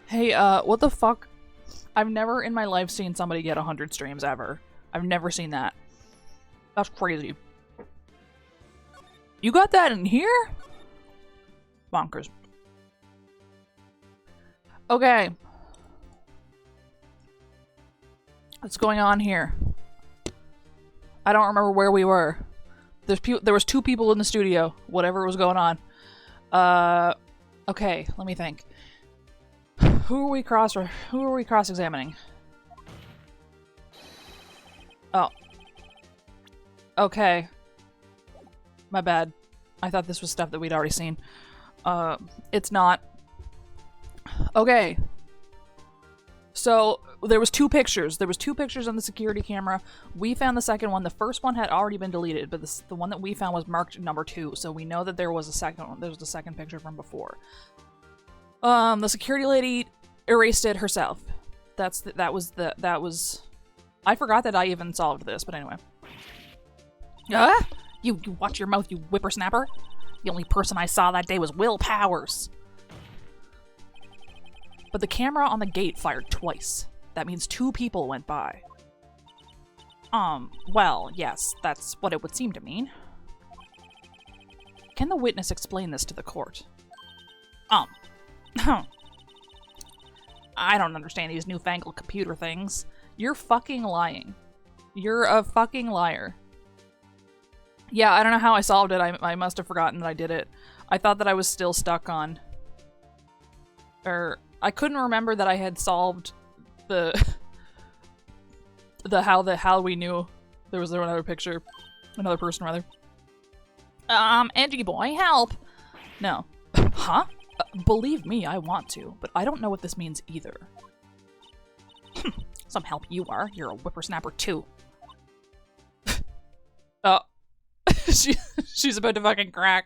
Hey, what the fuck? I've never in my life seen somebody get 100 streams ever. I've never seen that. That's crazy. You got that in here? Bonkers. Okay. What's going on here? I don't remember where we were. There was two people in the studio, whatever was going on. Okay, let me think. Who are we cross-examining? Oh. Okay. My bad. I thought this was stuff that we'd already seen. It's not. Okay. So, there was two pictures. There was two pictures on the security camera. We found the second one. The first one had already been deleted, but the one that we found was marked number 2, so we know that there was a second one. There was the second picture from before. The security lady erased it herself. That was... I forgot that I even solved this, but anyway. You watch your mouth, you whippersnapper. The only person I saw that day was Will Powers. But the camera on the gate fired twice. That means 2 people went by. Well, yes, that's what it would seem to mean. Can the witness explain this to the court? I don't understand these newfangled computer things. You're fucking lying. You're a fucking liar. Yeah, I don't know how I solved it. I must have forgotten that I did it. I thought that I was still stuck on... I couldn't remember that I had solved the... how we knew there was another picture. Another person, rather. Edgy boy, help! No. Huh? Believe me, I want to, but I don't know what this means either. Some help you are. You're a whippersnapper too. Oh. She's about to fucking crack.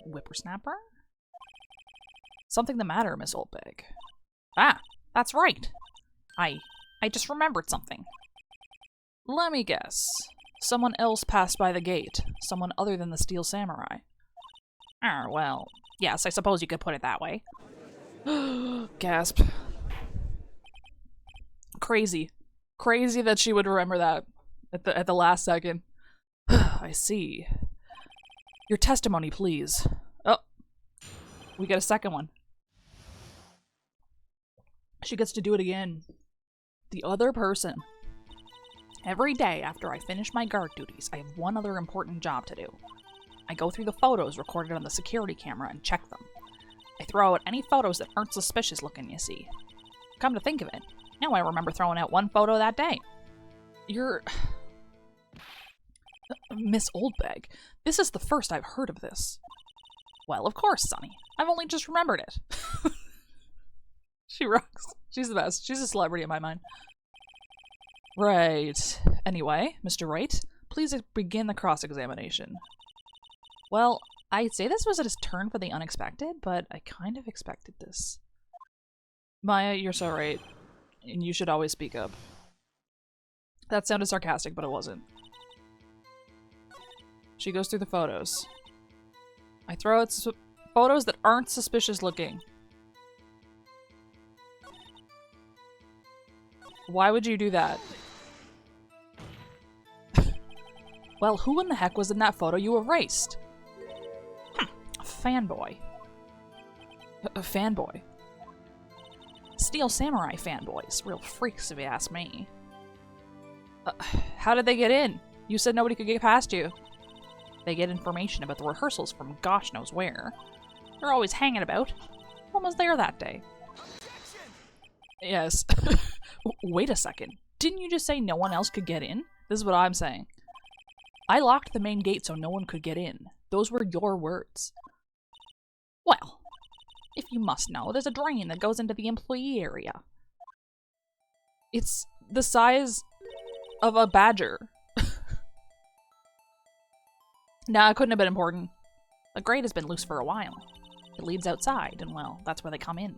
Whippersnapper? Something the matter, Miss Oldbag? Ah, that's right. I just remembered something. Let me guess. Someone else passed by the gate. Someone other than the Steel Samurai. Well, yes, I suppose you could put it that way. Gasp. Crazy. Crazy that she would remember that at the last second. I see. Your testimony, please. Oh. We get a second one. She gets to do it again. The other person. Every day after I finish my guard duties, I have one other important job to do. I go through the photos recorded on the security camera and check them. I throw out any photos that aren't suspicious looking, you see. Come to think of it, now I remember throwing out one photo that day. You're... Miss Oldbag, this is the first I've heard of this. Well, of course, Sonny. I've only just remembered it. She rocks. She's the best. She's a celebrity in my mind. Right. Anyway, Mr. Wright, please begin the cross-examination. Well, I'd say this was a turn for the unexpected, but I kind of expected this. Maya, you're so right. And you should always speak up. That sounded sarcastic, but it wasn't. She goes through the photos. I throw out photos that aren't suspicious looking. Why would you do that? Well, who in the heck was in that photo you erased? A fanboy. A fanboy. Steel Samurai fanboys. Real freaks, if you ask me. How did they get in? You said nobody could get past you. They get information about the rehearsals from gosh knows where. They're always hanging about. One was there that day. Yes. Wait a second. Didn't you just say no one else could get in? This is what I'm saying. I locked the main gate so no one could get in. Those were your words. Well, if you must know, there's a drain that goes into the employee area. It's the size of a badger. Nah, it couldn't have been important. The grate has been loose for a while. It leads outside, and well, that's where they come in.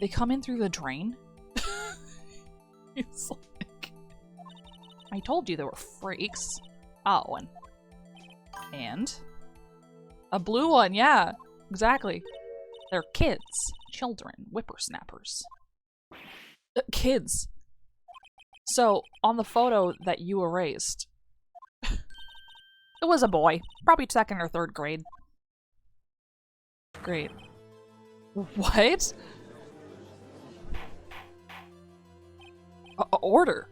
They come in through the drain? It's like... I told you there were freaks. Oh, and... A blue one, yeah. Exactly. They're kids. Children. Whippersnappers. Kids. So, on the photo that you erased, it was a boy. Probably 2nd or 3rd grade. Great. What? Order.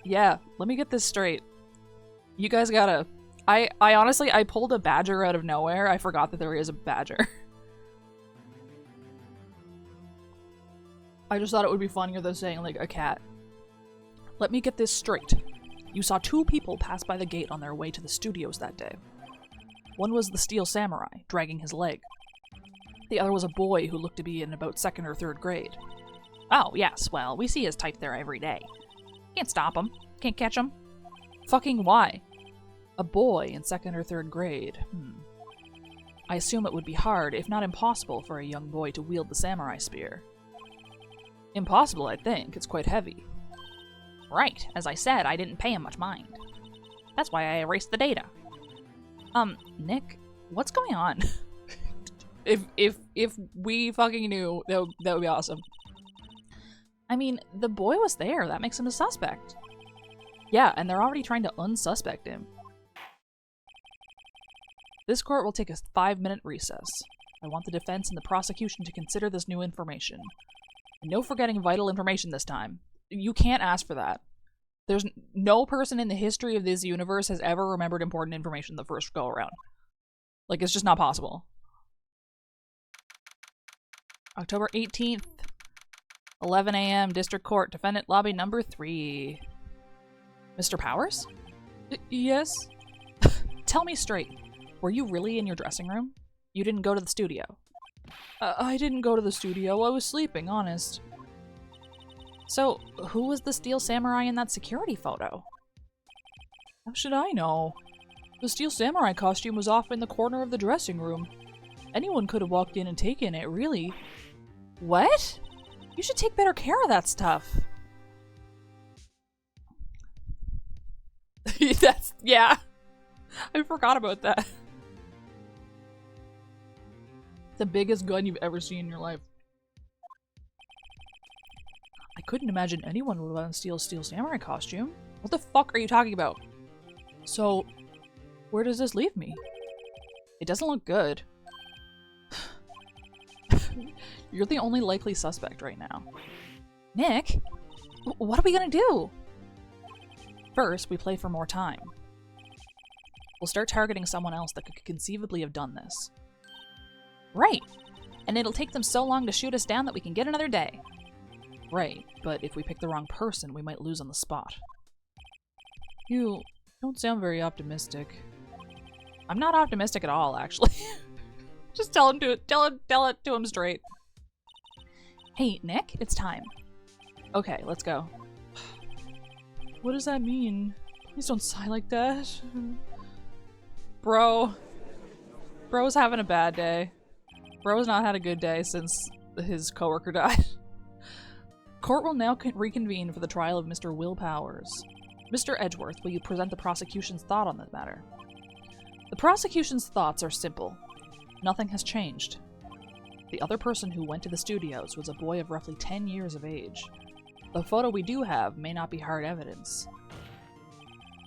Yeah, let me get this straight. You guys gotta... I honestly, I pulled a badger out of nowhere. I forgot that there is a badger. I just thought it would be funnier than saying, like, a cat. Let me get this straight. You saw 2 people pass by the gate on their way to the studios that day. One was the Steel Samurai, dragging his leg. The other was a boy who looked to be in about 2nd or 3rd grade. Oh, yes, well, we see his type there every day. Can't stop him. Can't catch him. Fucking why? A boy in 2nd or 3rd grade. I assume it would be hard, if not impossible, for a young boy to wield the samurai spear. Impossible, I think. It's quite heavy. Right. As I said, I didn't pay him much mind. That's why I erased the data. Nick, what's going on? If we fucking knew, that would be awesome. I mean, the boy was there. That makes him a suspect. Yeah, and they're already trying to unsuspect him. This court will take a 5-minute recess. I want the defense and the prosecution to consider this new information. And no forgetting vital information this time. You can't ask for that. There's no person in the history of this universe has ever remembered important information the first go around. Like, it's just not possible. October 18th, 11 a.m., District Court, Defendant Lobby number 3. Mr. Powers? Yes? Tell me straight. Were you really in your dressing room? You didn't go to the studio? I didn't go to the studio. I was sleeping, honest. So, who was the Steel Samurai in that security photo? How should I know? The Steel Samurai costume was off in the corner of the dressing room. Anyone could have walked in and taken it, really. What? You should take better care of that stuff. Yeah. I forgot about that. The biggest gun you've ever seen in your life. I couldn't imagine anyone would want to steal a Steel Samurai costume. What the fuck are you talking about? So, where does this leave me? It doesn't look good. You're the only likely suspect right now. Nick? What are we gonna do? First, we play for more time. We'll start targeting someone else that could conceivably have done this. Right. And it'll take them so long to shoot us down that we can get another day. Right, but if we pick the wrong person, we might lose on the spot. You don't sound very optimistic. I'm not optimistic at all, actually. Just tell it to him straight. Hey, Nick, it's time. Okay, let's go. What does that mean? Please don't sigh like that. Bro's having a bad day. Bro's not had a good day since his coworker died. Court will now reconvene for the trial of Mr. Will Powers. Mr. Edgeworth, will you present the prosecution's thought on the matter? The prosecution's thoughts are simple. Nothing has changed. The other person who went to the studios was a boy of roughly 10 years of age. The photo we do have may not be hard evidence.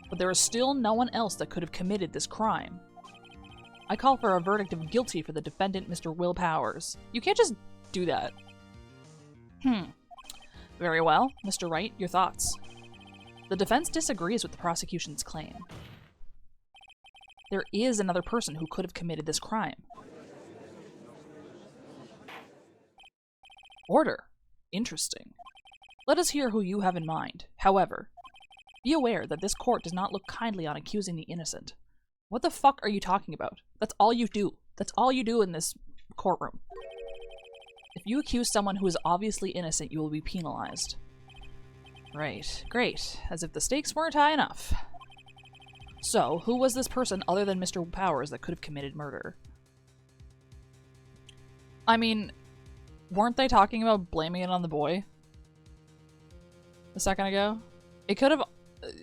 But there is still no one else that could have committed this crime. I call for a verdict of guilty for the defendant, Mr. Will Powers. You can't just do that. Very well. Mr. Wright, your thoughts? The defense disagrees with the prosecution's claim. There is another person who could have committed this crime. Order. Interesting. Let us hear who you have in mind. However, be aware that this court does not look kindly on accusing the innocent. What the fuck are you talking about? That's all you do. That's all you do in this courtroom. If you accuse someone who is obviously innocent, you will be penalized. Right. Great. As if the stakes weren't high enough. So, who was this person other than Mr. Powers that could have committed murder? I mean, weren't they talking about blaming it on the boy a second ago? It could have,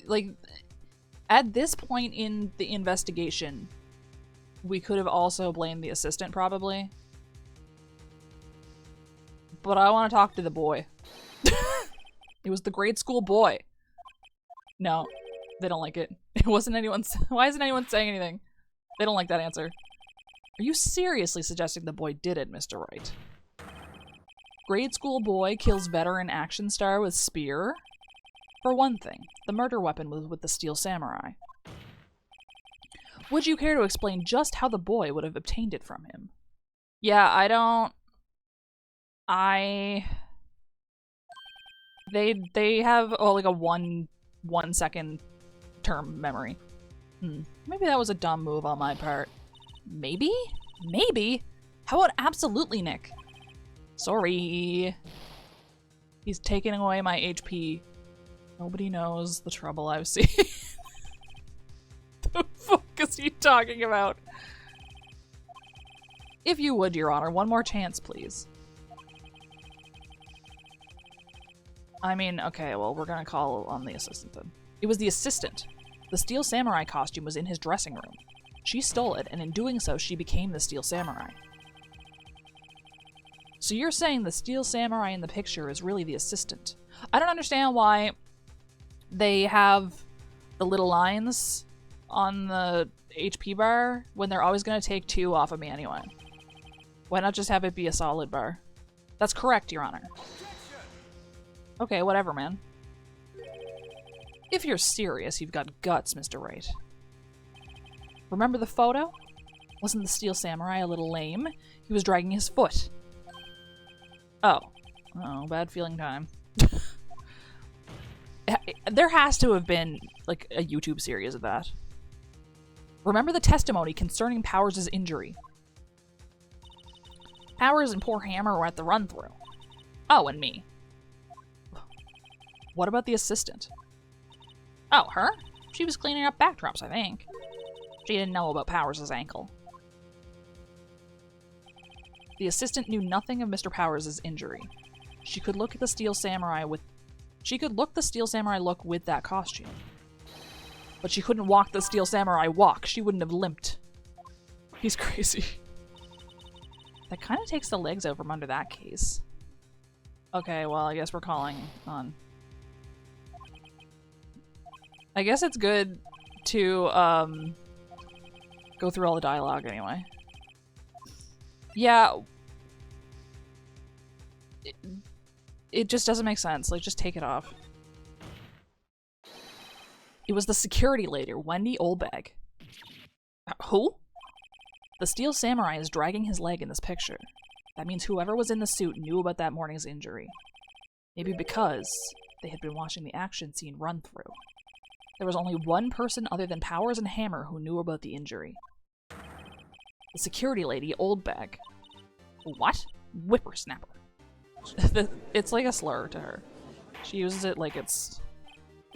like, at this point in the investigation, we could have also blamed the assistant, probably. but I want to talk to the boy. It was the grade school boy. No, they don't like it. It wasn't anyone's. Why isn't anyone saying anything? They don't like that answer. Are you seriously suggesting the boy did it, Mr. Wright? Grade school boy kills veteran action star with spear? For one thing, the murder weapon was with the steel samurai. Would you care to explain just how the boy would have obtained it from him? Yeah, I don't... They have, oh, like a one second term memory. Maybe that was a dumb move on my part. Maybe? Maybe? How about absolutely, Nick? Sorry. He's taking away my HP. Nobody knows the trouble I've seen. The fuck is he talking about? If you would, Your Honor, one more chance, please. I mean, okay, well, we're gonna call on the assistant then. It was the assistant. The Steel Samurai costume was in his dressing room. She stole it, and in doing so, she became the Steel Samurai. So you're saying the Steel Samurai in the picture is really the assistant. I don't understand why they have the little lines on the HP bar when they're always going to take 2 off of me anyway. Why not just have it be a solid bar? That's correct, Your Honor. Okay, whatever, man. If you're serious, you've got guts, Mr. Wright. Remember the photo? Wasn't the Steel Samurai a little lame? He was dragging his foot. Oh. Oh, bad feeling time. There has to have been, like, a YouTube series of that. Remember the testimony concerning Powers' injury. Powers and poor Hammer were at the run-through. Oh, and me. What about the assistant? Oh, her? She was cleaning up backdrops, I think. She didn't know about Powers' ankle. The assistant knew nothing of Mr. Powers' injury. She could look at the Steel Samurai with... She could look the Steel Samurai look with that costume. But she couldn't walk the Steel Samurai walk. She wouldn't have limped. He's crazy. That kind of takes the legs out from under that case. Okay, well, I guess we're calling on... I guess it's good to, go through all the dialogue anyway. Yeah. It just doesn't make sense. Like, just take it off. It was the security lady, Wendy Olbag. Who? The Steel Samurai is dragging his leg in this picture. That means whoever was in the suit knew about that morning's injury. Maybe because they had been watching the action scene run through. There was only one person other than Powers and Hammer who knew about the injury. The security lady, Oldbag. What? Whippersnapper. It's like a slur to her. She uses it like it's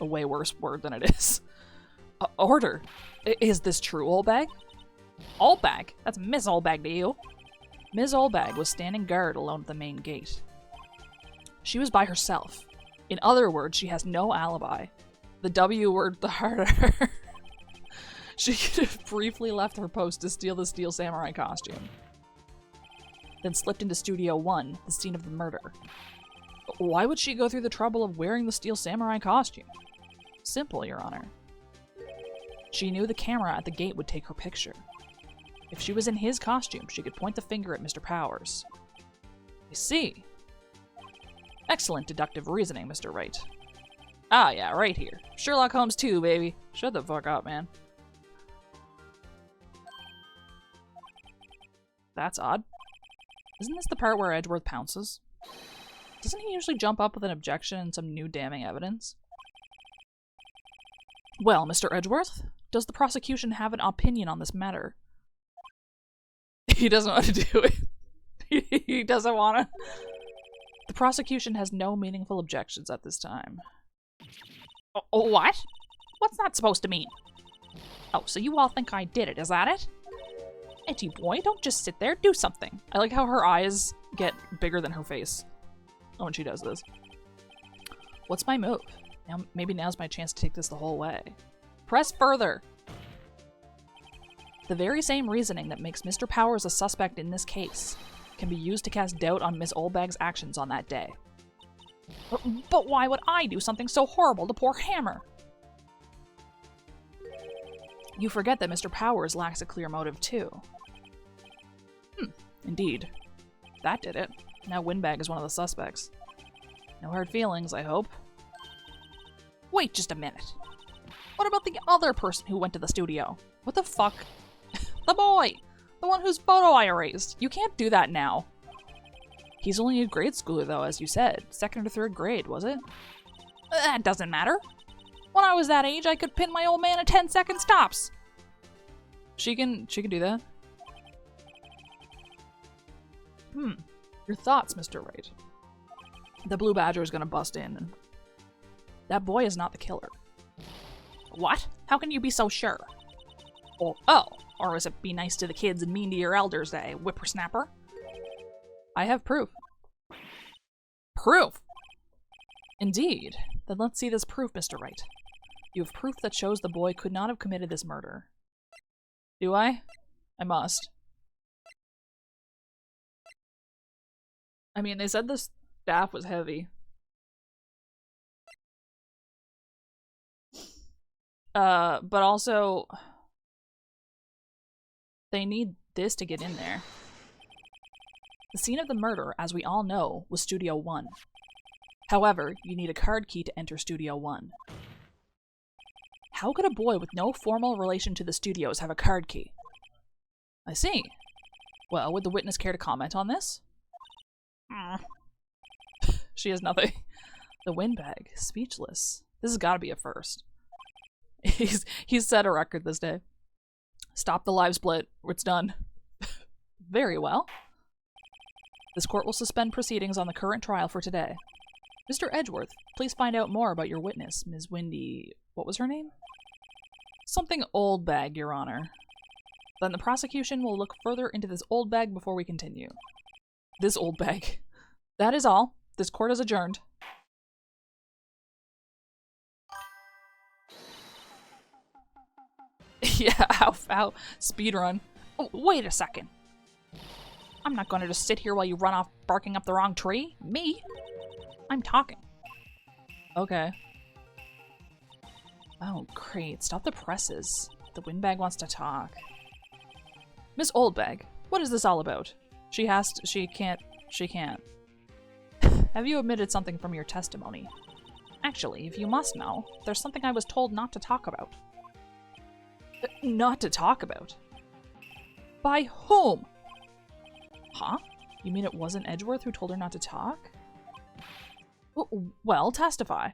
a way worse word than it is. Order. Is this true, Oldbag? Oldbag? That's Miss Oldbag to you. Ms. Oldbag was standing guard alone at the main gate. She was by herself. In other words, she has no alibi. The W word, the harder. She could have briefly left her post to steal the Steel Samurai costume. Then slipped into Studio 1, the scene of the murder. Why would she go through the trouble of wearing the Steel Samurai costume? Simple, Your Honor. She knew the camera at the gate would take her picture. If she was in his costume, she could point the finger at Mr. Powers. I see. Excellent deductive reasoning, Mr. Wright. Ah, yeah, right here. Sherlock Holmes 2, baby. Shut the fuck up, man. That's odd. Isn't this the part where Edgeworth pounces? Doesn't he usually jump up with an objection and some new damning evidence? Well, Mr. Edgeworth, does the prosecution have an opinion on this matter? He doesn't want to do it. He doesn't want to. The prosecution has no meaningful objections at this time. What? What's that supposed to mean? Oh, so you all think I did it, is that it? Etty boy, don't just sit there, do something. I like how her eyes get bigger than her face when she does this. What's my move? Now, maybe now's my chance to take this the whole way. Press further! The very same reasoning that makes Mr. Powers a suspect in this case. can be used to cast doubt on Miss Oldbag's actions on that day. But why would I do something so horrible to poor Hammer? You forget that Mr. Powers lacks a clear motive, too. Indeed. That did it. Now Windbag is one of the suspects. No hard feelings, I hope. Wait just a minute. What about the other person who went to the studio? What the fuck? The boy! The one whose photo I erased. You can't do that now. He's only a grade schooler, though, as you said. 2nd or 3rd grade, was it? That doesn't matter. When I was that age, I could pin my old man at 10-second stops. She can do that? Your thoughts, Mr. Wright. The Blue Badger is gonna bust in. And that boy is not the killer. What? How can you be so sure? Oh, or was it be nice to the kids and mean to your elders, whippersnapper? I have proof. Proof? Indeed. Then let's see this proof, Mr. Wright. You have proof that shows the boy could not have committed this murder. Do I? I must. I mean, they said the staff was heavy. But also, they need this to get in there. The scene of the murder, as we all know, was Studio 1. However, you need a card key to enter Studio 1. How could a boy with no formal relation to the studios have a card key? I see. Well, would the witness care to comment on this? She has nothing. The Windbag, speechless. This has got to be a first. He's set a record this day. Stop the live split. It's done. Very well. This court will suspend proceedings on the current trial for today. Mr. Edgeworth, please find out more about your witness, Ms. Windy... What was her name? Something Oldbag, Your Honor. Then the prosecution will look further into this Oldbag before we continue. This Oldbag. That is all. This court is adjourned. Yeah, how speedrun. Oh, wait a second. I'm not going to just sit here while you run off barking up the wrong tree. Me? I'm talking. Okay. Oh, great. Stop the presses. The Windbag wants to talk. Miss Oldbag, what is this all about? She can't. Have you omitted something from your testimony? Actually, if you must know, there's something I was told not to talk about. Not to talk about? By whom? Huh? You mean it wasn't Edgeworth who told her not to talk? Well, testify.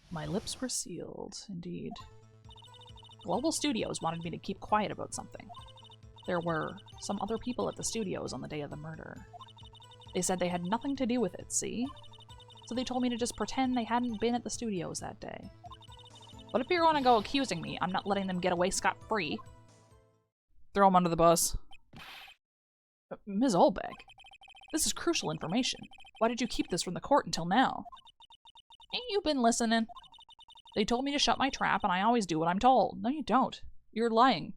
My lips were sealed, indeed. Global Studios wanted me to keep quiet about something. There were some other people at the studios on the day of the murder. They said they had nothing to do with it, see? So they told me to just pretend they hadn't been at the studios that day. But if you're gonna go accusing me, I'm not letting them get away scot-free. Throw them under the bus. Ms. Oldbag, this is crucial information. Why did you keep this from the court until now? Ain't you been listening? They told me to shut my trap, and I always do what I'm told. No, you don't. You're lying.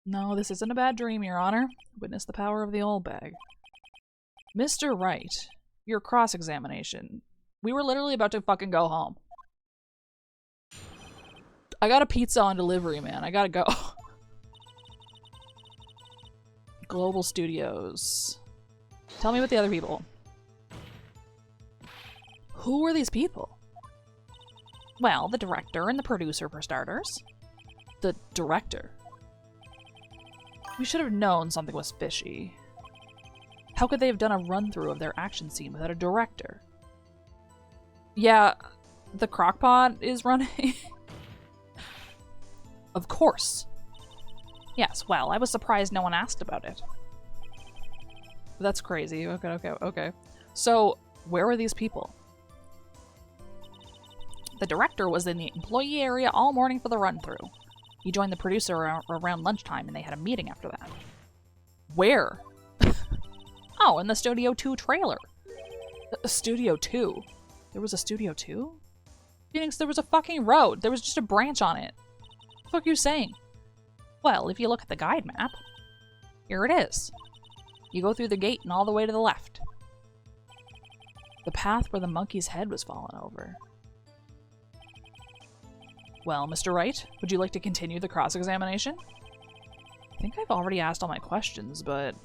No, this isn't a bad dream, Your Honor. Witness the power of the Oldbag. Mr. Wright, your cross-examination. We were literally about to fucking go home. I got a pizza on delivery, man. I gotta go. Global Studios. Tell me about the other people. Who were these people? Well, the director and the producer, for starters. The director? We should have known something was fishy. How could they have done a run-through of their action scene without a director? Yeah, the crockpot is running. Of course. Yes, well, I was surprised no one asked about it. That's crazy. Okay. So, where were these people? The director was in the employee area all morning for the run-through. He joined the producer around lunchtime, and they had a meeting after that. Where? Oh, in the Studio 2 trailer. Studio 2? There was a Studio 2? Phoenix, there was a fucking road. There was just a branch on it. What the fuck are you saying? Well, if you look at the guide map, here it is. You go through the gate and all the way to the left. The path where the monkey's head was fallen over. Well, Mr. Wright, would you like to continue the cross-examination? I think I've already asked all my questions, but...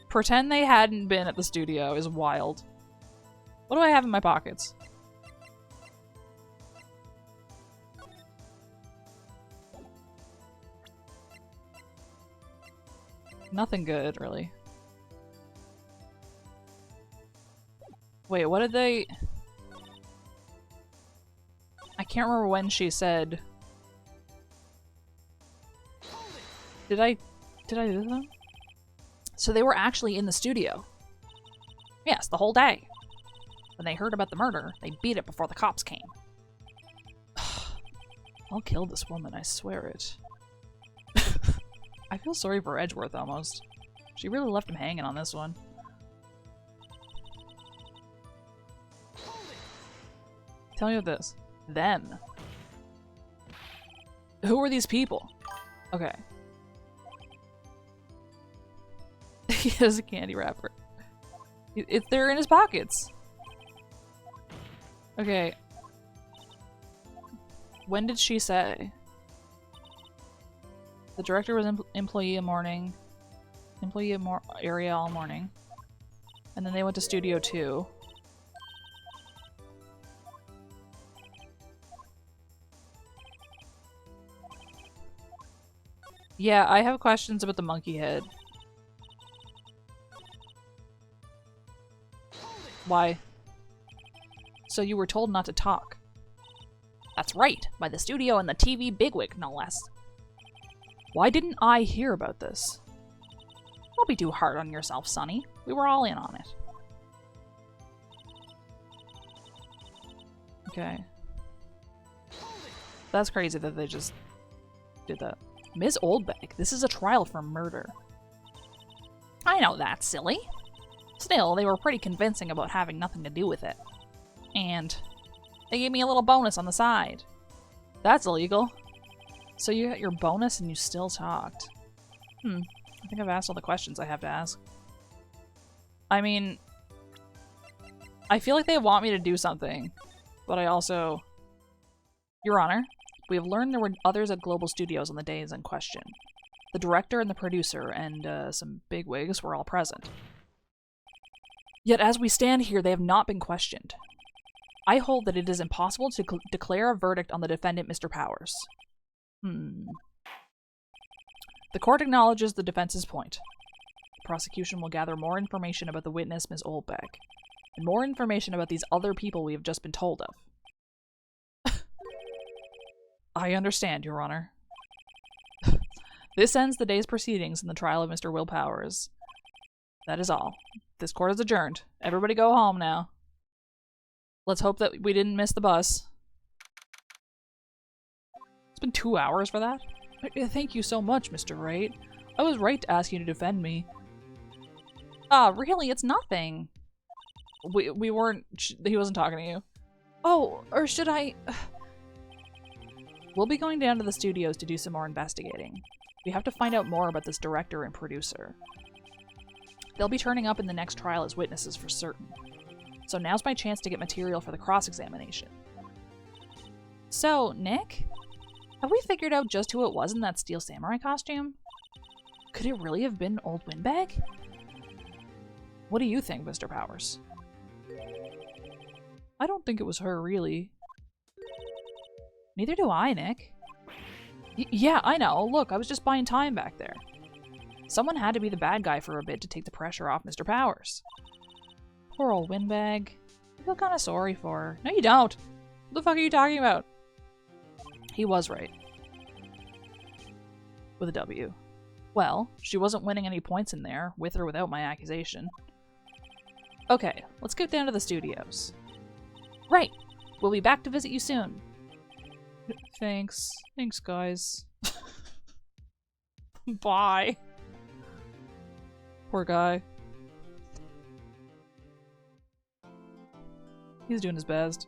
Pretend they hadn't been at the studio is wild. What do I have in my pockets? Nothing good, really. Wait, what did they... I can't remember when she said... Did I do that? So they were actually in the studio. Yes, the whole day. When they heard about the murder, they beat it before the cops came. I'll kill this woman, I swear it. I feel sorry for Edgeworth, almost. She really left him hanging on this one. Tell me about this. Them. Who are these people? Okay. He has a candy wrapper. They're in his pockets. Okay. When did she say? The director was employee area all morning. And then they went to Studio 2. Yeah, I have questions about the monkey head. Why? So you were told not to talk. That's right, by the studio and the TV bigwig, no less. Why didn't I hear about this? Don't be too hard on yourself, Sonny. We were all in on it. Okay. That's crazy that they just did that. Ms. Oldbeck, this is a trial for murder. I know that's silly. Still, they were pretty convincing about having nothing to do with it. And they gave me a little bonus on the side. That's illegal. So you got your bonus and you still talked. I think I've asked all the questions I have to ask. I mean, I feel like they want me to do something, but I also... Your Honor, we have learned there were others at Global Studios on the days in question. The director and the producer and some bigwigs were all present. Yet as we stand here, they have not been questioned. I hold that it is impossible to declare a verdict on the defendant, Mr. Powers. The court acknowledges the defense's point. The prosecution will gather more information about the witness, Ms. Oldbeck, and more information about these other people we have just been told of. I understand, Your Honor. This ends the day's proceedings in the trial of Mr. Will Powers. That is all. This court is adjourned. Everybody go home now. Let's hope that we didn't miss the bus. It's been 2 hours for that? Thank you so much, Mr. Wright. I was right to ask you to defend me. Really, it's nothing. We weren't... He wasn't talking to you. Oh, or should I... We'll be going down to the studios to do some more investigating. We have to find out more about this director and producer. They'll be turning up in the next trial as witnesses for certain. So now's my chance to get material for the cross-examination. So, Nick? Have we figured out just who it was in that Steel Samurai costume? Could it really have been Old Windbag? What do you think, Mr. Powers? I don't think it was her, really. Neither do I, Nick. Yeah, I know. Look, I was just buying time back there. Someone had to be the bad guy for a bit to take the pressure off Mr. Powers. Poor old Windbag. I feel kind of sorry for her. No, you don't. What the fuck are you talking about? He was right. With a W. Well, she wasn't winning any points in there, with or without my accusation. Okay, let's get down to the studios. Right. We'll be back to visit you soon. Thanks. Thanks, guys. Bye. Poor guy. He's doing his best.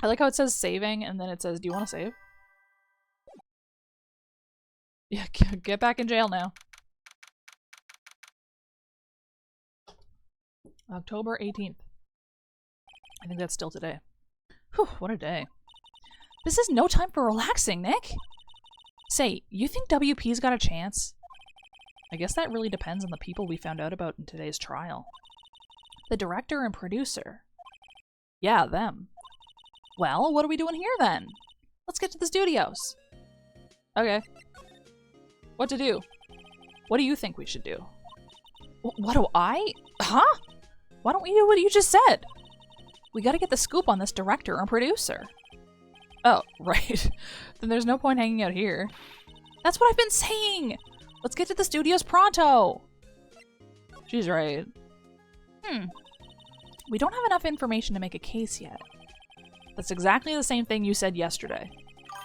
I like how it says saving and then it says, do you want to save? Yeah, get back in jail now. October 18th. I think that's still today. Whew, what a day. This is no time for relaxing, Nick. Say, you think WP's got a chance? I guess that really depends on the people we found out about in today's trial. The director and producer. Yeah, them. Well, what are we doing here then? Let's get to the studios. Okay. What to do? What do you think we should do? What do I? Huh? Why don't we do what you just said? We gotta get the scoop on this director and producer. Oh, right. Then there's no point hanging out here. That's what I've been saying! Let's get to the studios pronto! She's right. We don't have enough information to make a case yet. That's exactly the same thing you said yesterday.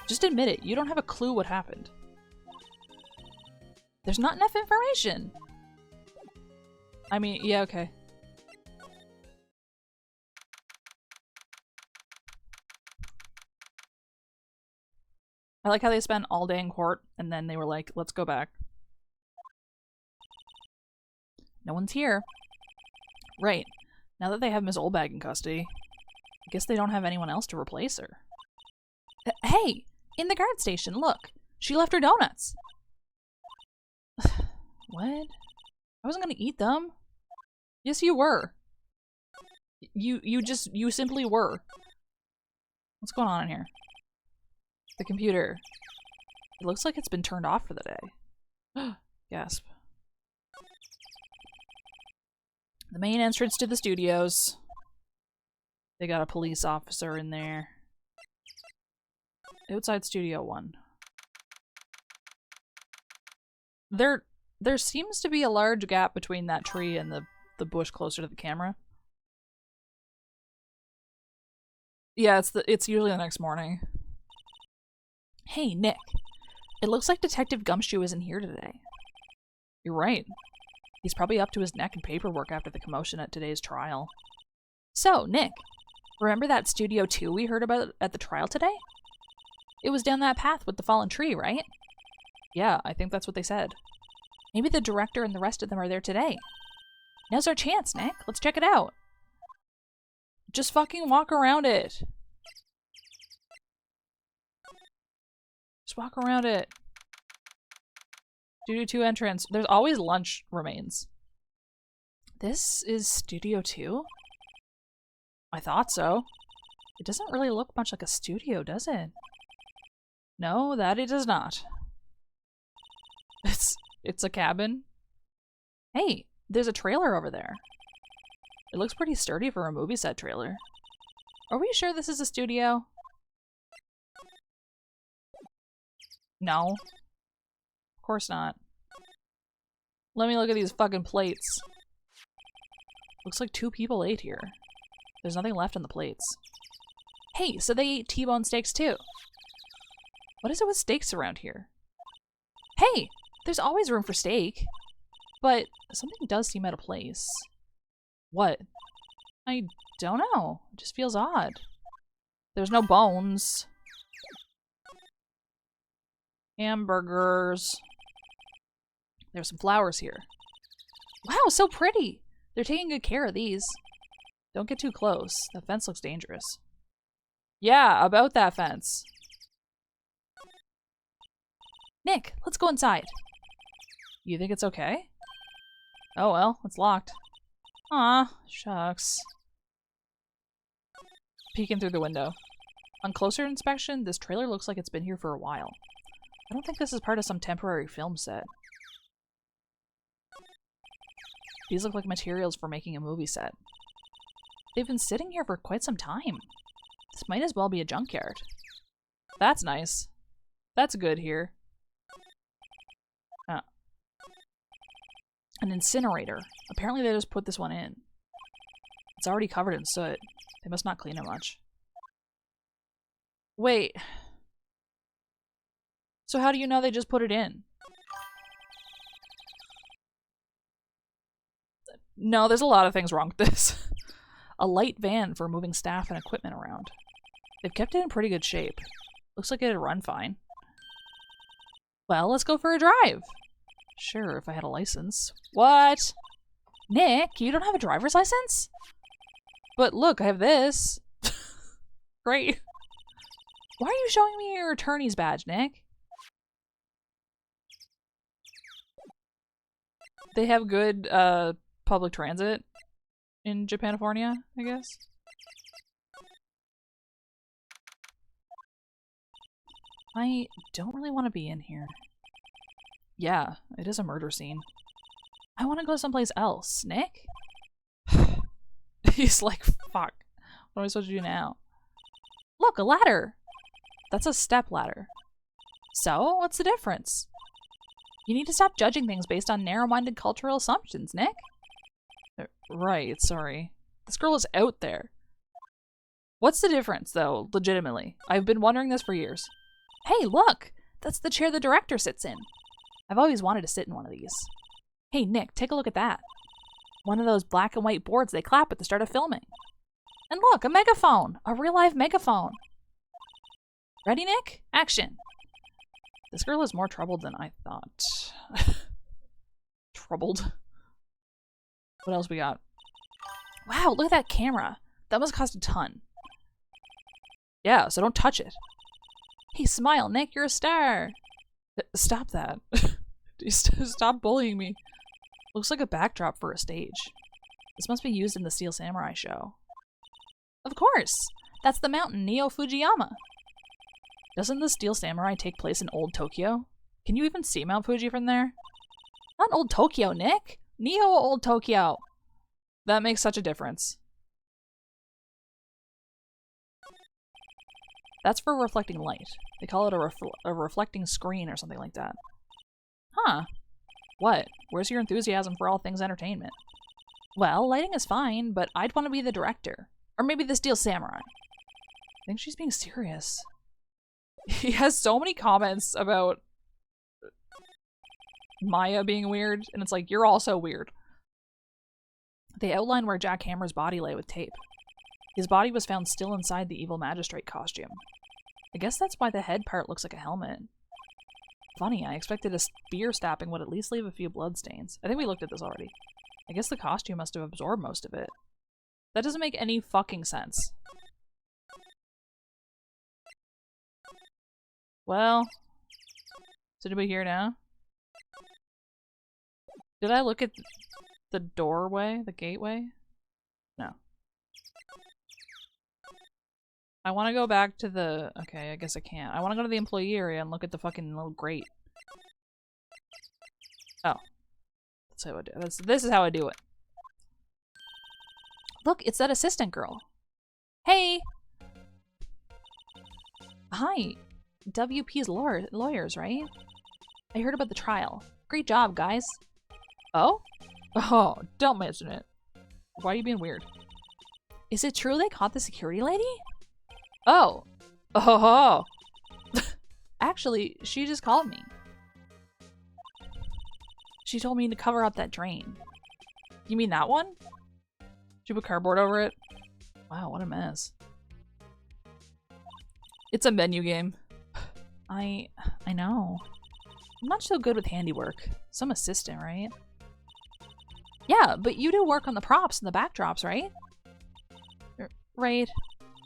Just admit it, you don't have a clue what happened. There's not enough information! I mean, yeah, okay. I like how they spent all day in court, and then they were like, let's go back. No one's here. Right. Now that they have Miss Oldbag in custody, I guess they don't have anyone else to replace her. Hey! In the guard station, look! She left her donuts! What? I wasn't gonna eat them. Yes, you were. You simply were. What's going on in here? The computer. It looks like it's been turned off for the day. Gasp. The main entrance to the studios. They got a police officer in there. Outside Studio 1. There seems to be a large gap between that tree and the bush closer to the camera. Yeah, it's usually the next morning. Hey, Nick. It looks like Detective Gumshoe isn't here today. You're right. He's probably up to his neck in paperwork after the commotion at today's trial. So, Nick, remember that Studio 2 we heard about at the trial today? It was down that path with the fallen tree, right? Yeah, I think that's what they said. Maybe the director and the rest of them are there today. Now's our chance, Nick. Let's check it out. Just fucking walk around it. Just walk around it. Studio 2 entrance. There's always lunch remains. This is Studio 2? I thought so. It doesn't really look much like a studio, does it? No, that it does not. It's a cabin. Hey, there's a trailer over there. It looks pretty sturdy for a movie set trailer. Are we sure this is a studio? No. Of course not. Let me look at these fucking plates. Looks like 2 people ate here. There's nothing left on the plates. Hey, so they ate T-bone steaks too. What is it with steaks around here? Hey, there's always room for steak. But something does seem out of place. What? I don't know. It just feels odd. There's no bones. Hamburgers. There's some flowers here. Wow, so pretty! They're taking good care of these. Don't get too close. The fence looks dangerous. Yeah, about that fence. Nick, let's go inside. You think it's okay? Oh well, it's locked. Aw, shucks. Peeking through the window. On closer inspection, this trailer looks like it's been here for a while. I don't think this is part of some temporary film set. These look like materials for making a movie set. They've been sitting here for quite some time. This might as well be a junkyard. That's nice. That's good here. An incinerator. Apparently they just put this one in. It's already covered in soot. They must not clean it much. Wait. So how do you know they just put it in? No, there's a lot of things wrong with this. A light van for moving staff and equipment around. They've kept it in pretty good shape. Looks like it'd run fine. Well, let's go for a drive. Sure, if I had a license. What? Nick, you don't have a driver's license? But look, I have this. Great. Why are you showing me your attorney's badge, Nick? They have good public transit in Japanifornia, I guess. I don't really want to be in here. Yeah, it is a murder scene. I want to go someplace else. Nick? He's like, fuck. What am I supposed to do now? Look, a ladder! That's a step ladder. So, what's the difference? You need to stop judging things based on narrow-minded cultural assumptions, Nick. Right, sorry. This girl is out there. What's the difference, though, legitimately? I've been wondering this for years. Hey, look! That's the chair the director sits in. I've always wanted to sit in one of these. Hey, Nick, take a look at that. One of those black and white boards they clap at the start of filming. And look, a megaphone! A real-life megaphone! Ready, Nick? Action! This girl is more troubled than I thought. Troubled? What else we got? Wow, look at that camera. That must cost a ton. Yeah, so don't touch it. Hey, smile, Nick, you're a star. Stop that. Stop bullying me. Looks like a backdrop for a stage. This must be used in the Steel Samurai show. Of course! That's the mountain, Neo Fujiyama. Doesn't the Steel Samurai take place in Old Tokyo? Can you even see Mount Fuji from there? Not Old Tokyo, Nick! Neo Old Tokyo! That makes such a difference. That's for reflecting light. They call it a reflecting screen or something like that. Huh. What? Where's your enthusiasm for all things entertainment? Well, lighting is fine, but I'd want to be the director. Or maybe the Steel Samurai. I think she's being serious. He has so many comments about Maya being weird, and it's like, you're also weird. They outline where Jack Hammer's body lay with tape. His body was found still inside the evil magistrate costume. I guess that's why the head part looks like a helmet. Funny, I expected a spear stabbing would at least leave a few bloodstains. I think we looked at this already. I guess the costume must have absorbed most of it. That doesn't make any fucking sense. Well, is anybody here now? Did I look at the doorway, the gateway? No. I want to go back to the... Okay, I guess I can't. I want to go to the employee area and look at the fucking little grate. Oh. That's how I do it. This is how I do it. Look, it's that assistant girl. Hey! Hi. WP's lawyers, right? I heard about the trial. Great job, guys. Oh? Oh, don't mention it. Why are you being weird? Is it true they caught the security lady? Oh. Oh. Actually, she just called me. She told me to cover up that drain. You mean that one? She put cardboard over it? Wow, what a mess. It's a menu game. I know. I'm not so good with handiwork. Some assistant, right? Yeah, but you do work on the props and the backdrops, right? Right.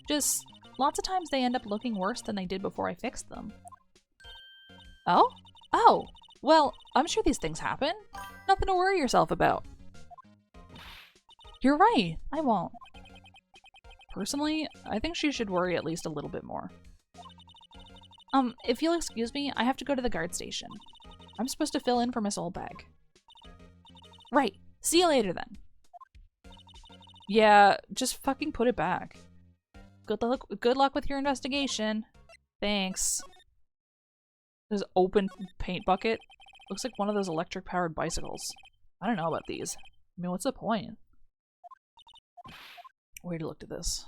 Just lots of times they end up looking worse than they did before I fixed them. Oh? Oh! Well, I'm sure these things happen. Nothing to worry yourself about. You're right. I won't. Personally, I think she should worry at least a little bit more. If you'll excuse me, I have to go to the guard station. I'm supposed to fill in for Miss Oldbag. Right. See you later then. Yeah, just fucking put it back. Good luck with your investigation. Thanks. There's an open paint bucket. Looks like one of those electric-powered bicycles. I don't know about these. I mean, what's the point? Where to look at this?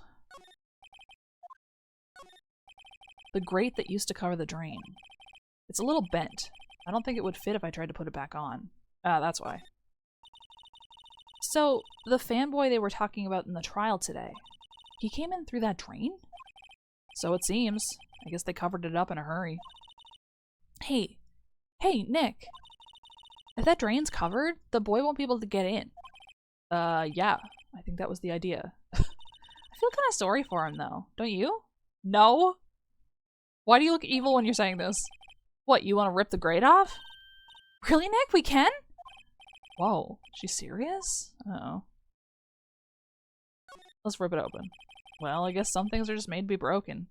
The grate that used to cover the drain. It's a little bent. I don't think it would fit if I tried to put it back on. Ah, that's why. So, the fanboy they were talking about in the trial today, he came in through that drain? So it seems. I guess they covered it up in a hurry. Hey, Nick. If that drain's covered, the boy won't be able to get in. Yeah. I think that was the idea. I feel kind of sorry for him, though. Don't you? No? Why do you look evil when you're saying this? What, you want to rip the grate off? Really, Nick? We can? Whoa. She's serious? Uh-oh. Let's rip it open. Well, I guess some things are just made to be broken.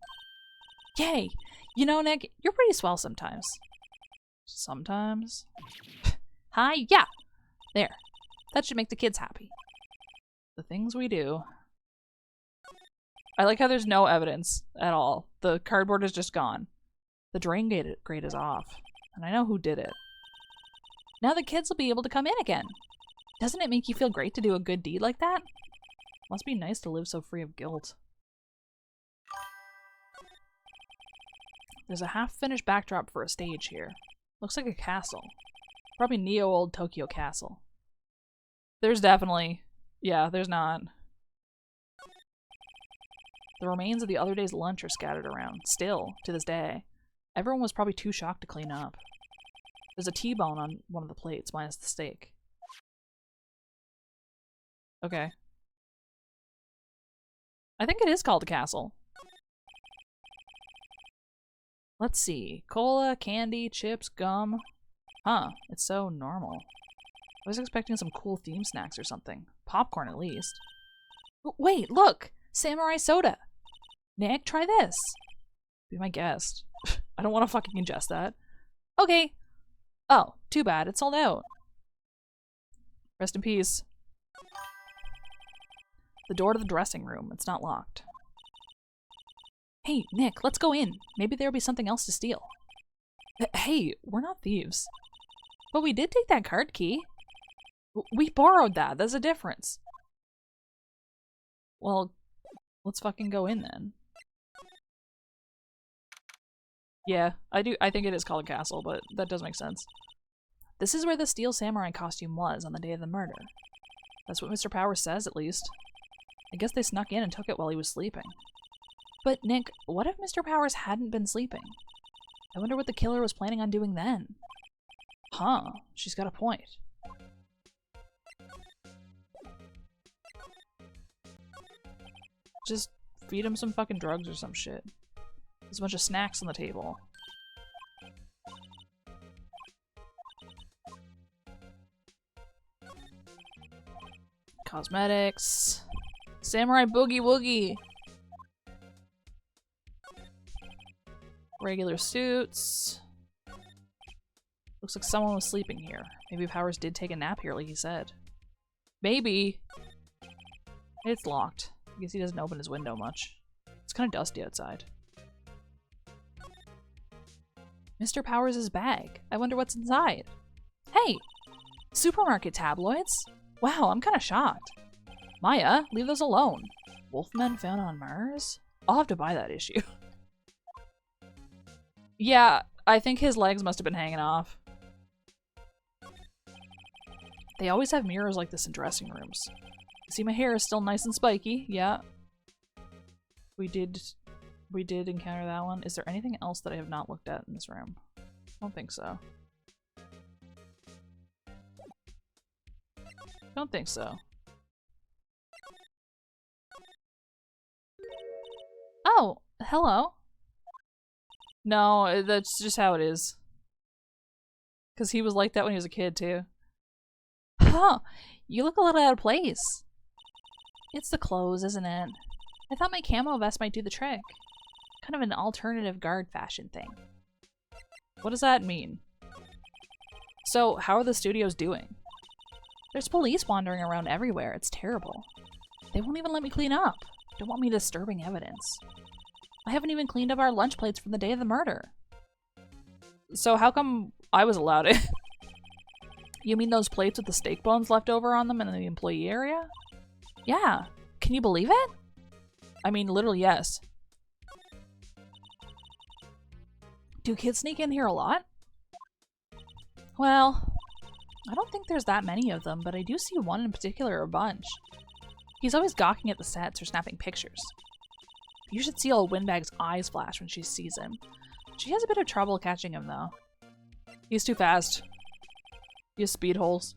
Yay! You know, Nick, you're pretty swell sometimes. Sometimes? Hi, yeah! There. That should make the kids happy. The things we do. I like how there's no evidence at all. The cardboard is just gone. The drain grate is off. And I know who did it. Now the kids will be able to come in again. Doesn't it make you feel great to do a good deed like that? Must be nice to live so free of guilt. There's a half-finished backdrop for a stage here. Looks like a castle. Probably neo-old Tokyo castle. There's definitely... Yeah, there's not. The remains of the other day's lunch are scattered around. Still, to this day. Everyone was probably too shocked to clean up. There's a T-bone on one of the plates, minus the steak. Okay. I think it is called a castle. Let's see. Cola, candy, chips, gum. Huh, it's so normal. I was expecting some cool theme snacks or something. Popcorn, at least. Wait, look! Samurai soda! Nick, try this! Be my guest. I don't want to fucking ingest that. Okay. Oh, too bad. It's sold out. Rest in peace. The door to the dressing room. It's not locked. Hey, Nick, let's go in. Maybe there'll be something else to steal. Hey, we're not thieves. But we did take that card key. We borrowed that. There's a difference. Well, let's fucking go in then. Yeah, I think it is called a castle, but that does make sense. This is where the steel samurai costume was on the day of the murder. That's what Mr. Powers says, at least. I guess they snuck in and took it while he was sleeping. But, Nick, what if Mr. Powers hadn't been sleeping? I wonder what the killer was planning on doing then. Huh, she's got a point. Just feed him some fucking drugs or some shit. There's a bunch of snacks on the table. Cosmetics. Samurai Boogie Woogie. Regular suits. Looks like someone was sleeping here. Maybe Powers did take a nap here like he said. Maybe. It's locked. I guess he doesn't open his window much. It's kind of dusty outside. Mr. Powers' bag. I wonder what's inside. Hey! Supermarket tabloids? Wow, I'm kind of shocked. Maya, leave those alone. Wolfmen found on Mars? I'll have to buy that issue. Yeah, I think his legs must have been hanging off. They always have mirrors like this in dressing rooms. See, my hair is still nice and spiky. Yeah. We did encounter that one. Is there anything else that I have not looked at in this room? I don't think so. Don't think so. Oh, hello. No, that's just how it is. Because he was like that when he was a kid, too. Huh, you look a little out of place. It's the clothes, isn't it? I thought my camo vest might do the trick. Kind of an alternative guard fashion thing. What does that mean? So, how are the studios doing? There's police wandering around everywhere. It's terrible. They won't even let me clean up. Don't want me disturbing evidence. I haven't even cleaned up our lunch plates from the day of the murder. So how come I was allowed it? You mean those plates with the steak bones left over on them in the employee area? Yeah. Can you believe it? I mean, literally, yes. Do kids sneak in here a lot? Well, I don't think there's that many of them, but I do see one in particular a bunch. He's always gawking at the sets or snapping pictures. You should see all Windbag's eyes flash when she sees him. She has a bit of trouble catching him, though. He's too fast. He has speed holes.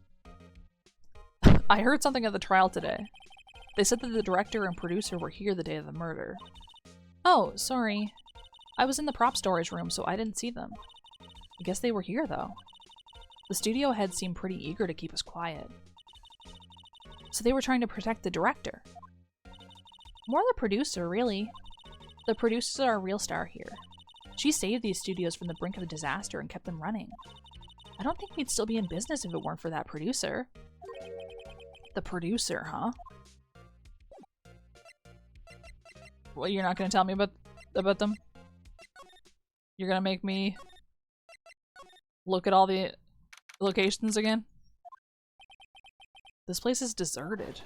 I heard something at the trial today. They said that the director and producer were here the day of the murder. Oh, sorry. I was in the prop storage room, so I didn't see them. I guess they were here, though. The studio heads seemed pretty eager to keep us quiet. So they were trying to protect the director. More the producer, really. The producers are a real star here. She saved these studios from the brink of a disaster and kept them running. I don't think we'd still be in business if it weren't for that producer. The producer, huh? Well, you're not gonna tell me about them? You're gonna make me look at all the locations again? This place is deserted.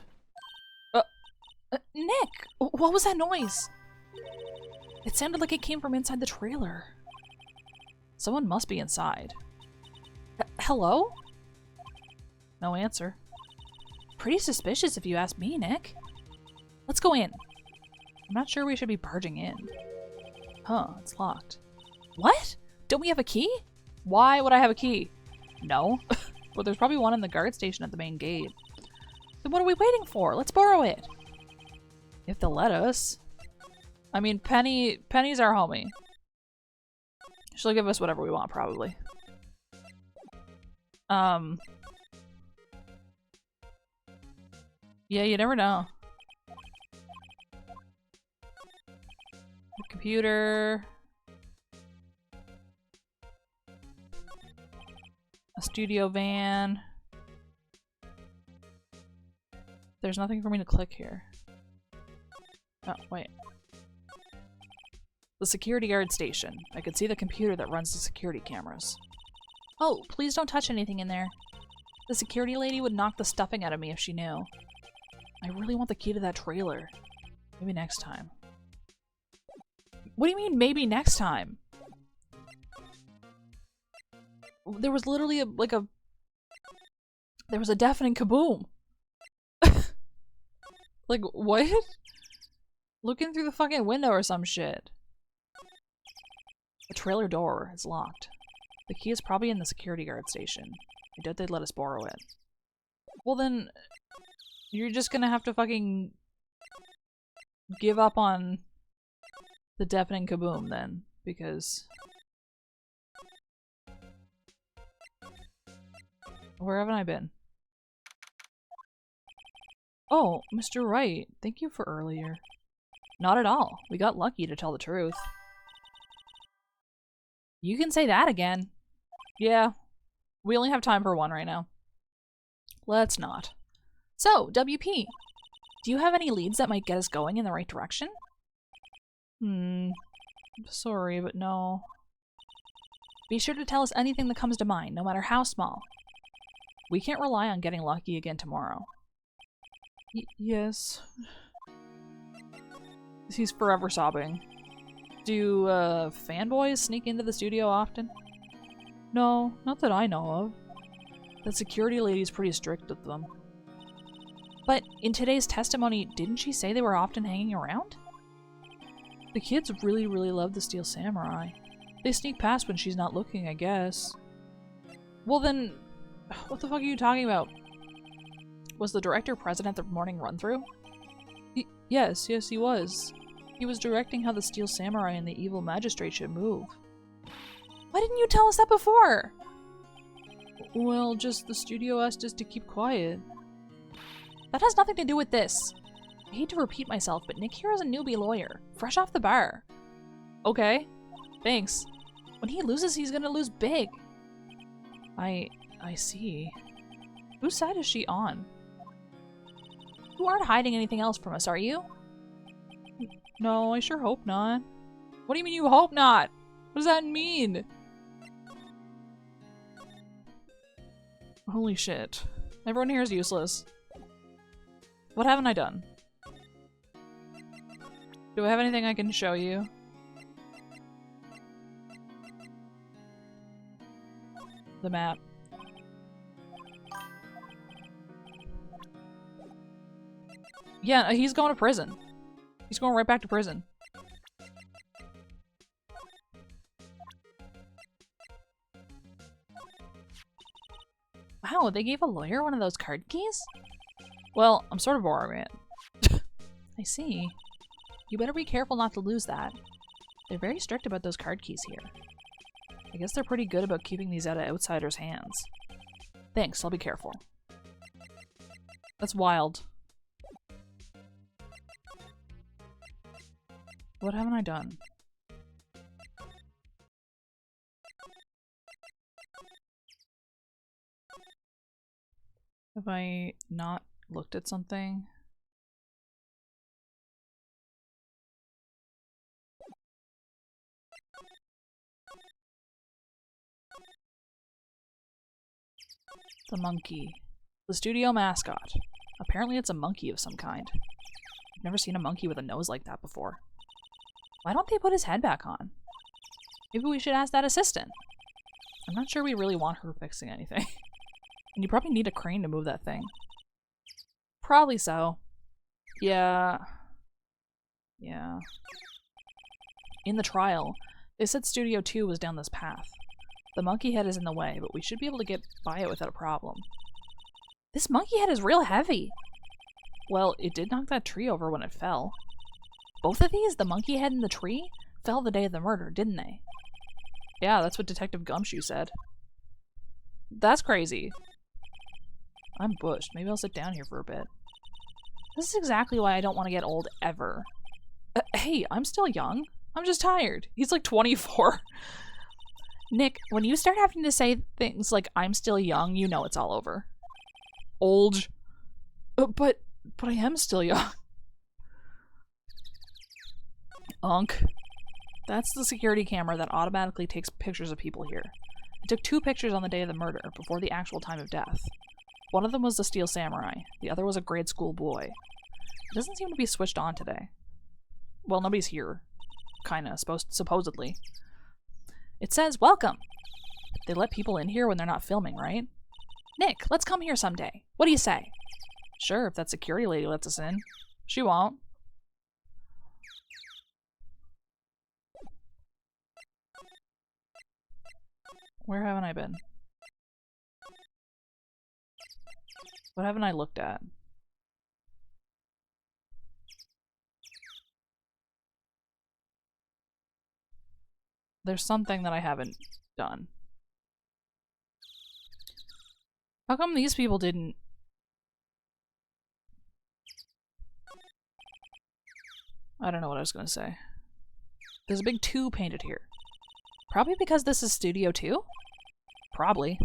Nick! What was that noise? It sounded like it came from inside the trailer. Someone must be inside. Hello? No answer. Pretty suspicious if you ask me, Nick. Let's go in. I'm not sure we should be barging in. Huh, it's locked. What? Don't we have a key? Why would I have a key? No. Well, there's probably one in the guard station at the main gate. Then what are we waiting for? Let's borrow it. If they'll let us. I mean, Penny's our homie. She'll give us whatever we want, probably. Yeah, you never know. The computer. A studio van. There's nothing for me to click here. Oh, wait. The security guard station. I could see the computer that runs the security cameras. Oh, please don't touch anything in there. The security lady would knock the stuffing out of me if she knew. I really want the key to that trailer. Maybe next time. What do you mean, maybe next time? There was literally there was a deafening kaboom. Like, what? Looking through the fucking window or some shit. The trailer door is locked. The key is probably in the security guard station. I doubt they'd let us borrow it. Well then, you're just gonna have to fucking give up on the deafening kaboom then, because... Where haven't I been? Oh, Mr. Wright, thank you for earlier. Not at all. We got lucky, to tell the truth. You can say that again. Yeah. We only have time for one right now. Let's not. So, WP, do you have any leads that might get us going in the right direction? Sorry, but no. Be sure to tell us anything that comes to mind, no matter how small. We can't rely on getting lucky again tomorrow. Yes. He's forever sobbing. Do, fanboys sneak into the studio often? No, not that I know of. The security lady's pretty strict with them. But in today's testimony, didn't she say they were often hanging around? The kids really, really love the Steel Samurai. They sneak past when she's not looking, I guess. Well then, what the fuck are you talking about? Was the director present at the morning run-through? Yes, he was. He was directing how the Steel Samurai and the evil magistrate should move. Why didn't you tell us that before? Well, just the studio asked us to keep quiet. That has nothing to do with this. I hate to repeat myself, but Nick here is a newbie lawyer, fresh off the bar. Okay, thanks. When he loses, he's gonna lose big. I see. Whose side is she on? You aren't hiding anything else from us, are you? No, I sure hope not. What do you mean you hope not? What does that mean? Holy shit. Everyone here is useless. What haven't I done? Do I have anything I can show you? The map. Yeah, he's going to prison. He's going right back to prison. Wow, they gave a lawyer one of those card keys? Well, I'm sort of borrowing it. I see. You better be careful not to lose that. They're very strict about those card keys here. I guess they're pretty good about keeping these out of outsiders' hands. Thanks, I'll be careful. That's wild. What haven't I done? Have I not looked at something? The monkey. The studio mascot. Apparently it's a monkey of some kind. I've never seen a monkey with a nose like that before. Why don't they put his head back on? Maybe we should ask that assistant. I'm not sure we really want her fixing anything. And you probably need a crane to move that thing. Probably so. Yeah. Yeah. In the trial, they said Studio 2 was down this path. The monkey head is in the way, but we should be able to get by it without a problem. This monkey head is real heavy. Well, it did knock that tree over when it fell. Both of these, the monkey head and the tree, fell the day of the murder, didn't they? Yeah, that's what Detective Gumshoe said. That's crazy. I'm bushed. Maybe I'll sit down here for a bit. This is exactly why I don't want to get old ever. Hey, I'm still young. I'm just tired. He's like 24. Nick, when you start having to say things like I'm still young, you know it's all over. Old. But I am still young. Unk. That's the security camera that automatically takes pictures of people here. It took 2 pictures on the day of the murder, before the actual time of death. One of them was the Steel Samurai. The other was a grade school boy. It doesn't seem to be switched on today. Well, nobody's here. Kinda, supposedly. It says, welcome! They let people in here when they're not filming, right? Nick, let's come here someday. What do you say? Sure, if that security lady lets us in. She won't. Where haven't I been? What haven't I looked at? There's something that I haven't done. How come these people didn't? I don't know what I was gonna say. There's a big 2 painted here. Probably because this is Studio 2? Probably.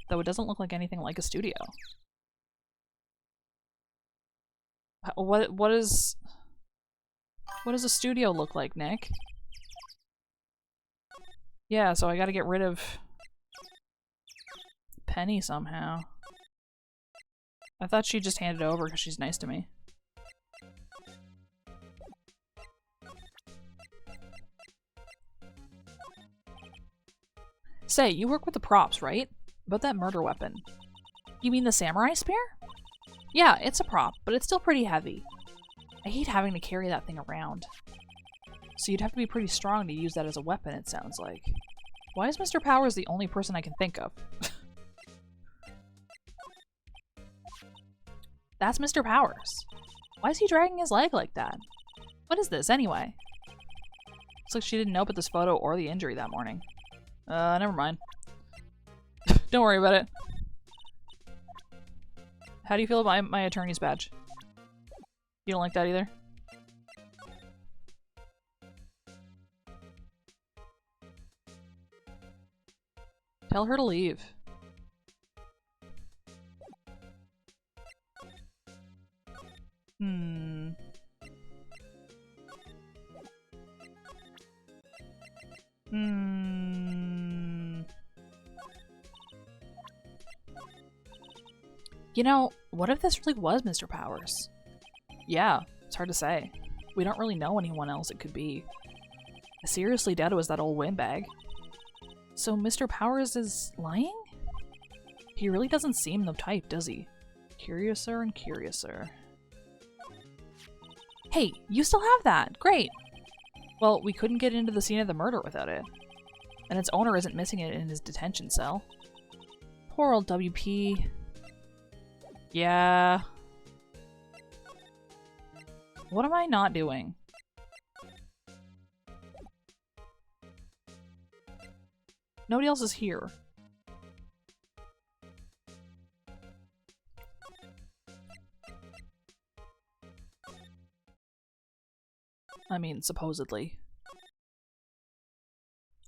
Though it doesn't look like anything like a studio. What does a studio look like, Nick? Yeah, so I gotta get rid of Penny somehow. I thought she'd just hand it over because she's nice to me. Say, you work with the props, right? About that murder weapon. You mean the samurai spear? Yeah, it's a prop, but it's still pretty heavy. I hate having to carry that thing around. So you'd have to be pretty strong to use that as a weapon, it sounds like. Why is Mr. Powers the only person I can think of? That's Mr. Powers. Why is he dragging his leg like that? What is this, anyway? Looks like she didn't know about this photo or the injury that morning. Never mind. Don't worry about it. How do you feel about my attorney's badge? You don't like that either? Tell her to leave. Hmm. You know, what if this really was Mr. Powers? Yeah, it's hard to say. We don't really know anyone else it could be. I seriously doubt it was that old windbag. So Mr. Powers is lying? He really doesn't seem the type, does he? Curiouser and curiouser. Hey, you still have that! Great! Well, we couldn't get into the scene of the murder without it. And its owner isn't missing it in his detention cell. Poor old WP. Yeah. What am I not doing? Nobody else is here. I mean, supposedly.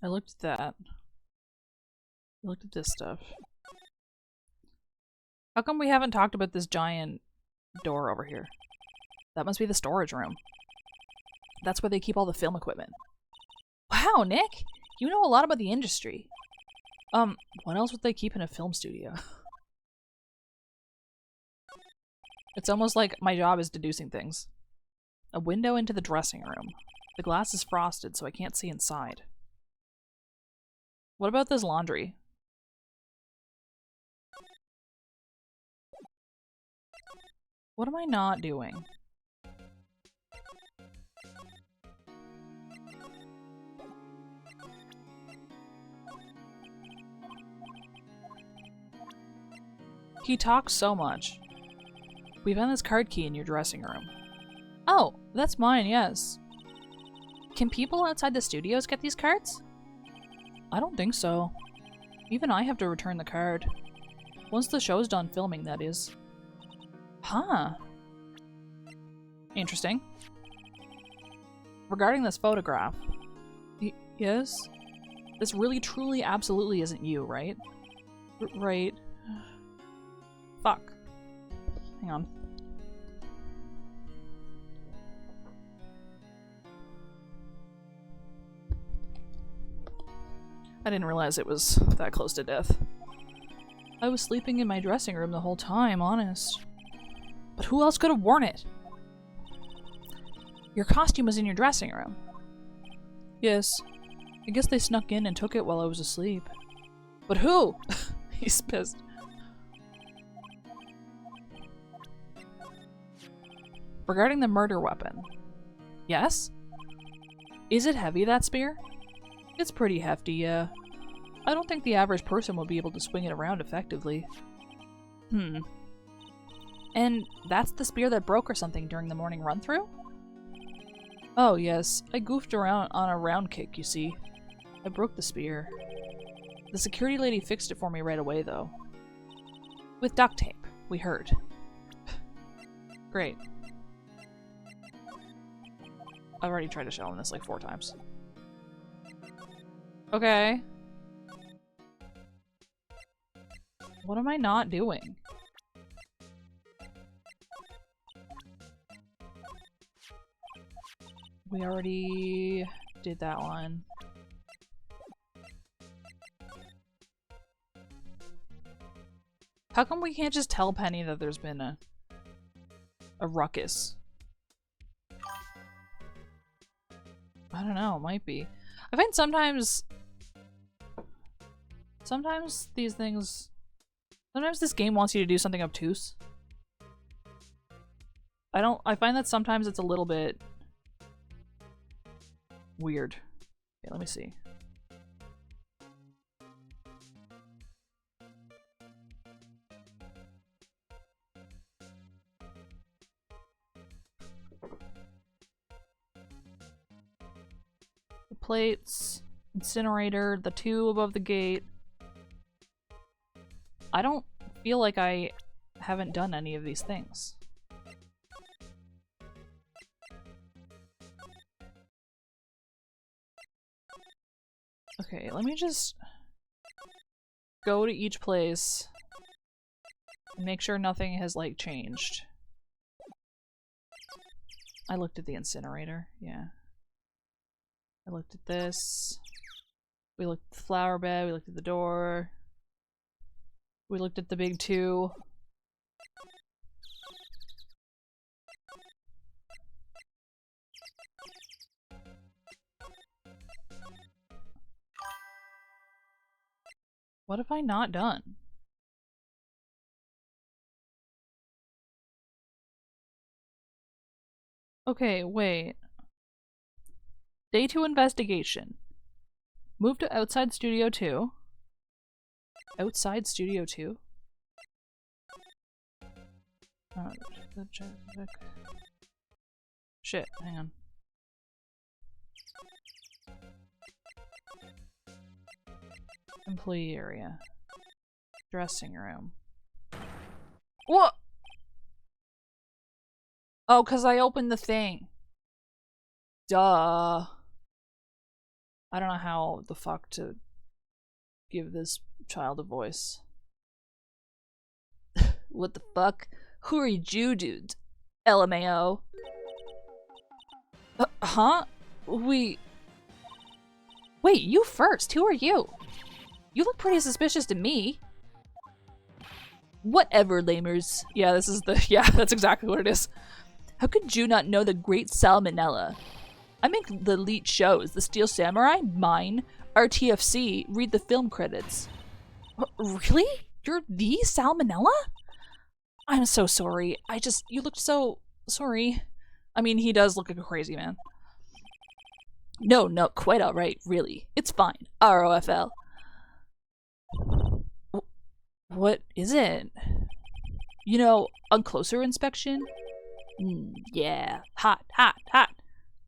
I looked at that. I looked at this stuff. How come we haven't talked about this giant door over here? That must be the storage room. That's where they keep all the film equipment. Wow, Nick! You know a lot about the industry. What else would they keep in a film studio? It's almost like my job is deducing things. A window into the dressing room. The glass is frosted, so I can't see inside. What about this laundry? What am I not doing? He talks so much. We found this card key in your dressing room. Oh, that's mine, yes. Can people outside the studios get these cards? I don't think so. Even I have to return the card. Once the show's done filming, that is. Huh. Interesting. Regarding this photograph. Yes? This really, truly, absolutely isn't you, right? Right. Fuck. Hang on. I didn't realize it was that close to death. I was sleeping in my dressing room the whole time, honest. But who else could have worn it? Your costume was in your dressing room. Yes. I guess they snuck in and took it while I was asleep. But who? He's pissed. Regarding the murder weapon. Yes? Is it heavy, that spear? It's pretty hefty, yeah. I don't think the average person will be able to swing it around effectively. And that's the spear that broke or something during the morning run-through? Oh, yes. I goofed around on a round kick, you see. I broke the spear. The security lady fixed it for me right away, though. With duct tape, we heard. Great. I've already tried to show him this like 4 times. Okay. What am I not doing? We already did that one. How come we can't just tell Penny that there's been a ruckus? I don't know, it might be. I find sometimes these things, sometimes this game wants you to do something obtuse. I find that sometimes it's a little bit weird. Okay, let me see. The plates, incinerator, the 2 above the gate. I don't feel like I haven't done any of these things. Okay, let me just go to each place and make sure nothing has, like, changed. I looked at the incinerator, yeah. I looked at this. We looked at the flower bed, we looked at the door. We looked at the big 2. What have I not done? Okay, wait. Day 2 investigation. Move to outside studio 2. Outside Studio 2? Shit, hang on. Employee area. Dressing room. What? Oh, because I opened the thing. Duh. I don't know how the fuck to give this child a voice. What the fuck? Who are you, dude? LMAO. Huh? Wait, you first. Who are you? You look pretty suspicious to me. Whatever, lamers. Yeah, this is the- yeah, that's exactly what it is. How could you not know the great Salmonella? I make the elite shows. The Steel Samurai, mine. RTFC, read the film credits. Really? You're the Salmonella? I'm so sorry. You looked so... sorry. I mean, he does look like a crazy man. No, quite alright, really. It's fine. ROFL. What is it? You know, on closer inspection? Yeah. Hot.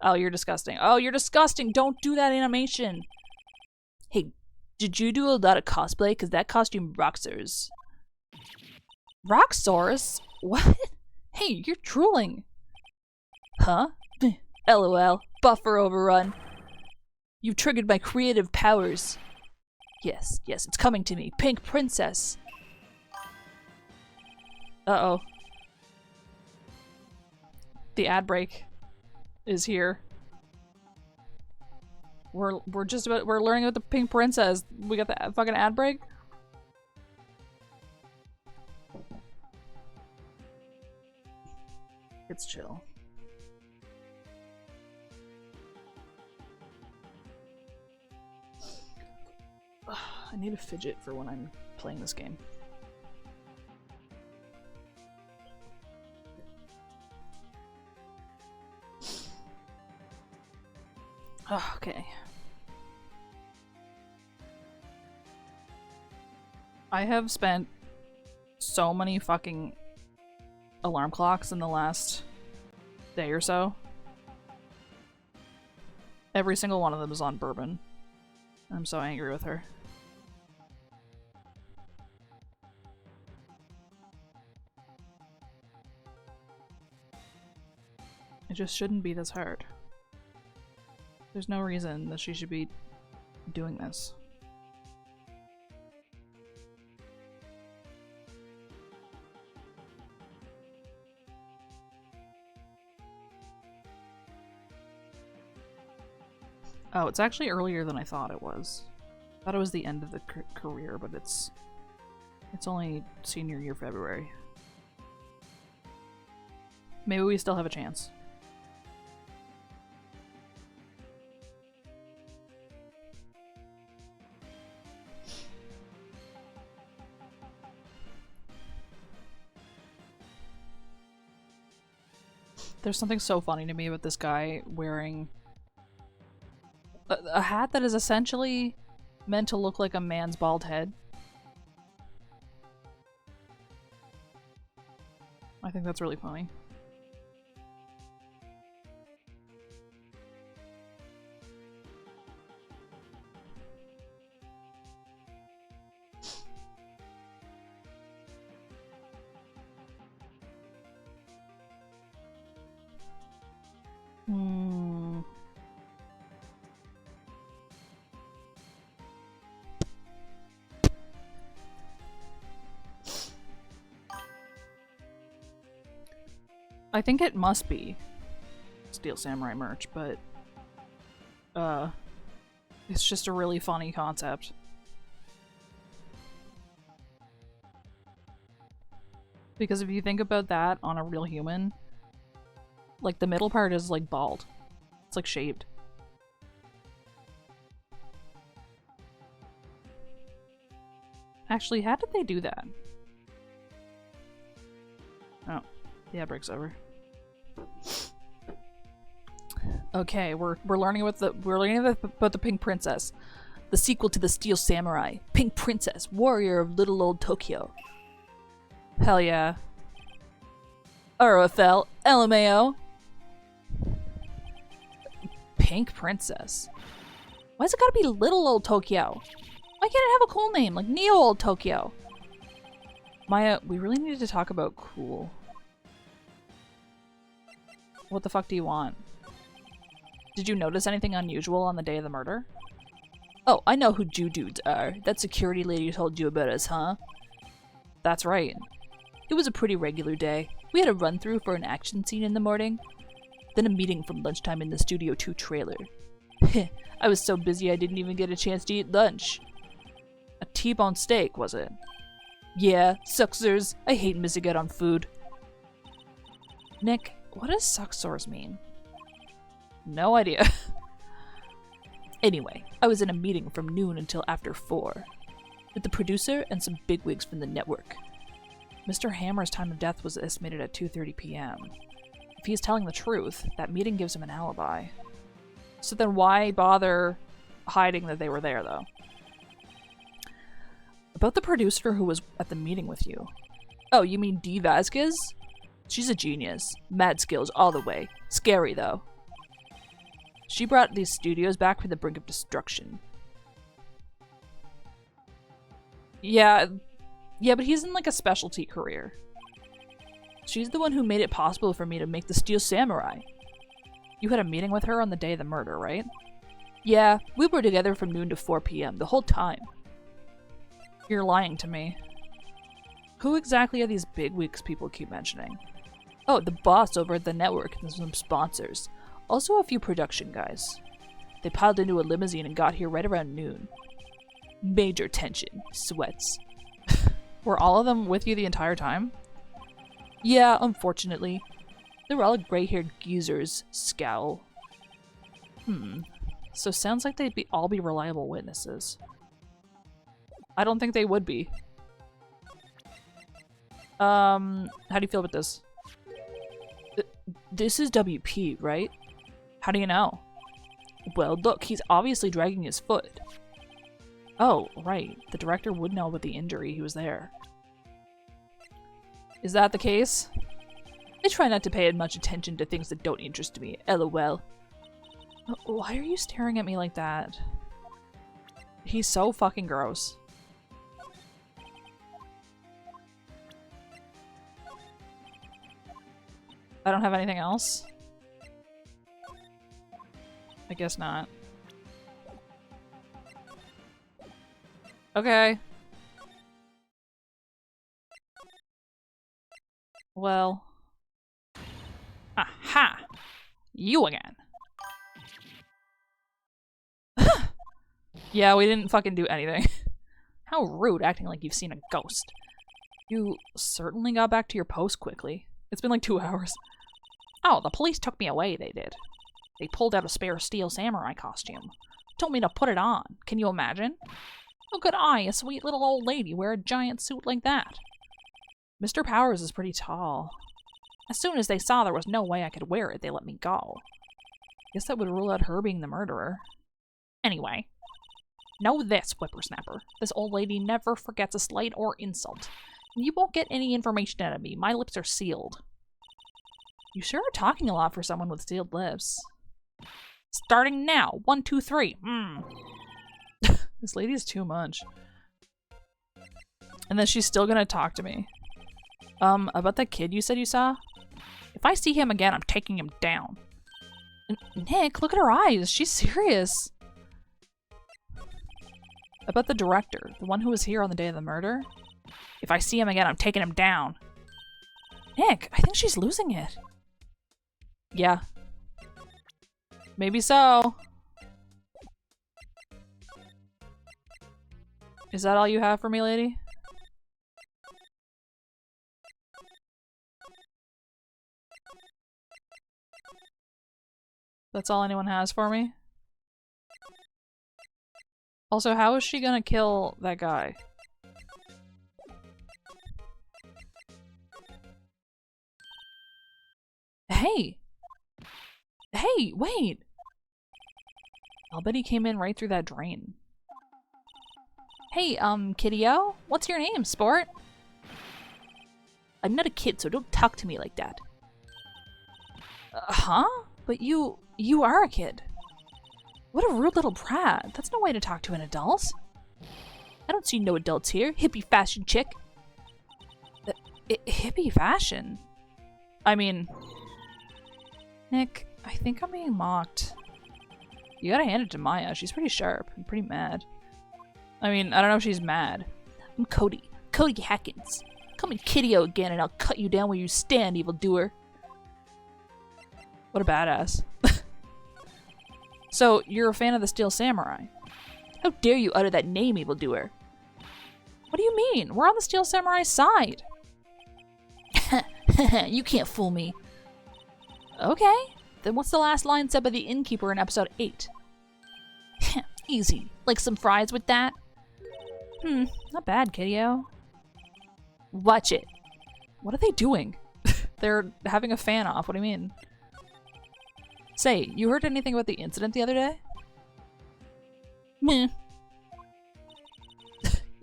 Oh, you're disgusting. Oh, you're disgusting. Don't do that animation. Hey, did you do a lot of cosplay? Because that costume rockstars. Rockstars? What? Hey, you're drooling. Huh? LOL. Buffer overrun. You triggered my creative powers. Yes, it's coming to me. Pink Princess. Uh-oh. The ad break is here. We're learning about the Pink Princess. We got the fucking ad break? It's chill. I need a fidget for when I'm playing this game. Okay. I have spent so many fucking alarm clocks in the last day or so. Every single one of them is on bourbon. I'm so angry with her. It just shouldn't be this hard. There's no reason that she should be doing this. Oh, it's actually earlier than I thought it was. I thought it was the end of the career, but it's only senior year February. Maybe we still have a chance. There's something so funny to me about this guy wearing a hat that is essentially meant to look like a man's bald head. I think that's really funny. I think it must be Steel Samurai merch, but it's just a really funny concept. Because if you think about that on a real human, like the middle part is like bald. It's like shaved. Actually, how did they do that? Oh, the ad break's over. Okay, we're learning about the Pink Princess. The sequel to the Steel Samurai. Pink Princess, warrior of little old Tokyo. Hell yeah. RFL, LMAO. Pink Princess. Why's it gotta be little old Tokyo? Why can't it have a cool name like Neo Old Tokyo? Maya, we really need to talk about cool. What the fuck do you want? Did you notice anything unusual on the day of the murder? Oh, I know who Jew dudes are. That security lady told you about us, huh? That's right. It was a pretty regular day. We had a run-through for an action scene in the morning. Then a meeting from lunchtime in the Studio 2 trailer. I was so busy I didn't even get a chance to eat lunch. A T-bone steak, was it? Yeah, sucksers. I hate missing out on food. Nick, what does sucksors mean? No idea. Anyway, I was in a meeting from noon until after 4 with the producer and some bigwigs from the network. Mr. Hammer's time of death was estimated at 2:30 p.m. If he's telling the truth, that meeting gives him an alibi. So then why bother hiding that they were there, though? About the producer who was at the meeting with you. Oh, you mean Dee Vasquez? She's a genius. Mad skills all the way. Scary, though. She brought these studios back from the brink of destruction. Yeah, but he's in like a specialty career. She's the one who made it possible for me to make the Steel Samurai. You had a meeting with her on the day of the murder, right? Yeah, we were together from noon to 4 p.m. the whole time. You're lying to me. Who exactly are these bigwigs people keep mentioning? Oh, the boss over at the network and some sponsors. Also a few production guys. They piled into a limousine and got here right around noon. Major tension. Sweats. Were all of them with you the entire time? Yeah, unfortunately. They were all gray-haired geezers. Scowl. So sounds like they'd all be reliable witnesses. I don't think they would be. How do you feel about this? This is WP, right? How do you know? Well, look, he's obviously dragging his foot. Oh, right. The director would know about the injury. He was there. Is that the case? I try not to pay much attention to things that don't interest me. LOL. Why are you staring at me like that? He's so fucking gross. I don't have anything else? I guess not. Okay. Well. Aha! You again. Yeah, we didn't fucking do anything. How rude, acting like you've seen a ghost. You certainly got back to your post quickly. It's been like 2 hours. Oh, the police took me away, they did. They pulled out a spare Steel Samurai costume. Told me to put it on. Can you imagine? How could I, a sweet little old lady, wear a giant suit like that? Mr. Powers is pretty tall. As soon as they saw there was no way I could wear it, they let me go. Guess that would rule out her being the murderer. Anyway, know this, whippersnapper. This old lady never forgets a slight or insult. You won't get any information out of me. My lips are sealed. You sure are talking a lot for someone with sealed lips. Starting now. 1, 2, 3. This lady is too much. And then she's still gonna talk to me. About that kid you said you saw? If I see him again, I'm taking him down. Nick, look at her eyes. She's serious. About the director, the one who was here on the day of the murder? If I see him again, I'm taking him down. Nick, I think she's losing it. Yeah. Maybe so. Is that all you have for me, lady? That's all anyone has for me? Also, how is she gonna kill that guy? Hey! Hey, wait! I'll bet he came in right through that drain. Hey, kiddio, what's your name, sport? I'm not a kid, so don't talk to me like that. Huh? But you are a kid. What a rude little brat. That's no way to talk to an adult. I don't see no adults here. Hippie fashion chick. Hippie fashion? I mean... Nick, I think I'm being mocked. You gotta hand it to Maya. She's pretty sharp and pretty mad. I mean, I don't know if she's mad. I'm Cody. Cody Hackins. Call me Kiddio again and I'll cut you down where you stand, evildoer. What a badass. So, you're a fan of the Steel Samurai? How dare you utter that name, evildoer? What do you mean? We're on the Steel Samurai's side. You can't fool me. Okay. Then what's the last line said by the innkeeper in episode 8? Easy. Like some fries with that? Not bad, kiddio. Watch it. What are they doing? They're having a fan off. What do you mean? Say, you heard anything about the incident the other day? Meh.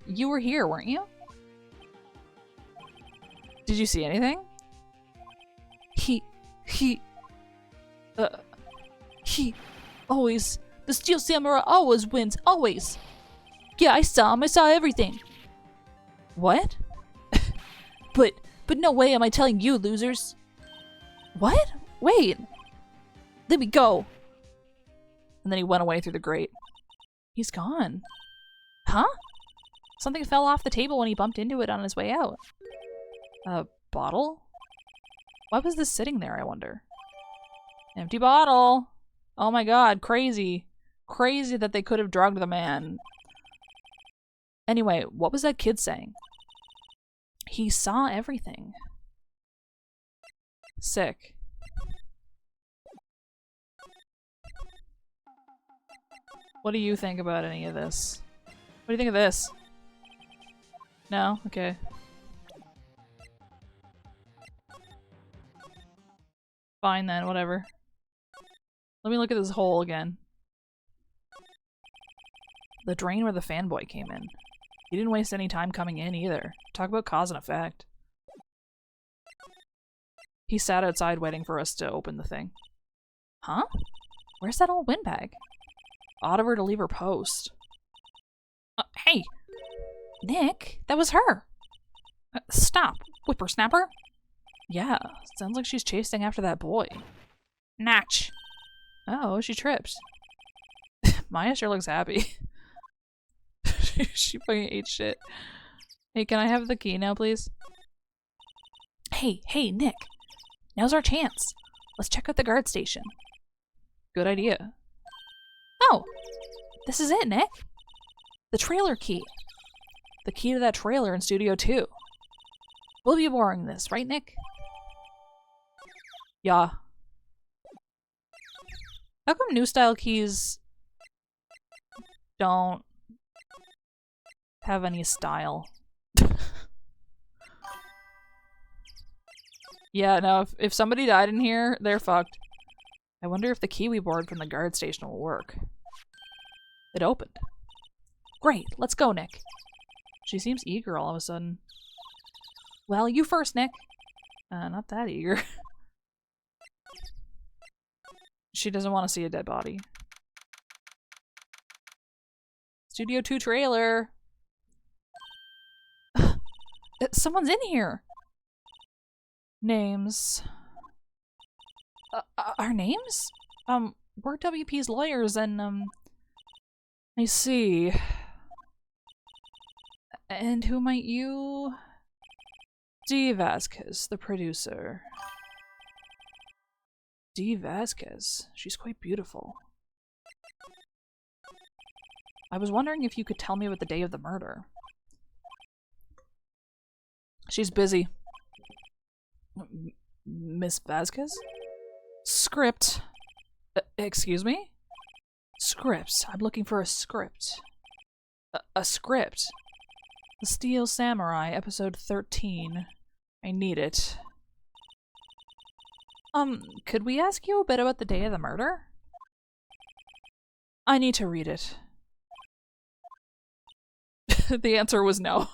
You were here, weren't you? Did you see anything? He always, the Steel Samurai always wins, always. Yeah, I saw him, I saw everything. What? but no way am I telling you, losers. What? Wait. Let me go. And then he went away through the grate. He's gone. Huh? Something fell off the table when he bumped into it on his way out. A bottle? Why was this sitting there, I wonder? Empty bottle! Oh my god, crazy. Crazy that they could have drugged the man. Anyway, what was that kid saying? He saw everything. Sick. What do you think about any of this? What do you think of this? No? Okay. Fine then, whatever. Let me look at this hole again. The drain where the fanboy came in. He didn't waste any time coming in either. Talk about cause and effect. He sat outside waiting for us to open the thing. Huh? Where's that old windbag? Odd of her to leave her post. Hey! Nick, that was her! Stop, whippersnapper! Yeah, sounds like she's chasing after that boy. Natch! Oh, she tripped. Maya sure looks happy. She fucking ate shit. Hey, can I have the key now, please? Hey, Nick! Now's our chance. Let's check out the guard station. Good idea. Oh! This is it, Nick! The trailer key. The key to that trailer in Studio 2. We'll be borrowing this, right, Nick? Yeah. How come new style keys don't have any style? Yeah, no, if somebody died in here, they're fucked. I wonder if the key we borrowed from the guard station will work. It opened. Great, let's go, Nick. She seems eager all of a sudden. Well, you first, Nick. Not that eager. She doesn't want to see a dead body. Studio 2 trailer. Someone's in here. Names. Our names? We're WP's lawyers and, I see. And who might you? Dee Vasquez, the producer. Dee Vasquez. She's quite beautiful. I was wondering if you could tell me about the day of the murder. She's busy. Miss Vasquez? Script. Excuse me? Scripts. I'm looking for a script. A script. The Steel Samurai, episode 13. I need it. Could we ask you a bit about the day of the murder? I need to read it. The answer was no.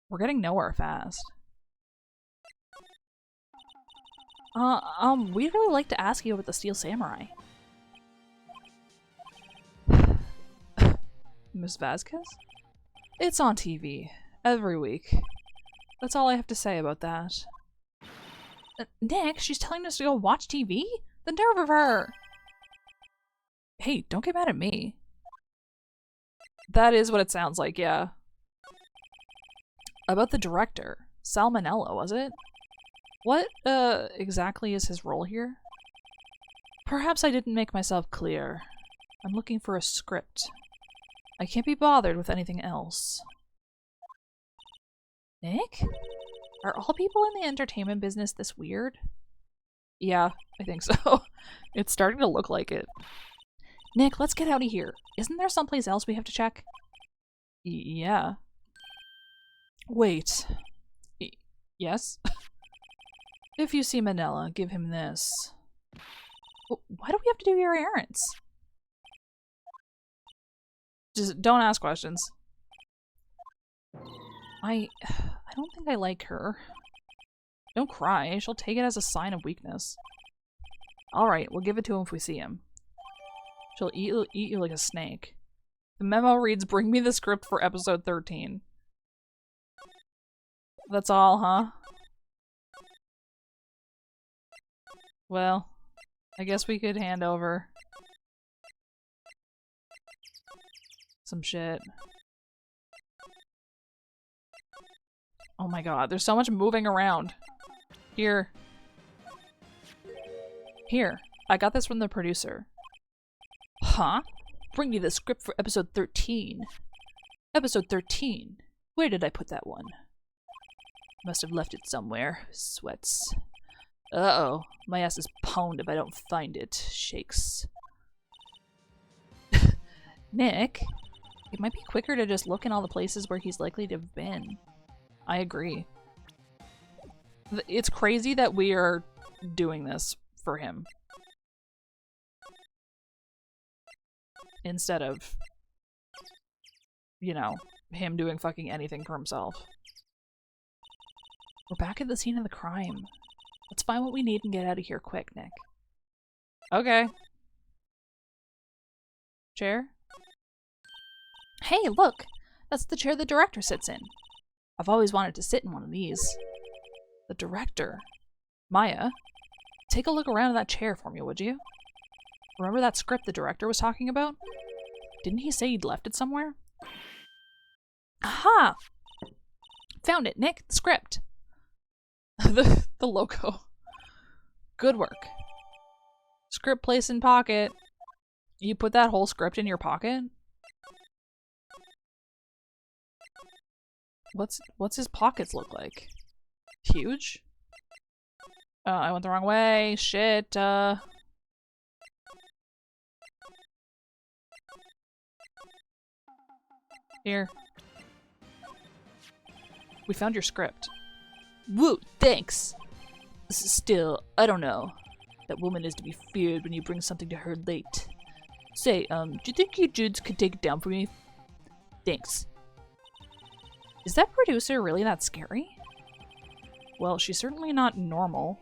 We're getting nowhere fast. We'd really like to ask you about the Steel Samurai. Miss Vasquez? It's on TV. Every week. That's all I have to say about that. Nick, she's telling us to go watch TV? The nerve of her! Hey, don't get mad at me. That is what it sounds like, yeah. About the director. Salmonella, was it? What, exactly is his role here? Perhaps I didn't make myself clear. I'm looking for a script. I can't be bothered with anything else. Nick? Are all people in the entertainment business this weird? Yeah, I think so. It's starting to look like it. Nick, let's get out of here. Isn't there someplace else we have to check? Yeah. Wait. Yes? If you see Manila, give him this. Why do we have to do your errands? Just don't ask questions. I don't think I like her. Don't cry. She'll take it as a sign of weakness. Alright, we'll give it to him if we see him. She'll eat you like a snake. The memo reads, bring me the script for episode 13. That's all, huh? Well, I guess we could hand over some shit. Oh my god, there's so much moving around. Here. Here, I got this from the producer. Huh? Bring me the script for episode 13. Episode 13. Where did I put that one? Must have left it somewhere. Sweats. Uh-oh. My ass is pwned if I don't find it. Shakes. Nick, it might be quicker to just look in all the places where he's likely to have been. I agree. It's crazy that we are doing this for him. Instead of, you know, him doing fucking anything for himself. We're back at the scene of the crime. Let's find what we need and get out of here quick, Nick. Okay. Chair? Hey, look! That's the chair the director sits in. I've always wanted to sit in one of these. The director? Maya, take a look around in that chair for me, would you? Remember that script the director was talking about? Didn't he say he'd left it somewhere? Aha! Found it, Nick. The script. the logo. Good work. Script placed in pocket. You put that whole script in your pocket? What's his pockets look like? Huge? I went the wrong way. Shit. Here. We found your script. Woo, thanks! Still, I don't know. That woman is to be feared when you bring something to her late. Say, do you think you dudes could take it down for me? Thanks. Is that producer really that scary? Well, she's certainly not normal.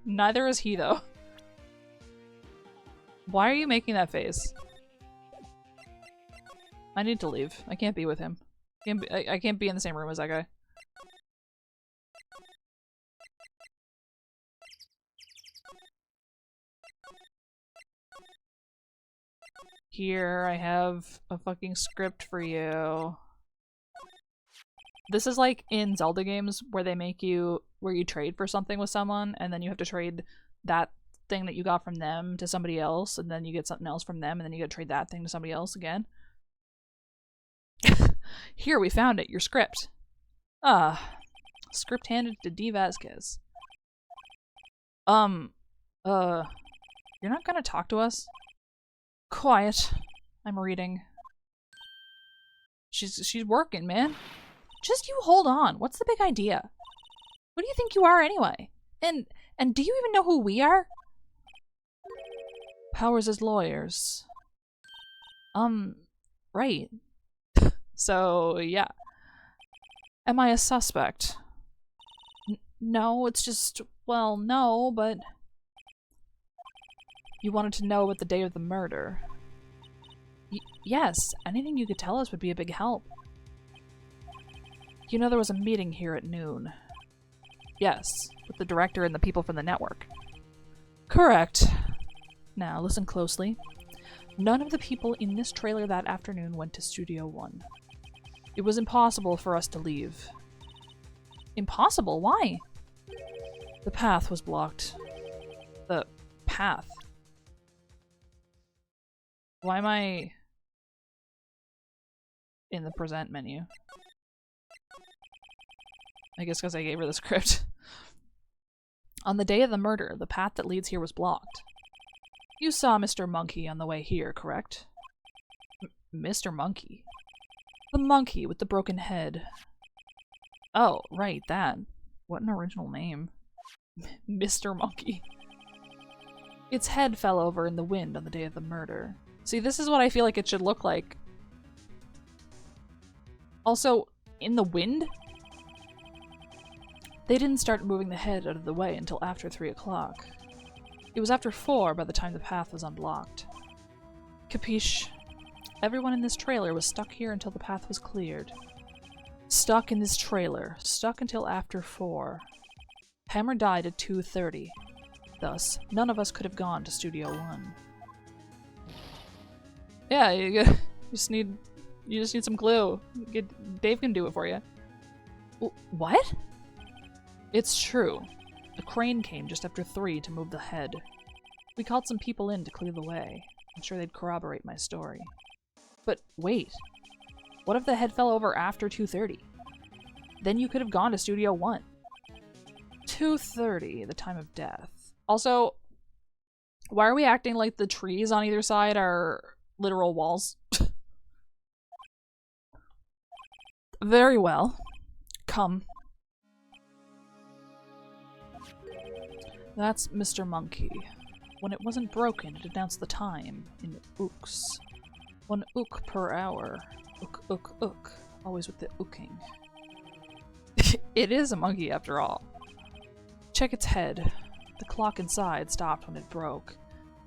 Neither is he, though. Why are you making that face? I need to leave. I can't be with him. I can't be in the same room as that guy. Here, I have a fucking script for you. This is like in Zelda games where they make you, where you trade for something with someone and then you have to trade that thing that you got from them to somebody else and then you get something else from them and then you gotta trade that thing to somebody else again. Here, we found it. Your script. Script handed to D. Vasquez. You're not gonna talk to us? Quiet. I'm reading. She's working, man. Just you hold on. What's the big idea? Who do you think you are anyway? And do you even know who we are? Powers as lawyers. Right. So, yeah. Am I a suspect? No, it's just, well, no, but... You wanted to know about the day of the murder. Yes, anything you could tell us would be a big help. You know there was a meeting here at noon. Yes, with the director and the people from the network. Correct. Now, listen closely. None of the people in this trailer that afternoon went to Studio 1. It was impossible for us to leave. Impossible? Why? The path was blocked. The path? Why am I in the present menu? I guess because I gave her the script. On the day of the murder, the path that leads here was blocked. You saw Mr. Monkey on the way here, correct? Mr. Monkey? The monkey with the broken head. Oh, right, that. What an original name. Mr. Monkey. Its head fell over in the wind on the day of the murder. See, this is what I feel like it should look like. Also, in the wind? They didn't start moving the head out of the way until after 3 o'clock. It was after 4 by the time the path was unblocked. Capiche? Everyone in this trailer was stuck here until the path was cleared. Stuck in this trailer. Stuck until after 4. Hammer died at 2:30. Thus, none of us could have gone to Studio 1. Yeah, you just need some glue. Dave can do it for you. What? It's true. A crane came just after 3 to move the head. We called some people in to clear the way. I'm sure they'd corroborate my story. But wait. What if the head fell over after 2:30? Then you could have gone to Studio 1. 2:30, the time of death. Also, why are we acting like the trees on either side are literal walls? Very well. Come. That's Mr. Monkey. When it wasn't broken, it announced the time in ooks. 1 ook per hour. Ook, ook, ook. Always with the ooking. It is a monkey after all. Check its head. The clock inside stopped when it broke.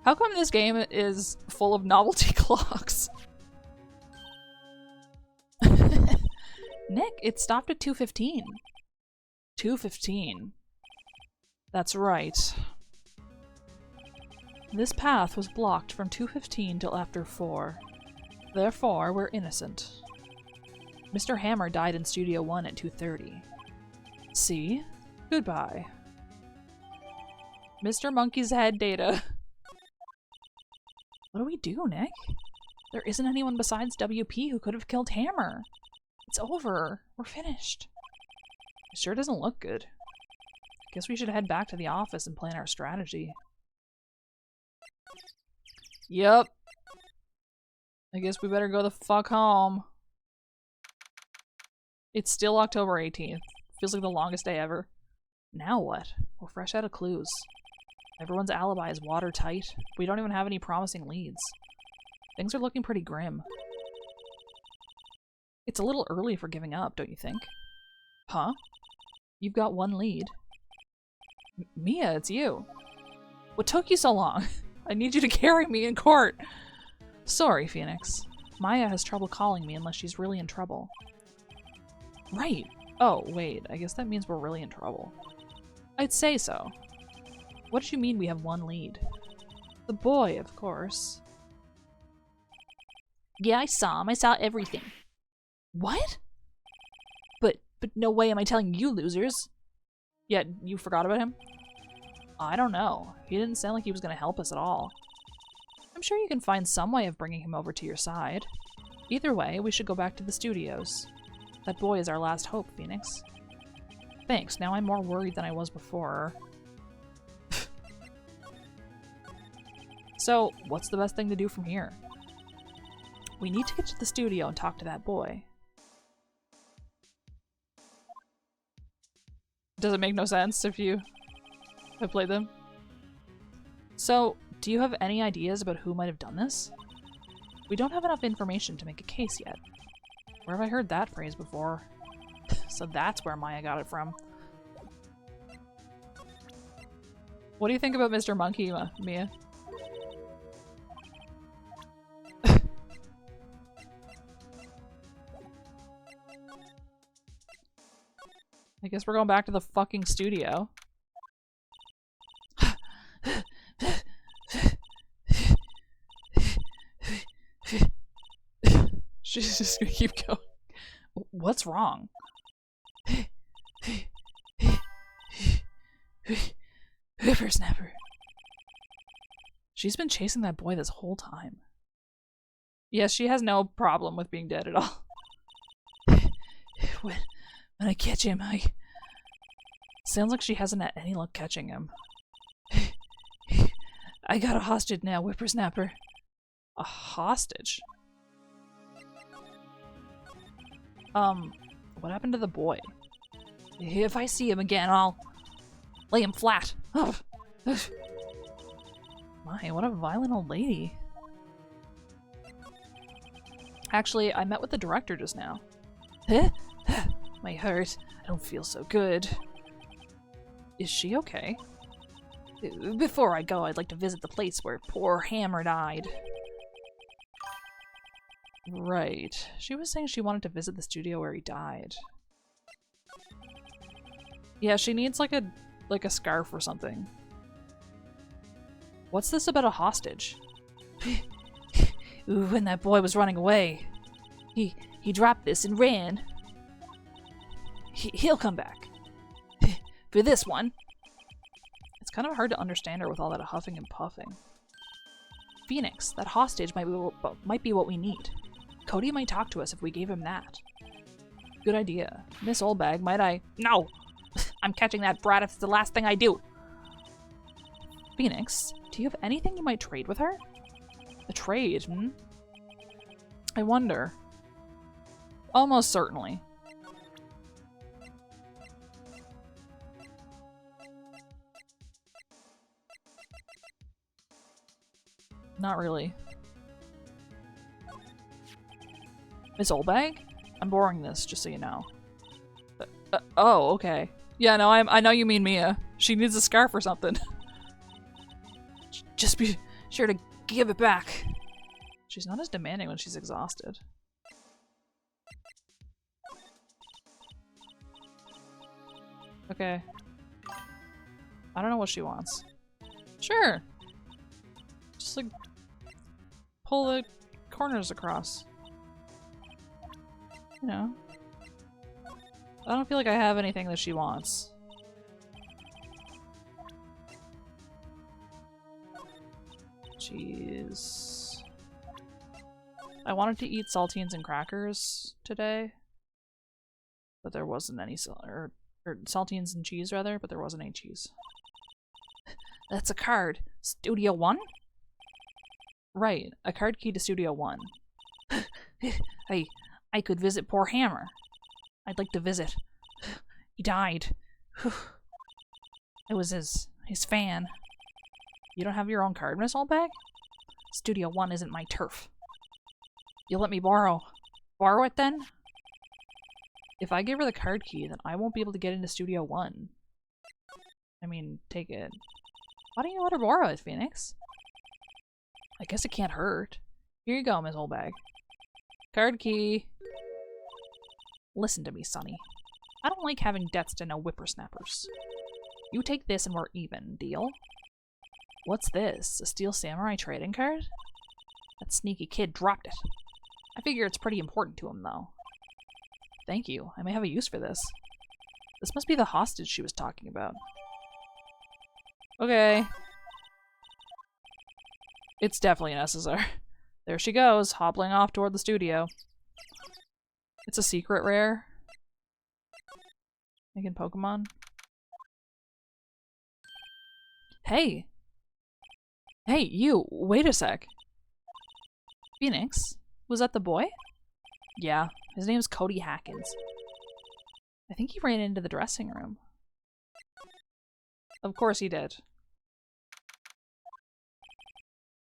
How come this game is full of novelty clocks? Nick, it stopped at 2:15. 2:15. That's right. This path was blocked from 2:15 till after 4. Therefore, we're innocent. Mr. Hammer died in Studio 1 at 2:30. See? Goodbye. Mr. Monkey's head data. What do we do, Nick? There isn't anyone besides WP who could have killed Hammer. It's over. We're finished. It sure doesn't look good. Guess we should head back to the office and plan our strategy. Yup. I guess we better go the fuck home. It's still October 18th. Feels like the longest day ever. Now what? We're fresh out of clues. Everyone's alibi is watertight. We don't even have any promising leads. Things are looking pretty grim. It's a little early for giving up, don't you think? Huh? You've got 1 lead. Mia, it's you. What took you so long? I need you to carry me in court. Sorry, Phoenix. Maya has trouble calling me unless she's really in trouble. Right. Oh, wait. I guess that means we're really in trouble. I'd say so. What did you mean we have 1 lead? The boy, of course. Yeah, I saw him. I saw everything. What? But no way am I telling you losers. Yeah, you forgot about him? I don't know. He didn't sound like he was going to help us at all. I'm sure you can find some way of bringing him over to your side. Either way, we should go back to the studios. That boy is our last hope, Phoenix. Thanks, now I'm more worried than I was before. So, what's the best thing to do from here? We need to get to the studio and talk to that boy. Does it make no sense if you have played them? So, do you have any ideas about who might have done this? We don't have enough information to make a case yet. Where have I heard that phrase before? So that's where Maya got it from. What do you think about Mr. Monkey, Mia? I guess we're going back to the fucking studio. She's just gonna keep going. What's wrong? Whippersnapper. She's been chasing that boy this whole time. Yes, she has no problem with being dead at all. When I catch him, sounds like she hasn't had any luck catching him. I got a hostage now, Whippersnapper. A hostage? What happened to the boy? If I see him again, I'll lay him flat. My, what a violent old lady. Actually, I met with the director just now. My heart, I don't feel so good. Is she okay? Before I go, I'd like to visit the place where poor Hammer died. Right. She was saying she wanted to visit the studio where he died. Yeah, she needs like a scarf or something. What's this about a hostage? Ooh, when that boy was running away, he dropped this and ran. He'll come back. For this one. It's kind of hard to understand her with all that huffing and puffing. Phoenix, that hostage might be what we need. Cody might talk to us if we gave him that. Good idea. Miss Oldbag, might I— No! I'm catching that brat if it's the last thing I do! Phoenix, do you have anything you might trade with her? A trade, hmm? I wonder. Almost certainly. Not really. Miss Oldbag? I'm borrowing this, just so you know. Oh, okay. Yeah, no, I know you mean Mia. She needs a scarf or something. Just be sure to give it back. She's not as demanding when she's exhausted. Okay. I don't know what she wants. Sure. Just like pull the corners across. You know. I don't feel like I have anything that she wants. Jeez. I wanted to eat saltines and crackers today, but there wasn't any or saltines and cheese rather, but there wasn't any cheese. That's a card. Studio 1? Right, a card key to Studio 1. I could visit poor Hammer. I'd like to visit. He died. I was his fan. You don't have your own card, Miss Oldbag? Studio 1 isn't my turf. You'll let me borrow it then? If I give her the card key, then I won't be able to get into Studio 1. I mean, take it. Why don't you let her borrow it, Phoenix? I guess it can't hurt. Here you go, Miss Oldbag. Card key. Listen to me, Sonny. I don't like having debts to no whippersnappers. You take this and we're even, deal? What's this? A Steel Samurai trading card? That sneaky kid dropped it. I figure it's pretty important to him, though. Thank you. I may have a use for this. This must be the hostage she was talking about. Okay. It's definitely an SSR. There she goes, hobbling off toward the studio. It's a secret rare. Making Pokemon. Hey! Hey, you! Wait a sec. Phoenix? Was that the boy? Yeah, his name's Cody Hackins. I think he ran into the dressing room. Of course he did.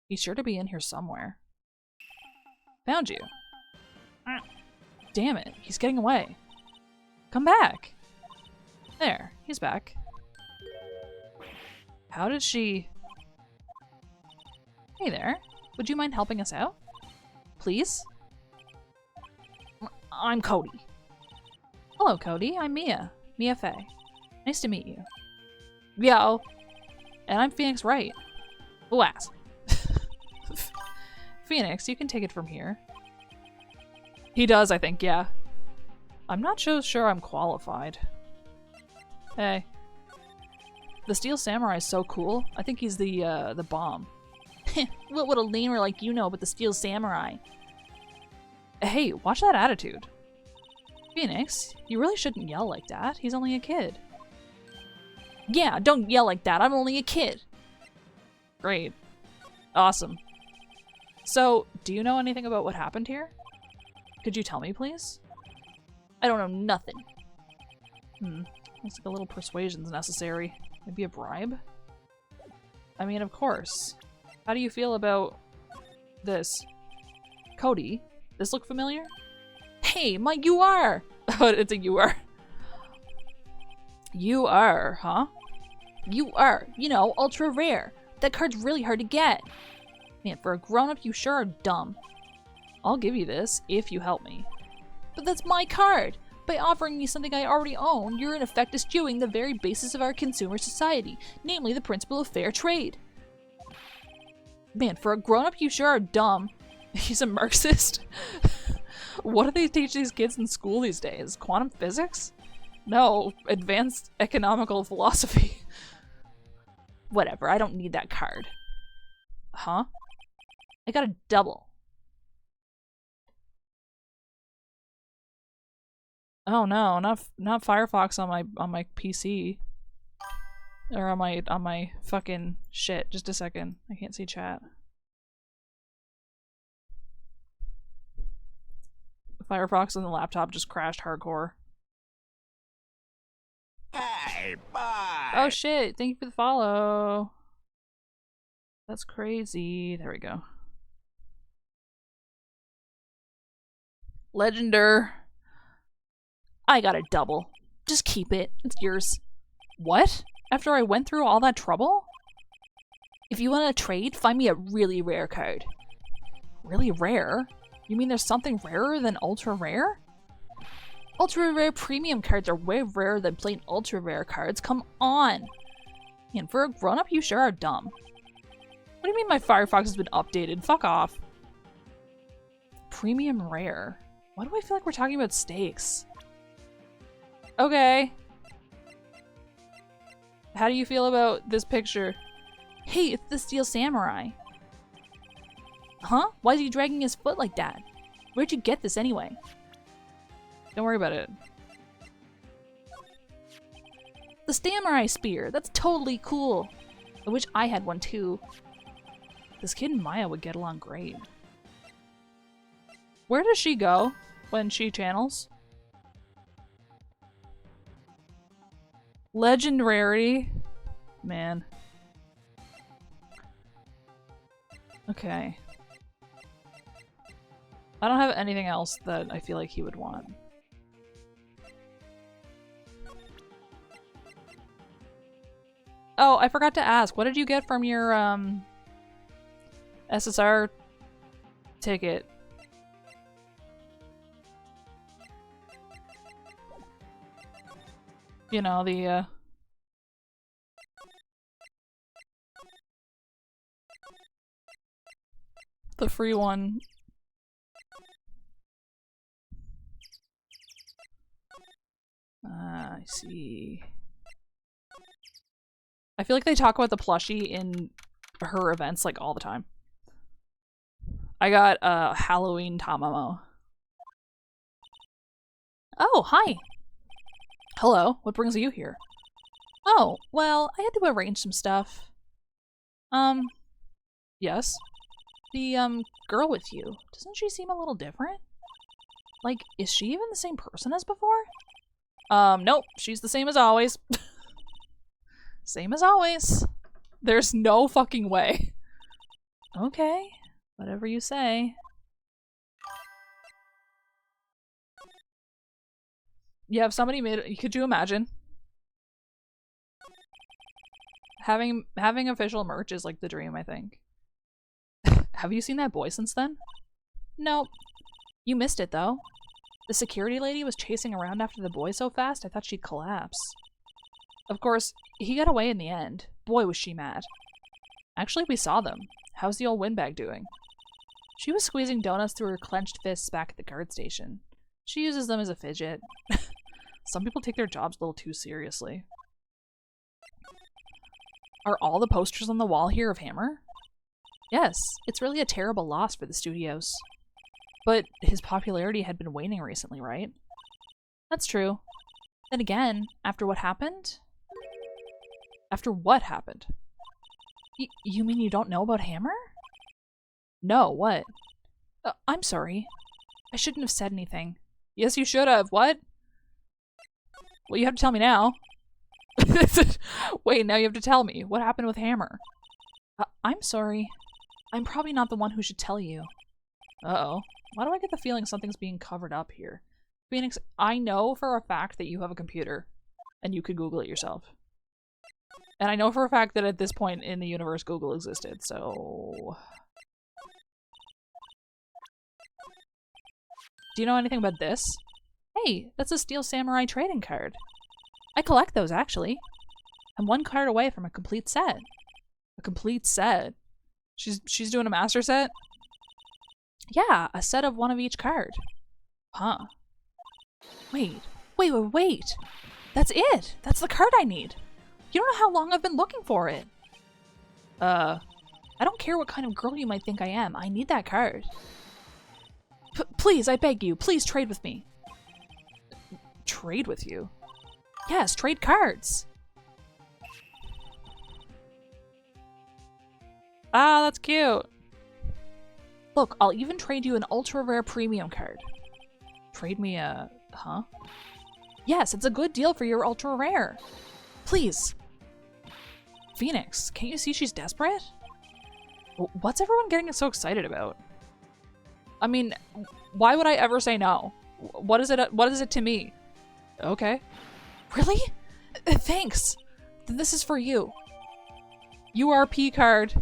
He's sure to be in here somewhere. Found you. Damn it, he's getting away. Come back. There, he's back. How did she... Hey there, would you mind helping us out? Please? I'm Cody. Hello, Cody. I'm Mia. Mia Fey. Nice to meet you. Yo. And I'm Phoenix Wright. Blast. Phoenix, you can take it from here. He does, I think, yeah. I'm not so sure I'm qualified. Hey. The Steel Samurai is so cool. I think he's the bomb. What would a lamer like you know about the Steel Samurai? Hey, watch that attitude. Phoenix, you really shouldn't yell like that. He's only a kid. Yeah, don't yell like that. I'm only a kid. Great. Awesome. So, do you know anything about what happened here? Could you tell me, please? I don't know nothing. Looks like a little persuasion's necessary. Maybe a bribe? I mean, of course. How do you feel about this? Cody, this look familiar? Hey, my UR! Oh, it's a UR. UR, huh? UR, you know, ultra rare. That card's really hard to get. Man, for a grown-up, you sure are dumb. I'll give you this, if you help me. But that's my card! By offering me something I already own, you're in effect eschewing the very basis of our consumer society, namely the principle of fair trade. Man, for a grown-up, you sure are dumb. He's a Marxist? What do they teach these kids in school these days? Quantum physics? No, advanced economical philosophy. Whatever, I don't need that card. Huh? I got a double. Oh no, not Firefox on my PC. Or on my fucking shit. Just a second. I can't see chat. Firefox on the laptop just crashed hardcore. Hey, bye. Oh shit, thank you for the follow. That's crazy. There we go. Legender. I got a double. Just keep it. It's yours. What? After I went through all that trouble? If you want to trade, find me a really rare card. Really rare? You mean there's something rarer than ultra rare? Ultra rare premium cards are way rarer than plain ultra rare cards. Come on! And for a grown-up, you sure are dumb. What do you mean my Firefox has been updated? Fuck off. Premium rare. Why do I feel like we're talking about steaks? Okay. How do you feel about this picture? Hey, it's the Steel Samurai. Huh? Why is he dragging his foot like that? Where'd you get this anyway? Don't worry about it. The Samurai Spear! That's totally cool! I wish I had one too. This kid and Maya would get along great. Where does she go when she channels? Legend rarity? Man. Okay. I don't have anything else that I feel like he would want. Oh, I forgot to ask. What did you get from your, SSR ticket? You know, the free one. I see. I feel like they talk about the plushie in her events like all the time. I got a Halloween Tamamo. Oh, hi. Hello, what brings you here? Oh, well, I had to arrange some stuff. Yes? The, girl with you, doesn't she seem a little different? Like, is she even the same person as before? Nope, she's the same as always. Same as always. There's no fucking way. Okay, whatever you say. Yeah, if somebody made, could you imagine? Having official merch is like the dream, I think. Have you seen that boy since then? Nope. You missed it though. The security lady was chasing around after the boy so fast I thought she'd collapse. Of course, he got away in the end. Boy, was she mad. Actually, we saw them. How's the old windbag doing? She was squeezing donuts through her clenched fists back at the guard station. She uses them as a fidget. Some people take their jobs a little too seriously. Are all the posters on the wall here of Hammer? Yes, it's really a terrible loss for the studios. But his popularity had been waning recently, right? That's true. Then again, after what happened? After what happened? You mean you don't know about Hammer? No, what? I'm sorry. I shouldn't have said anything. Yes, you should have. What? Well, you have to tell me now. Wait, now you have to tell me. What happened with Hammer? I'm sorry. I'm probably not the one who should tell you. Uh-oh. Why do I get the feeling something's being covered up here? Phoenix, I know for a fact that you have a computer, and you could Google it yourself. And I know for a fact that at this point in the universe, Google existed, so... Do you know anything about this? Hey, that's a Steel Samurai trading card. I collect those, actually. I'm one card away from a complete set. A complete set? She's doing a master set? Yeah, a set of one of each card. Huh. Wait. That's it! That's the card I need! You don't know how long I've been looking for it! I don't care what kind of girl you might think I am. I need that card. Please, I beg you, please trade with me. Trade with you? Yes, trade cards! Ah, that's cute! Look, I'll even trade you an ultra rare premium card. Trade me a... huh? Yes, it's a good deal for your ultra rare. Please. Phoenix, can't you see she's desperate? What's everyone getting so excited about? I mean, why would I ever say no? What is it to me? Okay. Really? Thanks. This is for you. URP card.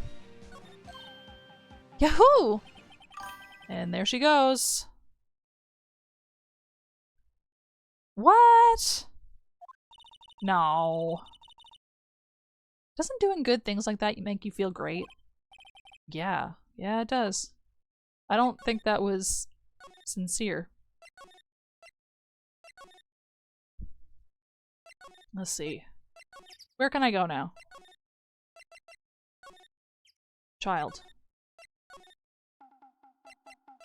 Yahoo! And there she goes. What? No. Doesn't doing good things like that make you feel great? Yeah. Yeah, it does. I don't think that was sincere. Let's see. Where can I go now? Child.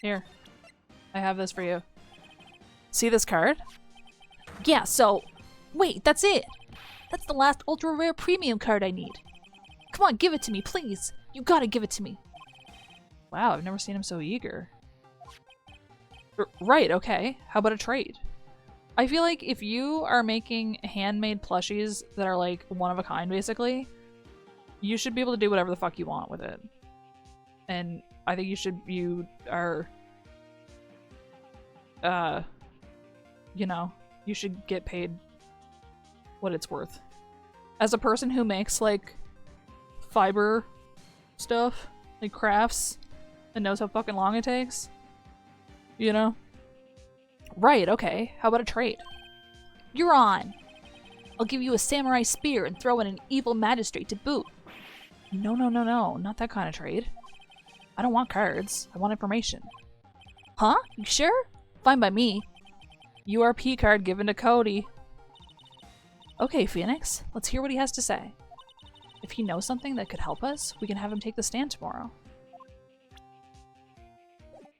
Here. I have this for you. See this card? Yeah, so... Wait, that's it! That's the last ultra rare premium card I need. Come on, give it to me, please! You gotta give it to me! Wow, I've never seen him so eager. Right, okay. How about a trade? I feel like if you are making handmade plushies that are like one of a kind, basically, you should be able to do whatever the fuck you want with it. And I think you are, you know, you should get paid what it's worth. As a person who makes like fiber stuff, like crafts, and knows how fucking long it takes, you know? Right, okay. How about a trade? You're on! I'll give you a samurai spear and throw in an evil magistrate to boot. No, not that kind of trade. I don't want cards. I want information. Huh? You sure? Fine by me. URP card given to Cody. Okay, Phoenix. Let's hear what he has to say. If he knows something that could help us, we can have him take the stand tomorrow.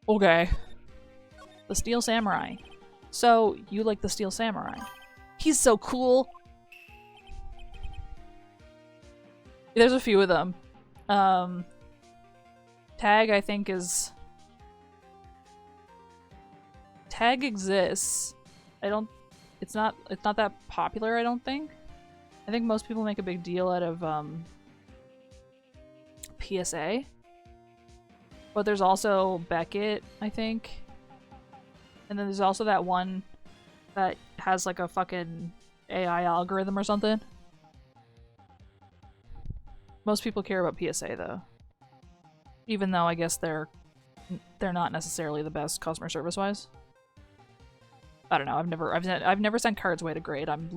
Okay. The Steel Samurai. So, you like the Steel Samurai. He's so cool! There's a few of them. Tag, I think, is... Tag exists. It's not that popular, I don't think. I think most people make a big deal out of, PSA. But there's also Beckett, I think. And then there's also that one that has like a fucking AI algorithm or something. Most people care about PSA though. Even though I guess they're not necessarily the best customer service wise. I don't know. I've never sent cards away to grade. I'm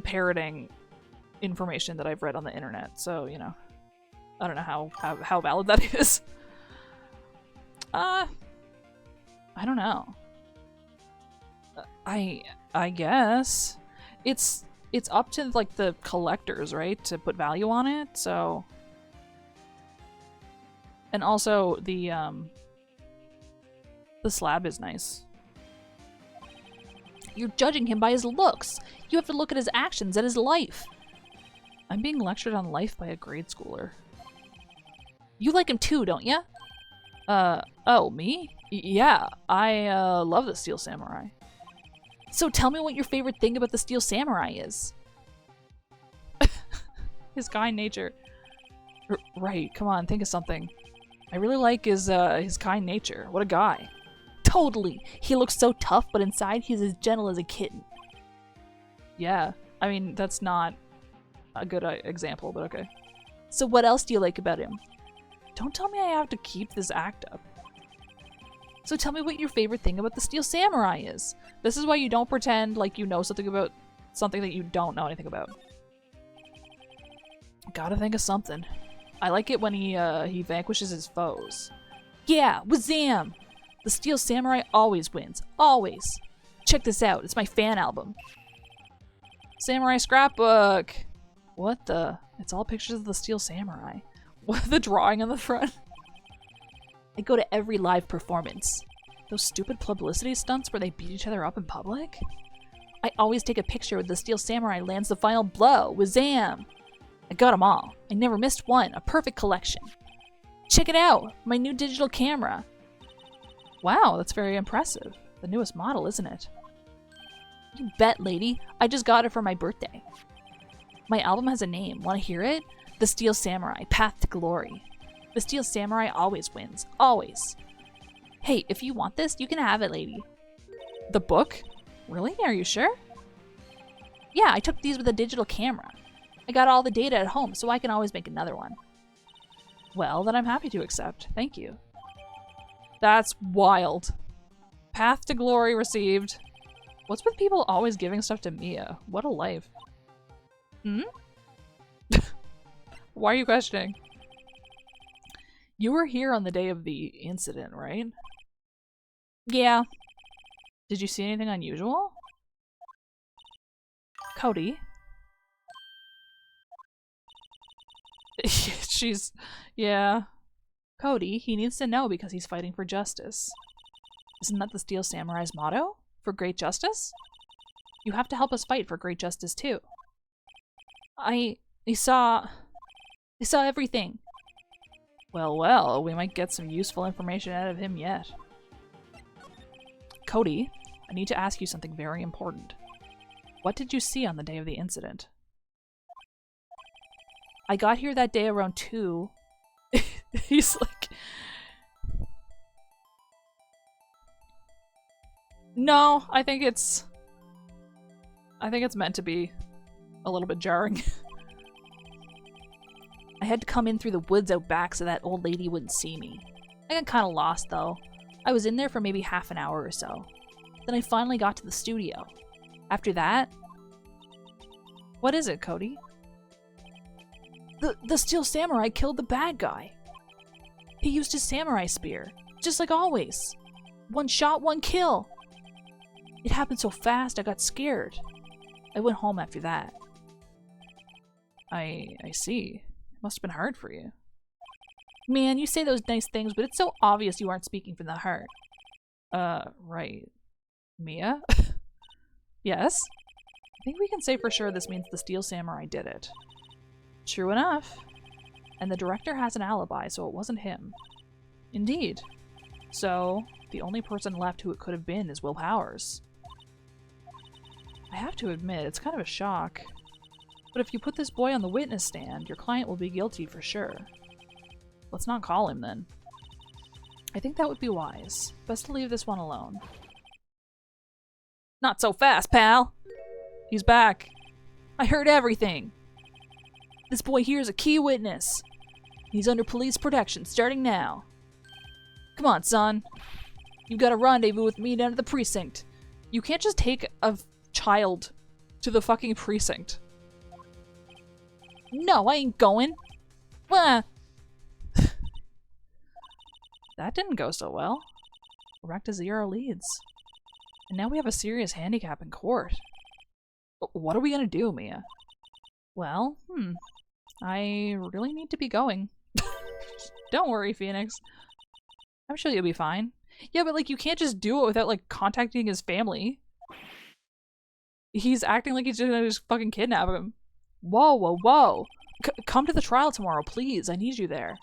parroting information that I've read on the internet, so you know, I don't know how valid that is. I don't know. I guess it's up to like the collectors, right, to put value on it. So, and also the slab is nice. You're judging him by his looks. You have to look at his actions and his life. I'm being lectured on life by a grade schooler. You like him too, don't ya? Oh, me? Yeah, I love the Steel Samurai. So tell me what your favorite thing about the Steel Samurai is. His kind nature. Right, come on, think of something. I really like his kind nature. What a guy. Totally! He looks so tough, but inside he's as gentle as a kitten. Yeah, I mean, that's not a good example, but okay. So what else do you like about him? Don't tell me I have to keep this act up. So tell me what your favorite thing about the Steel Samurai is. This is why you don't pretend like you know something about something that you don't know anything about. Gotta think of something. I like it when he vanquishes his foes. Yeah, wazam! The Steel Samurai always wins. Always. Check this out. It's my fan album. Samurai scrapbook. What the? It's all pictures of the Steel Samurai. What, the drawing on the front? I go to every live performance. Those stupid publicity stunts where they beat each other up in public? I always take a picture where the Steel Samurai lands the final blow. Wazam! I got them all. I never missed one. A perfect collection. Check it out! My new digital camera. Wow, that's very impressive. The newest model, isn't it? You bet, lady. I just got it for my birthday. My album has a name. Want to hear it? The Steel Samurai, Path to Glory. The Steel Samurai always wins. Always. Hey, if you want this, you can have it, lady. The book? Really? Are you sure? Yeah, I took these with a digital camera. I got all the data at home, so I can always make another one. Well, then I'm happy to accept. Thank you. That's wild. Path to Glory received. What's with people always giving stuff to Mia? What a life. Hmm? Why are you questioning? You were here on the day of the incident, right? Yeah. Did you see anything unusual? Cody? Yeah. Cody, he needs to know because he's fighting for justice. Isn't that the Steel Samurai's motto? For great justice? You have to help us fight for great justice too. I saw everything. Well, we might get some useful information out of him yet. Cody, I need to ask you something very important. What did you see on the day of the incident? I got here that day around 2. He's like... No, I think it's meant to be a little bit jarring. I had to come in through the woods out back so that old lady wouldn't see me. I got kind of lost though. I was in there for maybe half an hour or so. Then I finally got to the studio. After that... What is it, Cody? The Steel Samurai killed the bad guy. He used his samurai spear, just like always. One shot, one kill. It happened so fast, I got scared. I went home after that. I see. It must have been hard for you. Man, you say those nice things, but it's so obvious you aren't speaking from the heart. Right. Mia? Yes? I think we can say for sure this means the Steel Samurai did it. True enough. And the director has an alibi, so it wasn't him. Indeed. So, the only person left who it could have been is Will Powers. I have to admit, it's kind of a shock. But if you put this boy on the witness stand, your client will be guilty for sure. Let's not call him then. I think that would be wise. Best to leave this one alone. Not so fast, pal! He's back. I heard everything. This boy here is a key witness. He's under police protection starting now. Come on, son. You've got a rendezvous with me down at the precinct. You can't just take a child to the fucking precinct. No, I ain't going. Wah. That didn't go so well. We're back to 0 leads. And now we have a serious handicap in court. What are we gonna do, Mia? Well, I really need to be going. Don't worry, Phoenix. I'm sure you'll be fine. Yeah, but like you can't just do it without like contacting his family. He's acting like he's gonna just fucking kidnap him. Whoa, whoa, whoa. Come to the trial tomorrow, please. I need you there.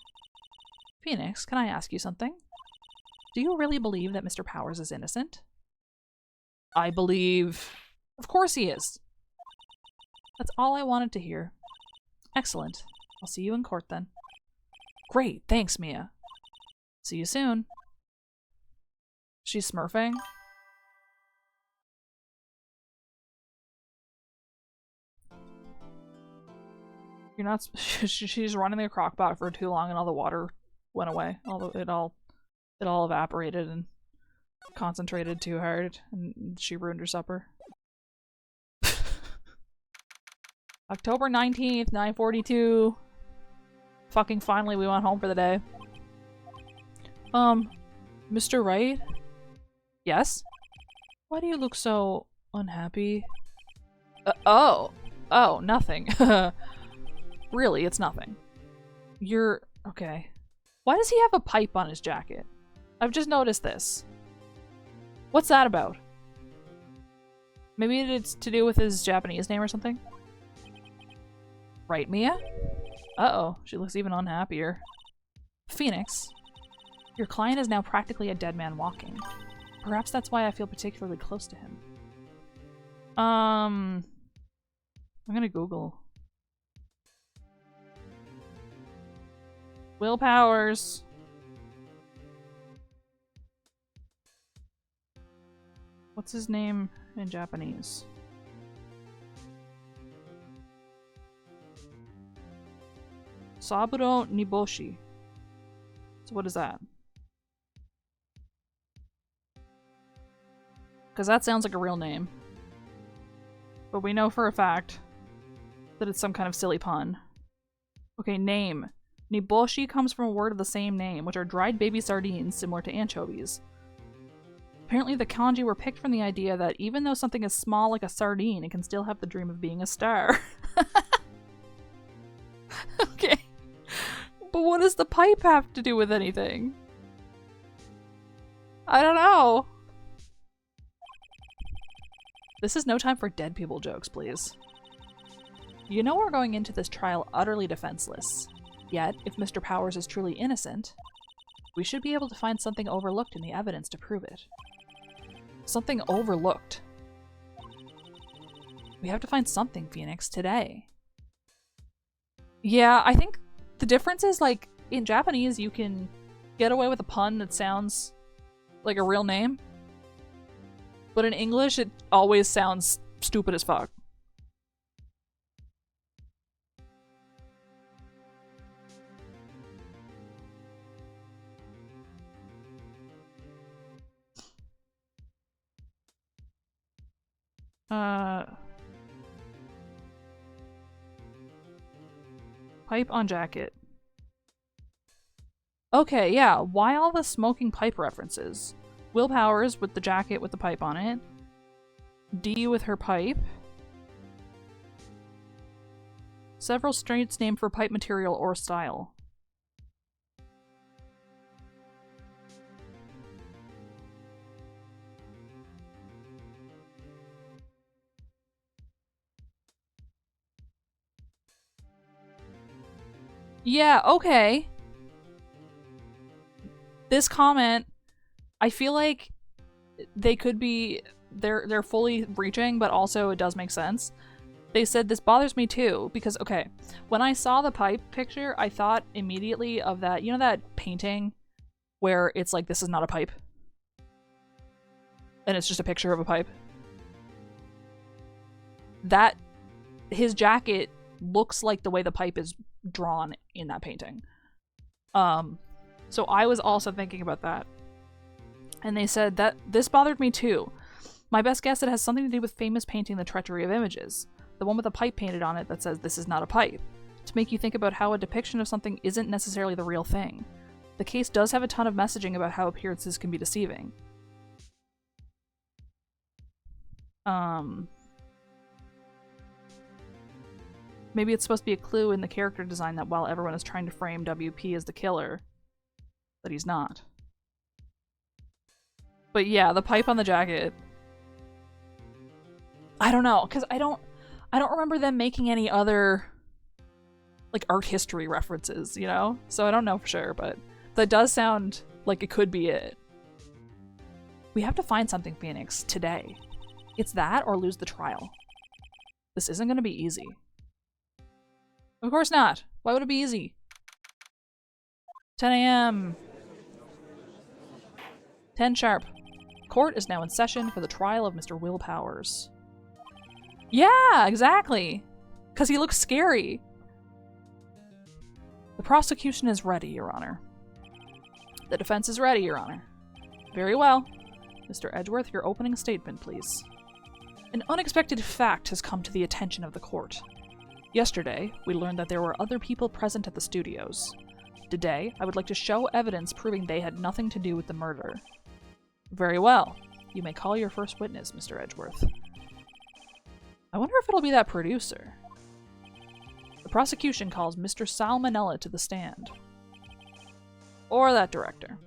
Phoenix, can I ask you something? Do you really believe that Mr. Powers is innocent? I believe... Of course he is. That's all I wanted to hear. Excellent. I'll see you in court then. Great, thanks, Mia. See you soon. She's smurfing. You're not... She's running the crock pot for too long and all the water went away. It all evaporated and concentrated too hard and she ruined her supper. October 19th, 9:42. Fucking finally we went home for the day. Mr. Wright? Yes? Why do you look so unhappy? Oh, nothing. Really, it's nothing. You're... okay. Why does he have a pipe on his jacket? I've just noticed this. What's that about? Maybe it's to do with his Japanese name or something? Right, Mia? Uh-oh, she looks even unhappier. Phoenix, your client is now practically a dead man walking. Perhaps that's why I feel particularly close to him. I'm gonna Google. Will Powers. What's his name in Japanese? Saburo Niboshi. So what is that? Because that sounds like a real name. But we know for a fact that it's some kind of silly pun. Okay, name. Niboshi comes from a word of the same name, which are dried baby sardines similar to anchovies. Apparently the kanji were picked from the idea that even though something is small like a sardine, it can still have the dream of being a star. Okay. But what does the pipe have to do with anything? I don't know. This is no time for dead people jokes, please. You know we're going into this trial utterly defenseless. Yet, if Mr. Powers is truly innocent, we should be able to find something overlooked in the evidence to prove it. Something overlooked. We have to find something, Phoenix, today. Yeah, I think the difference is, like, in Japanese you can get away with a pun that sounds like a real name. But in English it always sounds stupid as fuck. Pipe on jacket. Okay, yeah, why all the smoking pipe references? Will Powers with the jacket with the pipe on it. D with her pipe. Several streets named for pipe material or style. Yeah, okay. This comment, I feel like they could be, they're fully reaching, but also it does make sense. They said, this bothers me too, because, okay, when I saw the pipe picture, I thought immediately of that, you know that painting where it's like, this is not a pipe. And it's just a picture of a pipe. That, his jacket looks like the way the pipe is drawn in that painting. So I was also thinking about that. And they said that this bothered me too. My best guess, it has something to do with famous painting The Treachery of Images. The one with the pipe painted on it that says, this is not a pipe. To make you think about how a depiction of something isn't necessarily the real thing. The case does have a ton of messaging about how appearances can be deceiving. Maybe it's supposed to be a clue in the character design that while everyone is trying to frame WP as the killer, that he's not. But yeah, the pipe on the jacket. I don't know, because I don't remember them making any other like art history references, you know? So I don't know for sure, but that does sound like it could be it. We have to find something, Phoenix, today. It's that or lose the trial. This isn't going to be easy. Of course not. Why would it be easy? 10 a.m. 10 sharp. Court is now in session for the trial of Mr. Will Powers. Yeah, exactly. Because he looks scary. The prosecution is ready, Your Honor. The defense is ready, Your Honor. Very well. Mr. Edgeworth, your opening statement, please. An unexpected fact has come to the attention of the court. Yesterday, we learned that there were other people present at the studios. Today, I would like to show evidence proving they had nothing to do with the murder. Very well. You may call your first witness, Mr. Edgeworth. I wonder if it'll be that producer. The prosecution calls Mr. Salmonella to the stand. Or that director.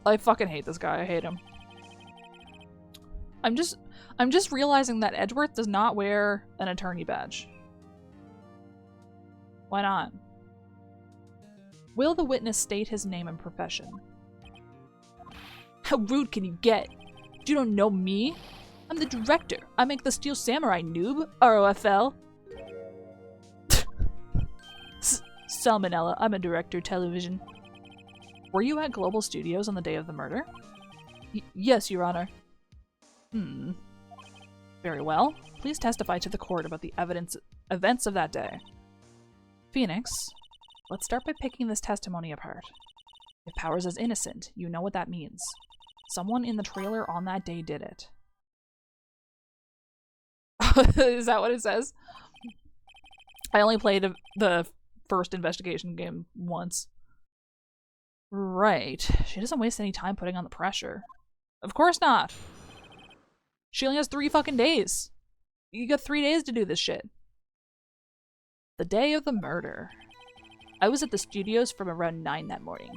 I fucking hate this guy. I hate him. I'm just realizing that Edgeworth does not wear an attorney badge. Why not? Will the witness state his name and profession? How rude can you get? You don't know me? I'm the director. I make the Steel Samurai, noob. ROFL. Salmonella, I'm a director, television. Were you at Global Studios on the day of the murder? Yes, Your Honor. Very well. Please testify to the court about the events of that day. Phoenix, let's start by picking this testimony apart. If Powers is innocent, you know what that means. Someone in the trailer on that day did it. Is that what it says? I only played the first investigation game once. Right. She doesn't waste any time putting on the pressure. Of course not. She only has 3 fucking days. You got 3 days to do this shit. The day of the murder. I was at the studios from around 9 that morning.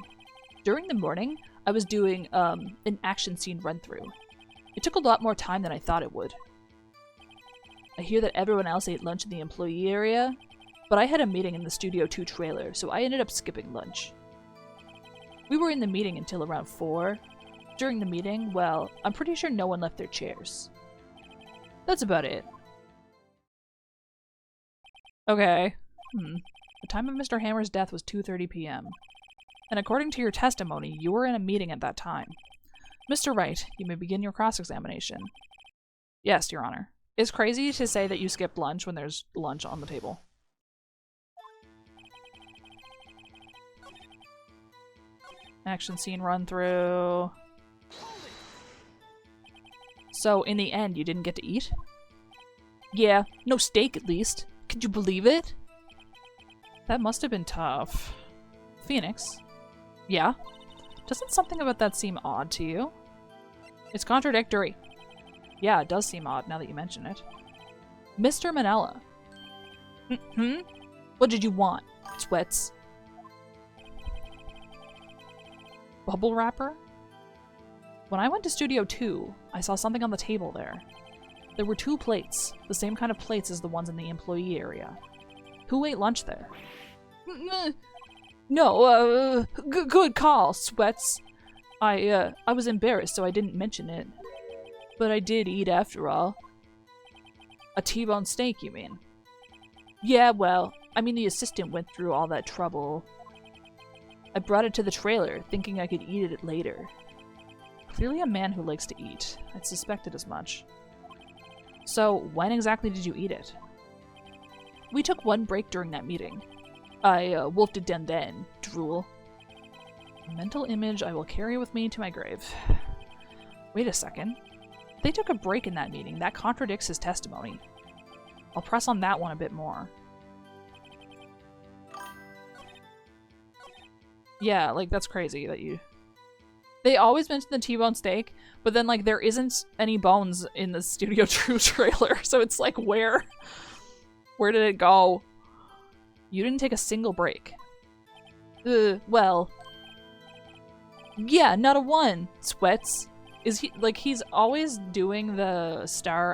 During the morning, I was doing an action scene run-through. It took a lot more time than I thought it would. I hear that everyone else ate lunch in the employee area, but I had a meeting in the Studio 2 trailer, so I ended up skipping lunch. We were in the meeting until around 4. During the meeting, well, I'm pretty sure no one left their chairs. That's about it. Okay. The time of Mr. Hammer's death was 2:30 p.m. And according to your testimony, you were in a meeting at that time. Mr. Wright, you may begin your cross-examination. Yes, Your Honor. It's crazy to say that you skipped lunch when there's lunch on the table. Action scene run through. So, in the end, you didn't get to eat? Yeah, no steak at least. Could you believe it? That must have been tough. Phoenix? Yeah? Doesn't something about that seem odd to you? It's contradictory. Yeah, it does seem odd now that you mention it. Mr. Manella. What did you want? Sweats? Bubble wrapper? When I went to Studio 2, I saw something on the table there. There were 2 plates, the same kind of plates as the ones in the employee area. Who ate lunch there? No, good call, Sweats. I was embarrassed, so I didn't mention it. But I did eat after all. A T-bone steak, you mean? Yeah, well, I mean the assistant went through all that trouble. I brought it to the trailer, thinking I could eat it later. Clearly a man who likes to eat. I'd suspected as much. So, when exactly did you eat it? We took one break during that meeting. I wolfed it down then. Drool. A mental image I will carry with me to my grave. Wait a second. They took a break in that meeting. That contradicts his testimony. I'll press on that one a bit more. Yeah, like, that's crazy that you... They always mention the T-bone steak, but then, like, there isn't any bones in the Studio True trailer, so it's like, where? Where did it go? You didn't take a single break. Well... Yeah, not a one, Sweats. Is he, like, he's always doing the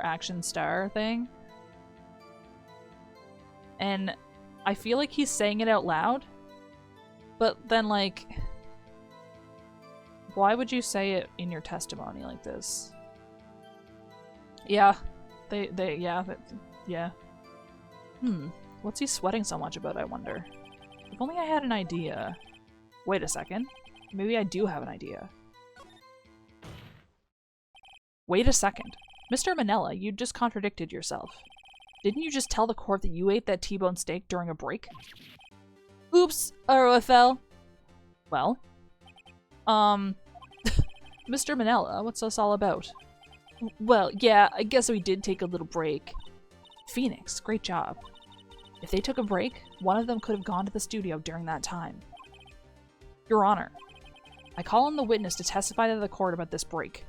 action star thing. And I feel like he's saying it out loud. But then, like, why would you say it in your testimony like this? Yeah, yeah. What's he sweating so much about, I wonder? If only I had an idea. Wait a second. Maybe I do have an idea. Wait a second. Mr. Manella, you just contradicted yourself. Didn't you just tell the court that you ate that T-bone steak during a break? Oops, ROFL. Well, Mr. Manella, what's this all about? Well, yeah, I guess we did take a little break. Phoenix, great job. If they took a break, one of them could have gone to the studio during that time. Your Honor, I call on the witness to testify to the court about this break.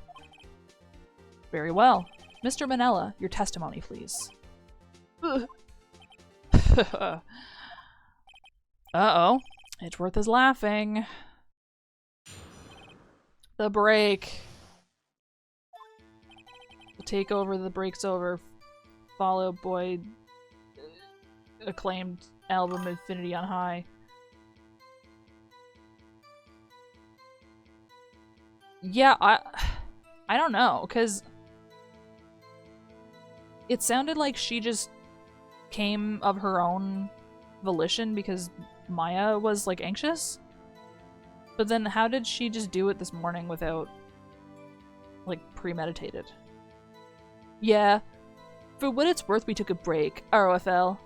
Very well. Mr. Manella, your testimony, please. Uh-oh. Edgeworth is laughing. The break. The takeover, the break's over. Fall Out Boy acclaimed album Infinity on High. Yeah, I don't know, because it sounded like she just came of her own volition because Maya was, like, anxious. But then how did she just do it this morning without, like, premeditated? Yeah. For what it's worth, we took a break. ROFL.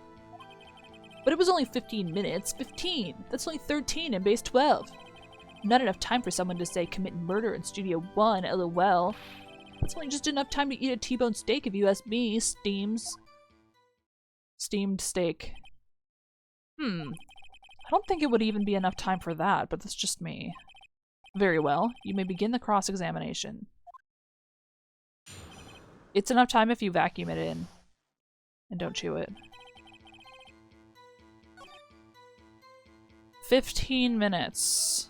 But it was only 15 minutes. 15! That's only 13 in base 12. Not enough time for someone to say commit murder in Studio 1, LOL. That's only just enough time to eat a T-bone steak if you ask me, Steamed steak. I don't think it would even be enough time for that, but that's just me. Very well. You may begin the cross-examination. It's enough time if you vacuum it in. And don't chew it. 15 minutes.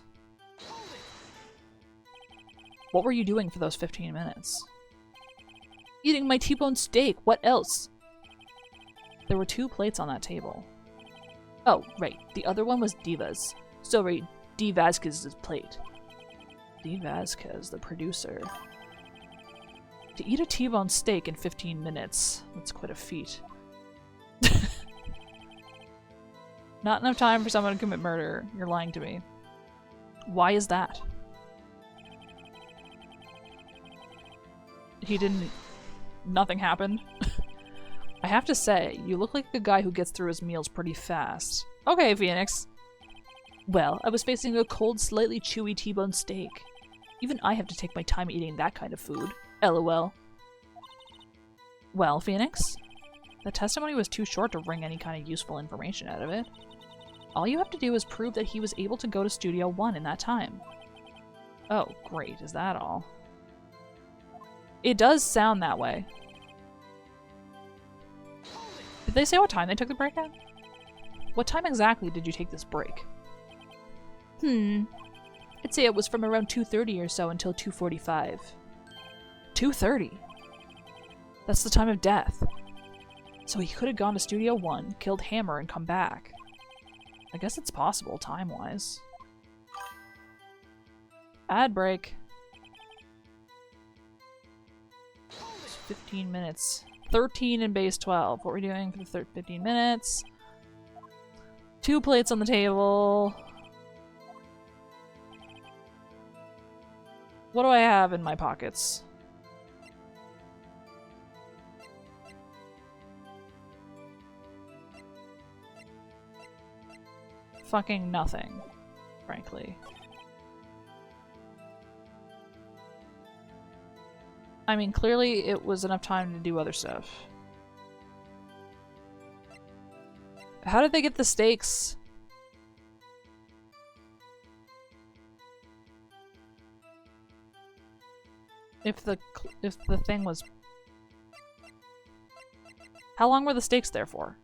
What were you doing for those 15 minutes? Eating my T-bone steak. What else? There were 2 plates on that table. Oh, right. The other one was Diva's. Sorry, D. Vasquez's plate. D. Vasquez, the producer. To eat a T-bone steak in 15 minutes. That's quite a feat. Not enough time for someone to commit murder. You're lying to me. Why is that? He didn't... Nothing happened? I have to say, you look like a guy who gets through his meals pretty fast. Okay, Phoenix. Well, I was facing a cold, slightly chewy T-bone steak. Even I have to take my time eating that kind of food. LOL. Well, Phoenix? The testimony was too short to wring any kind of useful information out of it. All you have to do is prove that he was able to go to Studio 1 in that time. Oh, great. Is that all? It does sound that way. Did they say what time they took the break at? What time exactly did you take this break? I'd say it was from around 2:30 or so until 2:45. 2:30? That's the time of death. So he could have gone to Studio 1, killed Hammer, and come back. I guess it's possible, time-wise. Ad break. 15 minutes. 13 in base 12. What we're doing for the 15 minutes. 2 plates on the table. What do I have in my pockets? Fucking nothing, frankly. I mean, clearly it was enough time to do other stuff. How did they get the stakes? If the thing was... How long were the stakes there for?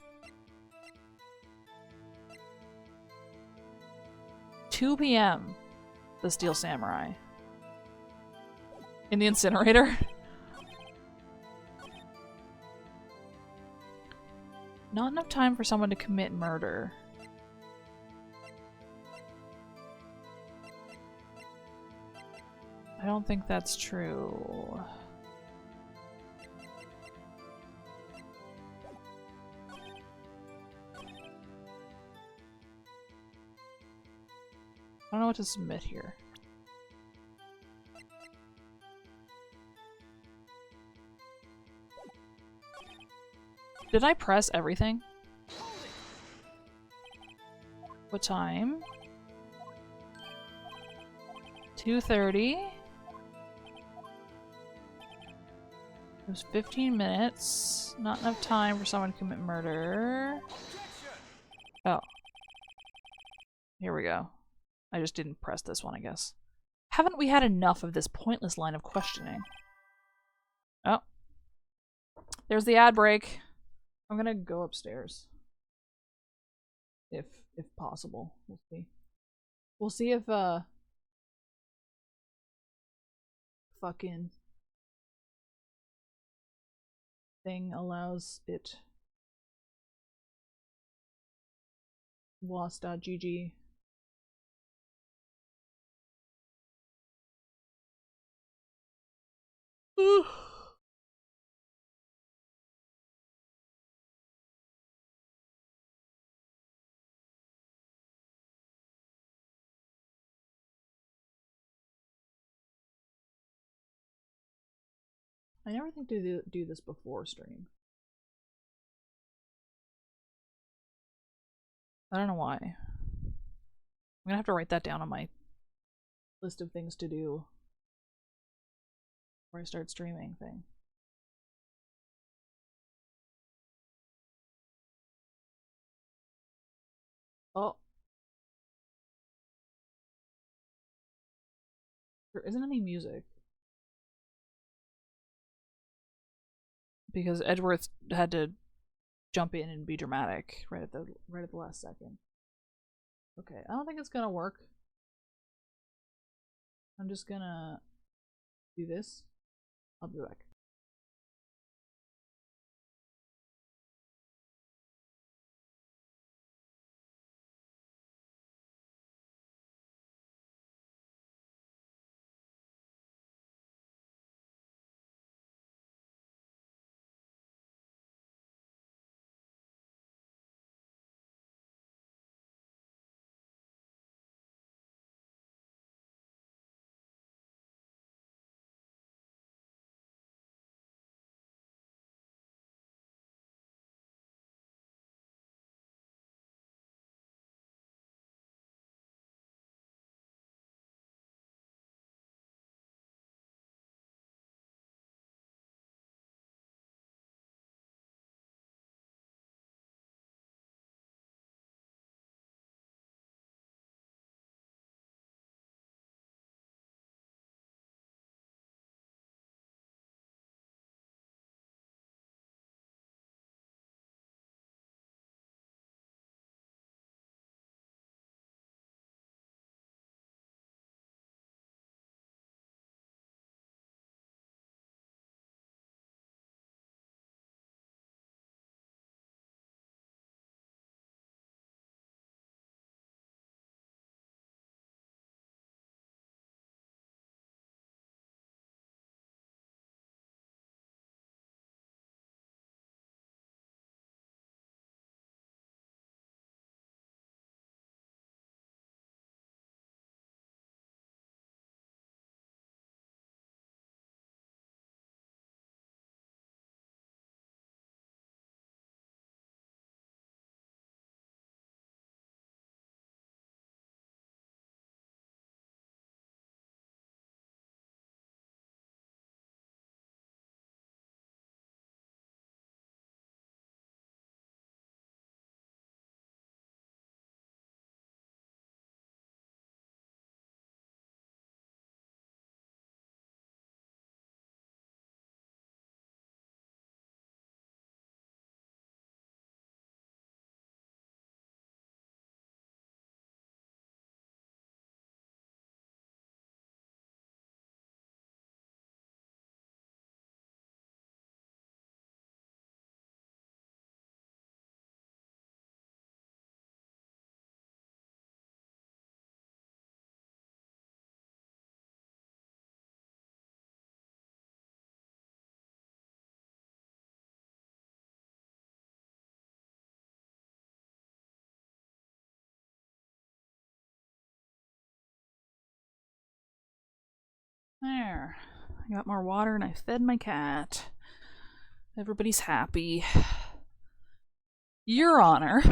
2 p.m. The Steel Samurai. In the incinerator? Not enough time for someone to commit murder. I don't think that's true. I don't know what to submit here. Did I press everything? What time? 2:30. It was 15 minutes. Not enough time for someone to commit murder. Oh. Here we go. I just didn't press this one, I guess. Haven't we had enough of this pointless line of questioning? Oh. There's the ad break. I'm gonna go upstairs. If possible. We'll see. We'll see if fucking thing allows it. Was.gg. I never think to do this before stream. I don't know why. I'm gonna have to write that down on my list of things to do before I start streaming thing. Oh. There isn't any music. Because Edgeworth had to jump in and be dramatic right at the last second. Okay, I don't think it's gonna work. I'm just gonna do this. I'll be back. There. I got more water and I fed my cat. Everybody's happy. Your Honor,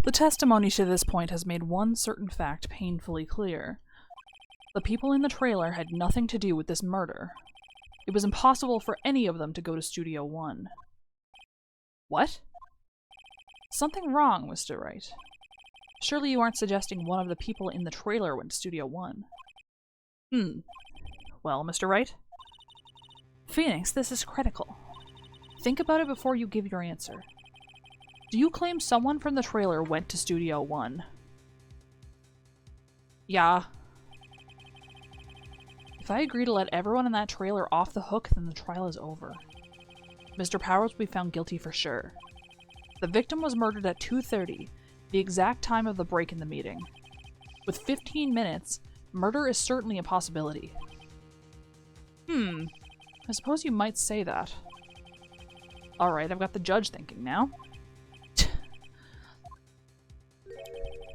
the testimony to this point has made one certain fact painfully clear. The people in the trailer had nothing to do with this murder. It was impossible for any of them to go to Studio 1. What? Something wrong, Mr. Wright. Surely you aren't suggesting one of the people in the trailer went to Studio 1. Well, Mr. Wright? Phoenix, this is critical. Think about it before you give your answer. Do you claim someone from the trailer went to Studio 1? Yeah. If I agree to let everyone in that trailer off the hook, then the trial is over. Mr. Powers will be found guilty for sure. The victim was murdered at 2:30, the exact time of the break in the meeting. With 15 minutes, murder is certainly a possibility. I suppose you might say that. Alright, I've got the judge thinking now.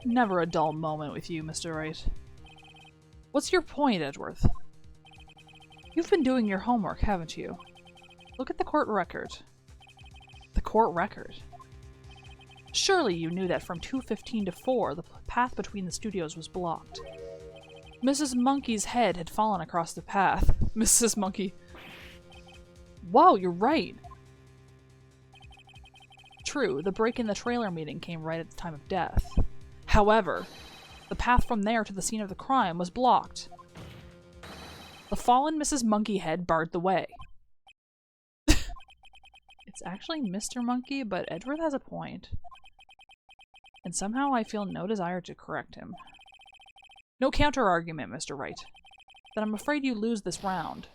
Never a dull moment with you, Mr. Wright. What's your point, Edgeworth? You've been doing your homework, haven't you? Look at the court record. The court record? Surely you knew that from 2:15 to 4, the path between the studios was blocked. Mrs. Monkey's head had fallen across the path. Mrs. Monkey. Whoa, you're right. True, the break in the trailer meeting came right at the time of death. However, the path from there to the scene of the crime was blocked. The fallen Mrs. Monkey head barred the way. It's actually Mr. Monkey, but Edgeworth has a point. And somehow I feel no desire to correct him. No counter-argument, Mr. Wright. Then I'm afraid you lose this round.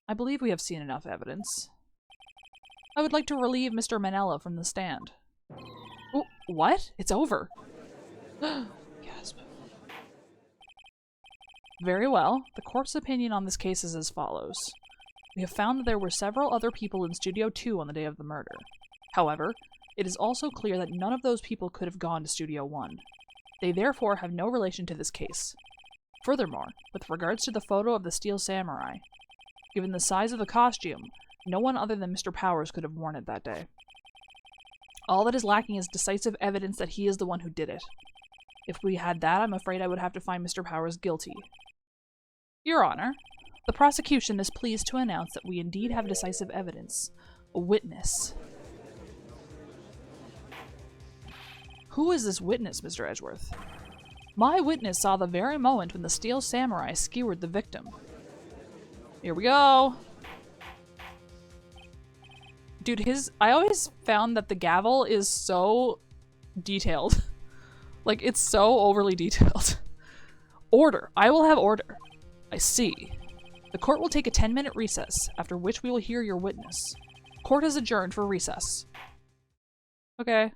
I believe we have seen enough evidence. I would like to relieve Mr. Manella from the stand. Oh, what? It's over. Gasp. Very well. The court's opinion on this case is as follows. We have found that there were several other people in Studio 2 on the day of the murder. However, it is also clear that none of those people could have gone to Studio 1. They therefore have no relation to this case. Furthermore, with regards to the photo of the Steel Samurai, given the size of the costume, no one other than Mr. Powers could have worn it that day. All that is lacking is decisive evidence that he is the one who did it. If we had that, I'm afraid I would have to find Mr. Powers guilty. Your Honor, the prosecution is pleased to announce that we indeed have decisive evidence. A witness. Who is this witness, Mr. Edgeworth? My witness saw the very moment when the Steel Samurai skewered the victim. Here we go! Dude, I always found that the gavel is so detailed. Like, it's so overly detailed. Order. I will have order. I see. The court will take a 10-minute recess, after which we will hear your witness. Court is adjourned for recess. Okay.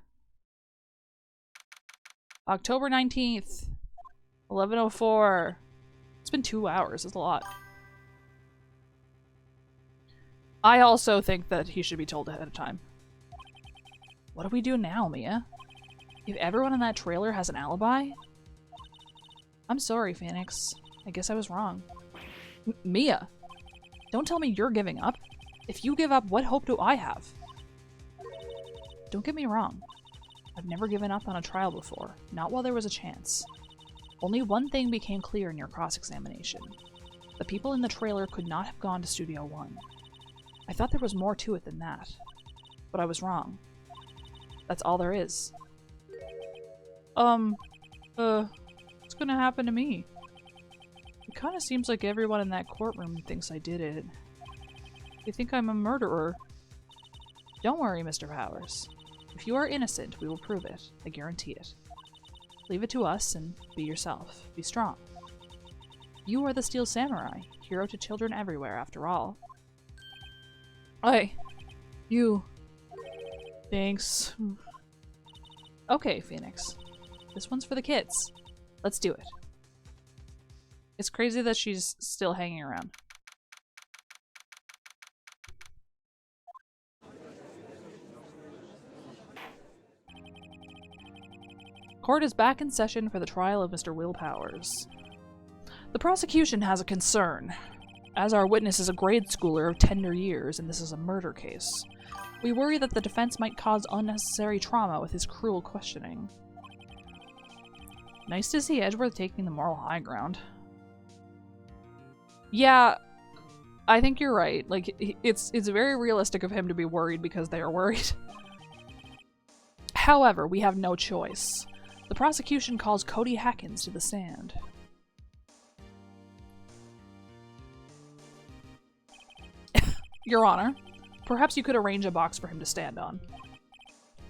October 19th. 11:04. It's been 2 hours. That's a lot. I also think that he should be told ahead of time. What do we do now, Mia? If everyone in that trailer has an alibi? I'm sorry, Phoenix. I guess I was wrong. Mia! Don't tell me you're giving up. If you give up, what hope do I have? Don't get me wrong. I've never given up on a trial before, not while there was a chance. Only one thing became clear in your cross-examination. The people in the trailer could not have gone to Studio 1. I thought there was more to it than that. But I was wrong. That's all there is. What's gonna happen to me? It kinda seems like everyone in that courtroom thinks I did it. They think I'm a murderer. Don't worry, Mr. Powers. If you are innocent, we will prove it. I guarantee it. Leave it to us and be yourself. Be strong. You are the Steel Samurai, hero to children everywhere, after all. Hey, you. Thanks. Okay, Phoenix. This one's for the kids. Let's do it. It's crazy that she's still hanging around. Court is back in session for the trial of Mr. Will Powers. The prosecution has a concern. As our witness is a grade schooler of tender years, and this is a murder case, we worry that the defense might cause unnecessary trauma with his cruel questioning. Nice to see Edgeworth taking the moral high ground. Yeah, I think you're right. Like, it's very realistic of him to be worried because they are worried. However, we have no choice. The prosecution calls Cody Hackins to the stand. Your Honor, perhaps you could arrange a box for him to stand on.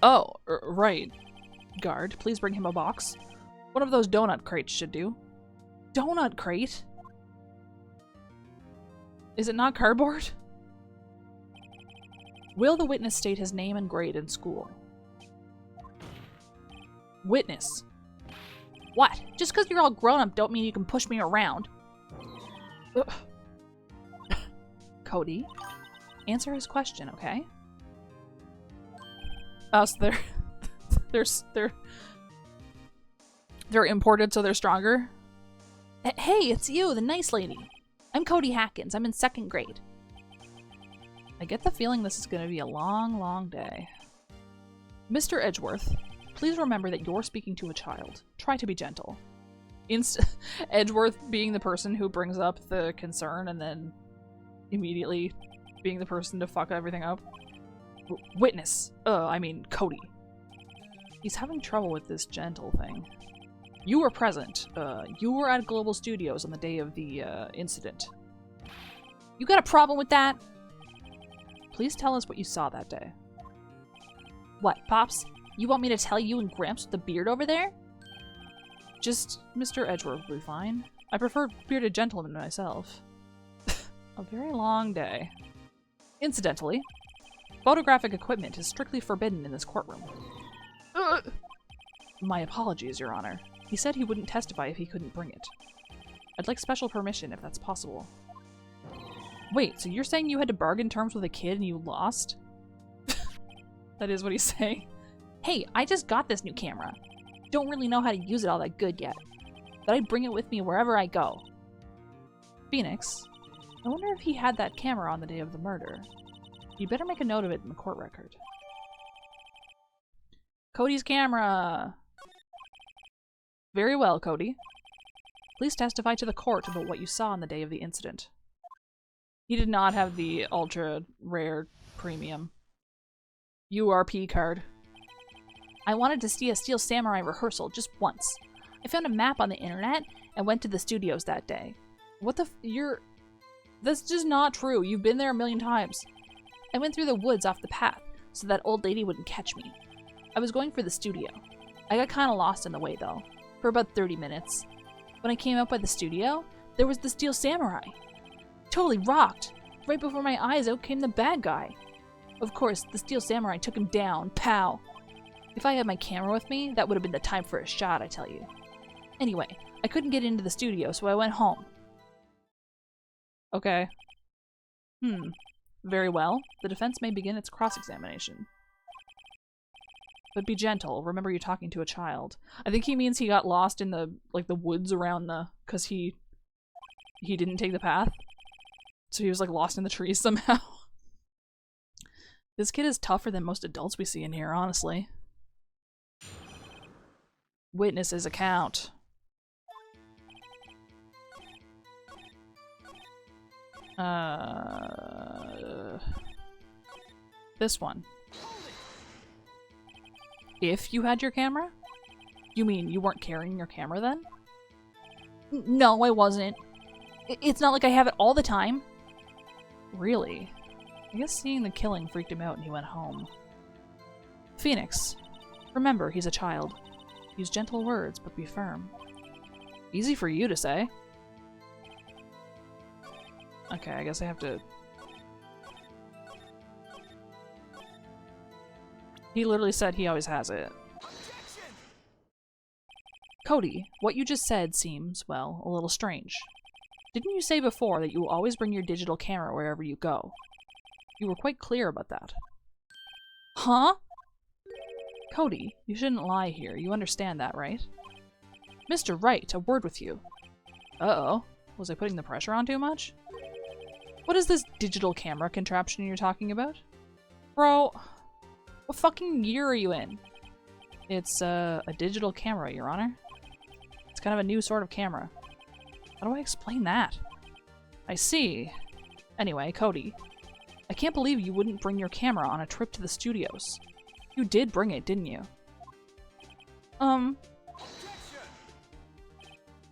Oh, right. Guard, please bring him a box. One of those donut crates should do. Donut crate? Is it not cardboard? Will the witness state his name and grade in school? Witness. What? Just because you're all grown up don't mean you can push me around. Cody, answer his question, okay? Oh, so they're imported so they're stronger? Hey, it's you, the nice lady. I'm Cody Hackins. I'm in 2nd grade. I get the feeling this is going to be a long, long day. Mr. Edgeworth, please remember that you're speaking to a child. Try to be gentle. Edgeworth being the person who brings up the concern and then immediately being the person to fuck everything up. Witness. I mean, Cody. He's having trouble with this gentle thing. You were present. You were at Global Studios on the day of the incident. You got a problem with that? Please tell us what you saw that day. What, Pops? You want me to tell you and Gramps with the beard over there? Just Mr. Edgeworth will be fine. I prefer bearded gentlemen myself. A very long day. Incidentally, photographic equipment is strictly forbidden in this courtroom. My apologies, Your Honor. He said he wouldn't testify if he couldn't bring it. I'd like special permission if that's possible. Wait, so you're saying you had to bargain terms with a kid and you lost? That is what he's saying. Hey, I just got this new camera. Don't really know how to use it all that good yet, but I bring it with me wherever I go. Phoenix, I wonder if he had that camera on the day of the murder. You better make a note of it in the court record. Cody's camera! Very well, Cody. Please testify to the court about what you saw on the day of the incident. He did not have the ultra rare premium URP card. I wanted to see a Steel Samurai rehearsal just once. I found a map on the internet and went to the studios that day. What the That's just not true. You've been there a million times. I went through the woods off the path so that old lady wouldn't catch me. I was going for the studio. I got kinda lost on the way though, for about 30 minutes. When I came out by the studio, there was the Steel Samurai. Totally rocked. Right before my eyes out came the bad guy. Of course, the Steel Samurai took him down, pow. If I had my camera with me, that would have been the time for a shot, I tell you. Anyway, I couldn't get into the studio, so I went home. Okay. Very well. The defense may begin its cross-examination. But be gentle. Remember, you're talking to a child. I think he means he got lost in the, like, the woods around the... Because he didn't take the path. So he was, like, lost in the trees somehow. This kid is tougher than most adults we see in here, honestly. Witness's account. This one. If you had your camera? You mean you weren't carrying your camera then? No, I wasn't. It's not like I have it all the time. Really? I guess seeing the killing freaked him out and he went home. Phoenix. Remember, he's a child. Use gentle words, but be firm. Easy for you to say. Okay, I guess I have to... He literally said he always has it. Cody, what you just said seems, well, a little strange. Didn't you say before that you will always bring your digital camera wherever you go? You were quite clear about that. Huh? Cody, you shouldn't lie here. You understand that, right? Mr. Wright, a word with you. Uh-oh. Was I putting the pressure on too much? What is this digital camera contraption you're talking about? Bro, what fucking year are you in? It's a digital camera, Your Honor. It's kind of a new sort of camera. How do I explain that? I see. Anyway, Cody, I can't believe you wouldn't bring your camera on a trip to the studios. You did bring it, didn't you?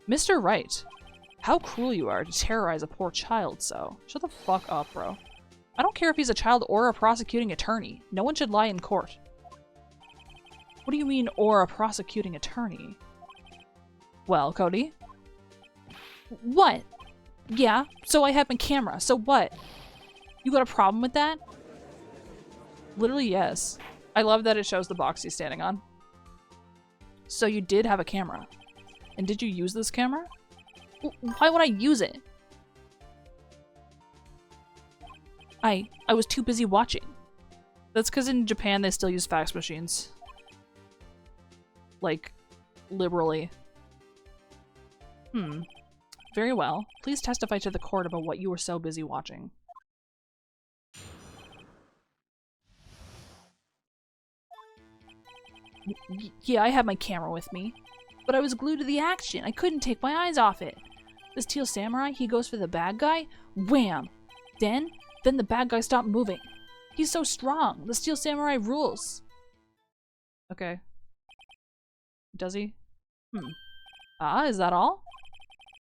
Mr. Wright, how cruel you are to terrorize a poor child so. Shut the fuck up, bro. I don't care if he's a child or a prosecuting attorney. No one should lie in court. What do you mean, or a prosecuting attorney? Well, Cody? What? Yeah, so I have my camera, so what? You got a problem with that? Literally, yes. I love that it shows the box he's standing on. So you did have a camera. And did you use this camera? Why would I use it? I was too busy watching. That's because in Japan they still use fax machines. Like, liberally. Very well. Please testify to the court about what you were so busy watching. Yeah, I had my camera with me. But I was glued to the action. I couldn't take my eyes off it. This teal samurai, he goes for the bad guy. Wham! Then the bad guy stopped moving. He's so strong. The steel samurai rules. Okay. Does he? Ah, is that all?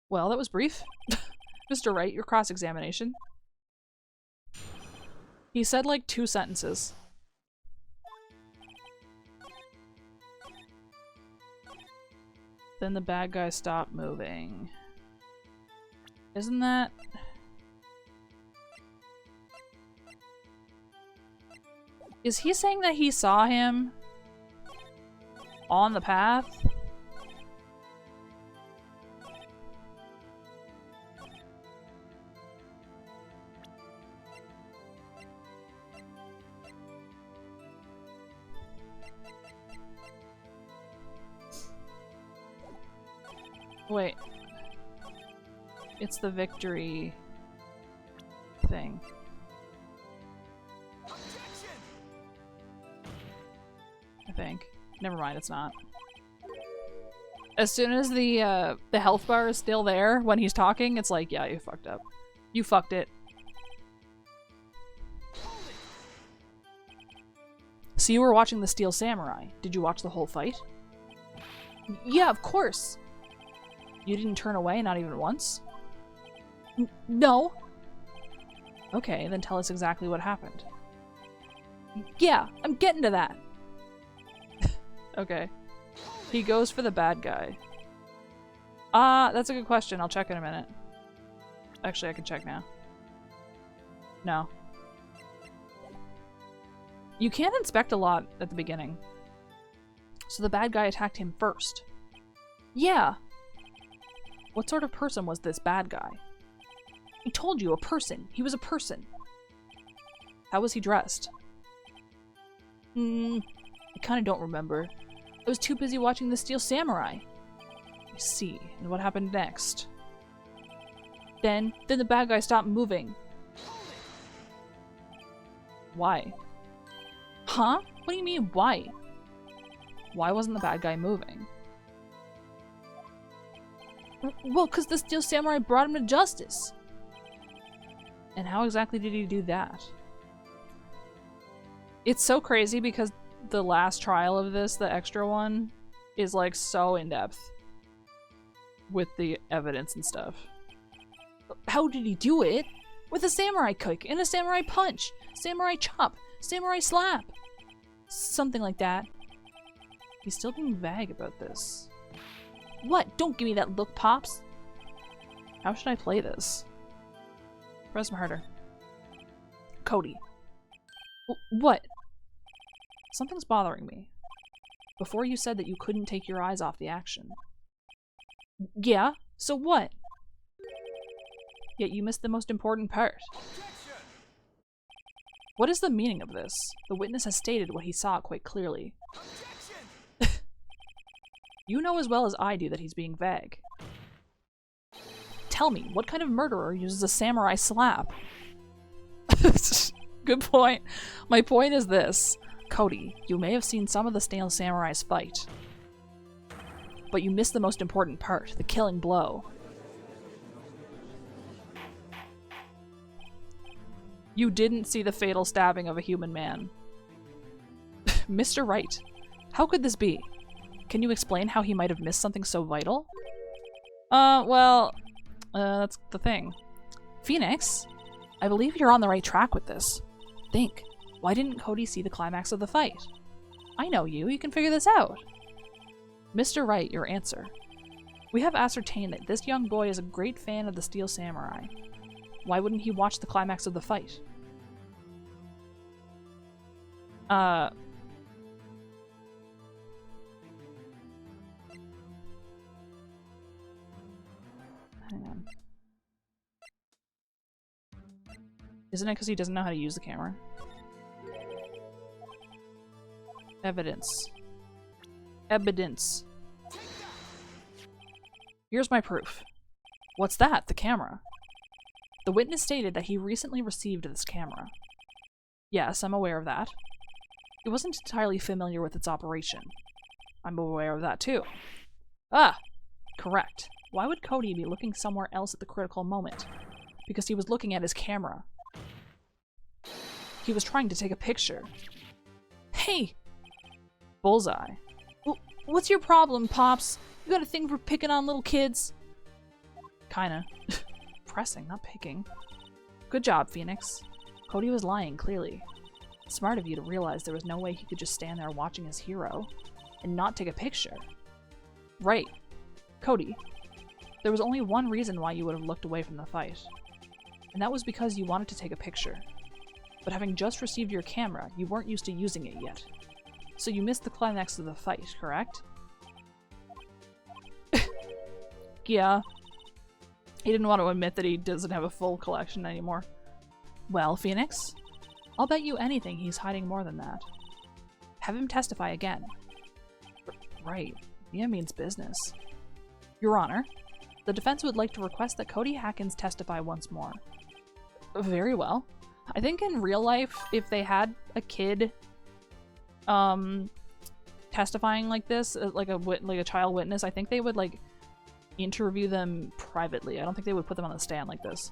Well, that was brief. Mr. Wright, your cross-examination. He said like 2 sentences. Then the bad guy stopped moving. Isn't that... Is he saying that he saw him on the path? Wait. It's the victory thing. I think. Never mind, it's not. As soon as the health bar is still there when he's talking, it's like, yeah, you fucked up. You fucked it. So you were watching the Steel Samurai. Did you watch the whole fight? Yeah, of course. You didn't turn away, not even once? No. Okay, then tell us exactly what happened. Yeah, I'm getting to that. Okay. He goes for the bad guy. That's a good question. I'll check in a minute. Actually, I can check now. No. You can't inspect a lot at the beginning. So the bad guy attacked him first. Yeah. What sort of person was this bad guy? I told you, a person. He was a person. How was he dressed? I kind of don't remember. I was too busy watching the Steel Samurai. I see. And what happened next? Then the bad guy stopped moving. Why? Huh? What do you mean, why? Why wasn't the bad guy moving? Well, because the Steel Samurai brought him to justice. And how exactly did he do that? It's so crazy because the last trial of this, the extra one, is like so in-depth with the evidence and stuff. How did he do it? With a samurai kick and a samurai punch, samurai chop, samurai slap. Something like that. He's still being vague about this. What? Don't give me that look, Pops. How should I play this? Press harder. Cody. What? Something's bothering me. Before you said that you couldn't take your eyes off the action. Yeah? So what? Yet you missed the most important part. What is the meaning of this? The witness has stated what he saw quite clearly. You know as well as I do that he's being vague. Tell me, what kind of murderer uses a samurai slap? Good point. My point is this. Cody, you may have seen some of the Steel Samurai's fight, but you missed the most important part, the killing blow. You didn't see the fatal stabbing of a human man. Mr. Wright, how could this be? Can you explain how he might have missed something so vital? That's the thing. Phoenix, I believe you're on the right track with this. Think, why didn't Cody see the climax of the fight? I know you can figure this out. Mr. Wright, your answer. We have ascertained that this young boy is a great fan of the Steel Samurai. Why wouldn't he watch the climax of the fight? Hang on. Isn't it because he doesn't know how to use the camera? Evidence. Evidence. Here's my proof. What's that? The camera. The witness stated that he recently received this camera. Yes, I'm aware of that. He wasn't entirely familiar with its operation. I'm aware of that too. Ah! Correct. Why would Cody be looking somewhere else at the critical moment? Because he was looking at his camera. He was trying to take a picture. Hey! Bullseye. What's your problem, Pops? You got a thing for picking on little kids? Kinda. Pressing, not picking. Good job, Phoenix. Cody was lying, clearly. Smart of you to realize there was no way he could just stand there watching his hero and not take a picture. Right. Cody, there was only one reason why you would have looked away from the fight, and that was because you wanted to take a picture. But having just received your camera, you weren't used to using it yet. So you missed the climax of the fight, correct? Yeah. He didn't want to admit that he doesn't have a full collection anymore. Well, Phoenix, I'll bet you anything he's hiding more than that. Have him testify again. Right. Yeah means business. Your Honor, the defense would like to request that Cody Hackins testify once more. Very well. I think in real life, if they had a kid testifying like this, like a child witness, I think they would like interview them privately. I don't think they would put them on the stand like this.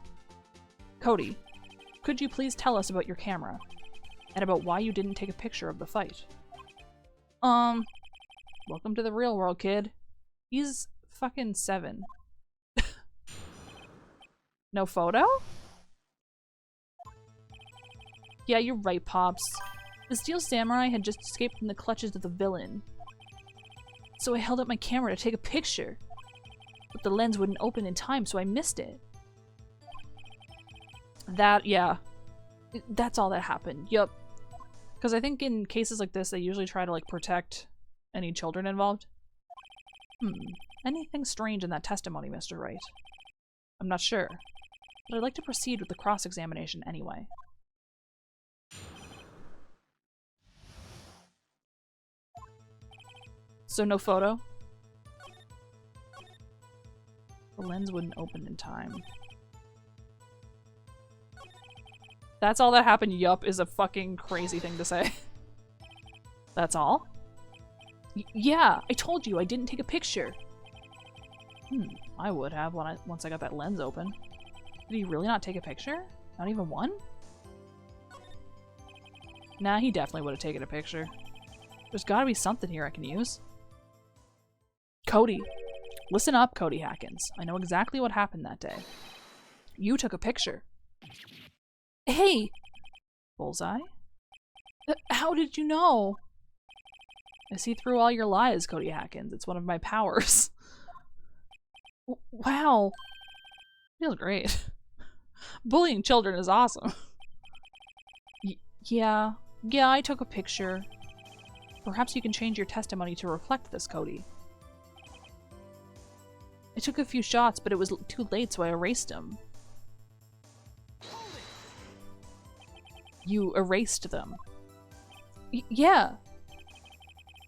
Cody, could you please tell us about your camera and about why you didn't take a picture of the fight? Welcome to the real world, kid. He's fucking 7. No photo? Yeah, you're right, Pops. The Steel Samurai had just escaped from the clutches of the villain. So I held up my camera to take a picture. But the lens wouldn't open in time, so I missed it. Yeah. That's all that happened. Yup. Because I think in cases like this, they usually try to, like, protect any children involved. Anything strange in that testimony, Mr. Wright? I'm not sure. But I'd like to proceed with the cross-examination anyway. So no photo? The lens wouldn't open in time. That's all that happened, yup, is a fucking crazy thing to say. That's all? Yeah, I told you I didn't take a picture. I would have once I got that lens open. Did he really not take a picture? Not even one? Nah, he definitely would have taken a picture. There's gotta be something here I can use. Cody. Listen up, Cody Hackins. I know exactly what happened that day. You took a picture. Hey! Bullseye? How did you know? I see through all your lies, Cody Hackins. It's one of my powers. Wow. Feels great. Bullying children is awesome. Yeah, I took a picture. Perhaps you can change your testimony to reflect this, Cody. I took a few shots, but it was too late, so I erased them. You erased them? Yeah.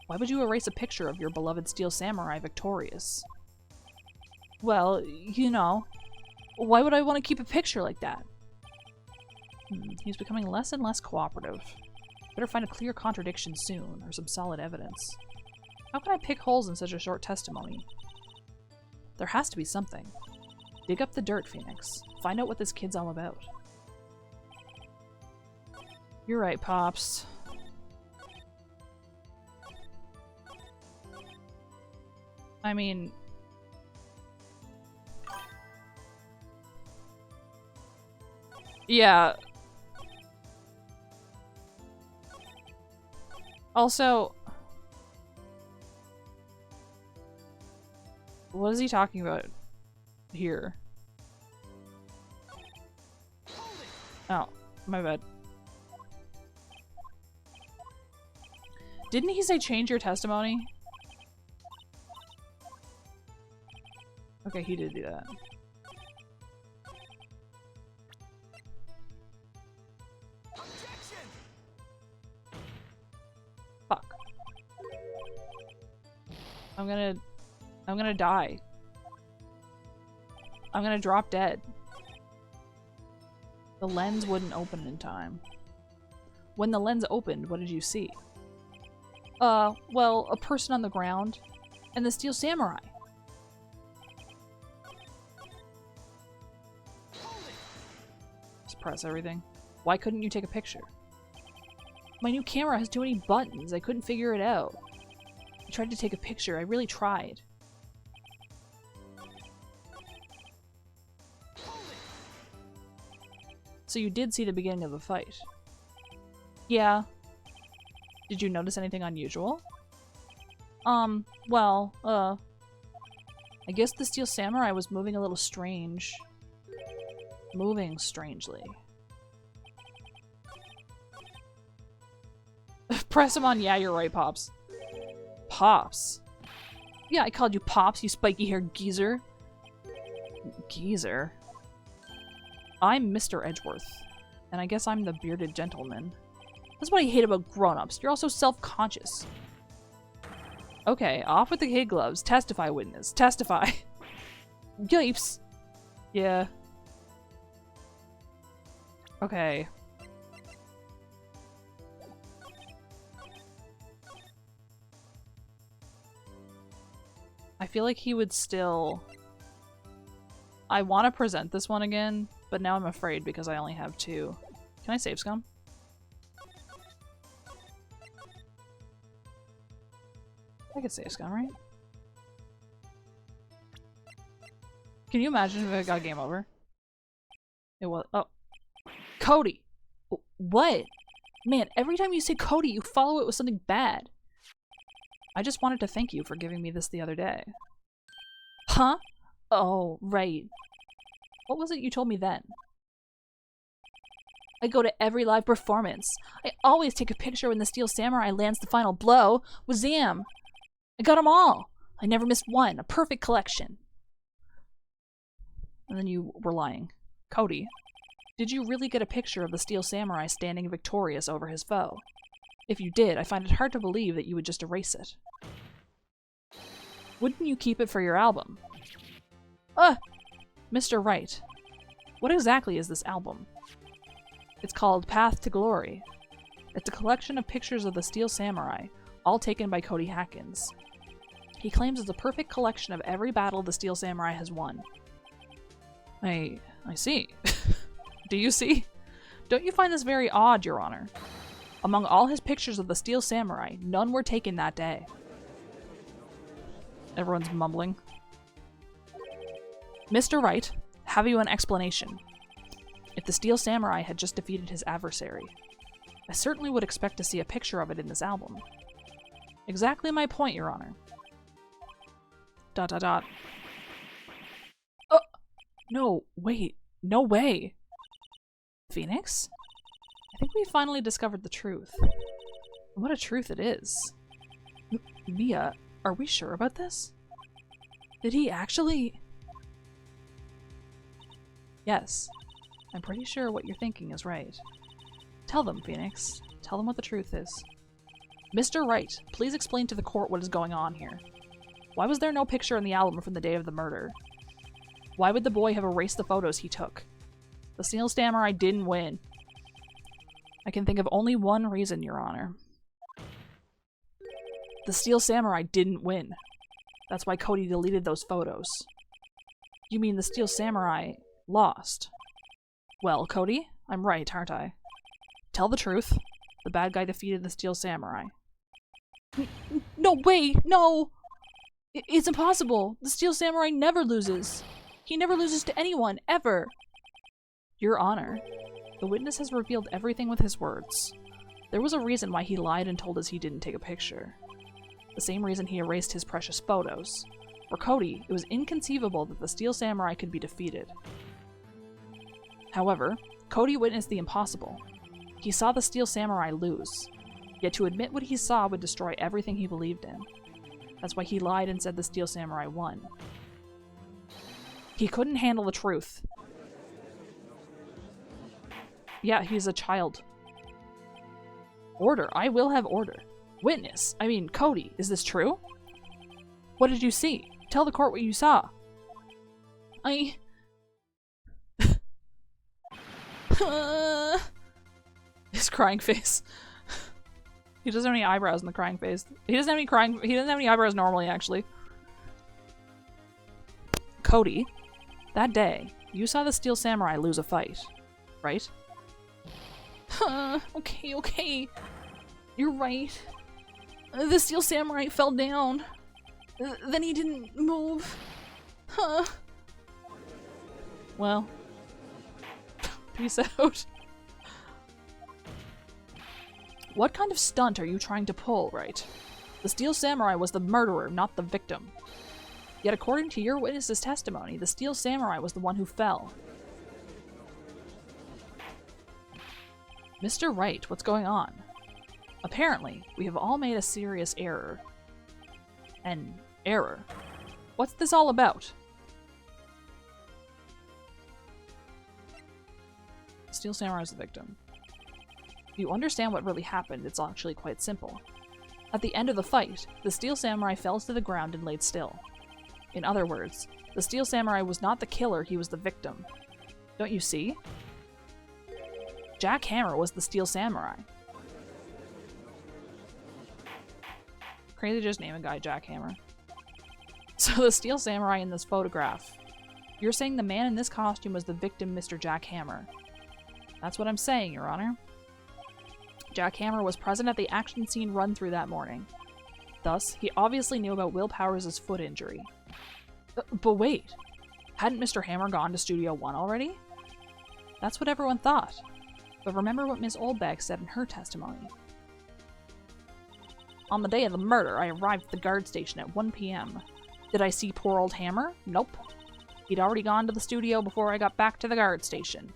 Why would you erase a picture of your beloved Steel Samurai victorious? Well, you know, Why would I want to keep a picture like that? He's becoming less and less cooperative. Better find a clear contradiction soon, or some solid evidence. How can I pick holes in such a short testimony? There has to be something. Dig up the dirt, Phoenix. Find out what this kid's all about. You're right, Pops. I mean... yeah. Also... what is he talking about here? Oh, my bad. Didn't he say change your testimony? Okay, he did do that. Fuck. I'm gonna die. I'm gonna drop dead. The lens wouldn't open in time. When the lens opened, what did you see? Well, a person on the ground and the Steel Samurai. Just press everything. Why couldn't you take a picture? My new camera has too many buttons. I couldn't figure it out. I tried to take a picture. I really tried. So you did see the beginning of the fight? Yeah. Did you notice anything unusual? Well, I guess the Steel Samurai was moving a little strange. Moving strangely. Press him on, yeah, you're right, Pops. Pops? Yeah, I called you Pops, you spiky-haired geezer. Geezer? I'm Mr. Edgeworth, and I guess I'm the bearded gentleman. That's what I hate about grown-ups. You're all so self-conscious. Okay, off with the kid gloves. Testify, witness. Testify. Yipes. Yeah. Okay. I feel like he would still... I want to present this one again, but now I'm afraid because I only have 2. Can I save scum? I could save scum, right? Can you imagine if it got game over? It was- oh. Cody! What? Man, every time you say Cody, you follow it with something bad. I just wanted to thank you for giving me this the other day. Huh? Oh, right. What was it you told me then? I go to every live performance. I always take a picture when the Steel Samurai lands the final blow. Wazam! I got them all! I never missed one. A perfect collection. And then you were lying. Cody, did you really get a picture of the Steel Samurai standing victorious over his foe? If you did, I find it hard to believe that you would just erase it. Wouldn't you keep it for your album? Mr. Wright, what exactly is this album? It's called Path to Glory. It's a collection of pictures of the Steel Samurai, all taken by Cody Hackins. He claims it's a perfect collection of every battle the Steel Samurai has won. I see. Do you see? Don't you find this very odd, Your Honor? Among all his pictures of the Steel Samurai, none were taken that day. Everyone's mumbling. Mr. Wright, have you an explanation? If the Steel Samurai had just defeated his adversary, I certainly would expect to see a picture of it in this album. Exactly my point, Your Honor. ... Oh! No, wait. No way! Phoenix? I think we finally discovered the truth. What a truth it is. Mia, are we sure about this? Did he actually... Yes. I'm pretty sure what you're thinking is right. Tell them, Phoenix. Tell them what the truth is. Mr. Wright, please explain to the court what is going on here. Why was there no picture in the album from the day of the murder? Why would the boy have erased the photos he took? The Steel Samurai didn't win. I can think of only one reason, Your Honor. The Steel Samurai didn't win. That's why Cody deleted those photos. You mean the Steel Samurai lost? Well, Cody, I'm right, aren't I? Tell the truth. The bad guy defeated the Steel Samurai. No way! No! It's impossible! The Steel Samurai never loses! He never loses to anyone, ever! Your Honor, the witness has revealed everything with his words. There was a reason why he lied and told us he didn't take a picture. The same reason he erased his precious photos. For Cody, it was inconceivable that the Steel Samurai could be defeated. However, Cody witnessed the impossible. He saw the Steel Samurai lose. Yet to admit what he saw would destroy everything he believed in. That's why he lied and said the Steel Samurai won. He couldn't handle the truth. Yeah, he's a child. Order. I will have order. Witness. I mean, Cody, is this true? What did you see? Tell the court what you saw. His crying face. He doesn't have any eyebrows in the crying face. He doesn't have any eyebrows normally, actually. Cody, that day, you saw the Steel Samurai lose a fight, right? Okay. You're right. The Steel Samurai fell down. Then he didn't move. Well. Peace out. What kind of stunt are you trying to pull, Wright? The Steel Samurai was the murderer, not the victim. Yet according to your witness's testimony, the Steel Samurai was the one who fell. Mr. Wright, what's going on? Apparently, we have all made a serious error. An error. What's this all about? Steel Samurai is the victim. If you understand what really happened, it's actually quite simple. At the end of the fight, the Steel Samurai fell to the ground and laid still. In other words, the Steel Samurai was not the killer, he was the victim. Don't you see? Jack Hammer was the Steel Samurai. Crazy to just name a guy Jack Hammer. So the Steel Samurai in this photograph. You're saying the man in this costume was the victim, Mr. Jack Hammer. That's what I'm saying, Your Honor. Jack Hammer was present at the action scene run-through that morning. Thus, he obviously knew about Will Powers' foot injury. But wait, hadn't Mr. Hammer gone to Studio 1 already? That's what everyone thought. But remember what Ms. Oldbag said in her testimony. On the day of the murder, I arrived at the guard station at 1 p.m. Did I see poor old Hammer? Nope. He'd already gone to the studio before I got back to the guard station.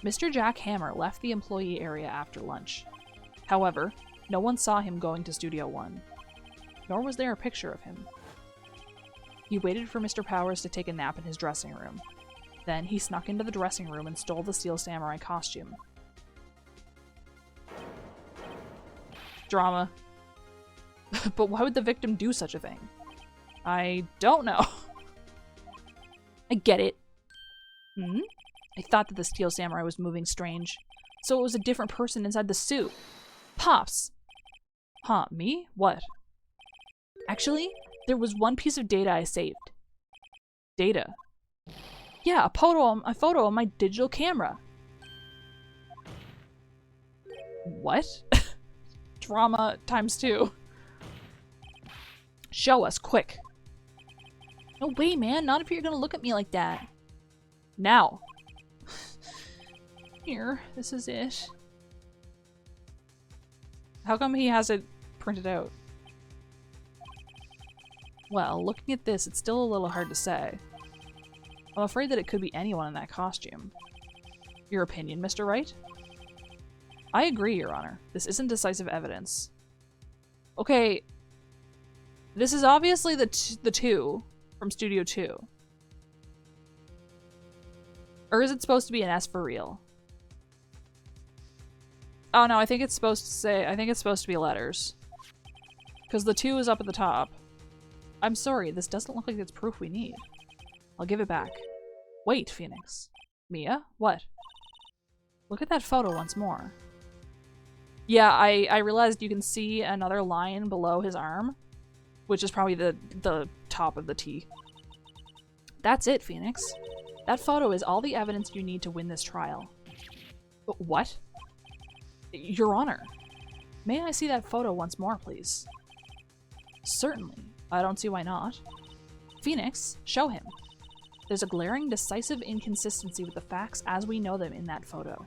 Mr. Jack Hammer left the employee area after lunch. However, no one saw him going to Studio 1. Nor was there a picture of him. He waited for Mr. Powers to take a nap in his dressing room. Then he snuck into the dressing room and stole the Steel Samurai costume. Drama. But why would the victim do such a thing? I don't know. I get it. I thought that the Steel Samurai was moving strange. So it was a different person inside the suit. Pops! Huh, me? What? Actually, there was one piece of data I saved. Data? Yeah, a photo on my digital camera. What? Drama times 2. Show us, quick. No way, man. Not if you're gonna look at me like that. Now. Here, this is it. How come he has it printed out? Well, looking at this, it's still a little hard to say. I'm afraid that it could be anyone in that costume. Your opinion, Mr. Wright? I agree, Your Honor. This isn't decisive evidence. Okay. This is obviously the two from Studio 2. Or is it supposed to be an S for real? Oh no, I think it's supposed to be letters. Because the 2 is up at the top. I'm sorry, this doesn't look like it's proof we need. I'll give it back. Wait, Phoenix. Mia? What? Look at that photo once more. Yeah, I realized you can see another line below his arm, which is probably the top of the T. That's it, Phoenix. That photo is all the evidence you need to win this trial. What? Your Honor, may I see that photo once more, please? Certainly. I don't see why not. Phoenix, show him. There's a glaring, decisive inconsistency with the facts as we know them in that photo.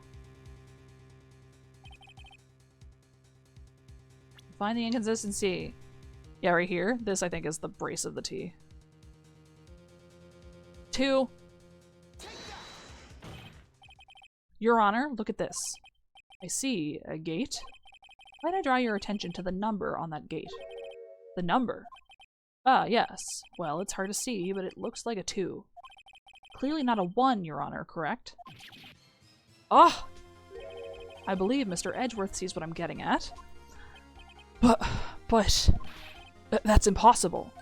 Find the inconsistency. Yeah, right here. This, I think, is the brace of the T. 2. Your Honor, look at this. I see a gate. Might I draw your attention to the number on that gate? The number? Ah, yes. Well, it's hard to see, but it looks like a 2. Clearly not a 1, Your Honor, correct? Ah! I believe Mr. Edgeworth sees what I'm getting at. But that's impossible.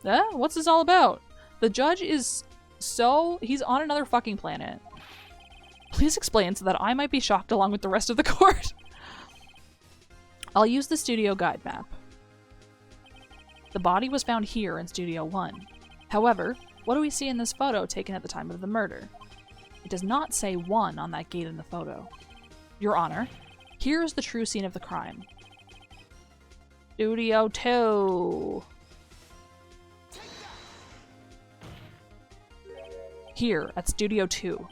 What's this all about? The judge is he's on another fucking planet. Please explain so that I might be shocked along with the rest of the court. I'll use the studio guide map. The body was found here in Studio 1. However, what do we see in this photo taken at the time of the murder? It does not say 1 on that gate in the photo. Your Honor, here is the true scene of the crime. Studio 2. Here, at Studio 2.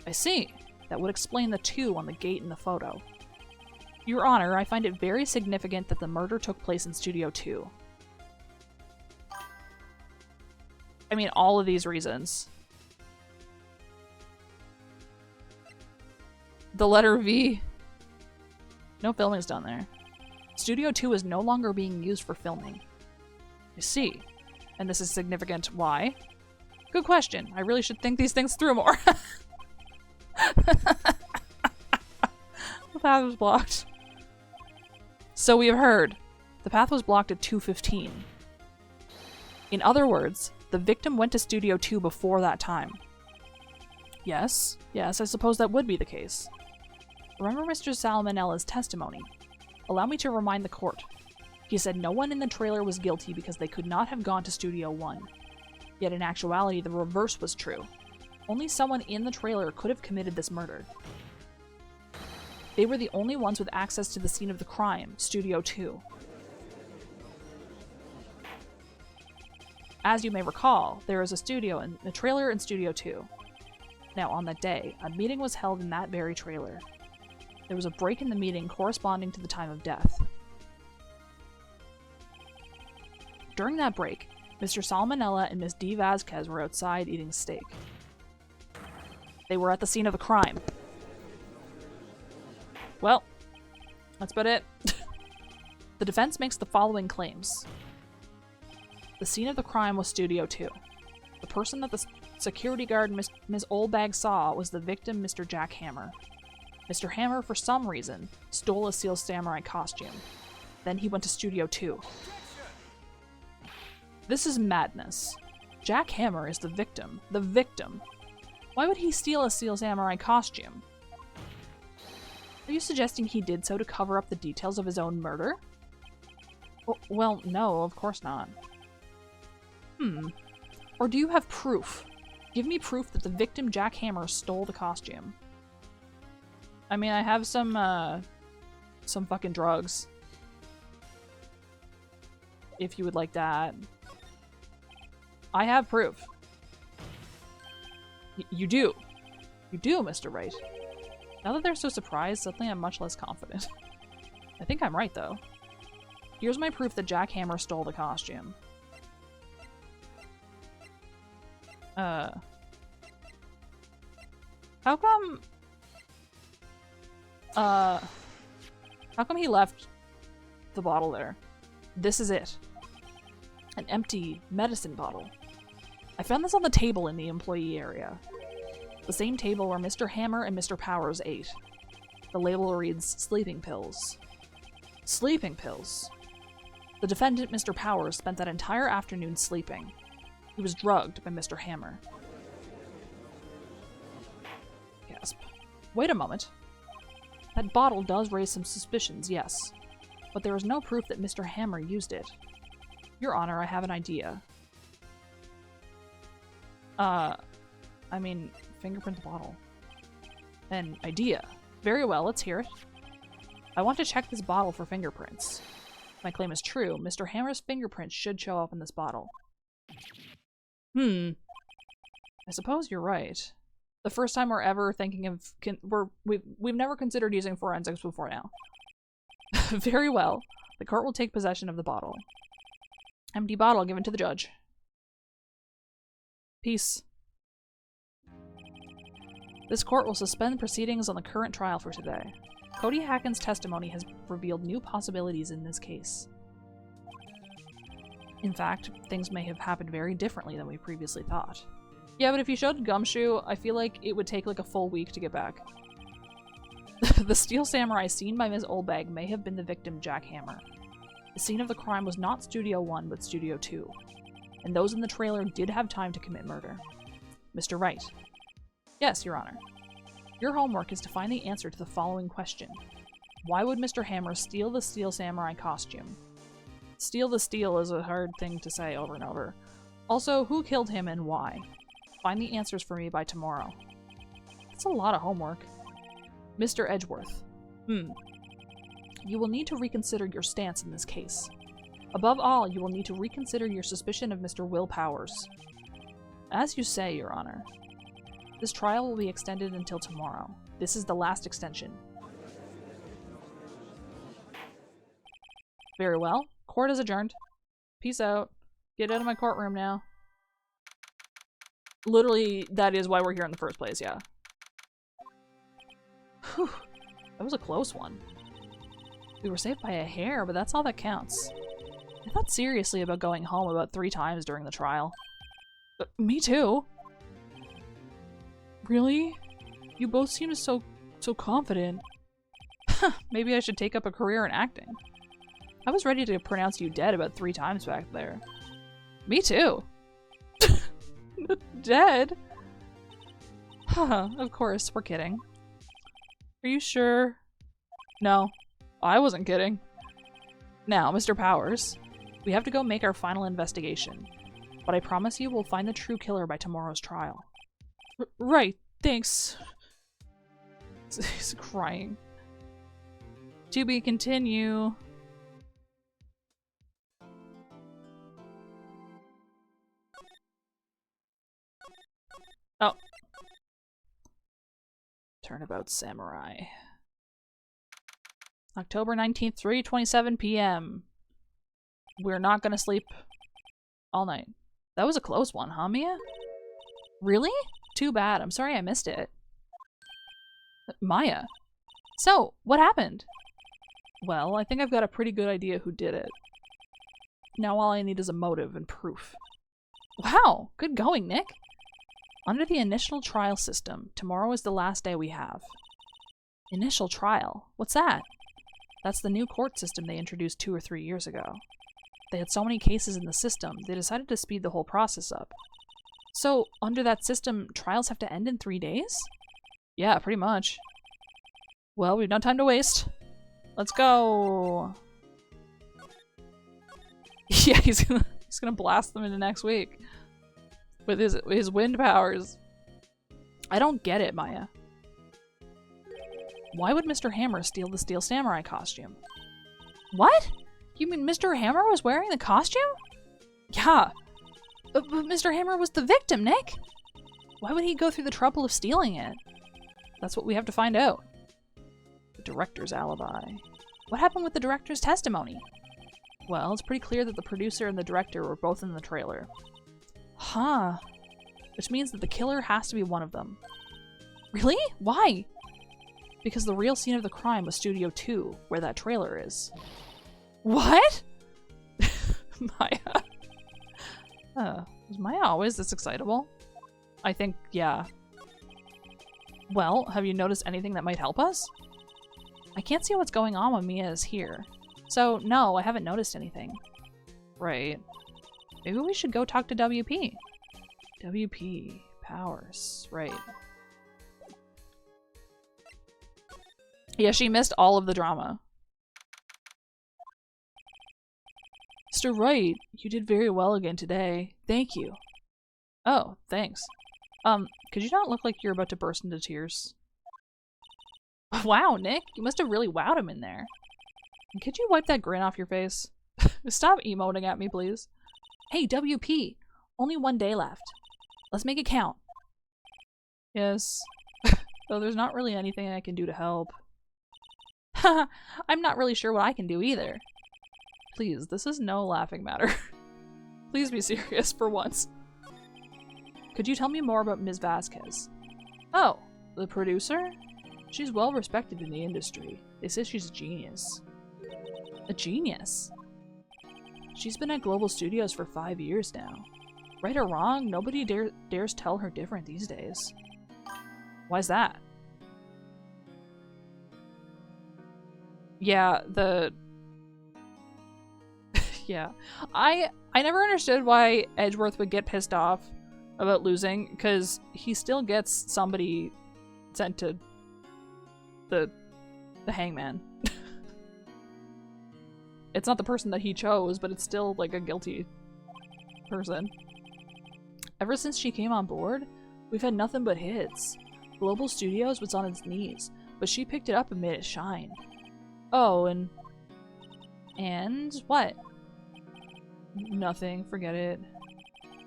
I see. That would explain the 2 on the gate in the photo. Your Honor, I find it very significant that the murder took place in Studio 2. I mean, all of these reasons. The letter V. No filming is done there. Studio 2 is no longer being used for filming. I see. And this is significant. Why? Good question. I really should think these things through more. The path was blocked. So we have heard. The path was blocked at 2:15. In other words, the victim went to Studio 2 before that time. Yes, I suppose that would be the case. Remember Mr. Salmonella's testimony. Allow me to remind the court. He said no one in the trailer was guilty because they could not have gone to Studio 1. Yet in actuality, the reverse was true. Only someone in the trailer could have committed this murder. They were the only ones with access to the scene of the crime, Studio 2. As you may recall, there is a trailer in Studio 2. Now, on that day, a meeting was held in that very trailer. There was a break in the meeting corresponding to the time of death. During that break, Mr. Salmonella and Miss D. Vasquez were outside eating steak. They were at the scene of the crime. Well, that's about it. The defense makes the following claims. The scene of the crime was Studio 2. The person that the security guard Ms. Oldbag saw was the victim, Mr. Jack Hammer. Mr. Hammer, for some reason, stole a Seal Samurai costume. Then he went to Studio 2. This is madness. Jack Hammer is the victim. The victim. Why would he steal a Seal Samurai costume? Are you suggesting he did so to cover up the details of his own murder? Well, no, of course not. Or do you have proof? Give me proof that the victim, Jack Hammer, stole the costume. I mean, I have some fucking drugs. If you would like that. I have proof. You do. You do, Mr. Wright. Now that they're so surprised, suddenly I'm much less confident. I think I'm right, though. Here's my proof that Jack Hammer stole the costume. How come he left the bottle there? This is it. An empty medicine bottle. I found this on the table in the employee area. The same table where Mr. Hammer and Mr. Powers ate. The label reads, sleeping pills. Sleeping pills. The defendant, Mr. Powers, spent that entire afternoon sleeping. He was drugged by Mr. Hammer. Gasp. Wait a moment. That bottle does raise some suspicions, yes. But there is no proof that Mr. Hammer used it. Your Honor, I have an idea. I mean, fingerprint the bottle. An idea. Very well, let's hear it. I want to check this bottle for fingerprints. If my claim is true, Mr. Hammer's fingerprints should show up in this bottle. I suppose you're right. The first time we're ever thinking of... We've never considered using forensics before now. Very well. The court will take possession of the bottle. Empty bottle given to the judge. Peace. This court will suspend proceedings on the current trial for today. Cody Hacken's testimony has revealed new possibilities in this case. In fact, things may have happened very differently than we previously thought. Yeah, but if you showed Gumshoe, I feel like it would take like a full week to get back. The steel samurai seen by Ms. Olbag may have been the victim, Jack Hammer. The scene of the crime was not Studio 1, but Studio 2. And those in the trailer did have time to commit murder. Mr. Wright. Yes, Your Honor. Your homework is to find the answer to the following question. Why would Mr. Hammer steal the steel samurai costume? Steal the steel is a hard thing to say over and over. Also, who killed him and why? Find the answers for me by tomorrow. That's a lot of homework. Mr. Edgeworth. You will need to reconsider your stance in this case. Above all, you will need to reconsider your suspicion of Mr. Will Powers. As you say, Your Honor. This trial will be extended until tomorrow. This is the last extension. Very well. Court is adjourned. Peace out. Get out of my courtroom now. Literally, that is why we're here in the first place, yeah. Whew. That was a close one. We were saved by a hair, but that's all that counts. I thought seriously about going home about 3 times during the trial. Me too. Really? You both seem so confident. Maybe I should take up a career in acting. I was ready to pronounce you dead about 3 times back there. Me too. Dead? Of course, we're kidding. Are you sure? No, I wasn't kidding. Now, Mr. Powers, we have to go make our final investigation. But I promise you we'll find the true killer by tomorrow's trial. Right, thanks. He's crying. To be continue. Oh. Turnabout Samurai. October 19th, 3:27 p.m. We're not gonna sleep all night. That was a close one, huh, Mia? Really? Too bad. I'm sorry I missed it. Maya. So, what happened? Well, I think I've got a pretty good idea who did it. Now all I need is a motive and proof. Wow, good going, Nick. Under the initial trial system, tomorrow is the last day we have. Initial trial? What's that? That's the new court system they introduced 2 or 3 years ago. They had so many cases in the system, they decided to speed the whole process up. So, under that system, trials have to end in 3 days? Yeah, pretty much. Well, we've no time to waste. Let's go! Yeah, he's gonna blast them into next week. With his wind powers. I don't get it, Maya. Why would Mr. Hammer steal the Steel Samurai costume? What? You mean Mr. Hammer was wearing the costume? Yeah. But Mr. Hammer was the victim, Nick. Why would he go through the trouble of stealing it? That's what we have to find out. The director's alibi. What happened with the director's testimony? Well, it's pretty clear that the producer and the director were both in the trailer. Huh. Which means that the killer has to be one of them. Really? Why? Because the real scene of the crime was Studio 2, where that trailer is. What? Maya. Was Maya always this excitable? I think, yeah. Well, have you noticed anything that might help us? I can't see what's going on when Mia is here. So, no, I haven't noticed anything. Right. Maybe we should go talk to WP. WP. Powers. Right. Yeah, she missed all of the drama. Mr. Wright, you did very well again today. Thank you. Oh, thanks. Could you not look like you're about to burst into tears? Wow, Nick, you must have really wowed him in there. And could you wipe that grin off your face? Stop emoting at me, please. Hey, WP, only 1 day left. Let's make it count. Yes. Though there's not really anything I can do to help. Haha, I'm not really sure what I can do either. Please, this is no laughing matter. Please be serious for once. Could you tell me more about Ms. Vasquez? Oh, the producer? She's well respected in the industry. They say she's a genius. A genius? She's been at Global Studios for 5 years now. Right or wrong, nobody dares tell her different these days. Why's that? Yeah, yeah. I never understood why Edgeworth would get pissed off about losing, because he still gets somebody sent to the hangman. It's not the person that he chose, but it's still like a guilty person. Ever since she came on board, we've had nothing but hits. Global Studios was on its knees, but she picked it up and made it shine. Oh, and what? Nothing, forget it.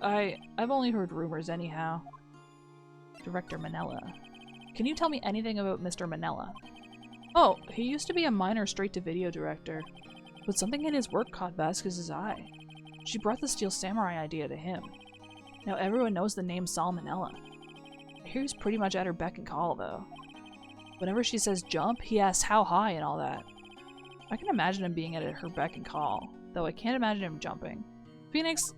I've only heard rumors anyhow. Director Manella. Can you tell me anything about Mr. Manella? Oh, he used to be a minor straight-to-video director, but something in his work caught Vasquez's eye. She brought the Steel Samurai idea to him. Now everyone knows the name Saul Manella. I hear he's pretty much at her beck and call, though. Whenever she says jump, he asks how high and all that. I can imagine him being at her beck and call, though I can't imagine him jumping. Phoenix...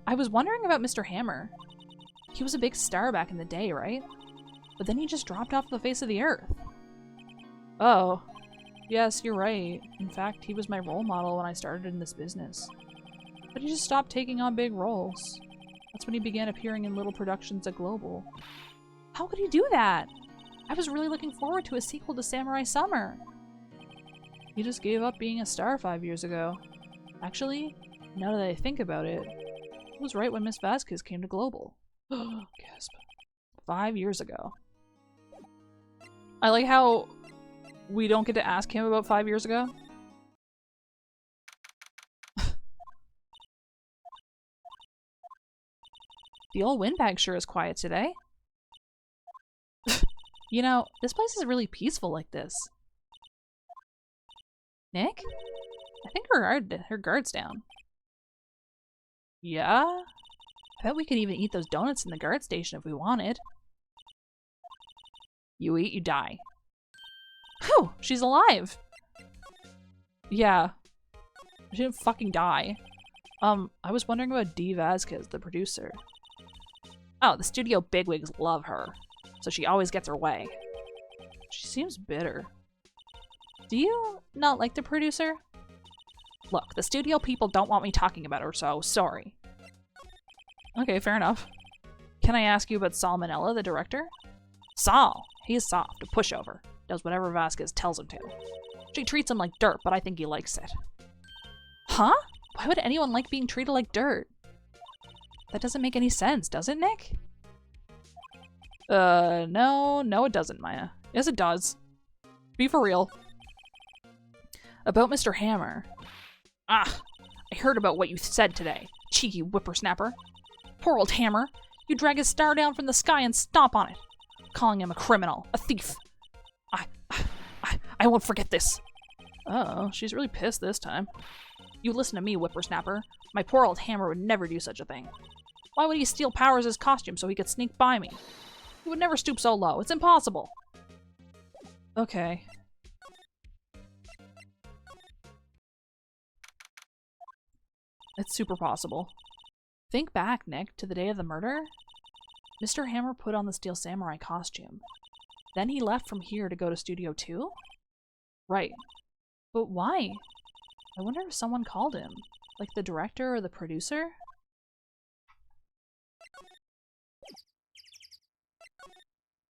I was wondering about Mr. Hammer. He was a big star back in the day, right? But then he just dropped off the face of the earth. Oh. Yes, you're right. In fact, he was my role model when I started in this business. But he just stopped taking on big roles. That's when he began appearing in little productions at Global. How could he do that? I was really looking forward to a sequel to Samurai Summer. He just gave up being a star 5 years ago. Actually, now that I think about it, it was right when Miss Vasquez came to Global. Gasp. 5 years ago. I like how we don't get to ask him about 5 years ago. The old windbag sure is quiet today. You know, this place is really peaceful like this. Nick? I think her guard's down. Yeah? I bet we could even eat those donuts in the guard station if we wanted. You eat, you die. Whew! She's alive! Yeah. She didn't fucking die. I was wondering about Dee Vasquez, the producer. Oh, the studio bigwigs love her, so she always gets her way. She seems bitter. Do you not like the producer? Look, the studio people don't want me talking about her, so sorry. Okay, fair enough. Can I ask you about Saul Manella, the director? Saul! He's soft, a pushover. Does whatever Vasquez tells him to. She treats him like dirt, but I think he likes it. Huh? Why would anyone like being treated like dirt? That doesn't make any sense, does it, Nick? No it doesn't, Maya. Yes, it does. Be for real. About Mr. Hammer. Ah, I heard about what you said today, cheeky whippersnapper. Poor old Hammer. You drag his star down from the sky and stomp on it. Calling him a criminal, a thief. I won't forget this. Uh-oh, she's really pissed this time. You listen to me, whippersnapper. My poor old Hammer would never do such a thing. Why would he steal Powers' costume so he could sneak by me? He would never stoop so low. It's impossible. Okay. It's super possible. Think back, Nick, to the day of the murder. Mr. Hammer put on the Steel Samurai costume. Then he left from here to go to Studio 2? Right. But why? I wonder if someone called him. Like the director or the producer?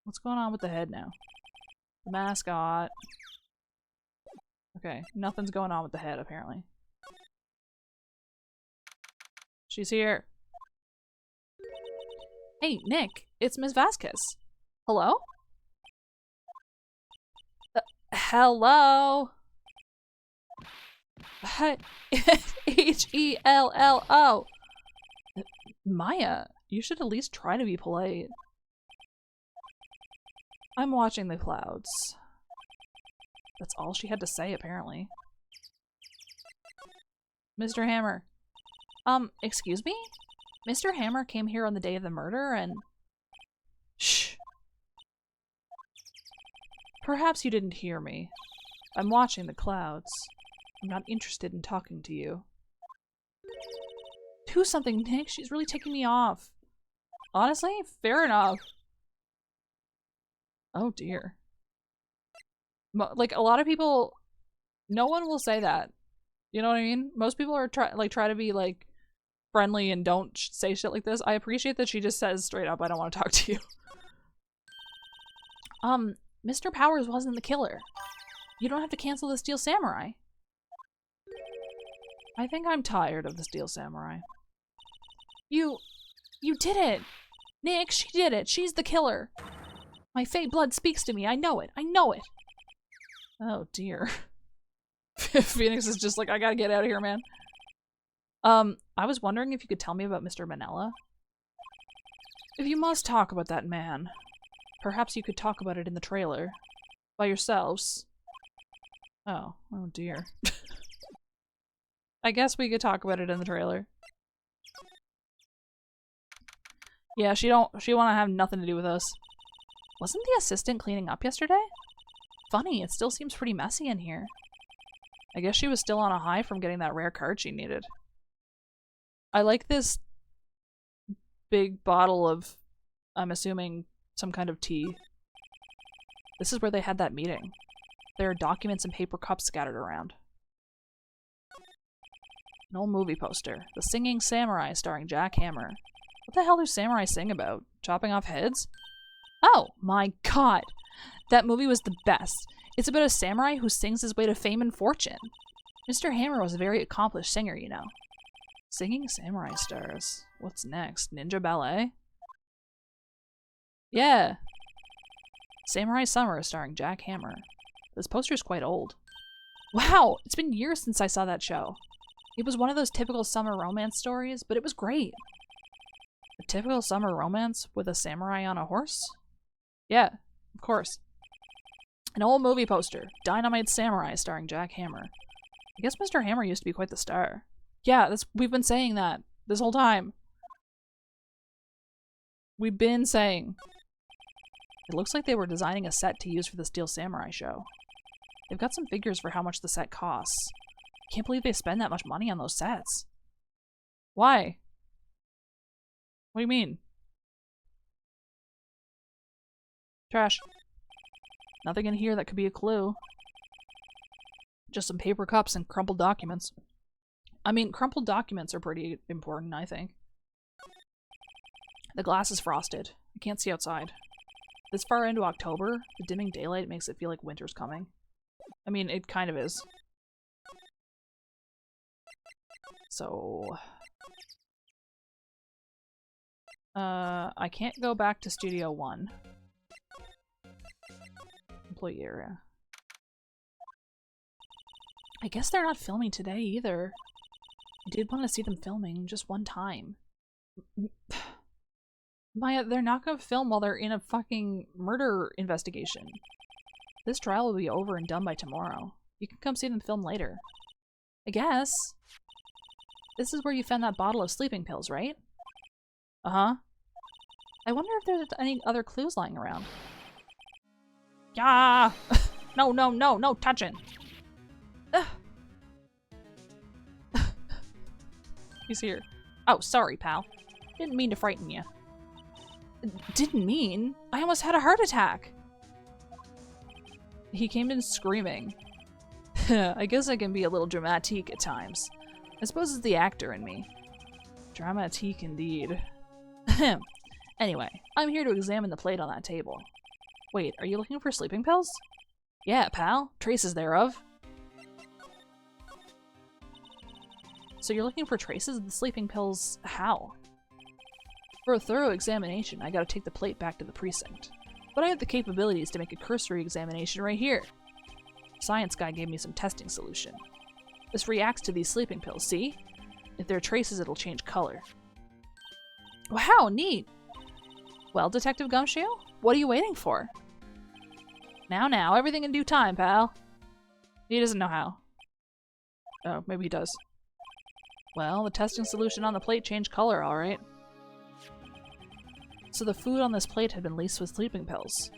What's going on with the head now? The mascot. Okay, nothing's going on with the head, apparently. She's here. Hey, Nick, it's Miss Vasquez. Hello? Hello? Hello. Maya, you should at least try to be polite. I'm watching the clouds. That's all she had to say, apparently. Mr. Hammer. Excuse me? Mr. Hammer came here on the day of the murder and... Shh. Perhaps you didn't hear me. I'm watching the clouds. I'm not interested in talking to you. Do something, Nick. She's really taking me off. Honestly, fair enough. Oh dear. Like, a lot of people... No one will say that. You know what I mean? Most people are try to be, like, friendly and don't say shit like this. I appreciate that she just says straight up, I don't want to talk to you. Mr. Powers wasn't the killer. You don't have to cancel the Steel Samurai. I think I'm tired of the Steel Samurai. You did it! Nick, she did it! She's the killer! My fake blood speaks to me, I know it! I know it! Oh dear. Phoenix is just like, I gotta get out of here, man. I was wondering if you could tell me about Mr. Manella. If you must talk about that man, perhaps you could talk about it in the trailer. By yourselves. Oh dear. I guess we could talk about it in the trailer. Yeah, she wanna have nothing to do with us. Wasn't the assistant cleaning up yesterday? Funny, it still seems pretty messy in here. I guess she was still on a high from getting that rare card she needed. I like this big bottle of, I'm assuming, some kind of tea. This is where they had that meeting. There are documents and paper cups scattered around. An old movie poster. The Singing Samurai starring Jack Hammer. What the hell do samurai sing about? Chopping off heads? Oh my god! That movie was the best. It's about a samurai who sings his way to fame and fortune. Mr. Hammer was a very accomplished singer, you know. Singing samurai stars. What's next? Ninja ballet? Yeah. Samurai Summer starring Jack Hammer. This poster's quite old. Wow! It's been years since I saw that show. It was one of those typical summer romance stories, but it was great. A typical summer romance with a samurai on a horse? Yeah, of course. An old movie poster. Dynamite Samurai starring Jack Hammer. I guess Mr. Hammer used to be quite the star. Yeah, we've been saying that this whole time. We've been saying. It looks like they were designing a set to use for the Steel Samurai show. They've got some figures for how much the set costs. I can't believe they spend that much money on those sets. Why? What do you mean? Trash. Nothing in here that could be a clue. Just some paper cups and crumpled documents. I mean, crumpled documents are pretty important, I think. The glass is frosted. I can't see outside. This far into October, the dimming daylight makes it feel like winter's coming. I mean, it kind of is. So... I can't go back to Studio 1. Employee area. I guess they're not filming today either. I did want to see them filming just one time. Maya, they're not gonna film while they're in a fucking murder investigation. This trial will be over and done by tomorrow. You can come see them film later. I guess. This is where you found that bottle of sleeping pills, right? Uh-huh. I wonder if there's any other clues lying around. Yeah! No touching! He's here. Oh, sorry, pal. Didn't mean to frighten you. Didn't mean? I almost had a heart attack! He came in screaming. I guess I can be a little dramatique at times. I suppose it's the actor in me. Dramatique indeed. Anyway, I'm here to examine the plate on that table. Wait, are you looking for sleeping pills? Yeah, pal. Traces thereof. So you're looking for traces of the sleeping pills? How? For a thorough examination, I gotta take the plate back to the precinct. But I have the capabilities to make a cursory examination right here. Science guy gave me some testing solution. This reacts to these sleeping pills, see? If there are traces, it'll change color. Wow, neat! Well, Detective Gumshoe, what are you waiting for? Now, everything in due time, pal. He doesn't know how. Oh, maybe he does. Well, the testing solution on the plate changed color, alright. So the food on this plate had been laced with sleeping pills.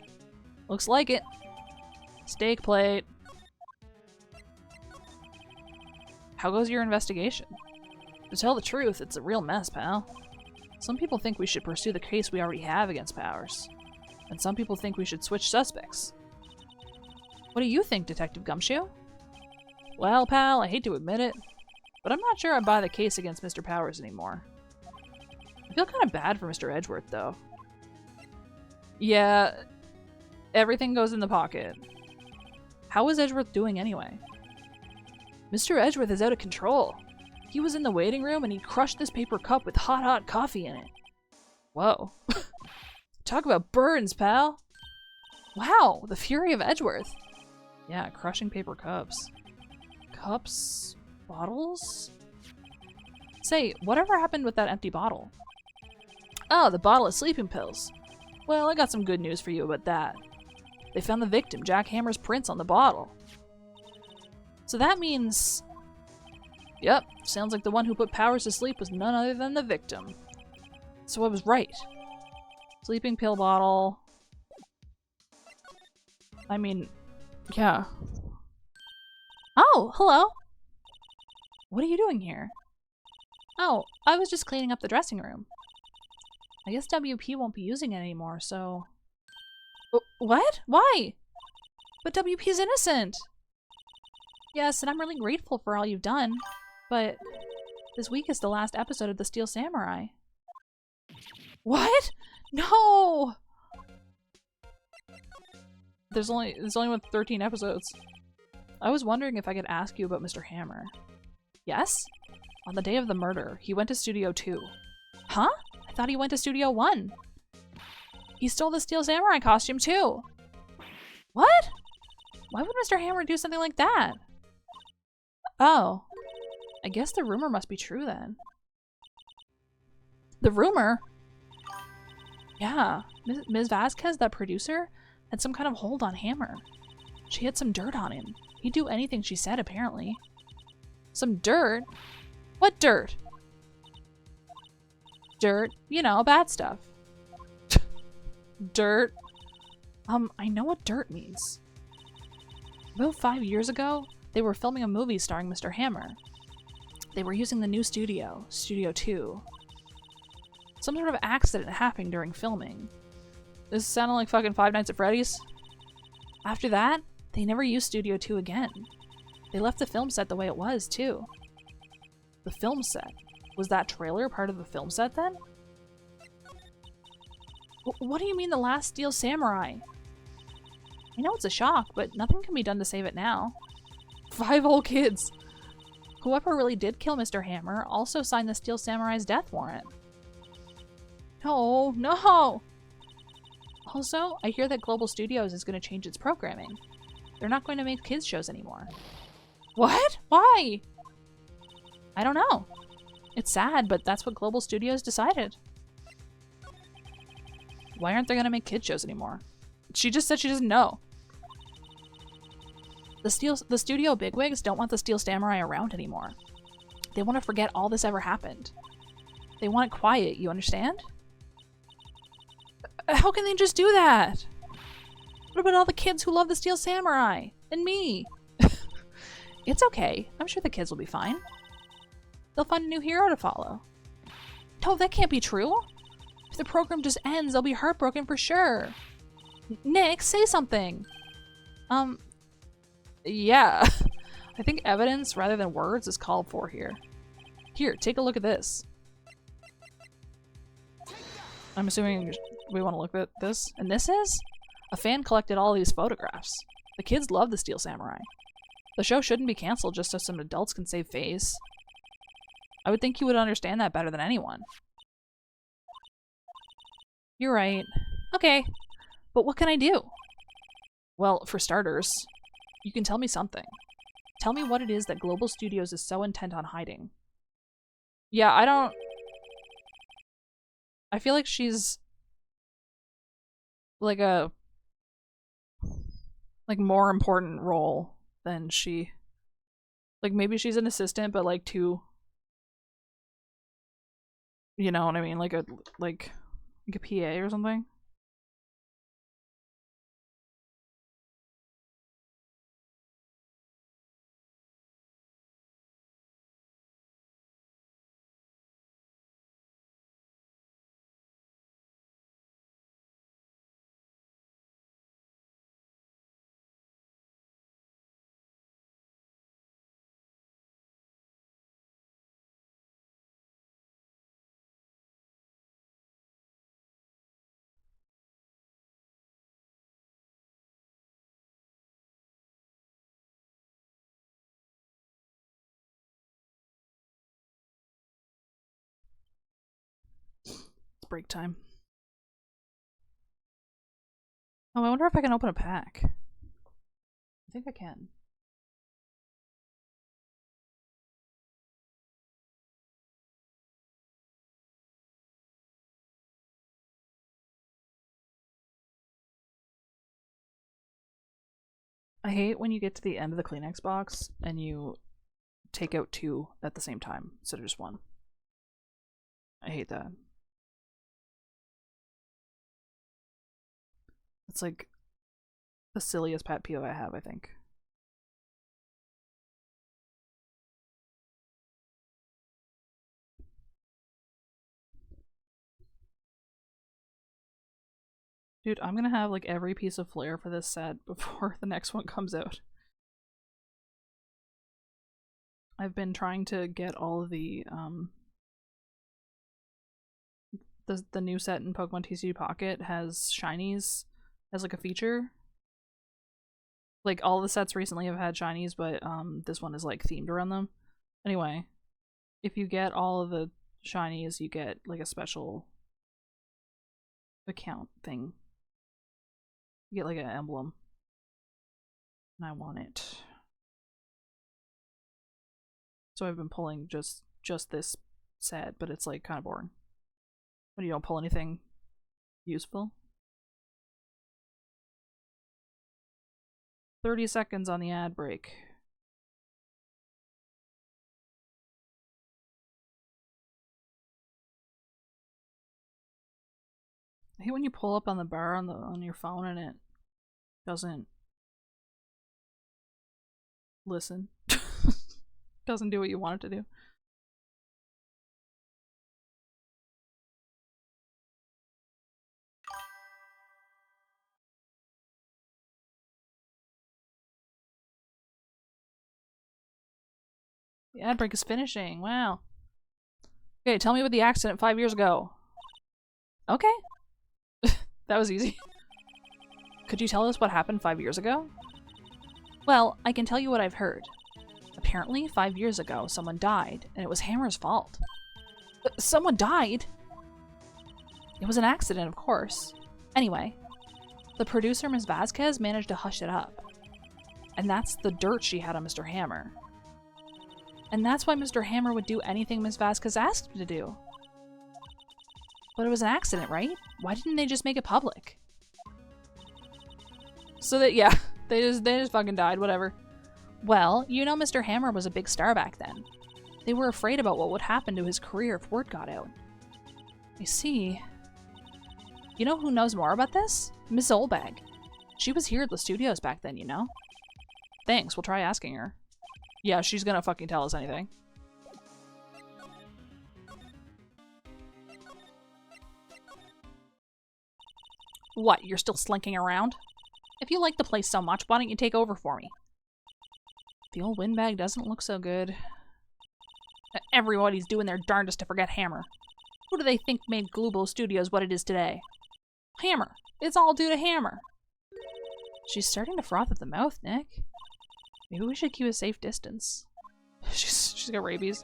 Looks like it. Steak plate. How goes your investigation? To tell the truth, it's a real mess, pal. Some people think we should pursue the case we already have against Powers. And some people think we should switch suspects. What do you think, Detective Gumshoe? Well, pal, I hate to admit it, but I'm not sure I buy the case against Mr. Powers anymore. I feel kind of bad for Mr. Edgeworth, though. Yeah, everything goes in the pocket. How is Edgeworth doing anyway? Mr. Edgeworth is out of control. He was in the waiting room and he crushed this paper cup with hot coffee in it. Whoa. Talk about burns, pal. Wow, the fury of Edgeworth. Yeah, crushing paper cups. Cups? Bottles? Say, whatever happened with that empty bottle? Oh, the bottle of sleeping pills. Well, I got some good news for you about that. They found the victim, Jack Hammer's prints on the bottle. So that means... Yep, sounds like the one who put Powers to sleep was none other than the victim. So I was right. Sleeping pill bottle. I mean, yeah. Oh, hello. What are you doing here? Oh, I was just cleaning up the dressing room. I guess WP won't be using it anymore, so... What? Why? But WP's innocent! Yes, and I'm really grateful for all you've done. But this week is the last episode of The Steel Samurai. What? No! There's only 13 episodes. I was wondering if I could ask you about Mr. Hammer. Yes? On the day of the murder, he went to Studio 2. Huh? I thought he went to Studio 1. He stole the Steel Samurai costume too. What? Why would Mr. Hammer do something like that? Oh. I guess the rumor must be true then. The rumor? Yeah. Ms. Vasquez, that producer, had some kind of hold on Hammer. She had some dirt on him. He'd do anything she said, apparently. Some dirt? What dirt? Dirt, you know, bad stuff. Dirt? I know what dirt means. About 5 years ago, they were filming a movie starring Mr. Hammer. They were using the new studio, Studio 2. Some sort of accident happened during filming. This sounded like fucking Five Nights at Freddy's. After that, they never used Studio 2 again. They left the film set the way it was, too. The film set? Was that trailer part of the film set then? What do you mean the last Steel Samurai? I know it's a shock, but nothing can be done to save it now. 5 old kids! Whoever really did kill Mr. Hammer also signed the Steel Samurai's death warrant. No, no! Also, I hear that Global Studios is going to change its programming. They're not going to make kids shows anymore. What? Why? I don't know. It's sad, but that's what Global Studios decided. Why aren't they going to make kids shows anymore? She just said she doesn't know. The studio bigwigs don't want the Steel Samurai around anymore. They want to forget all this ever happened. They want it quiet, you understand? How can they just do that? What about all the kids who love the Steel Samurai? And me? It's okay. I'm sure the kids will be fine. They'll find a new hero to follow. No, that can't be true. If the program just ends, they'll be heartbroken for sure. Nick, say something. Yeah. I think evidence rather than words is called for here. Here, take a look at this. I'm assuming we want to look at this. And this is? A fan collected all these photographs. The kids love the Steel Samurai. The show shouldn't be canceled just so some adults can save face. I would think you would understand that better than anyone. You're right. Okay, but what can I do? Well, for starters, you can tell me something. Tell me what it is that Global Studios is so intent on hiding. Yeah, I feel like she's like a more important role than she, like maybe she's an assistant, but like too, you know what I mean, like a PA or something. Break time. Oh, I wonder if I can open a pack. I think I can. I hate when you get to the end of the Kleenex box and you take out 2 at the same time instead of just 1. I hate that. It's like the silliest pet peeve I have, I think. Dude, I'm gonna have like every piece of flair for this set before the next one comes out. I've been trying to get all of the new set in Pokemon TCG Pocket has shinies as like a feature. Like all the sets recently have had shinies, but this one is like themed around them. Anyway, if you get all of the shinies, you get like a special account thing. You get like an emblem. And I want it. So I've been pulling just this set, but it's like kind of boring. When you don't pull anything useful. 30 seconds on the ad break. I hate when you pull up on the bar on your phone and it doesn't listen. Doesn't do what you want it to do. The ad break is finishing. Wow. Okay, tell me about the accident 5 years ago. Okay. That was easy. Could you tell us what happened 5 years ago? Well, I can tell you what I've heard. Apparently, 5 years ago, someone died, and it was Hammer's fault. Someone died? It was an accident, of course. Anyway, the producer, Ms. Vasquez, managed to hush it up. And that's the dirt she had on Mr. Hammer. And that's why Mr. Hammer would do anything Ms. Vasquez asked him to do. But it was an accident, right? Why didn't they just make it public? So that, yeah, they just fucking died, whatever. Well, you know Mr. Hammer was a big star back then. They were afraid about what would happen to his career if word got out. I see. You know who knows more about this? Miss Olbag. She was here at the studios back then, you know? Thanks, we'll try asking her. Yeah, she's gonna fucking tell us anything. What, you're still slinking around? If you like the place so much, why don't you take over for me? The old windbag doesn't look so good. Everybody's doing their darndest to forget Hammer. Who do they think made Global Studios what it is today? Hammer. It's all due to Hammer. She's starting to froth at the mouth, Nick. Maybe we should keep a safe distance. She's got rabies.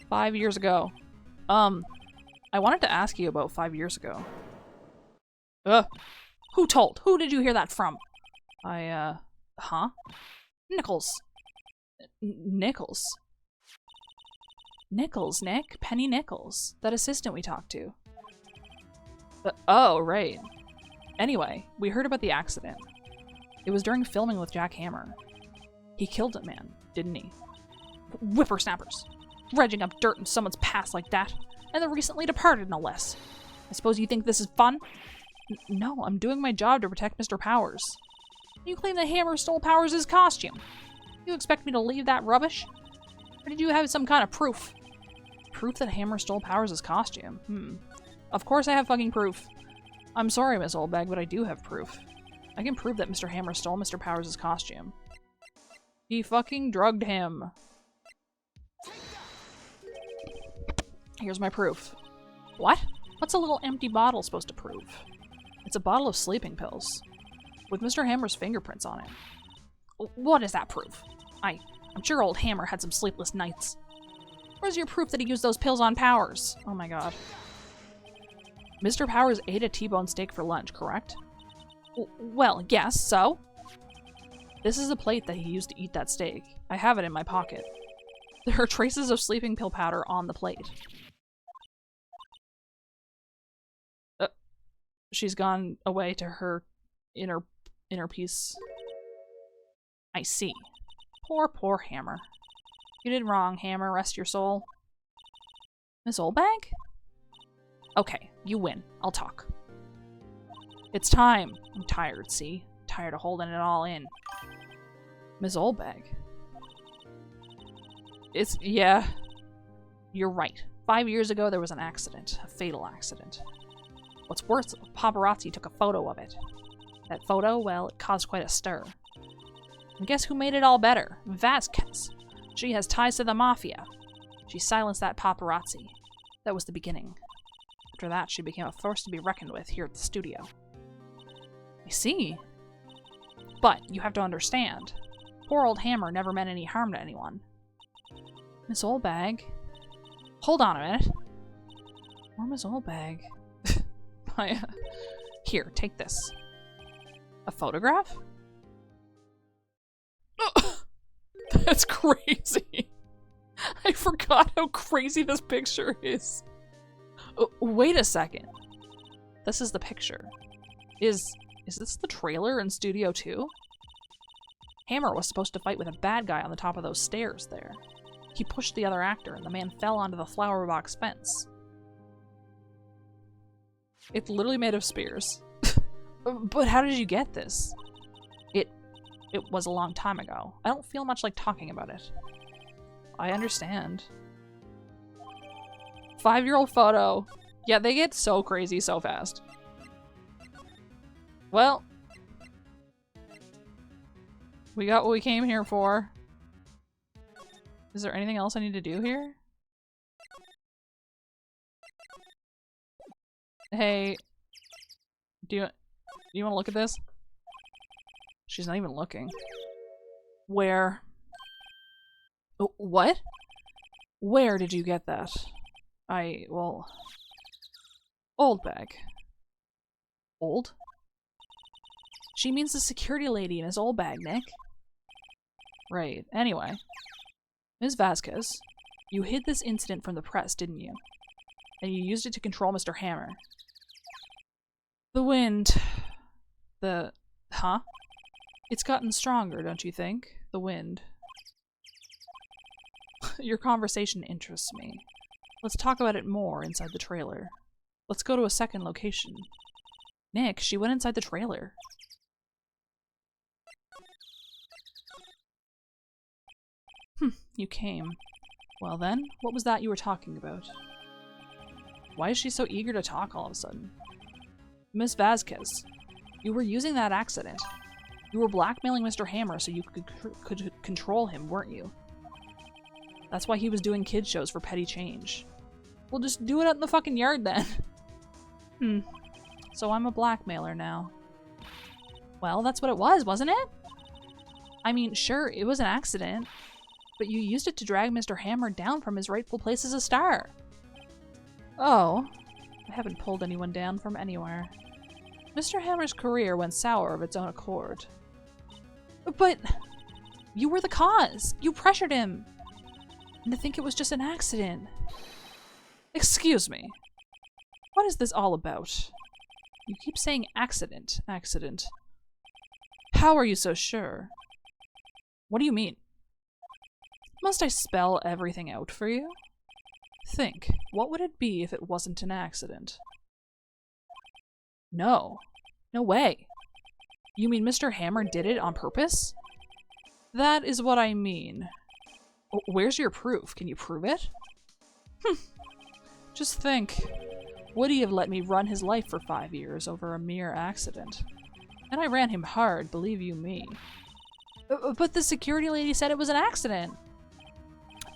5 years ago. I wanted to ask you about 5 years ago. Who told? Who did you hear that from? Huh? Nichols. Nichols? Nichols, Nick. Penny Nichols. That assistant we talked to. Oh, right. Anyway, we heard about the accident. It was during filming with Jack Hammer. He killed a man, didn't he? Whippersnappers. Dredging up dirt in someone's past like that. And the recently departed, no less. I suppose you think this is fun? No, I'm doing my job to protect Mr. Powers. You claim that Hammer stole Powers' costume. You expect me to leave that rubbish? Or did you have some kind of proof? Proof that Hammer stole Powers' costume? Of course I have fucking proof. I'm sorry, Miss Oldbag, but I do have proof. I can prove that Mr. Hammer stole Mr. Powers' costume. He fucking drugged him. Here's my proof. What? What's a little empty bottle supposed to prove? It's a bottle of sleeping pills. With Mr. Hammer's fingerprints on it. What does that prove? I'm sure old Hammer had some sleepless nights. Where's your proof that he used those pills on Powers? Oh my god. Mr. Powers ate a T-bone steak for lunch, correct? Well, yes, so? This is the plate that he used to eat that steak. I have it in my pocket. There are traces of sleeping pill powder on the plate. She's gone away to her inner peace. I see. Poor Hammer. You did wrong, Hammer. Rest your soul. Miss Oldbag? Okay, you win. I'll talk. It's time. I'm tired, see? Tired of holding it all in. Miss Oldbag. Yeah. You're right. 5 years ago, there was an accident. A fatal accident. What's worse, paparazzi took a photo of it. That photo, well, it caused quite a stir. And guess who made it all better? Vasquez. She has ties to the mafia. She silenced that paparazzi. That was the beginning. After that, she became a force to be reckoned with here at the studio. I see. But you have to understand. Poor old Hammer never meant any harm to anyone. Miss Oldbag. Hold on a minute. Poor Miss Oldbag. Here, take this. A photograph? That's crazy. I forgot how crazy this picture is. Wait a second. This is the picture. Is this the trailer in Studio 2? Hammer was supposed to fight with a bad guy on the top of those stairs there. He pushed the other actor and the man fell onto the flower box fence. It's literally made of spears. But how did you get this? It was a long time ago. I don't feel much like talking about it. I understand. 5-year-old photo. Yeah, they get so crazy so fast. Well, we got what we came here for. Is there anything else I need to do here? Hey, do you want to look at this? She's not even looking. Where? Oh, what? Where did you get that? Well... Oldbag. Old? She means the security lady, Miss Oldbag, Nick. Right. Anyway. Ms. Vasquez, you hid this incident from the press, didn't you? And you used it to control Mr. Hammer. The wind. Huh? It's gotten stronger, don't you think? The wind. Your conversation interests me. Let's talk about it more inside the trailer. Let's go to a second location. Nick, she went inside the trailer. You came. Well then, what was that you were talking about? Why is she so eager to talk all of a sudden? Miss Vasquez, you were using that accident. You were blackmailing Mr. Hammer so you could control him, weren't you? That's why he was doing kid shows for petty change. Well, just do it out in the fucking yard then. So I'm a blackmailer now. Well, that's what it was, wasn't it? I mean, sure, it was an accident, but you used it to drag Mr. Hammer down from his rightful place as a star. Oh, I haven't pulled anyone down from anywhere. Mr. Hammer's career went sour of its own accord. But you were the cause. You pressured him. And to think it was just an accident. Excuse me. What is this all about? You keep saying accident, accident. How are you so sure? What do you mean? Must I spell everything out for you? Think, what would it be if it wasn't an accident? No. No way. You mean Mr. Hammer did it on purpose? That is what I mean. Where's your proof? Can you prove it? Just think. Would he have let me run his life for 5 years over a mere accident? And I ran him hard, believe you me. But the security lady said it was an accident.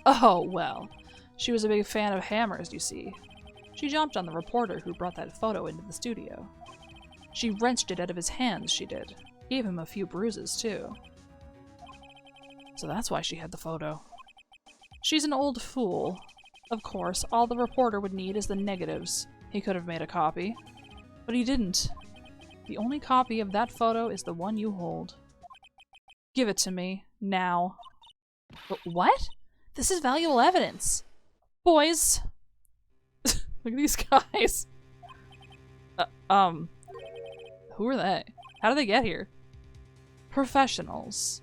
Oh, well. She was a big fan of Hammer's, you see. She jumped on the reporter who brought that photo into the studio. She wrenched it out of his hands, she did. Gave him a few bruises, too. So that's why she had the photo. She's an old fool. Of course, all the reporter would need is the negatives. He could have made a copy. But he didn't. The only copy of that photo is the one you hold. Give it to me. Now. But what? This is valuable evidence. Boys. Look at these guys. Who are they? How did they get here? Professionals.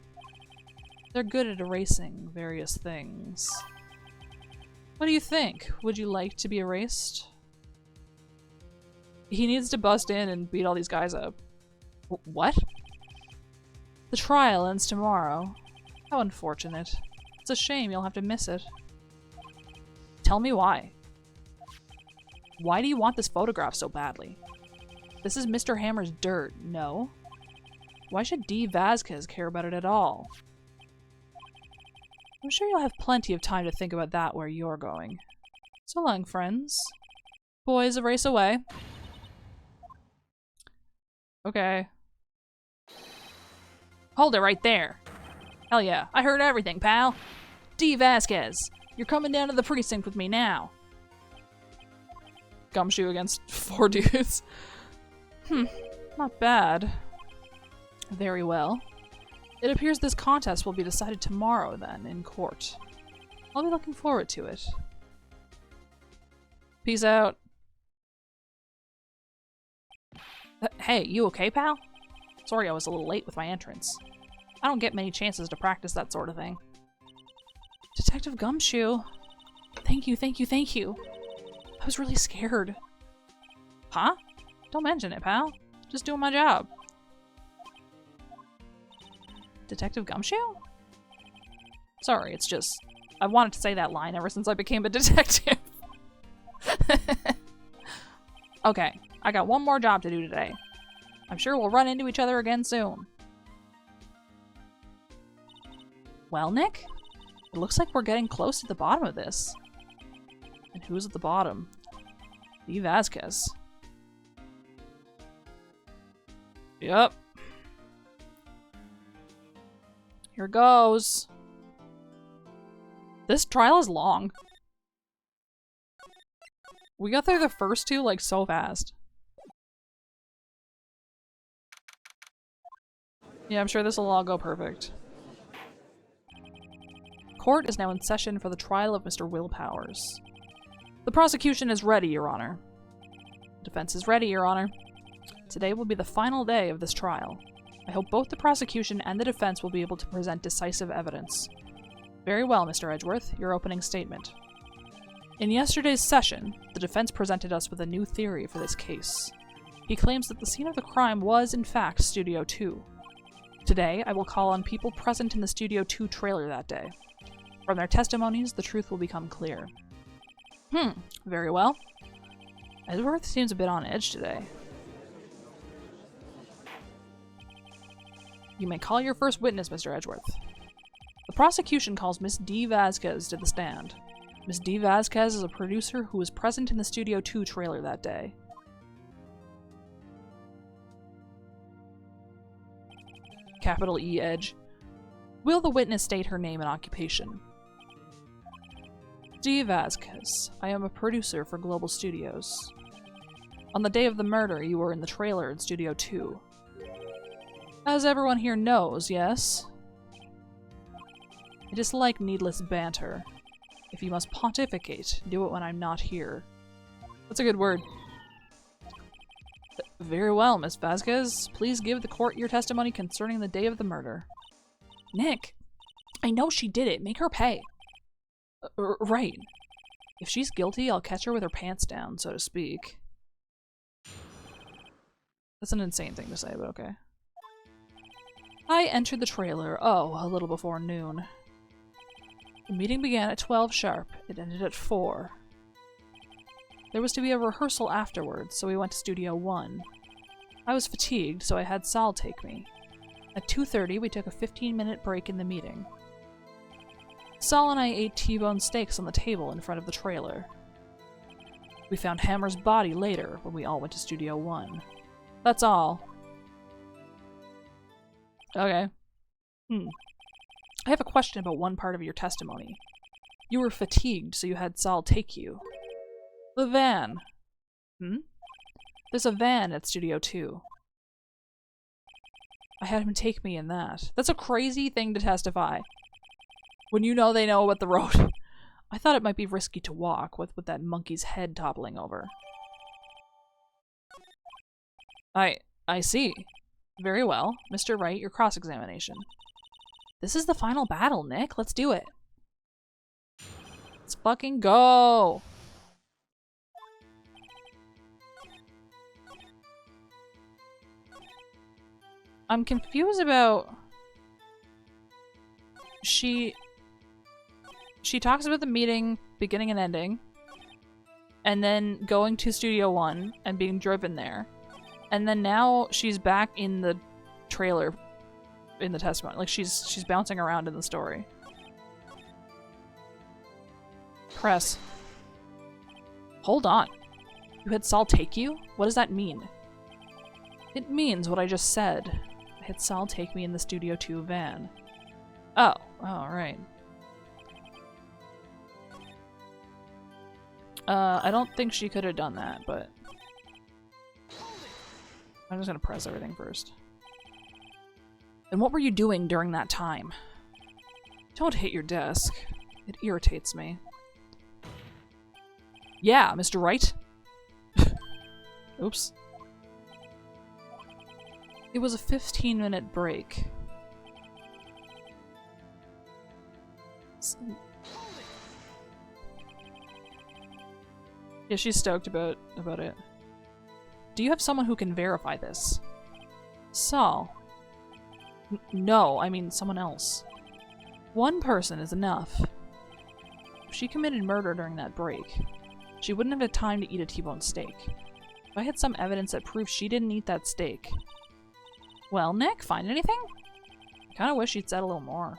They're good at erasing various things. What do you think? Would you like to be erased? He needs to bust in and beat all these guys up. What? The trial ends tomorrow. How unfortunate. It's a shame you'll have to miss it. Tell me why. Why do you want this photograph so badly? This is Mr. Hammer's dirt, no? Why should D. Vasquez care about it at all? I'm sure you'll have plenty of time to think about that where you're going. So long, friends. Boys, erase away. Okay. Hold it right there. Hell yeah, I heard everything, pal. D. Vasquez, you're coming down to the precinct with me now. Gumshoe against 4 dudes. Not bad. Very well. It appears this contest will be decided tomorrow, then, in court. I'll be looking forward to it. Peace out. Hey, you okay, pal? Sorry I was a little late with my entrance. I don't get many chances to practice that sort of thing. Detective Gumshoe. Thank you, thank you, thank you. I was really scared. Huh? Don't mention it, pal. Just doing my job. Detective Gumshoe? Sorry, it's just... I wanted to say that line ever since I became a detective. Okay, I got one more job to do today. I'm sure we'll run into each other again soon. Well, Nick? It looks like we're getting close to the bottom of this. And who's at the bottom? D. Vasquez. Yep. Here goes. This trial is long. We got through the first two like so fast. Yeah, I'm sure this will all go perfect. Court is now in session for the trial of Mr. Will Powers. The prosecution is ready, Your Honor. Defense is ready, Your Honor. Today will be the final day of this trial. I hope both the prosecution and the defense will be able to present decisive evidence. Very well, Mr. Edgeworth, your opening statement. In yesterday's session, the defense presented us with a new theory for this case. He claims that the scene of the crime was, in fact, Studio 2. Today, I will call on people present in the Studio 2 trailer that day. From their testimonies, the truth will become clear. Very well. Edgeworth seems a bit on edge today. You may call your first witness, Mr. Edgeworth. The prosecution calls Miss D. Vasquez to the stand. Miss D. Vasquez is a producer who was present in the Studio 2 trailer that day. Capital E Edge. Will the witness state her name and occupation? D. Vasquez. I am a producer for Global Studios. On the day of the murder, you were in the trailer in Studio 2. As everyone here knows, yes? I dislike needless banter. If you must pontificate, do it when I'm not here. That's a good word. Very well, Miss Vasquez. Please give the court your testimony concerning the day of the murder. Nick, I know she did it. Make her pay. Right. If she's guilty, I'll catch her with her pants down, so to speak. That's an insane thing to say, but okay. I entered the trailer, a little before noon. The meeting began at 12 sharp. It ended at 4. There was to be a rehearsal afterwards, so we went to Studio 1. I was fatigued, so I had Sal take me. At 2:30, we took a 15-minute break in the meeting. Sal and I ate T-bone steaks on the table in front of the trailer. We found Hammer's body later when we all went to Studio 1. That's all. Okay. I have a question about one part of your testimony. You were fatigued, so you had Sal take you. The van. There's a van at Studio 2. I had him take me in that. That's a crazy thing to testify. When you know they know about the road. I thought it might be risky to walk with that monkey's head toppling over. I see. Very well. Mr. Wright, your cross-examination. This is the final battle, Nick. Let's do it. Let's fucking go! I'm confused about... She talks about the meeting beginning and ending, and then going to Studio 1 and being driven there. And then now she's back in the trailer in the testimony. Like, she's bouncing around in the story. Press. Hold on. You had Sal take you? What does that mean? It means what I just said. I had Sal take me in the Studio 2 van. Oh, right. I don't think she could have done that, but... I'm just gonna press everything first. And what were you doing during that time? Don't hit your desk. It irritates me. Yeah, Mr. Wright? Oops. It was a 15-minute break. Yeah, she's stoked about it. Do you have someone who can verify this? Saul. No, I mean someone else. One person is enough. If she committed murder during that break, she wouldn't have had time to eat a T-bone steak. If I had some evidence that proves she didn't eat that steak... Well, Nick, find anything? I kinda wish she'd said a little more.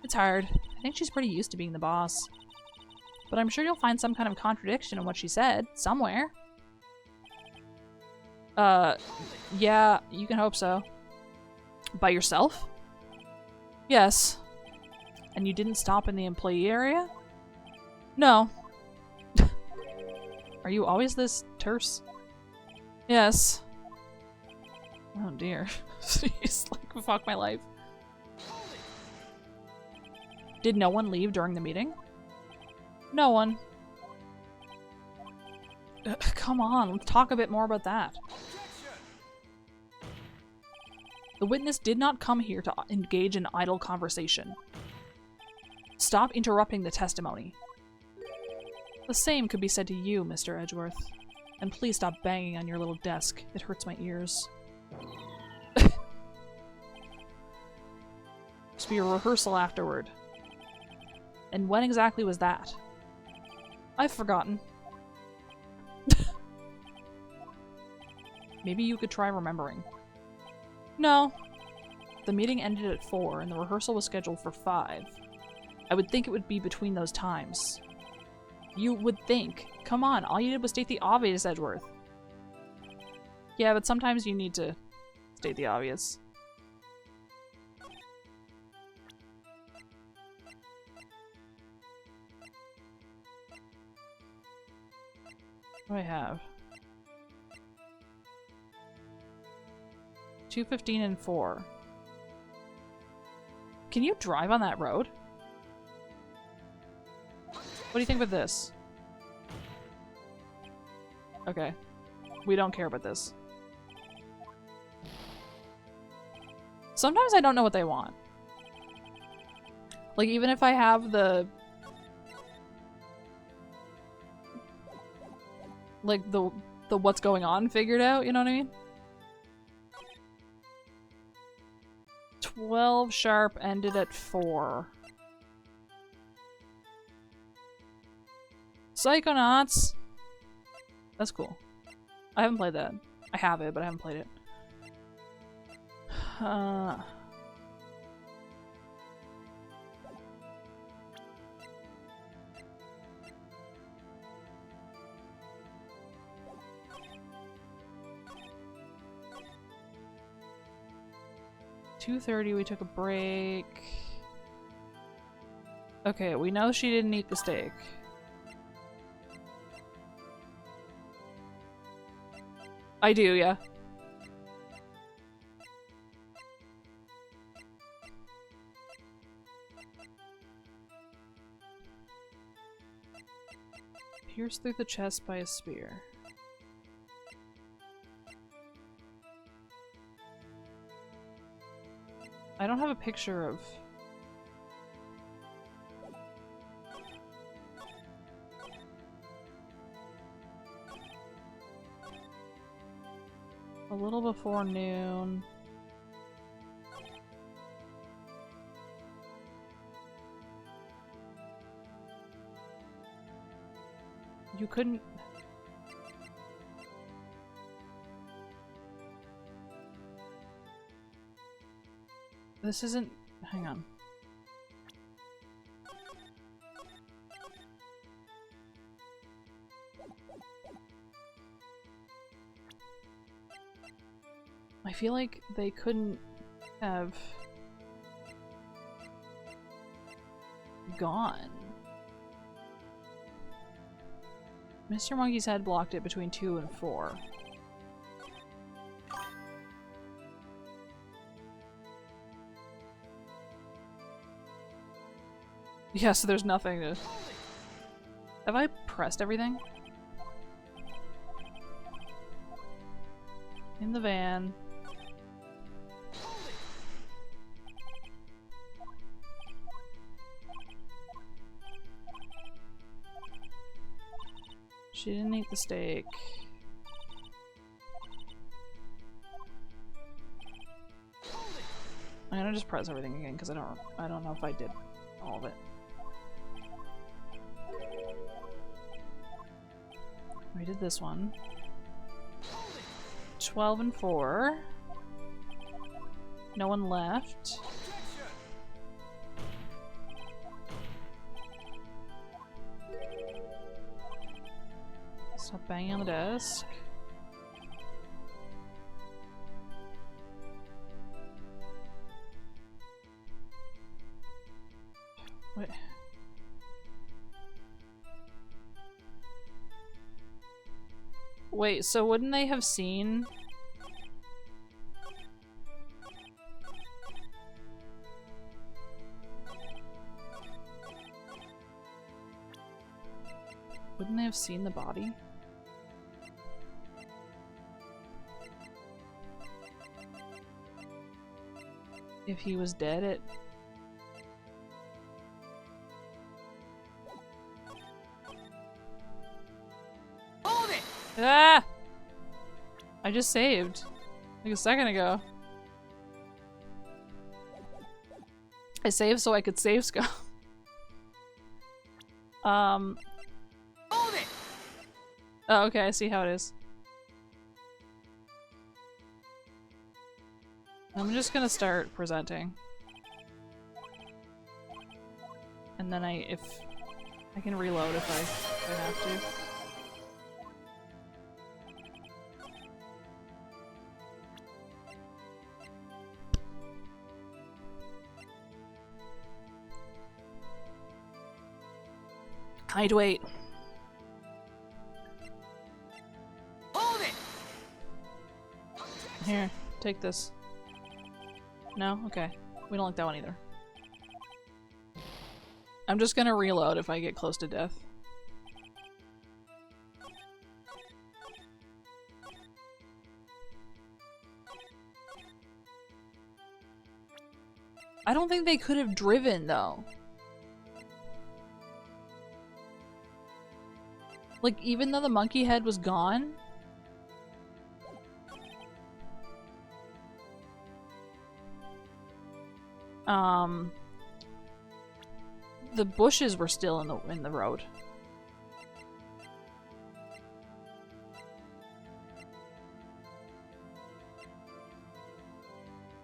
It's hard. I think she's pretty used to being the boss. But I'm sure you'll find some kind of contradiction in what she said, somewhere. Yeah, you can hope so. By yourself? Yes. And you didn't stop in the employee area? No. Are you always this terse? Yes. Oh dear. Jeez, like, fuck my life. Did no one leave during the meeting? No one. Come on, let's talk a bit more about that. The witness did not come here to engage in idle conversation. Stop interrupting the testimony. The same could be said to you, Mr. Edgeworth. And please stop banging on your little desk. It hurts my ears. Must be a rehearsal afterward. And when exactly was that? I've forgotten. Maybe you could try remembering. No. The meeting ended at 4 and the rehearsal was scheduled for 5. I would think it would be between those times. You would think. Come on, all you did was state the obvious, Edgeworth. Yeah, but sometimes you need to state the obvious. What do I have? 2:15 and 4. Can you drive on that road? What do you think about this? Okay. We don't care about this. Sometimes I don't know what they want. Like, even if I have the... like, the what's going on figured out, you know what I mean? 12 sharp ended at 4. Psychonauts! That's cool. I haven't played that. I have it, but I haven't played it. 2:30, we took a break. Okay, we know she didn't eat the steak. I do, yeah. Pierced through the chest by a spear. I don't have a picture of... a little before noon. You couldn't... This isn't... hang on. I feel like they couldn't have gone. Mr. Monkey's head blocked it between 2 and 4. Yeah, so there's nothing to... Have I pressed everything? In the van. She didn't eat the steak. I'm gonna just press everything again because I don't know if I did all of it. We did this one. 12 and 4. No one left. Stop banging on the desk. Wait. Wait, so wouldn't they have seen... Wouldn't they have seen the body? If he was dead at... Hold it! Ah! I just saved. Like a second ago. I saved so I could save Scum. Hold it! Oh, okay, I see how it is. I'm just gonna start presenting. And then if I can reload if I have to. I'd wait. Hold it! Here, take this. No? Okay. We don't like that one either. I'm just gonna reload if I get close to death. I don't think they could have driven, though. Like, even though the monkey head was gone? The bushes were still in the road.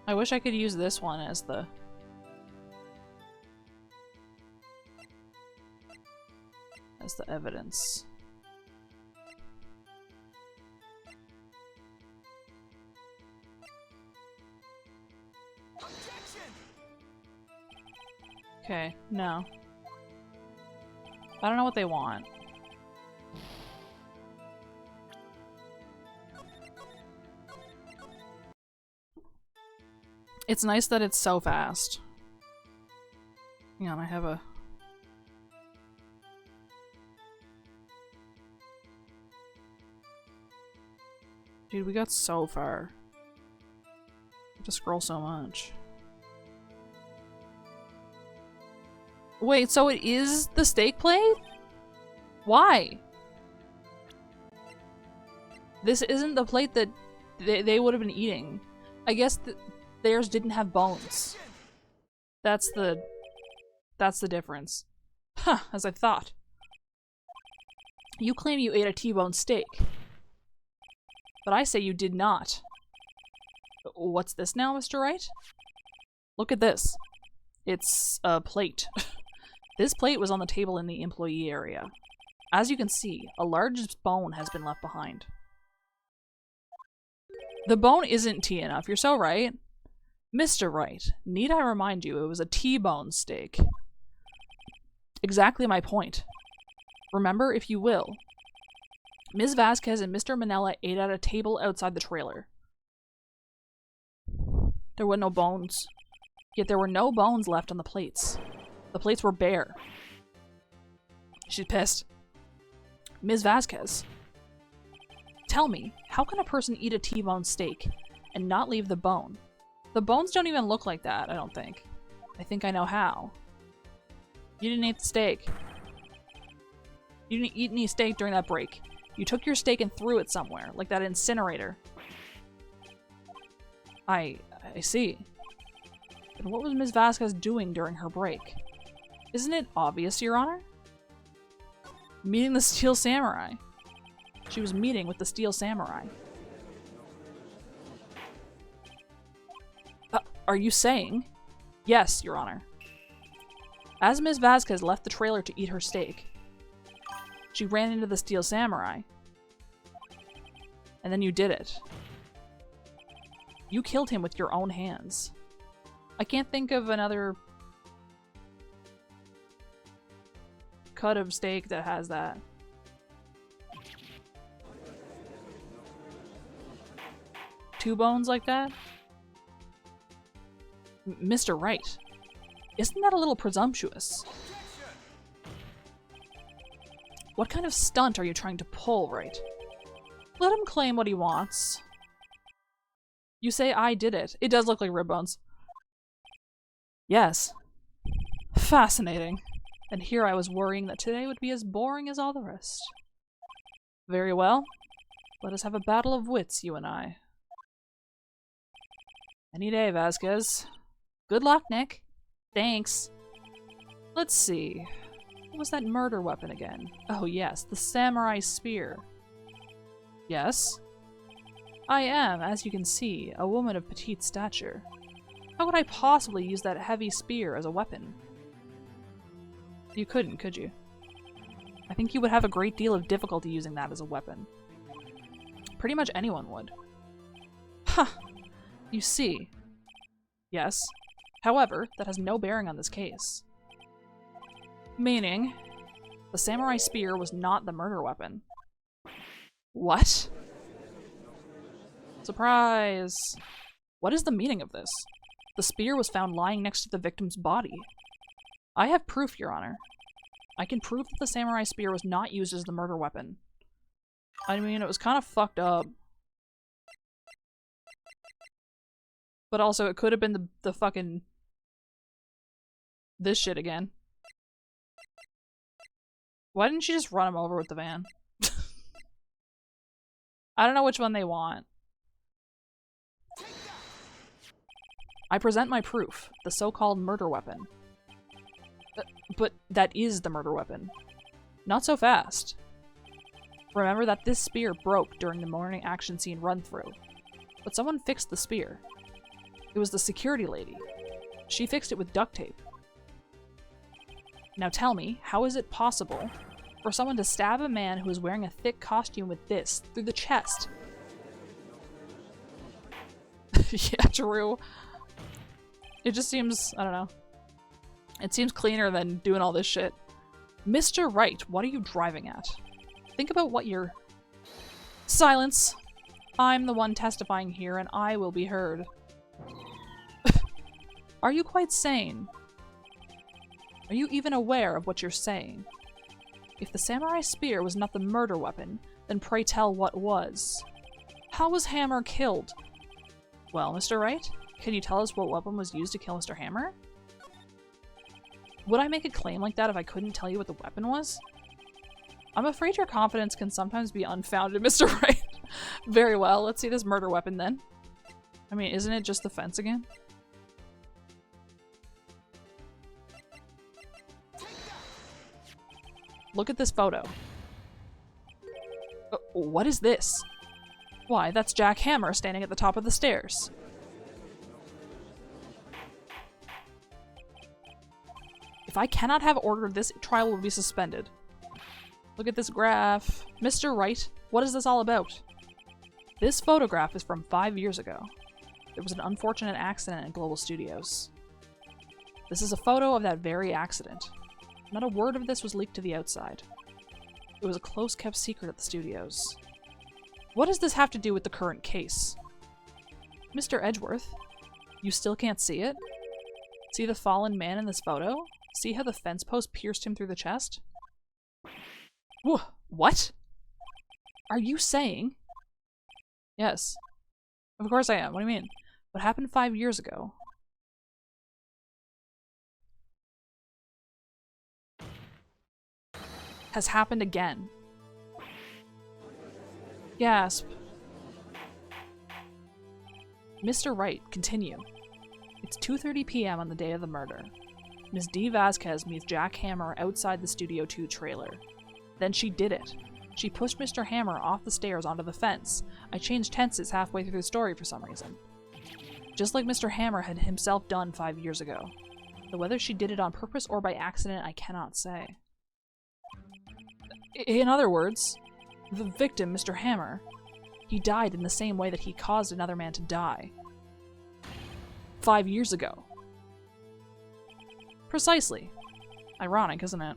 I wish I could use this one as the evidence. Okay, no. I don't know what they want. It's nice that it's so fast. Hang on, I have a... Dude, we got so far. I have to scroll so much. Wait, so it is the steak plate? Why? This isn't the plate that they would have been eating. I guess theirs didn't have bones. That's the difference. Huh, as I thought. You claim you ate a T-bone steak. But I say you did not. What's this now, Mr. Wright? Look at this. It's a plate. This plate was on the table in the employee area. As you can see, a large bone has been left behind. The bone isn't T enough, you're so right. Mr. Wright, need I remind you, it was a T-bone steak. Exactly my point. Remember, if you will. Ms. Vasquez and Mr. Manella ate at a table outside the trailer. There were no bones. Yet there were no bones left on the plates. The plates were bare. She's pissed. Ms. Vasquez, tell me, how can a person eat a T-bone steak and not leave the bone? The bones don't even look like that, I don't think. I think I know how. You didn't eat the steak. You didn't eat any steak during that break. You took your steak and threw it somewhere, like that incinerator. I see. And what was Ms. Vasquez doing during her break? Isn't it obvious, Your Honor? Meeting the Steel Samurai. She was meeting with the Steel Samurai. Are you saying? Yes, Your Honor. As Ms. Vasquez left the trailer to eat her steak, she ran into the Steel Samurai. And then you did it. You killed him with your own hands. I can't think of another cut of steak that has that. Two bones like that? Mr. Wright, isn't that a little presumptuous? What kind of stunt are you trying to pull, Wright? Let him claim what he wants. You say I did it. It does look like rib bones. Yes. Fascinating. And here I was worrying that today would be as boring as all the rest. Very well. Let us have a battle of wits, you and I. Any day, Vasquez. Good luck, Nick. Thanks. Let's see. What was that murder weapon again? Oh yes, the samurai spear. Yes? I am, as you can see, a woman of petite stature. How could I possibly use that heavy spear as a weapon? You couldn't, could you? I think you would have a great deal of difficulty using that as a weapon. Pretty much anyone would. Huh. You see. Yes. However, that has no bearing on this case. Meaning, the samurai spear was not the murder weapon. What? Surprise! What is the meaning of this? The spear was found lying next to the victim's body. I have proof, Your Honor. I can prove that the samurai spear was not used as the murder weapon. I mean, it was kind of fucked up. But also, it could have been the fucking... this shit again. Why didn't you just run him over with the van? I don't know which one they want. I present my proof, the so-called murder weapon. But that is the murder weapon. Not so fast. Remember that this spear broke during the morning action scene run-through. But someone fixed the spear. It was the security lady. She fixed it with duct tape. Now tell me, how is it possible for someone to stab a man who is wearing a thick costume with this through the chest? Yeah, true. It just seems, I don't know. It seems cleaner than doing all this shit. Mr. Wright, what are you driving at? Think about what you're... Silence! I'm the one testifying here and I will be heard. Are you quite sane? Are you even aware of what you're saying? If the samurai spear was not the murder weapon, then pray tell what was. How was Hammer killed? Well, Mr. Wright, can you tell us what weapon was used to kill Mr. Hammer? Would I make a claim like that if I couldn't tell you what the weapon was? I'm afraid your confidence can sometimes be unfounded, Mr. Wright. Very well, let's see this murder weapon then. I mean, isn't it just the fence again? Look at this photo. What is this? Why, that's Jack Hammer standing at the top of the stairs. If I cannot have ordered this, trial will be suspended. Look at this graph. Mr. Wright, what is this all about? This photograph is from 5 years ago. There was an unfortunate accident at Global Studios. This is a photo of that very accident. Not a word of this was leaked to the outside. It was a close-kept secret at the studios. What does this have to do with the current case? Mr. Edgeworth, you still can't see it? See the fallen man in this photo? See how the fence post pierced him through the chest? What? Are you saying? Yes. Of course I am. What do you mean? What happened 5 years ago? Has happened again. Gasp. Mr. Wright, continue. It's 2:30 p.m. on the day of the murder. Ms. D. Vasquez meets Jack Hammer outside the Studio 2 trailer. Then she did it. She pushed Mr. Hammer off the stairs onto the fence. I changed tenses halfway through the story for some reason. Just like Mr. Hammer had himself done 5 years ago. Though whether she did it on purpose or by accident, I cannot say. In other words, the victim, Mr. Hammer, he died in the same way that he caused another man to die. 5 years ago. Precisely. Ironic, isn't it?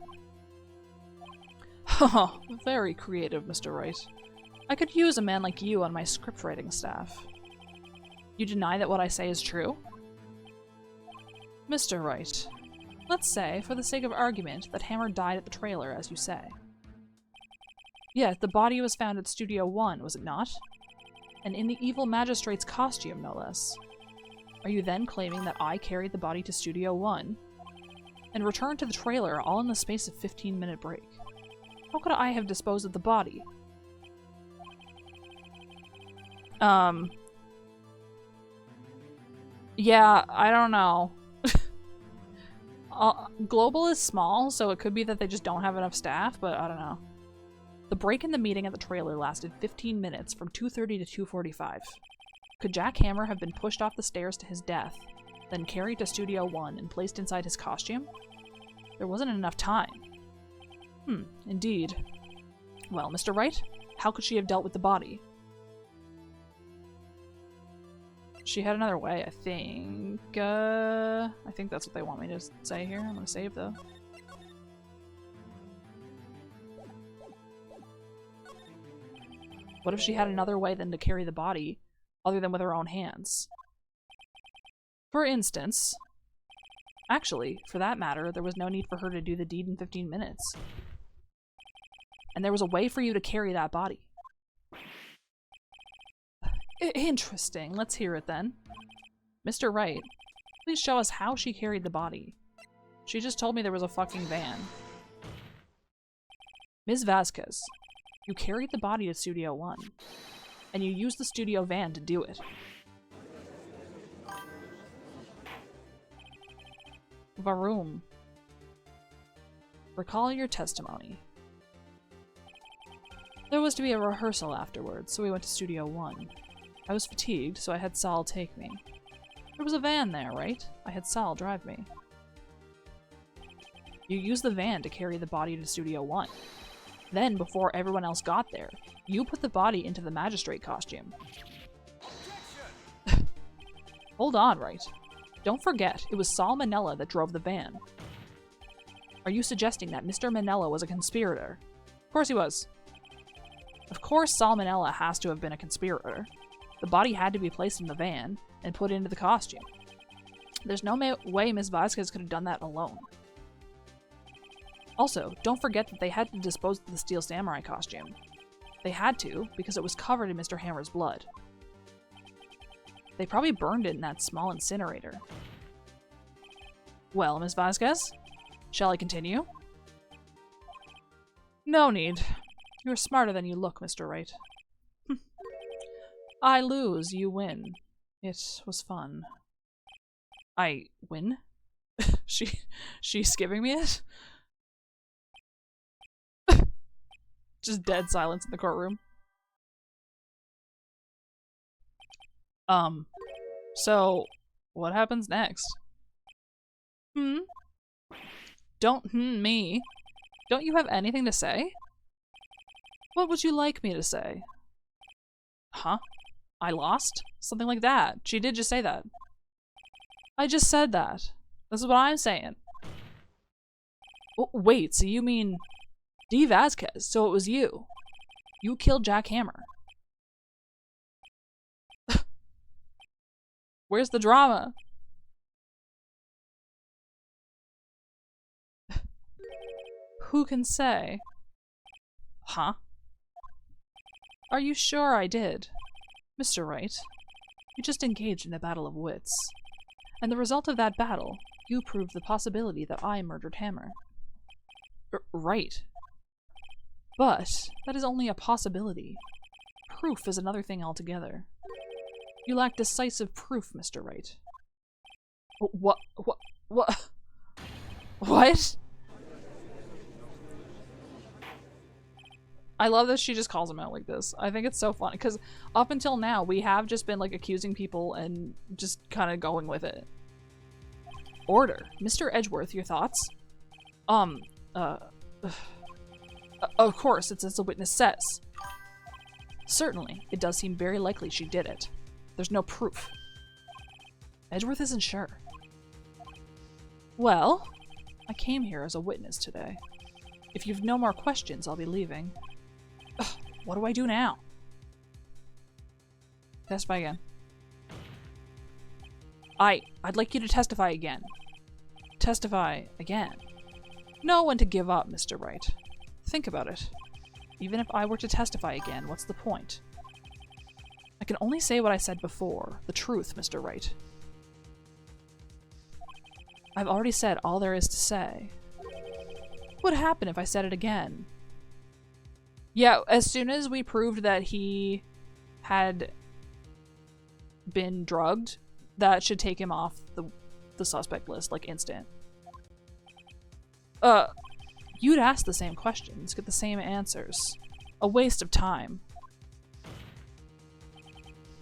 Oh, very creative, Mr. Wright. I could use a man like you on my scriptwriting staff. You deny that what I say is true? Mr. Wright, let's say, for the sake of argument, that Hammer died at the trailer, as you say. Yes, the body was found at Studio 1, was it not? And in the evil magistrate's costume, no less. Are you then claiming that I carried the body to Studio 1 and returned to the trailer all in the space of 15-minute break? How could I have disposed of the body? Yeah, I don't know. Global is small, so it could be that they just don't have enough staff, but I don't know. The break in the meeting at the trailer lasted 15 minutes from 2:30 to 2:45. Could Jack Hammer have been pushed off the stairs to his death, then carried to Studio 1 and placed inside his costume? There wasn't enough time. Indeed. Well, Mr. Wright, how could she have dealt with the body? She had another way, I think. I think that's what they want me to say here. I'm gonna save, though. What if she had another way than to carry the body, other than with her own hands? For instance... Actually, for that matter, there was no need for her to do the deed in 15 minutes. And there was a way for you to carry that body. Interesting. Let's hear it then. Mr. Wright, please show us how she carried the body. She just told me there was a fucking van. Ms. Vasquez, you carried the body to Studio 1, and you used the studio van to do it. Varum. Recall your testimony. There was to be a rehearsal afterwards, so we went to Studio 1. I was fatigued, so I had Sal take me. There was a van there, right? I had Sal drive me. You used the van to carry the body to Studio 1. Then, before everyone else got there, you put the body into the magistrate costume. Hold on, Wright. Don't forget, it was Sal Manella that drove the van. Are you suggesting that Mr. Manella was a conspirator? Of course he was. Of course Sal Manella has to have been a conspirator. The body had to be placed in the van and put into the costume. There's no way Ms. Vasquez could have done that alone. Also, don't forget that they had to dispose of the Steel Samurai costume. They had to, because it was covered in Mr. Hammer's blood. They probably burned it in that small incinerator. Well, Ms. Vasquez, shall I continue? No need. You're smarter than you look, Mr. Wright. I lose, you win. It was fun. I win? She's giving me it? Just dead silence in the courtroom. So, what happens next? Don't me. Don't you have anything to say? What would you like me to say? Huh? I lost? Something like that. She did just say that. I just said that. This is what I'm saying. Oh, wait, so you mean D. Vasquez, so it was you. You killed Jack Hammer. Where's the drama? Who can say? Huh? Are you sure I did? Mr. Wright, you just engaged in a battle of wits. And the result of that battle, you proved the possibility that I murdered Hammer. Right. But that is only a possibility. Proof is another thing altogether. You lack decisive proof, Mr. Wright. What? I love that she just calls him out like this. I think it's so funny, because up until now, we have just been, like, accusing people and just kind of going with it. Order. Mr. Edgeworth, your thoughts? Of course, it's as the witness says. Certainly, it does seem very likely she did it. There's no proof. Edgeworth isn't sure. Well, I came here as a witness today. If you've no more questions, I'll be leaving. Ugh, what do I do now? Testify again. I'd like you to testify again. Testify again. Know when to give up, Mr. Wright. Think about it. Even if I were to testify again, what's the point? I can only say what I said before. The truth, Mr. Wright. I've already said all there is to say. What would happen if I said it again? Yeah, as soon as we proved that he had been drugged, that should take him off the suspect list, like, instant. You'd ask the same questions, get the same answers. A waste of time.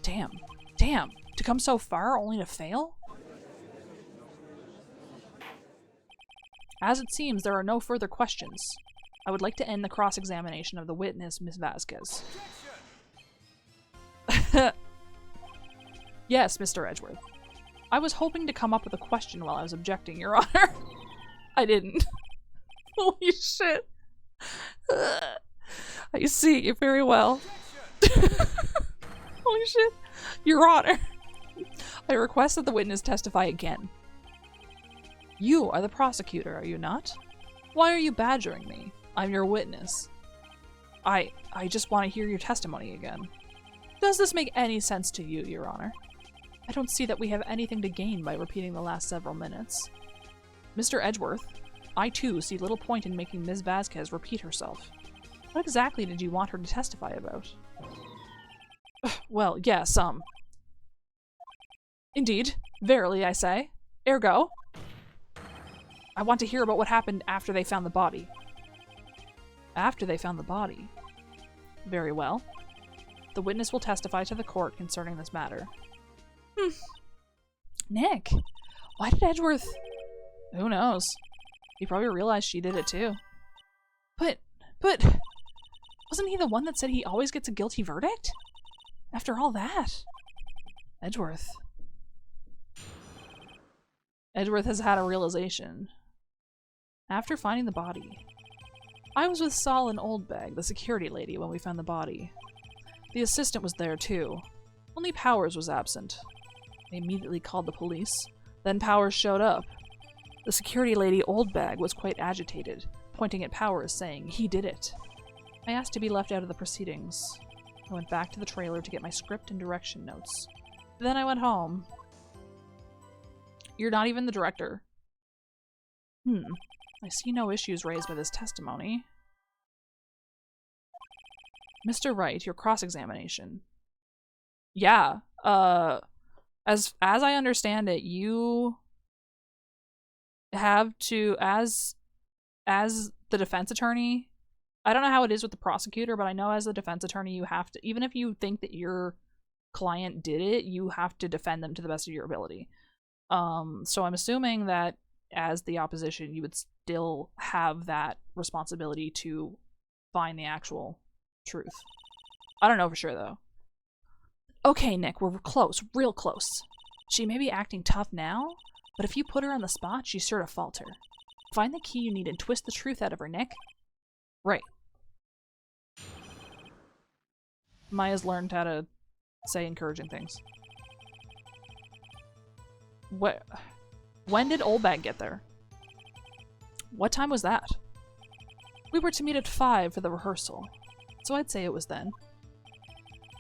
Damn. Damn. To come so far only to fail? As it seems, there are no further questions. I would like to end the cross-examination of the witness, Miss Vasquez. Yes, Mr. Edgeworth. I was hoping to come up with a question while I was objecting, Your Honor. I didn't. Holy shit. I see you very well. Holy shit. Your Honor. I request that the witness testify again. You are the prosecutor, are you not? Why are you badgering me? I'm your witness. I just want to hear your testimony again. Does this make any sense to you, Your Honor? I don't see that we have anything to gain by repeating the last several minutes. Mr. Edgeworth, I too see little point in making Ms. Vasquez repeat herself. What exactly did you want her to testify about? Well, yes, Indeed. Verily, I say. Ergo. I want to hear about what happened after they found the body. After they found the body. Very well. The witness will testify to the court concerning this matter. Nick, why did Edgeworth... Who knows? He probably realized she did it too. But... Wasn't he the one that said he always gets a guilty verdict? After all that? Edgeworth. Edgeworth has had a realization. After finding the body, I was with Sol and Oldbag, the security lady, when we found the body. The assistant was there too. Only Powers was absent. They immediately called the police. Then Powers showed up. The security lady, Oldbag, was quite agitated, pointing at Powers, saying he did it. I asked to be left out of the proceedings. I went back to the trailer to get my script and direction notes. Then I went home. You're not even the director. I see no issues raised by this testimony. Mr. Wright, your cross-examination. Yeah, as I understand it, you have to, as the defense attorney, I don't know how it is with the prosecutor, but I know as the defense attorney you have to, even if you think that your client did it, you have to defend them to the best of your ability. So I'm assuming that as the opposition, you would still have that responsibility to find the actual truth. I don't know for sure, though. Okay, Nick, we're close, real close. She may be acting tough now, but if you put her on the spot, she's sure to falter. Find the key you need and twist the truth out of her, Nick. Right. Maya's learned how to say encouraging things. When did Oldbag get there? What time was that? We were to meet at 5 for the rehearsal, so I'd say it was then.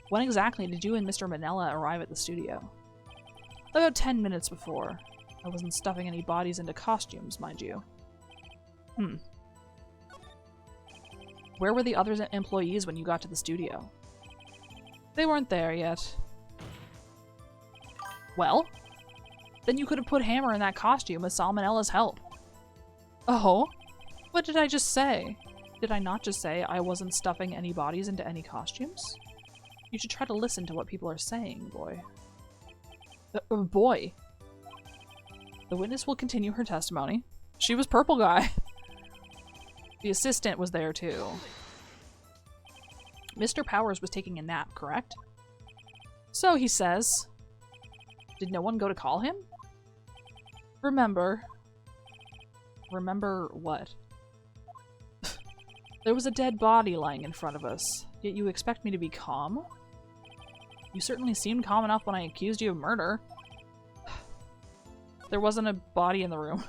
When exactly did you and Mr. Manella arrive at the studio? About 10 minutes before. I wasn't stuffing any bodies into costumes, mind you. Where were the other employees when you got to the studio? They weren't there yet. Well? Then you could have put Hammer in that costume with Salmonella's help. Oh? What did I just say? Did I not just say I wasn't stuffing any bodies into any costumes? You should try to listen to what people are saying, boy. Boy. The witness will continue her testimony. She was Purple Guy. The assistant was there too. Mr. Powers was taking a nap, correct? So he says. Did no one go to call him? Remember what? There was a dead body lying in front of us, yet you expect me to be calm? You certainly seemed calm enough when I accused you of murder. There wasn't a body in the room.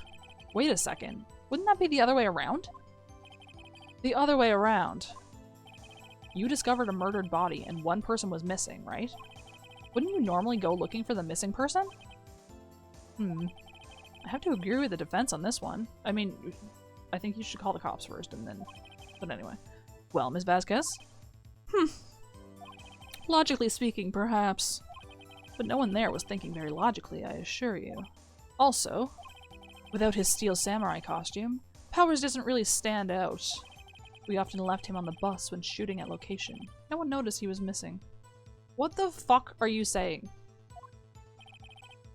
Wait a second. Wouldn't that be the other way around? The other way around. You discovered a murdered body and one person was missing, right? Wouldn't you normally go looking for the missing person? I have to agree with the defense on this one. I mean, I think you should call the cops first and then... But anyway. Well, Ms. Vasquez? Logically speaking, perhaps. But no one there was thinking very logically, I assure you. Also, without his steel samurai costume, Powers doesn't really stand out. We often left him on the bus when shooting at location. No one noticed he was missing. What the fuck are you saying?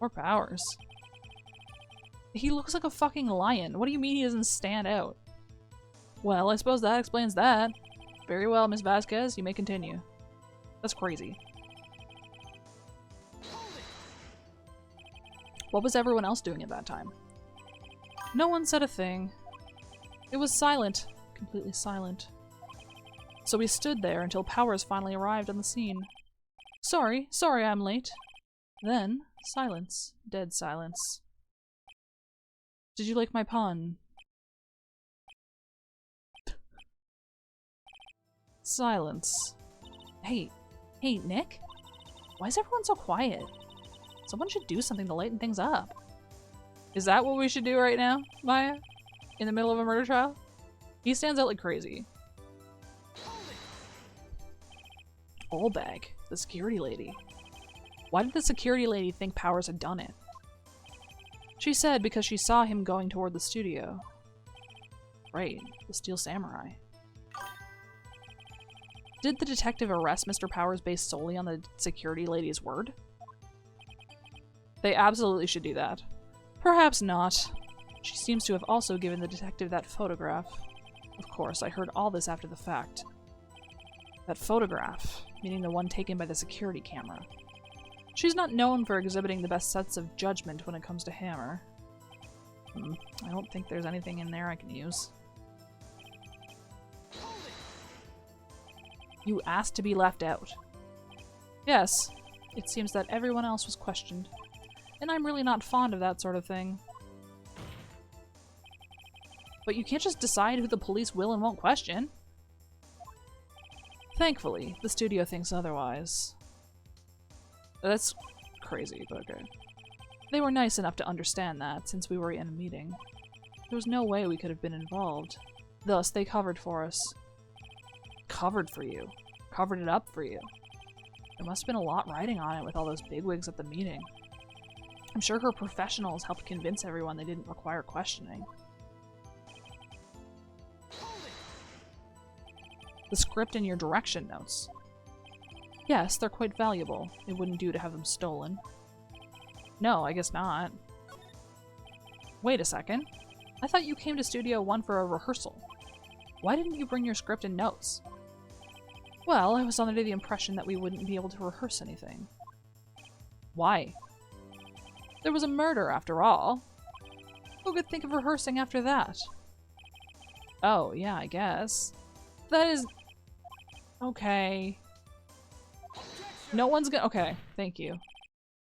More powers. He looks like a fucking lion. What do you mean he doesn't stand out? Well, I suppose that explains that. Very well, Miss Vasquez. You may continue. That's crazy. What was everyone else doing at that time? No one said a thing. It was silent. Completely silent. So we stood there until Powers finally arrived on the scene. Sorry I'm late. Then, silence. Dead silence. Did you like my pun? Silence. Hey, Nick? Why is everyone so quiet? Someone should do something to lighten things up. Is that what we should do right now, Maya? In the middle of a murder trial? He stands out like crazy. Olbag, the security lady. Why did the security lady think Powers had done it? She said because she saw him going toward the studio. Right, the Steel Samurai. Did the detective arrest Mr. Powers based solely on the security lady's word? They absolutely should do that. Perhaps not. She seems to have also given the detective that photograph. Of course, I heard all this after the fact. That photograph, meaning the one taken by the security camera. She's not known for exhibiting the best sense of judgment when it comes to Hammer. I don't think there's anything in there I can use. You asked to be left out. Yes, it seems that everyone else was questioned. And I'm really not fond of that sort of thing. But you can't just decide who the police will and won't question. Thankfully, the studio thinks otherwise. That's crazy, but okay. They were nice enough to understand that, since we were in a meeting. There was no way we could have been involved. Thus, they covered for us. Covered for you. Covered it up for you. There must have been a lot riding on it with all those bigwigs at the meeting. I'm sure her professionals helped convince everyone they didn't require questioning. The script and your direction notes. Yes, they're quite valuable. It wouldn't do to have them stolen. No, I guess not. Wait a second. I thought you came to Studio 1 for a rehearsal. Why didn't you bring your script and notes? Well, I was under the impression that we wouldn't be able to rehearse anything. Why? There was a murder, after all. Who could think of rehearsing after that? Oh, yeah, I guess. That is... Okay. No one's gonna... Okay, thank you.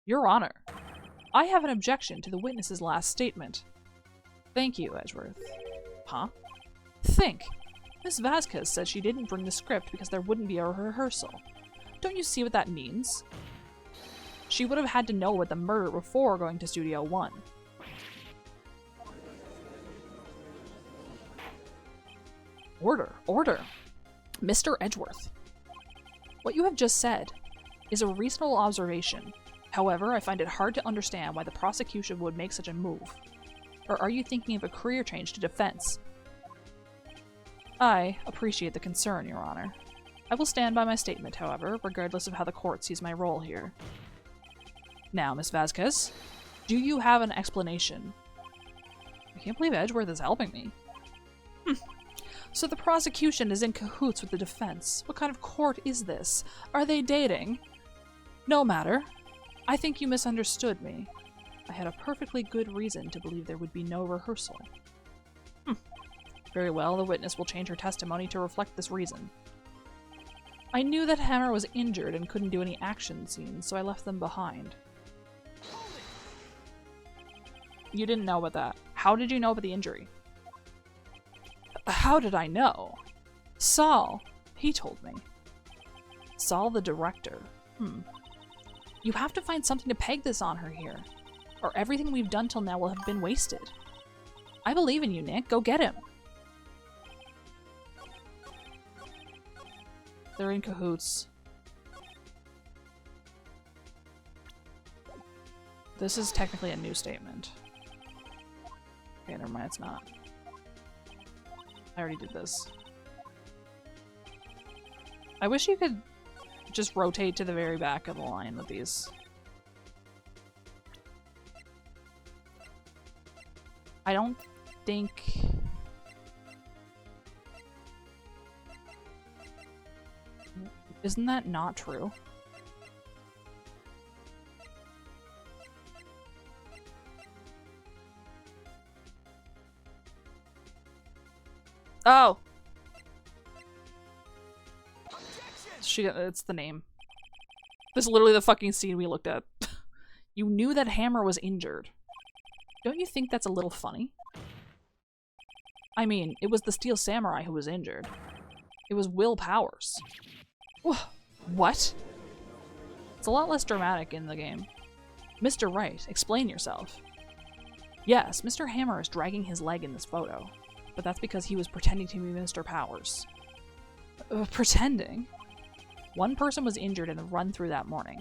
Your Honor, I have an objection to the witness's last statement. Thank you, Edgeworth. Huh? Think! Miss Vasquez said she didn't bring the script because there wouldn't be a rehearsal. Don't you see what that means? She would have had to know about the murder before going to Studio 1. Order, order! Mr. Edgeworth. What you have just said is a reasonable observation. However, I find it hard to understand why the prosecution would make such a move. Or are you thinking of a career change to defense? I appreciate the concern, Your Honor. I will stand by my statement, however, regardless of how the court sees my role here. Now, Miss Vasquez, do you have an explanation? I can't believe Edgeworth is helping me. So the prosecution is in cahoots with the defense. What kind of court is this? Are they dating? No matter. I think you misunderstood me. I had a perfectly good reason to believe there would be no rehearsal. Very well, the witness will change her testimony to reflect this reason. I knew that Hammer was injured and couldn't do any action scenes, so I left them behind. You didn't know about that. How did you know about the injury? How did I know? Saul. He told me. Saul the director. You have to find something to peg this on her here, or everything we've done till now will have been wasted. I believe in you, Nick. Go get him. They're in cahoots. This is technically a new statement. Okay, never mind, it's not. I already did this. I wish you could just rotate to the very back of the line with these. I don't think... Isn't that not true? Oh! It's the name. This is literally the fucking scene we looked at. You knew that Hammer was injured. Don't you think that's a little funny? I mean, it was the Steel Samurai who was injured. It was Will Powers. What? It's a lot less dramatic in the game. Mr. Wright, explain yourself. Yes, Mr. Hammer is dragging his leg in this photo, but that's because he was pretending to be Mr. Powers. Pretending? One person was injured in the run-through that morning.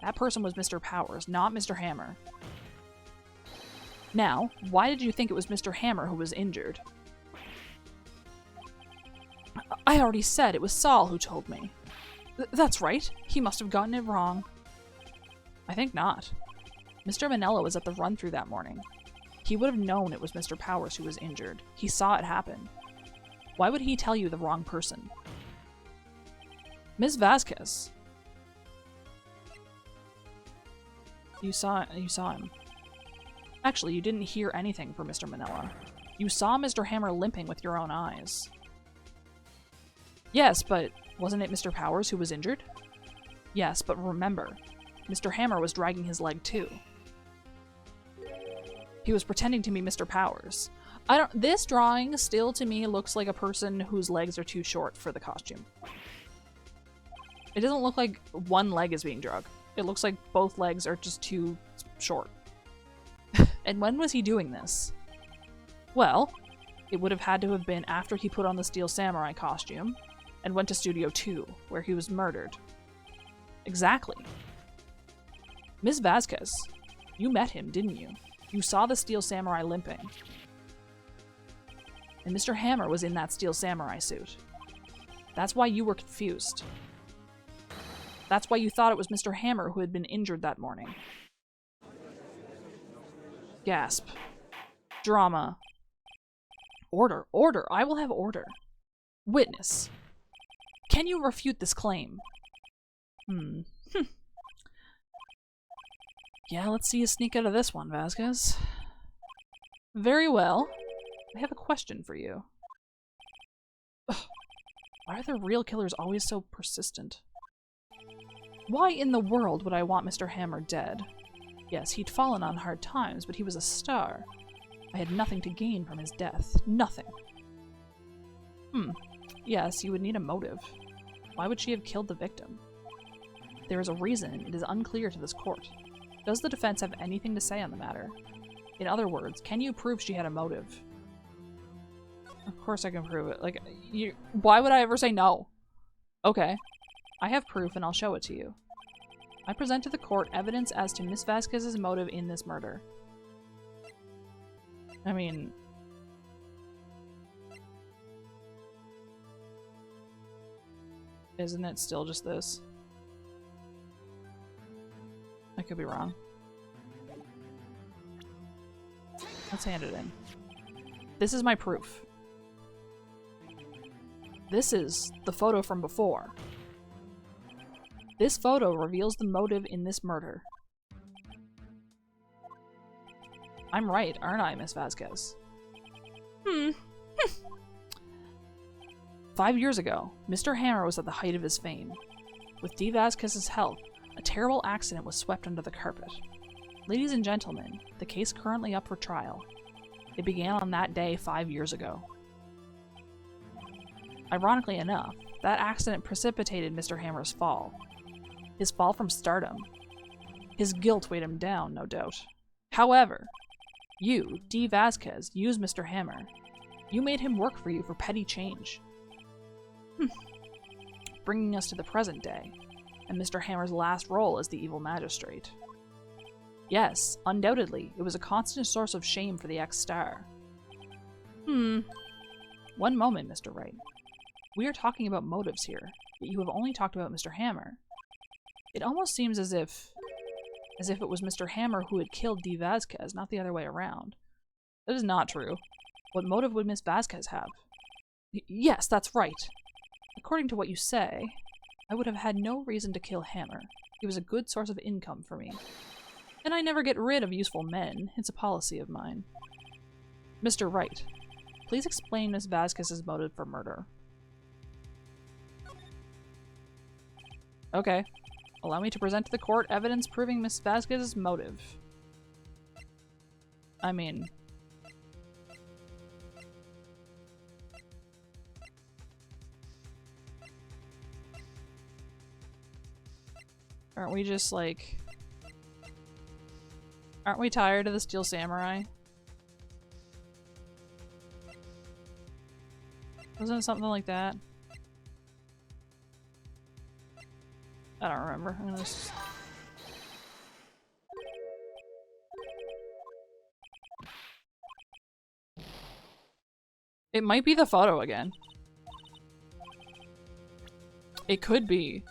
That person was Mr. Powers, not Mr. Hammer. Now, why did you think it was Mr. Hammer who was injured? I already said it was Saul who told me. That's right. He must have gotten it wrong. I think not. Mr. Manella was at the run-through that morning. He would have known it was Mr. Powers who was injured. He saw it happen. Why would he tell you the wrong person? Ms. Vasquez. You saw him. Actually, you didn't hear anything from Mr. Manella. You saw Mr. Hammer limping with your own eyes. Yes, but wasn't it Mr. Powers who was injured? Yes, but remember, Mr. Hammer was dragging his leg too. He was pretending to be Mr. Powers. This drawing still to me looks like a person whose legs are too short for the costume. It doesn't look like one leg is being dragged. It looks like both legs are just too short. And when was he doing this? Well, it would have had to have been after he put on the Steel Samurai costume and went to Studio 2, where he was murdered. Exactly. Ms. Vasquez, you met him, didn't you? You saw the Steel Samurai limping. And Mr. Hammer was in that Steel Samurai suit. That's why you were confused. That's why you thought it was Mr. Hammer who had been injured that morning. Gasp. Drama. Order. Order. I will have order. Witness. Can you refute this claim? Yeah, let's see you sneak out of this one, Vasquez. Very well. I have a question for you. Ugh. Why are the real killers always so persistent? Why in the world would I want Mr. Hammer dead? Yes, he'd fallen on hard times, but he was a star. I had nothing to gain from his death. Nothing. Yes, you would need a motive. Why would she have killed the victim? There is a reason. It is unclear to this court. Does the defense have anything to say on the matter? In other words, can you prove she had a motive? Of course I can prove it. Like, why would I ever say no? Okay. I have proof and I'll show it to you. I present to the court evidence as to Miss Vasquez's motive in this murder. I mean... Isn't it still just this? I could be wrong. Let's hand it in. This is my proof. This is the photo from before. This photo reveals the motive in this murder. I'm right, aren't I, Miss Vasquez? 5 years ago, Mr. Hammer was at the height of his fame. With Dee Vasquez's help, a terrible accident was swept under the carpet. Ladies and gentlemen, the case currently up for trial. It began on that day 5 years ago. Ironically enough, that accident precipitated Mr. Hammer's fall. His fall from stardom. His guilt weighed him down, no doubt. However, you, Dee Vasquez, used Mr. Hammer. You made him work for you for petty change. Bringing us to the present day, and Mr. Hammer's last role as the evil magistrate. Yes, undoubtedly, it was a constant source of shame for the ex-star. One moment, Mr. Wright. We are talking about motives here. Yet you have only talked about Mr. Hammer. It almost seems as if it was Mr. Hammer who had killed D. Vasquez, not the other way around. That is not true. What motive would Miss Vasquez have? Yes, that's right. According to what you say, I would have had no reason to kill Hammer. He was a good source of income for me. And I never get rid of useful men. It's a policy of mine. Mr. Wright, please explain Miss Vasquez's motive for murder. Okay. Allow me to present to the court evidence proving Miss Vasquez's motive. I mean... aren't we just like... aren't we tired of the Steel Samurai? Wasn't it something like that? I don't remember. I'm gonna just... It might be the photo again. It could be.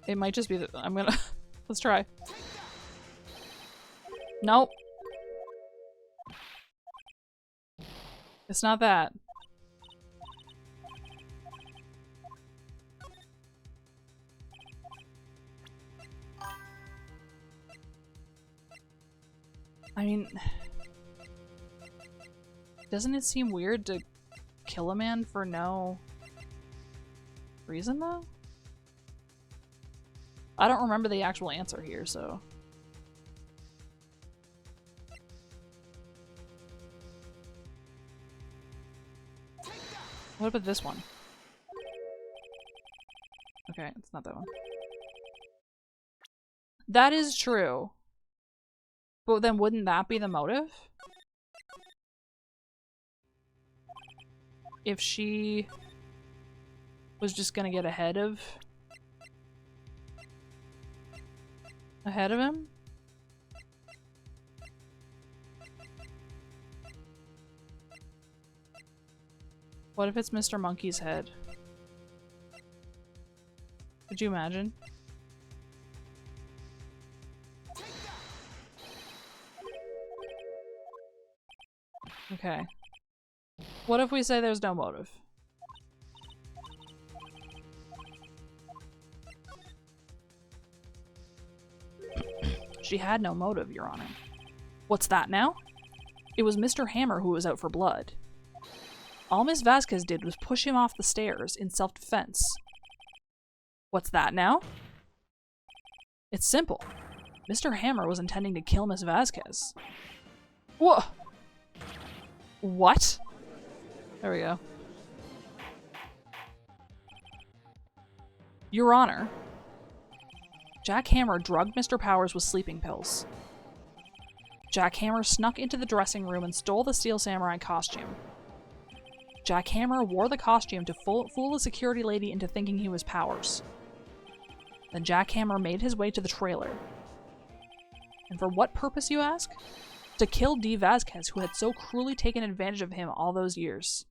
It might just be the- I'm gonna- let's try. Nope. It's not that. I mean... doesn't it seem weird to kill a man for no reason, though? I don't remember the actual answer here, so... What about this one? Okay, it's not that one. That is true. But then wouldn't that be the motive? If she was just gonna get ahead of him? What if it's Mr. Monkey's head? Could you imagine? Okay. What if we say there's no motive? She had no motive, Your Honor. What's that now? It was Mr. Hammer who was out for blood. All Miss Vasquez did was push him off the stairs in self-defense. What's that now? It's simple. Mr. Hammer was intending to kill Miss Vasquez. Whoa! What? There we go. Your Honor, Jack Hammer drugged Mr. Powers with sleeping pills. Jack Hammer snuck into the dressing room and stole the Steel Samurai costume. Jack Hammer wore the costume to fool the security lady into thinking he was Powers. Then Jack Hammer made his way to the trailer. And for what purpose, you ask? To kill D. Vasquez, who had so cruelly taken advantage of him all those years.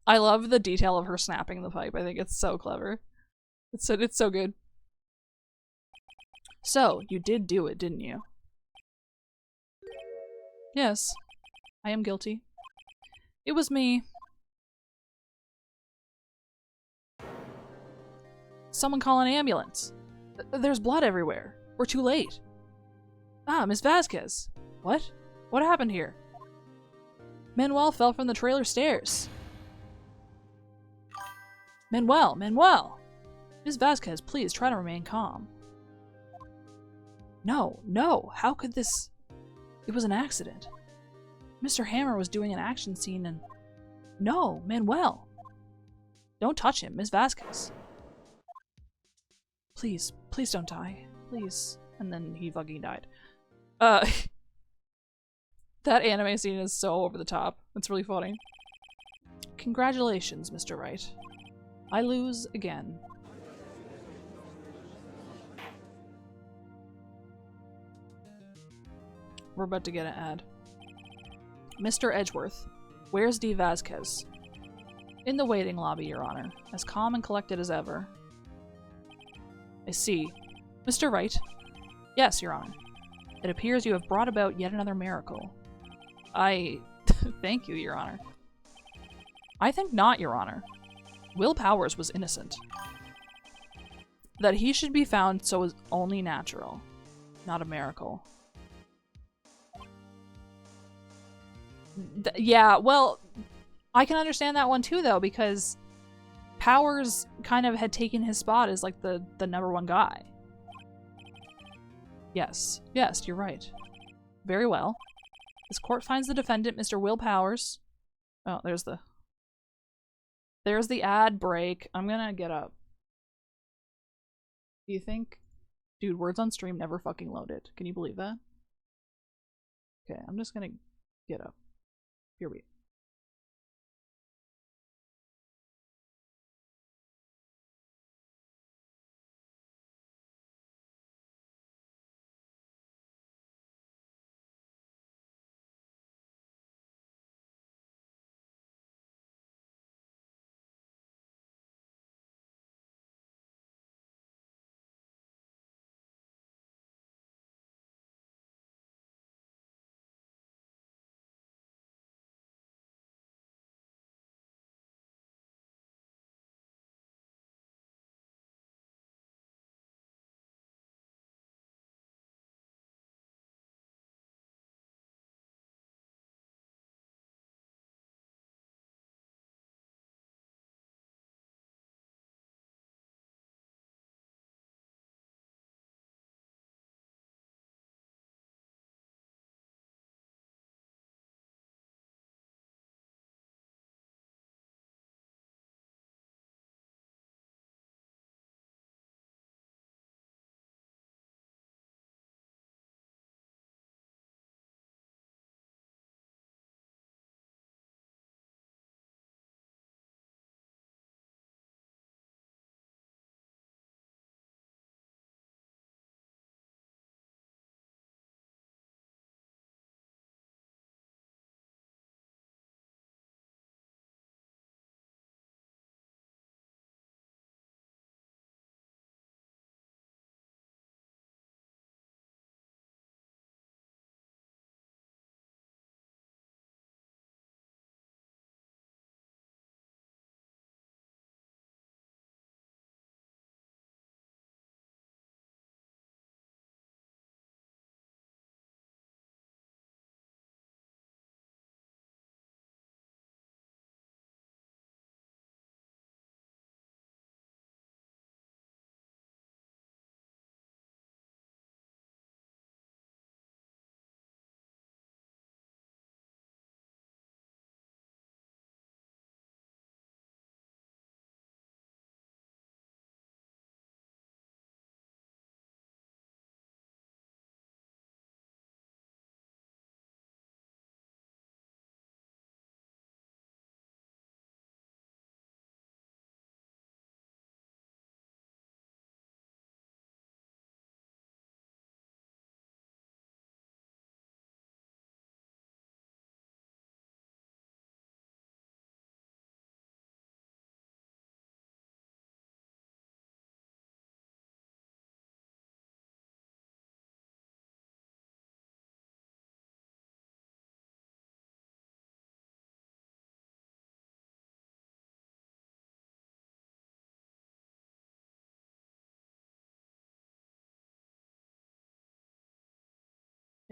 I love the detail of her snapping the pipe. I think it's so clever. It's so good. So, you did do it, didn't you? Yes. I am guilty. It was me. Someone call an ambulance. There's blood everywhere. We're too late. Ah, Miss Vasquez. What? What happened here? Manuel fell from the trailer stairs. Manuel! Miss Vasquez, please try to remain calm. No, how could this... It was an accident. Mr. Hammer was doing an action scene and... No, Manuel! Don't touch him, Miss Vasquez. Please don't die. Please. And then he fucking died. That anime scene is so over the top. It's really funny. Congratulations, Mr. Wright. I lose again. We're about to get an ad. Mr. Edgeworth, where's D. Vasquez? In the waiting lobby, Your Honor. As calm and collected as ever. I see. Mr. Wright? Yes, Your Honor. It appears you have brought about yet another miracle. Thank you, Your Honor. I think not, Your Honor. Will Powers was innocent. That he should be found so is only natural, not a miracle. Yeah, well, I can understand that one too, though, because Powers kind of had taken his spot as, like, the #1 guy. Yes, you're right. Very well. This court finds the defendant, Mr. Will Powers. Oh, there's the ad break. I'm gonna get up. Do you think? Dude, words on stream never fucking loaded. Can you believe that? Okay, I'm just gonna get up. Here we go.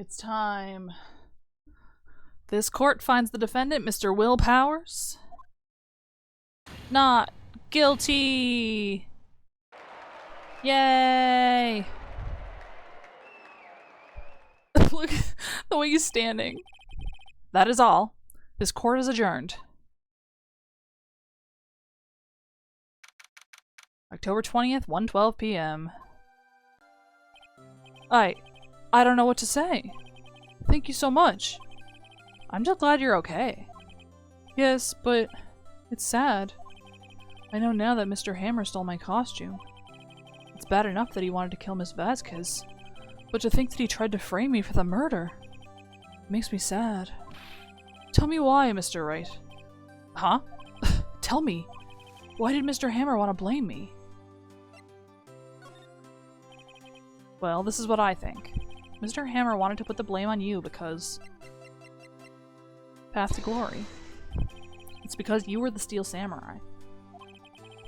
It's time. This court finds the defendant, Mr. Will Powers, not guilty. Yay! Look at the way he's standing. That is all. This court is adjourned. October 20th, 1:12 p.m. I don't know what to say. Thank you so much. I'm just glad you're okay. Yes, but it's sad. I know now that Mr. Hammer stole my costume. It's bad enough that he wanted to kill Miss Vasquez, but to think that he tried to frame me for the murder. Makes me sad. Tell me why, Mr. Wright. Huh? Tell me. Why did Mr. Hammer want to blame me? Well, this is what I think. Mr. Hammer wanted to put the blame on you because... Path to Glory. It's because you were the Steel Samurai.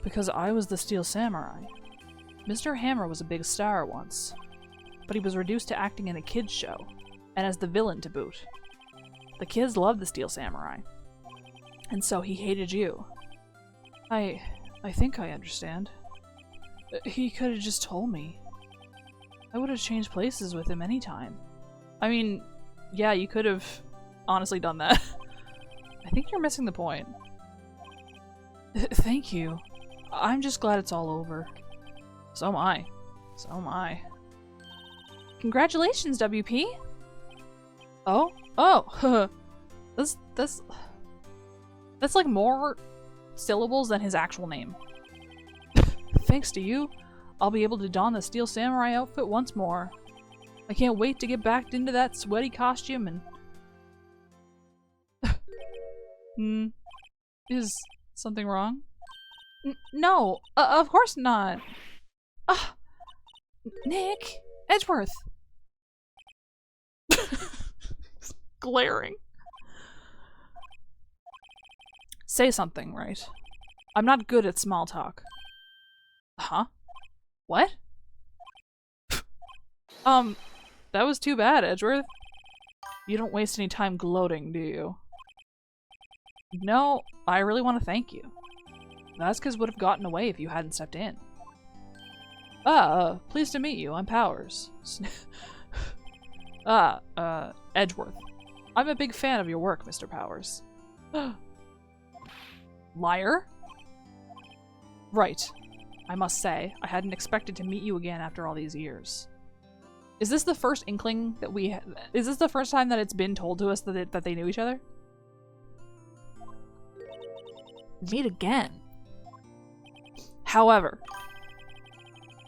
Because I was the Steel Samurai. Mr. Hammer was a big star once, but he was reduced to acting in a kids' show, and as the villain to boot. The kids loved the Steel Samurai, and so he hated you. I think I understand. He could have just told me. I would have changed places with him anytime. I mean, yeah, you could have honestly done that. I think you're missing the point. Thank you. I'm just glad it's all over. So am I. So am I. Congratulations, WP! Oh? Oh! That's like more syllables than his actual name. Thanks to you, I'll be able to don the Steel Samurai outfit once more. I can't wait to get back into that sweaty costume and... Is something wrong? No, of course not. Nick! Edgeworth! Glaring. Say something, right? I'm not good at small talk. Huh? What? That was too bad, Edgeworth. You don't waste any time gloating, do you? No, I really want to thank you. Vasquez would have gotten away if you hadn't stepped in. Pleased to meet you. I'm Powers. Edgeworth. I'm a big fan of your work, Mr. Powers. Liar? Right. I must say, I hadn't expected to meet you again after all these years. Is this the first inkling that is this the first time that it's been told to us that they knew each other? Meet again. However,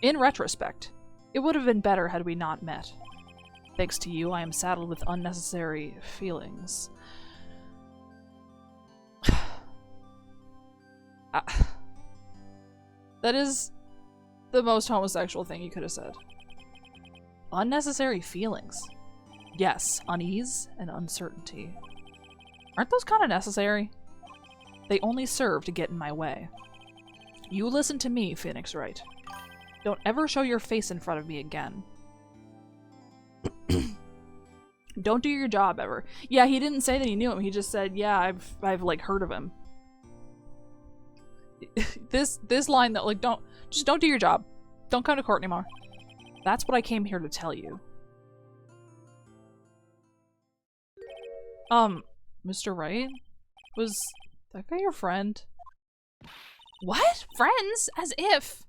in retrospect, it would have been better had we not met. Thanks to you, I am saddled with unnecessary feelings. That is the most homosexual thing you could have said. Unnecessary feelings. Yes, unease and uncertainty. Aren't those kind of necessary? They only serve to get in my way. You listen to me, Phoenix Wright. Don't ever show your face in front of me again. Don't do your job ever. Yeah, he didn't say that he knew him. He just said, yeah, I've like heard of him. this line that like don't do your job. Don't come to court anymore. That's what I came here to tell you. Mr. Wright? Was that guy your friend? What? Friends? As if.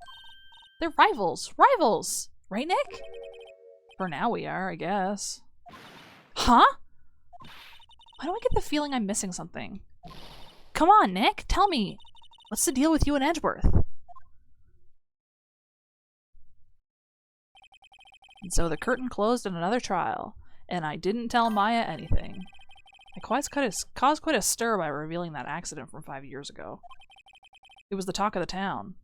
They're rivals. Rivals! Right, Nick? For now we are, I guess. Huh? Why do I get the feeling I'm missing something? Come on, Nick, tell me. What's the deal with you and Edgeworth? And so the curtain closed on another trial, and I didn't tell Maya anything. I caused quite a stir by revealing that accident from 5 years ago. It was the talk of the town.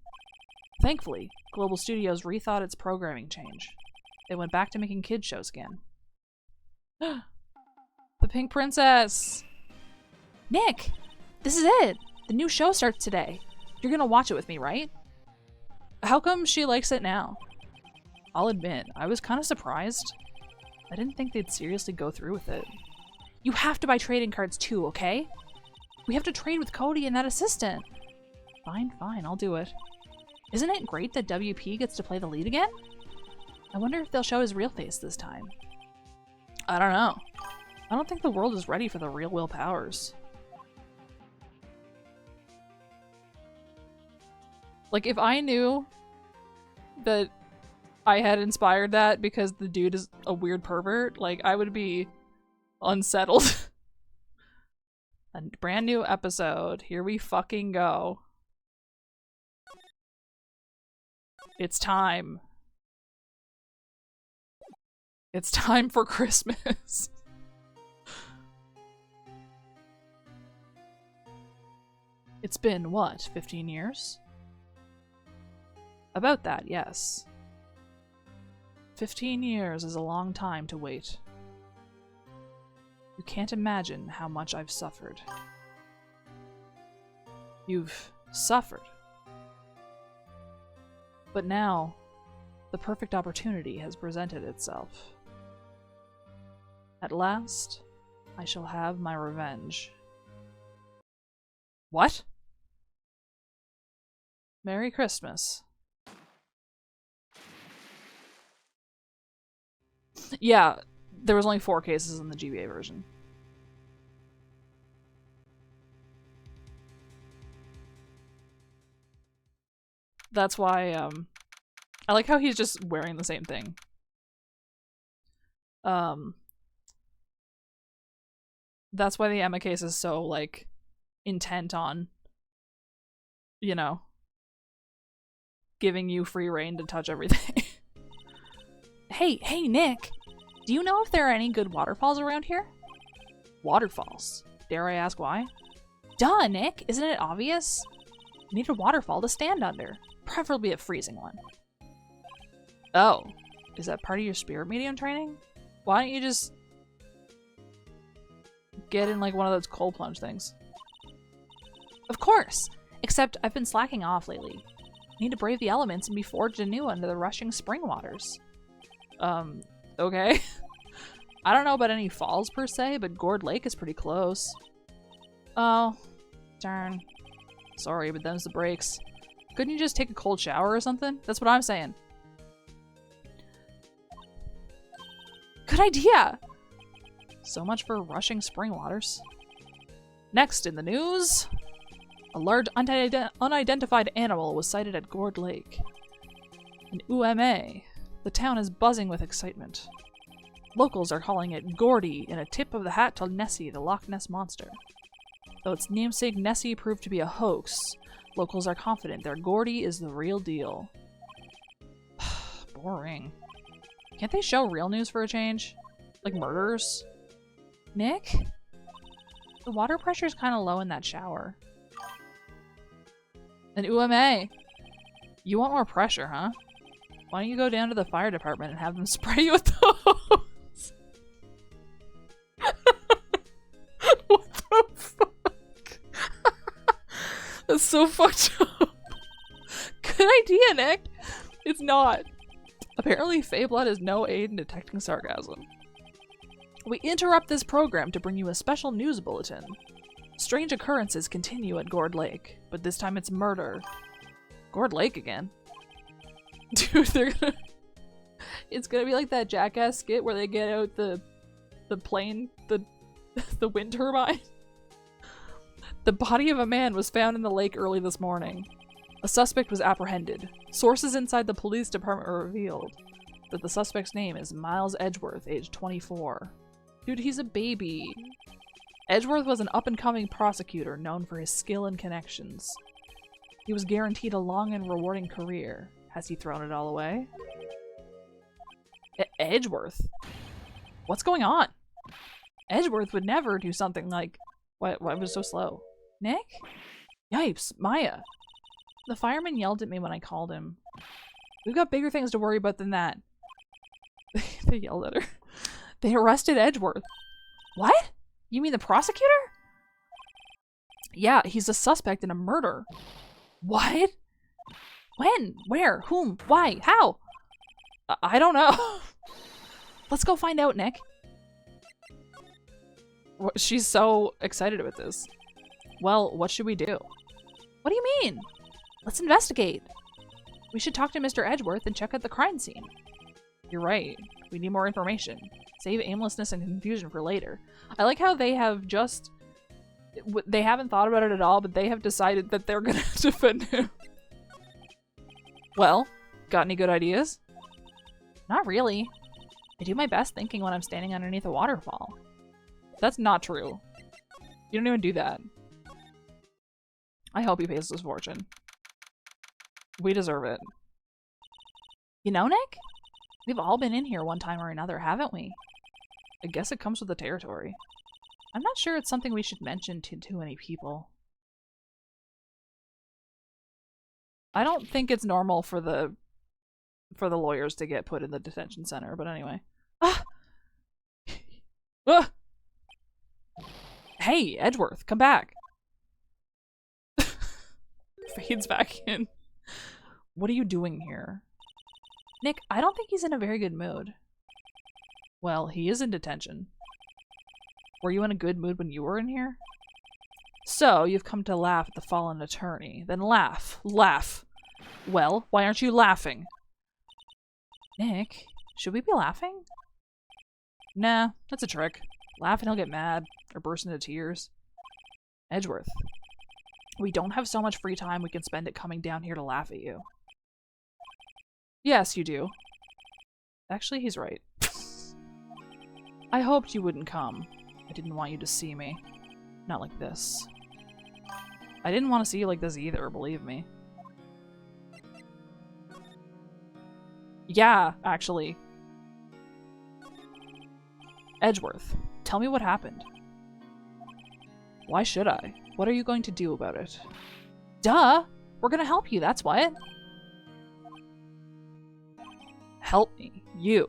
Thankfully, Global Studios rethought its programming change. They went back to making kids shows again. The Pink Princess! Nick! This is it! The new show starts today. You're gonna watch it with me, right? How come she likes it now? I'll admit, I was kind of surprised. I didn't think they'd seriously go through with it. You have to buy trading cards too, okay? We have to trade with Cody and that assistant. Fine, I'll do it. Isn't it great that WP gets to play the lead again? I wonder if they'll show his real face this time. I don't know. I don't think the world is ready for the real Will Powers. Like, if I knew that I had inspired that because the dude is a weird pervert, like, I would be unsettled. A brand new episode. Here we fucking go. It's time. It's time for Christmas. It's been, what, 15 years? About that, yes. 15 years is a long time to wait. You can't imagine how much I've suffered. You've suffered. But now, the perfect opportunity has presented itself. At last, I shall have my revenge. What? Merry Christmas. Yeah, there was only 4 cases in the GBA version. That's why, I like how he's just wearing the same thing. That's why the Emma case is so, like, intent on, you know, giving you free reign to touch everything. Hey, Nick! Do you know if there are any good waterfalls around here? Waterfalls? Dare I ask why? Duh, Nick! Isn't it obvious? You need a waterfall to stand under. Preferably a freezing one. Oh. Is that part of your spirit medium training? Why don't you just get in like one of those cold plunge things? Of course! Except I've been slacking off lately. I need to brave the elements and be forged anew under the rushing spring waters. Okay. I don't know about any falls per se, but Gourd Lake is pretty close. Oh, darn. Sorry, but them's the breaks. Couldn't you just take a cold shower or something? That's what I'm saying. Good idea! So much for rushing spring waters. Next in the news, a large unidentified animal was sighted at Gourd Lake. In UMA, the town is buzzing with excitement. Locals are calling it Gordy in a tip of the hat to Nessie, the Loch Ness Monster. Though its namesake Nessie proved to be a hoax, locals are confident their Gordy is the real deal. Boring. Can't they show real news for a change? Like murders? Nick? The water pressure's kind of low in that shower. And UMA! You want more pressure, huh? Why don't you go down to the fire department and have them spray you with those? What the fuck? That's so fucked up. Good idea, Nick. It's not. Apparently, Faeblood is no aid in detecting sarcasm. We interrupt this program to bring you a special news bulletin. Strange occurrences continue at Gourd Lake, but this time it's murder. Gourd Lake again? Dude, they're gonna... It's gonna be like that Jackass skit where they get out the plane, the wind turbine. The body of a man was found in the lake early this morning. A suspect was apprehended. Sources inside the police department revealed that the suspect's name is Miles Edgeworth, age 24. Dude, he's a baby. Edgeworth was an up-and-coming prosecutor known for his skill and connections. He was guaranteed a long and rewarding career. Has he thrown it all away? Edgeworth? What's going on? Edgeworth would never do something like... Why was it so slow? Nick? Yipes, Maya. The fireman yelled at me when I called him. We've got bigger things to worry about than that. They yelled at her. They arrested Edgeworth. What? You mean the prosecutor? Yeah, he's a suspect in a murder. What? When? Where? Whom? Why? How? I don't know. Let's go find out, Nick. She's so excited about this. Well, what should we do? What do you mean? Let's investigate. We should talk to Mr. Edgeworth and check out the crime scene. You're right. We need more information. Save aimlessness and confusion for later. I like how they have just... They haven't thought about it at all, but they have decided that they're gonna defend him. Well, got any good ideas? Not really. I do my best thinking when I'm standing underneath a waterfall. That's not true. You don't even do that. I hope he pays his fortune. We deserve it. You know, Nick? We've all been in here one time or another, haven't we? I guess it comes with the territory. I'm not sure it's something we should mention to too many people. I don't think it's normal for the lawyers to get put in the detention center, but anyway. Ah! Ah! Hey, Edgeworth, come back. Fades back in. What are you doing here? Nick, I don't think he's in a very good mood. Well, he is in detention. Were you in a good mood when you were in here? So, you've come to laugh at the fallen attorney. Then laugh. Laugh. Well, why aren't you laughing? Nick, should we be laughing? Nah, that's a trick. Laugh and he'll get mad, or burst into tears. Edgeworth, we don't have so much free time we can spend it coming down here to laugh at you. Yes, you do. Actually, he's right. I hoped you wouldn't come. I didn't want you to see me. Not like this. I didn't want to see you like this either, believe me. Yeah, actually. Edgeworth, tell me what happened. Why should I? What are you going to do about it? Duh! We're gonna help you, that's what. Help me? You?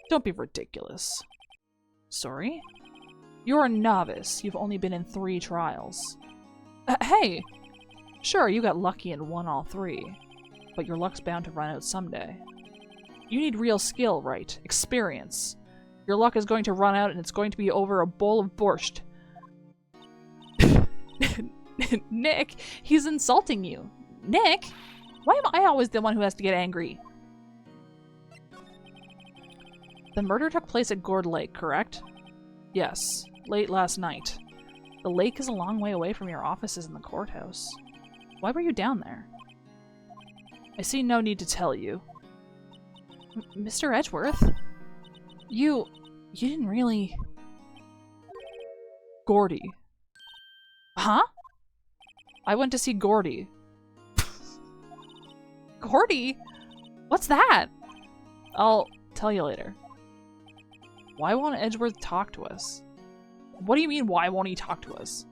Don't be ridiculous. Sorry? You're a novice. You've only been in 3 trials. Hey! Sure, you got lucky and won all 3. But your luck's bound to run out someday. You need real skill, Wright. Experience. Your luck is going to run out and it's going to be over a bowl of borscht. Nick, he's insulting you. Nick? Why am I always the one who has to get angry? The murder took place at Gourd Lake, correct? Yes, late last night. The lake is a long way away from your offices in the courthouse. Why were you down there? I see no need to tell you. Mr. Edgeworth? You didn't really... Gordy. Huh? I went to see Gordy. Gordy? What's that? I'll tell you later. Why won't Edgeworth talk to us? What do you mean, why won't he talk to us?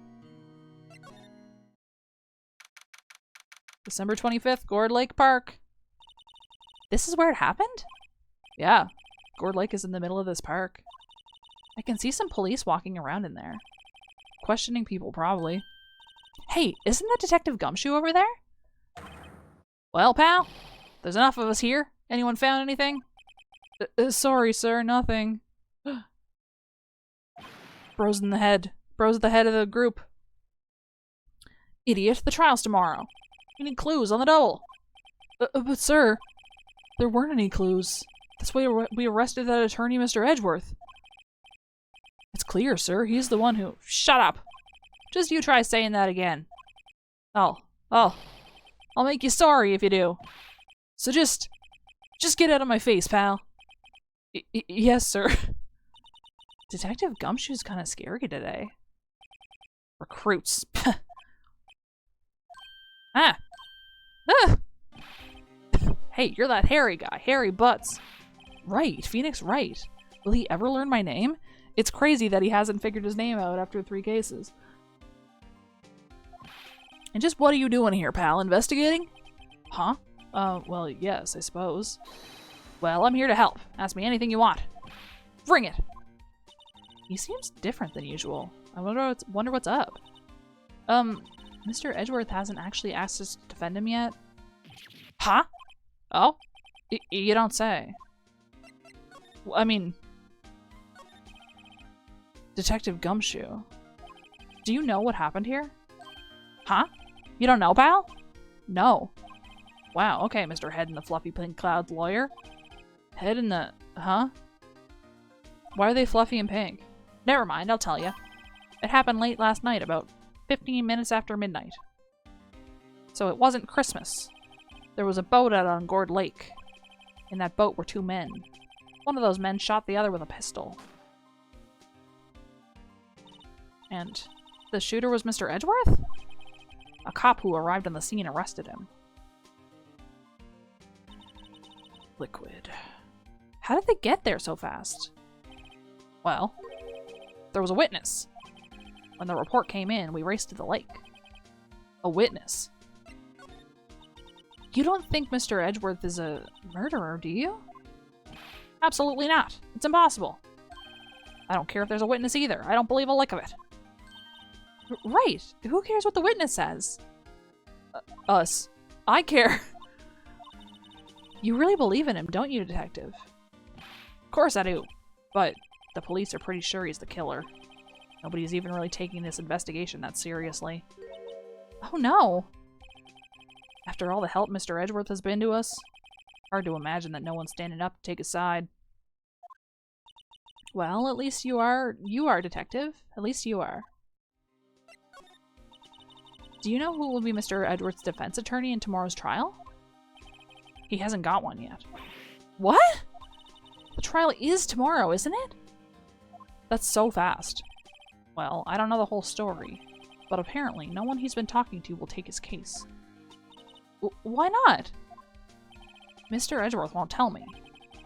December 25th, Gourd Lake Park. This is where it happened? Yeah. Gourd Lake is in the middle of this park. I can see some police walking around in there. Questioning people, probably. Hey, isn't that Detective Gumshoe over there? Well, pal, there's enough of us here. Anyone found anything? Sorry, sir, nothing. Bro's in the head. Bro's at the head of the group. Idiot, the trial's tomorrow. We need clues on the double. But sir, there weren't any clues. That's why we arrested that attorney, Mr. Edgeworth. It's clear, sir. He's the one who— Shut up! Just you try saying that again. Oh. I'll make you sorry if you do. So just get out of my face, pal. Yes, sir. Detective Gumshoe's kind of scary today. Recruits. Ah! Hey, you're that hairy guy. Hairy Butts. Right, Phoenix Wright. Will he ever learn my name? It's crazy that he hasn't figured his name out after 3 cases. And just what are you doing here, pal? Investigating? Huh? Well, yes, I suppose. Well, I'm here to help. Ask me anything you want. Bring it! He seems different than usual. I wonder what's up. Mr. Edgeworth hasn't actually asked us to defend him yet. Huh? Oh? You don't say. I mean... Detective Gumshoe. Do you know what happened here? Huh? You don't know, pal? No. Wow, okay, Mr. Head in the Fluffy Pink Cloud lawyer. Head in the... Huh? Why are they fluffy and pink? Never mind, I'll tell you. It happened late last night, about 15 minutes after midnight. So it wasn't Christmas. There was a boat out on Gourd Lake. In that boat were 2 men. One of those men shot the other with a pistol. And the shooter was Mr. Edgeworth? A cop who arrived on the scene arrested him. Liquid. How did they get there so fast? Well, there was a witness. When the report came in, we raced to the lake. A witness. You don't think Mr. Edgeworth is a murderer, do you? Absolutely not. It's impossible. I don't care if there's a witness either. I don't believe a lick of it. Right. Who cares what the witness says? Us. I care. You really believe in him, don't you, Detective? Of course I do. But the police are pretty sure he's the killer. Nobody's even really taking this investigation that seriously. Oh no. After all the help Mr. Edgeworth has been to us, hard to imagine that no one's standing up to take his side. Well, at least you are, Detective. At least you are. Do you know who will be Mr. Edgeworth's defense attorney in tomorrow's trial? He hasn't got one yet. What? The trial is tomorrow, isn't it? That's so fast. Well, I don't know the whole story, but apparently no one he's been talking to will take his case. Why not? Mr. Edgeworth won't tell me.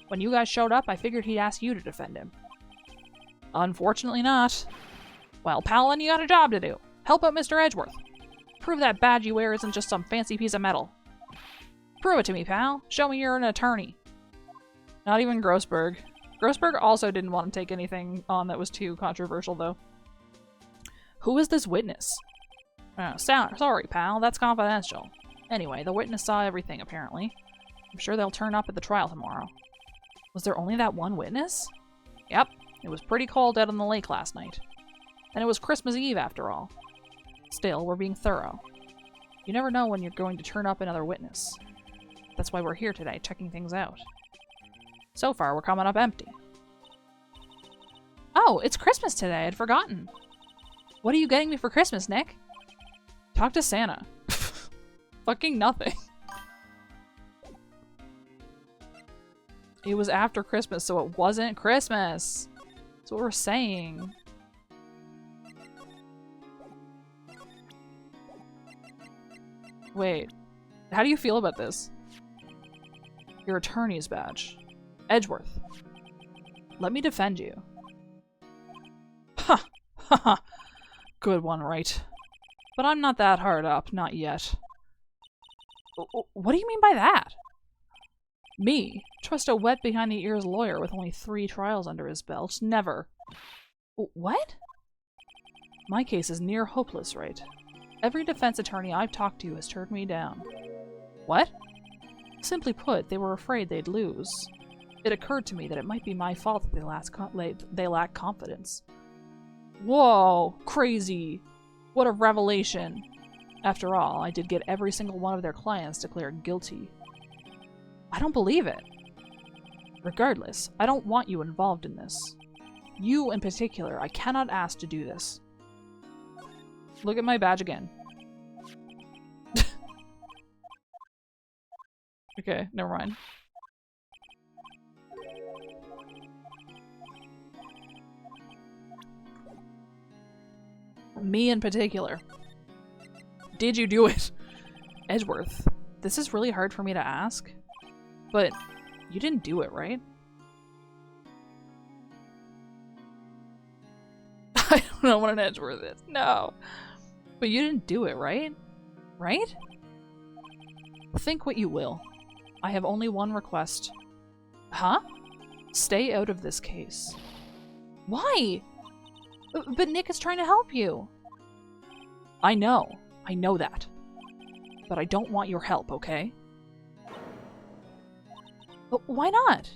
When you guys showed up, I figured he'd ask you to defend him. Unfortunately not. Well, pal, then you got a job to do. Help out Mr. Edgeworth. Prove that badge you wear isn't just some fancy piece of metal. Prove it to me, pal. Show me you're an attorney. Not even Grossberg. Grossberg also didn't want to take anything on that was too controversial, though. Who is this witness? Sorry, pal. That's confidential. Anyway, the witness saw everything, apparently. I'm sure they'll turn up at the trial tomorrow. Was there only that one witness? Yep. It was pretty cold out on the lake last night. And it was Christmas Eve, after all. Still, we're being thorough. You never know when you're going to turn up another witness. That's why we're here today, checking things out. So far, we're coming up empty. Oh, it's Christmas today. I'd forgotten. What are you getting me for Christmas, Nick? Talk to Santa. Fucking nothing. It was after Christmas, so it wasn't Christmas. That's what we're saying. Wait. How do you feel about this? Your attorney's badge. Edgeworth. Let me defend you. Ha! Ha ha! Good one, Wright. But I'm not that hard up, not yet. What do you mean by that? Me? Trust a wet behind-the-ears lawyer with only 3 trials under his belt? Never. What? My case is near hopeless, Wright. Every defense attorney I've talked to has turned me down. What? Simply put, they were afraid they'd lose. It occurred to me that it might be my fault that they lack confidence. Whoa, crazy. What a revelation. After all, I did get every single one of their clients declared guilty. I don't believe it. Regardless, I don't want you involved in this. You in particular, I cannot ask to do this. Look at my badge again. Okay, never mind. Me in particular. Did you do it? Edgeworth, this is really hard for me to ask, but you didn't do it, right? I don't know what an Edgeworth is. No. But you didn't do it, right? Right? Think what you will. I have only one request. Huh? Stay out of this case. Why? But Nick is trying to help you. I know that. But I don't want your help, okay? But why not?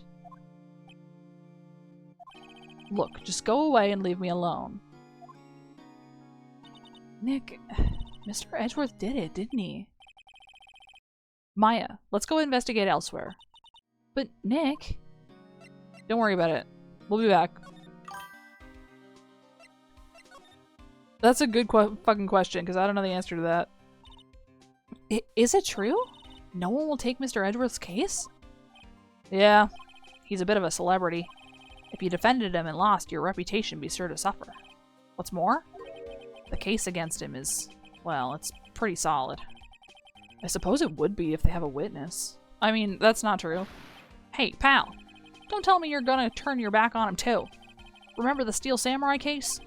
Look, just go away and leave me alone. Nick, Mr. Edgeworth did it, didn't he? Maya, let's go investigate elsewhere. But Nick... Don't worry about it. We'll be back. That's a good fucking question, because I don't know the answer to that. Is it true? No one will take Mr. Edgeworth's case? Yeah, he's a bit of a celebrity. If you defended him and lost, your reputation would be sure to suffer. What's more? The case against him is, well, it's pretty solid. I suppose it would be if they have a witness. I mean, that's not true. Hey, pal, don't tell me you're gonna turn your back on him too. Remember the Steel Samurai case?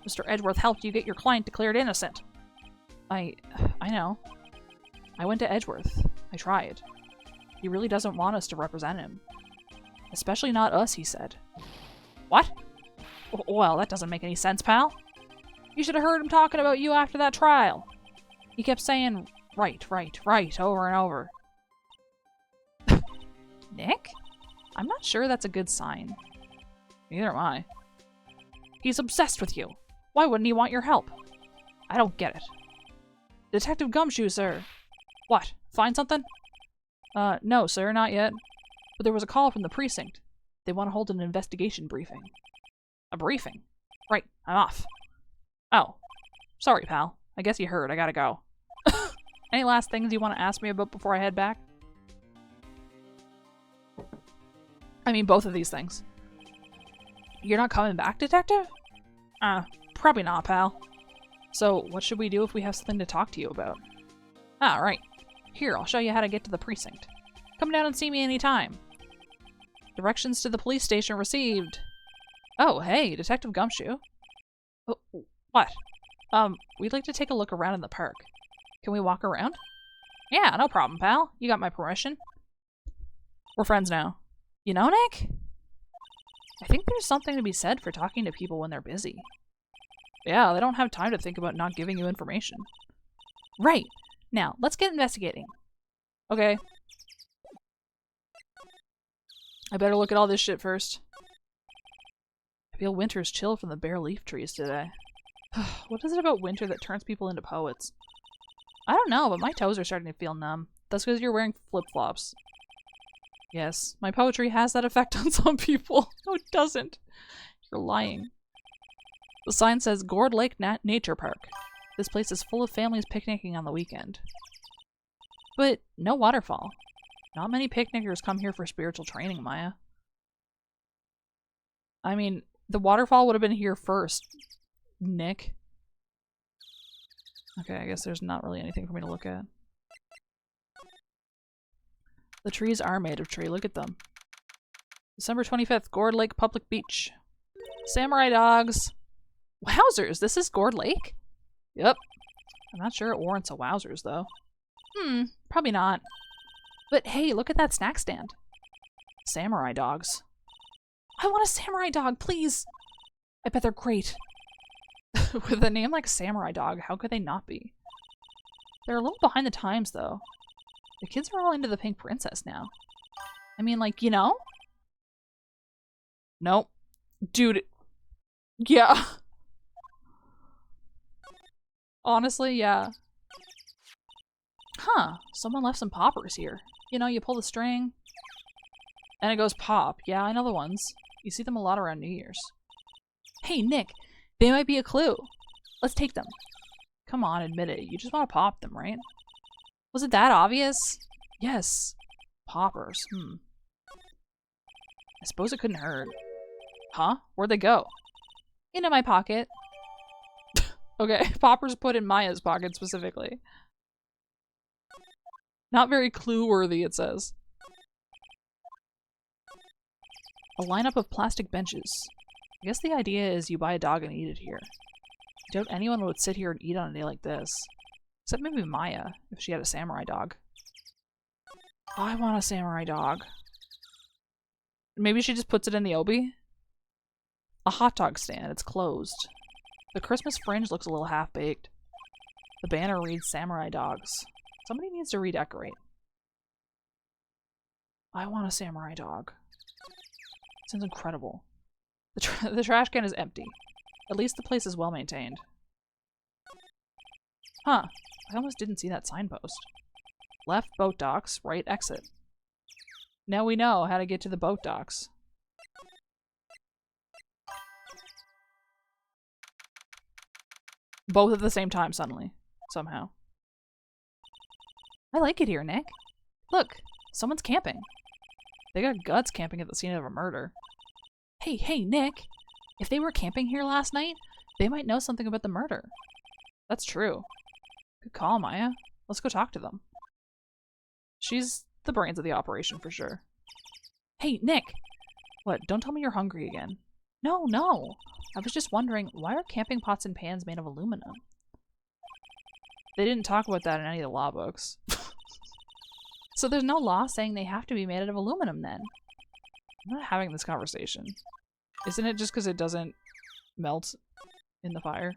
Mr. Edgeworth helped you get your client declared innocent. I know. I went to Edgeworth. I tried. He really doesn't want us to represent him. Especially not us, he said. What? Well, that doesn't make any sense, pal. You should have heard him talking about you after that trial. He kept saying, right, right, right, over and over. Nick? I'm not sure that's a good sign. Neither am I. He's obsessed with you. Why wouldn't he want your help? I don't get it. Detective Gumshoe, sir. What? Find something? No, sir, not yet. But there was a call from the precinct. They want to hold an investigation briefing. A briefing? Right, I'm off. Oh. Sorry, pal. I guess you heard. I gotta go. Any last things you want to ask me about before I head back? I mean, both of these things. You're not coming back, detective? Probably not, pal. So, what should we do if we have something to talk to you about? Ah, right. Here, I'll show you how to get to the precinct. Come down and see me anytime. Directions to the police station received. Oh, hey, Detective Gumshoe. Oh, what? We'd like to take a look around in the park. Can we walk around? Yeah, no problem, pal. You got my permission. We're friends now. You know, Nick? I think there's something to be said for talking to people when they're busy. Yeah, they don't have time to think about not giving you information. Right. Now, let's get investigating. Okay. I better look at all this shit first. I feel winter's chill from the bare leaf trees today. What is it about winter that turns people into poets? I don't know, but my toes are starting to feel numb. That's because you're wearing flip-flops. Yes, my poetry has that effect on some people. No, it doesn't. You're lying. The sign says Gourd Lake Nature Park. This place is full of families picnicking on the weekend. But no waterfall. Not many picnickers come here for spiritual training, Maya. I mean, the waterfall would have been here first, Nick. Okay, I guess there's not really anything for me to look at. The trees are made of tree. Look at them. December 25th, Gourd Lake Public Beach. Samurai dogs. Wowzers, this is Gourd Lake? Yep. I'm not sure it warrants a wowzers, though. Probably not. But hey, look at that snack stand. Samurai dogs. I want a samurai dog, please! I bet they're great. With a name like Samurai Dog, how could they not be? They're a little behind the times, though. The kids are all into the Pink Princess now. I mean, like, you know? Nope. Dude. Yeah. Honestly, yeah. Huh. Someone left some poppers here. You know, you pull the string, and it goes pop. Yeah, I know the ones. You see them a lot around New Year's. Hey, Nick. They might be a clue. Let's take them. Come on, admit it. You just want to pop them, right? Was it that obvious? Yes. Poppers. I suppose it couldn't hurt. Huh? Where'd they go? Into my pocket. Okay, poppers put in Maya's pocket specifically. Not very clue-worthy, it says. A lineup of plastic benches. I guess the idea is you buy a dog and eat it here. I doubt anyone would sit here and eat on a day like this. Except maybe Maya, if she had a samurai dog. I want a samurai dog. Maybe she just puts it in the obi? A hot dog stand. It's closed. The Christmas fringe looks a little half-baked. The banner reads Samurai Dogs. Somebody needs to redecorate. I want a samurai dog. Sounds incredible. The trash can is empty. At least the place is well maintained. Huh. I almost didn't see that signpost. Left boat docks, right exit. Now we know how to get to the boat docks. Both at the same time suddenly. Somehow. I like it here, Nick. Look, someone's camping. They got guts camping at the scene of a murder. Hey, Nick! If they were camping here last night, they might know something about the murder. That's true. Good call, Maya. Let's go talk to them. She's the brains of the operation for sure. Hey, Nick! What, don't tell me you're hungry again. No. I was just wondering, why are camping pots and pans made of aluminum? They didn't talk about that in any of the law books. So there's no law saying they have to be made out of aluminum then. I'm not having this conversation. Isn't it just because it doesn't melt in the fire?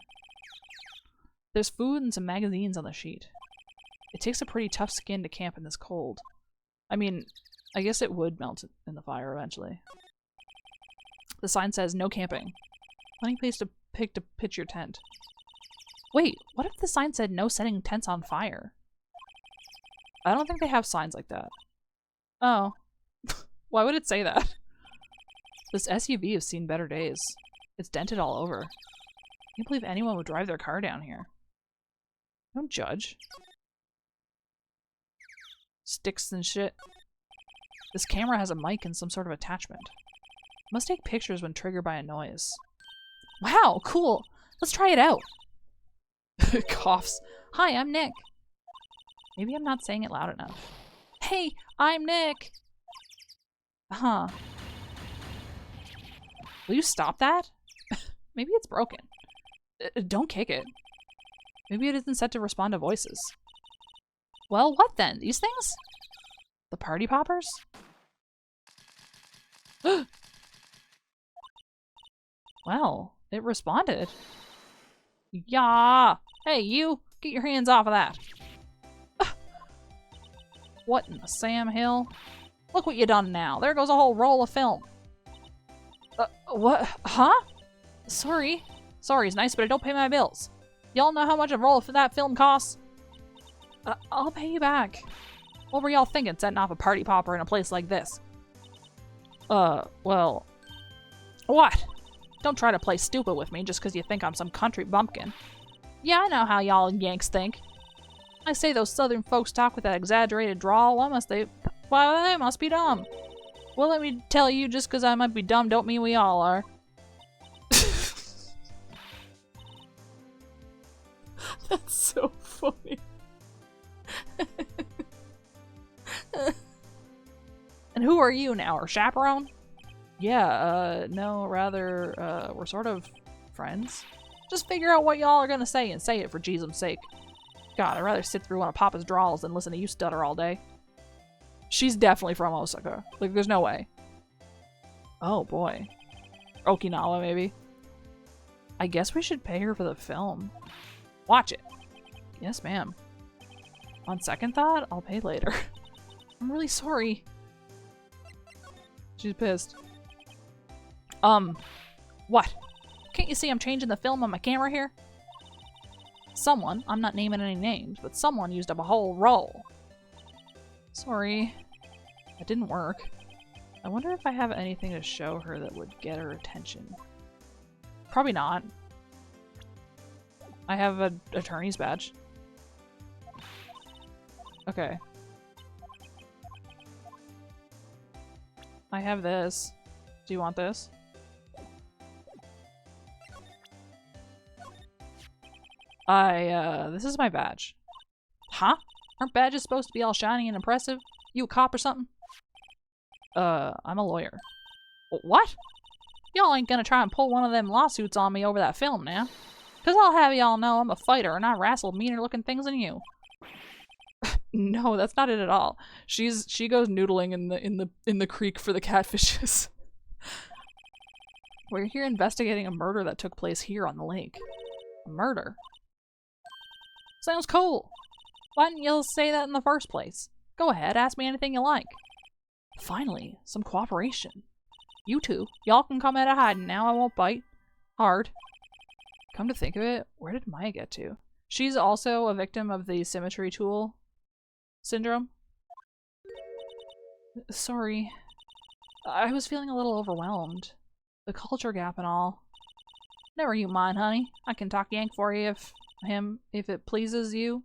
There's food and some magazines on the sheet. It takes a pretty tough skin to camp in this cold. I mean, I guess it would melt in the fire eventually. The sign says, no camping. Funny place to pitch your tent. Wait, what if the sign said no setting tents on fire? I don't think they have signs like that. Oh. Why would it say that? This SUV has seen better days. It's dented all over. I can't believe anyone would drive their car down here. Don't judge. Sticks and shit. This camera has a mic and some sort of attachment. It must take pictures when triggered by a noise. Wow, cool. Let's try it out. Coughs. Hi, I'm Nick. Maybe I'm not saying it loud enough. Hey, I'm Nick. Huh. Will you stop that? Maybe it's broken. Don't kick it. Maybe it isn't set to respond to voices. Well, what then? These things? The party poppers? Well, it responded. Yeah. Hey, you! Get your hands off of that. What in the Sam Hill? Look what you done now. There goes a whole roll of film. What? Huh? Sorry. Sorry's nice, but I don't pay my bills. Y'all know how much a roll of that film costs? I'll pay you back. What were y'all thinking, setting off a party popper in a place like this? Well... What? Don't try to play stupid with me just because you think I'm some country bumpkin. Yeah, I know how y'all Yanks think. I say those southern folks talk with that exaggerated drawl. Why, they must be dumb. Well, let me tell you, just because I might be dumb don't mean we all are. That's so funny. And who are you now, our chaperone? Yeah, no, rather, we're sort of friends. Just figure out what y'all are gonna say and say it for Jesus' sake. God, I'd rather sit through one of Papa's drawls than listen to you stutter all day. She's definitely from Osaka. Like, there's no way. Oh, boy. Okinawa, maybe. I guess we should pay her for the film. Watch it. Yes, ma'am. On second thought, I'll pay later. I'm really sorry. She's pissed. What? Can't you see I'm changing the film on my camera here? Someone, I'm not naming any names, but someone used up a whole roll. Sorry. That didn't work. I wonder if I have anything to show her that would get her attention. Probably not. I have an attorney's badge. Okay. I have this. Do you want this? This is my badge. Huh? Aren't badges supposed to be all shiny and impressive? You a cop or something? I'm a lawyer. What? Y'all ain't gonna try and pull one of them lawsuits on me over that film now. Cause I'll have y'all know I'm a fighter and I wrestle meaner looking things than you. No, that's not it at all. She goes noodling in the creek for the catfishes. We're here investigating a murder that took place here on the lake. A murder? Sounds cool. Why didn't you say that in the first place? Go ahead, ask me anything you like. Finally, some cooperation. You two, y'all can come out of hiding now. I won't bite. Hard. Come to think of it, where did Maya get to? She's also a victim of the symmetry tool syndrome. Sorry. I was feeling a little overwhelmed. The culture gap and all. Never you mind, honey. I can talk Yank for you if it pleases you.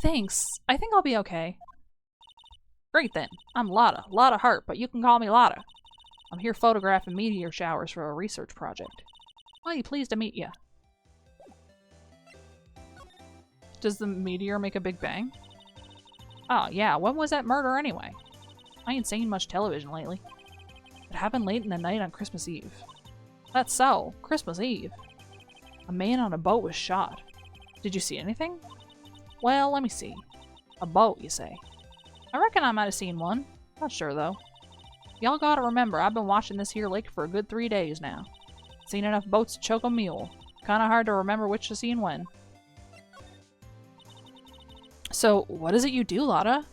Thanks. I think I'll be okay. Great then. I'm Lotta. Lotta Hart, but you can call me Lotta. I'm here photographing meteor showers for a research project. Well, pleased to meet you. Does the meteor make a big bang? Oh, yeah. When was that murder anyway? I ain't seen much television lately. It happened late in the night on Christmas Eve. That's so. Christmas Eve. A man on a boat was shot. Did you see anything? Well, let me see. A boat, you say? I reckon I might have seen one. Not sure, though. Y'all gotta remember, I've been watching this here lake for a good 3 days now. Seen enough boats to choke a mule. Kinda hard to remember which to see and when. So, what is it you do, Lotta?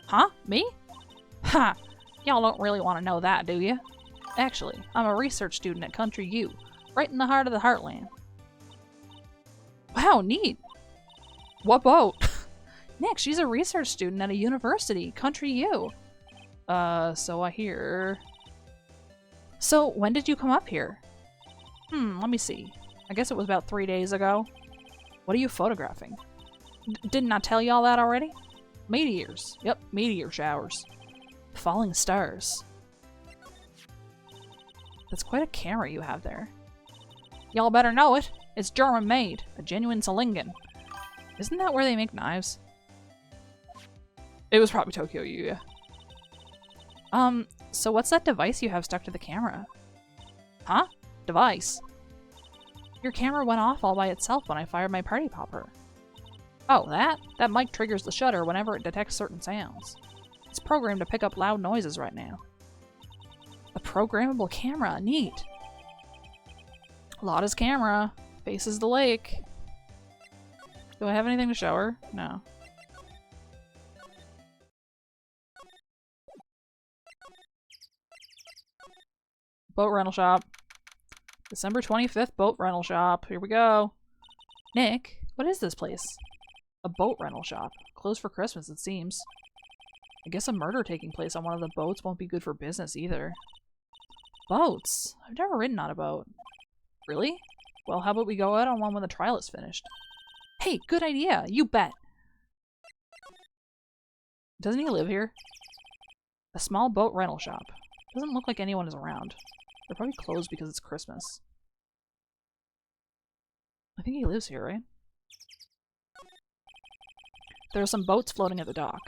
Huh? Me? Ha! Y'all don't really want to know that, do you? Actually, I'm a research student at Country U, right in the heart of the Heartland. Wow, neat! What boat? Nick, she's a research student at a university, Country U. So I hear... So, when did you come up here? Let me see. I guess it was about 3 days ago. What are you photographing? Didn't I tell y'all that already? Meteors. Yep, meteor showers. Falling stars. That's quite a camera you have there. Y'all better know it. It's German-made. A genuine Solingen. Isn't that where they make knives? It was probably Tokyo U, yeah. So what's that device you have stuck to the camera? Huh? Device? Your camera went off all by itself when I fired my party popper. Oh, that? That mic triggers the shutter whenever it detects certain sounds. It's programmed to pick up loud noises right now. A programmable camera. Neat. Lotta's camera faces the lake. Do I have anything to show her? No. Boat rental shop. December 25th, boat rental shop. Here we go. Nick, what is this place? A boat rental shop. Closed for Christmas, it seems. I guess a murder taking place on one of the boats won't be good for business either. Boats? I've never ridden on a boat. Really? Well, how about we go out on one when the trial is finished? Hey, good idea! You bet! Doesn't he live here? A small boat rental shop. Doesn't look like anyone is around. They're probably closed because it's Christmas. I think he lives here, right? There are some boats floating at the dock.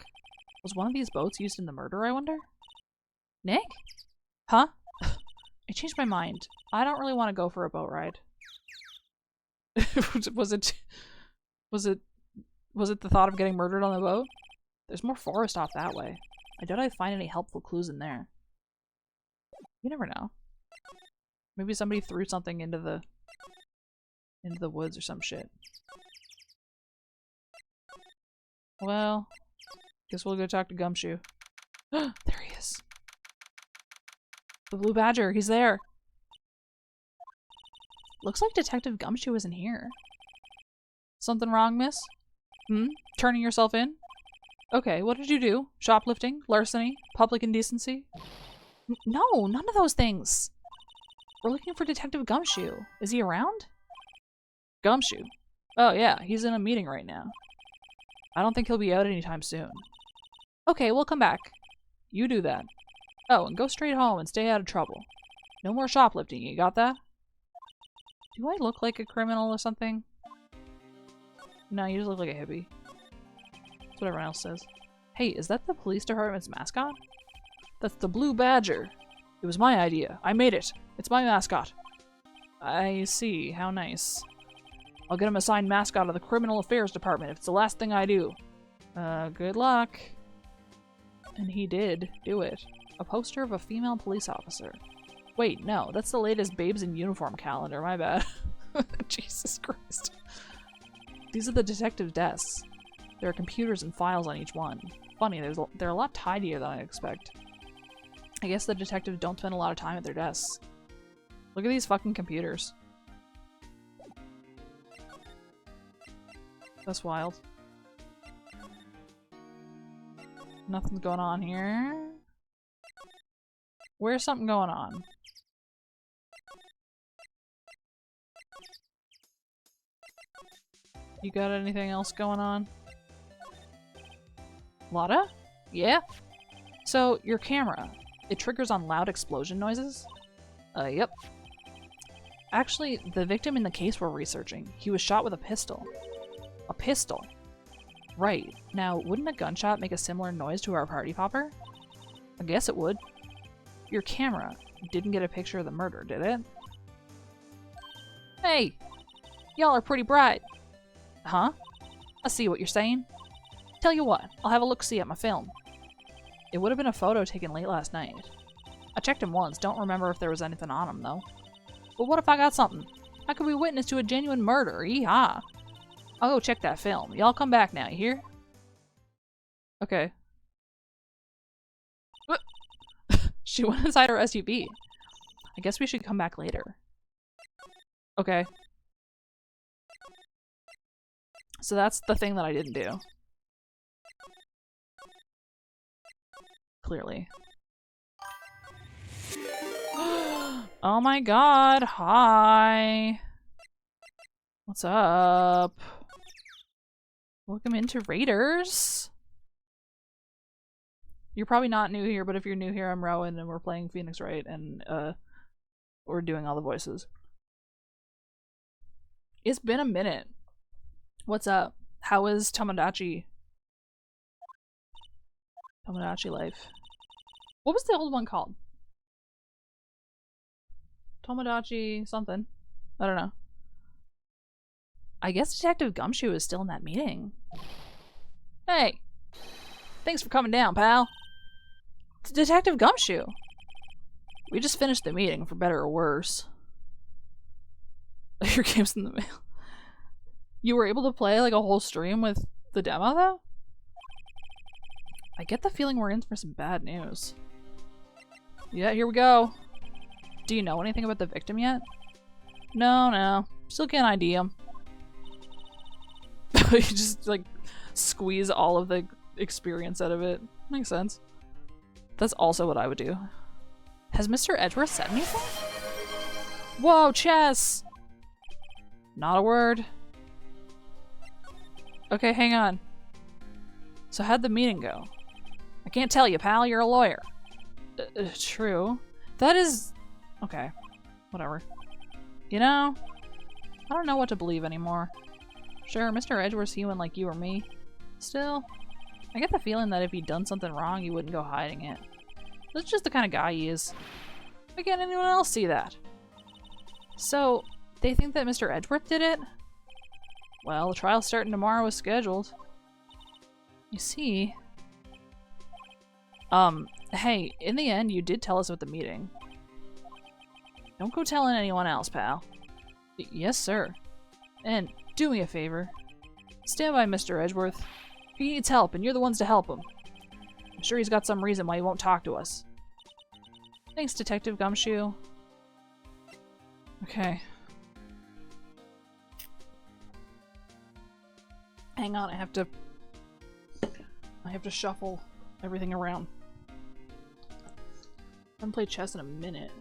Was one of these boats used in the murder, I wonder? Nick? Huh? I changed my mind. I don't really want to go for a boat ride. Was it the thought of getting murdered on the boat? There's more forest off that way. I doubt I'd find any helpful clues in there. You never know. Maybe somebody threw something into the woods or some shit. Well, guess we'll go talk to Gumshoe. There he is. The Blue Badger, he's there. Looks like Detective Gumshoe isn't here. Something wrong, miss? Turning yourself in? Okay, what did you do? Shoplifting? Larceny? Public indecency? No, none of those things. We're looking for Detective Gumshoe. Is he around? Gumshoe? Oh yeah, he's in a meeting right now. I don't think he'll be out anytime soon. Okay, we'll come back. You do that. Oh, and go straight home and stay out of trouble. No more shoplifting, you got that? Do I look like a criminal or something? No, you just look like a hippie. That's what everyone else says. Hey, is that the police department's mascot? That's the Blue Badger. It was my idea. I made it. It's my mascot. I see. How nice. I'll get him assigned mascot of the Criminal Affairs Department if it's the last thing I do. Good luck. And he did do it. A poster of a female police officer. Wait, no, that's the latest Babes in Uniform calendar, my bad. Jesus Christ. These are the detective desks. There are computers and files on each one. Funny, they're a lot tidier than I'd expect. I guess the detectives don't spend a lot of time at their desks. Look at these fucking computers. That's wild. Nothing's going on here. Where's something going on? You got anything else going on? Lotta? Yeah? So, your camera, it triggers on loud explosion noises? Yep. Actually, the victim in the case we're researching, he was shot with a pistol. A pistol? Right. Now, wouldn't a gunshot make a similar noise to our party popper? I guess it would. Your camera didn't get a picture of the murder, did it? Hey! Y'all are pretty bright. Huh? I see what you're saying. Tell you what, I'll have a look-see at my film. It would have been a photo taken late last night. I checked him once, don't remember if there was anything on him though. But what if I got something? I could be witness to a genuine murder, yeehaw! I'll go check that film. Y'all come back now, you hear? Okay. She went inside her SUV. I guess we should come back later. Okay. So that's the thing that I didn't do. Clearly. Oh my god, hi. What's up? Welcome into Raiders. You're probably not new here, but if you're new here, I'm Rowan and we're playing Phoenix Wright and we're doing all the voices. It's been a minute. What's up? How is Tomodachi? Tomodachi life. What was the old one called? Tomodachi something. I don't know. I guess Detective Gumshoe is still in that meeting. Hey! Thanks for coming down, pal. It's Detective Gumshoe. We just finished the meeting, for better or worse. Your game's in the mail. You were able to play like a whole stream with the demo, though? I get the feeling we're in for some bad news. Yeah, here we go. Do you know anything about the victim yet? No. Still can't ID him. You just, like, squeeze all of the experience out of it. Makes sense. That's also what I would do. Has Mr. Edgeworth said anything? Whoa, chess! Not a word. Okay, hang on. So how'd the meeting go? I can't tell you, pal. You're a lawyer. True. That is... Okay. Whatever. You know? I don't know what to believe anymore. Sure, Mr. Edgeworth's human like you or me. Still, I get the feeling that if he'd done something wrong, he wouldn't go hiding it. That's just the kind of guy he is. Why can't anyone else see that? So, they think that Mr. Edgeworth did it? Well, the trial's starting tomorrow as scheduled. You see... hey, in the end, you did tell us about the meeting. Don't go telling anyone else, pal. Yes, sir. And do me a favor. Stand by Mr. Edgeworth. He needs help, and you're the ones to help him. I'm sure he's got some reason why he won't talk to us. Thanks, Detective Gumshoe. Okay. Hang on, I have to shuffle everything around. I haven't played chess in a minute.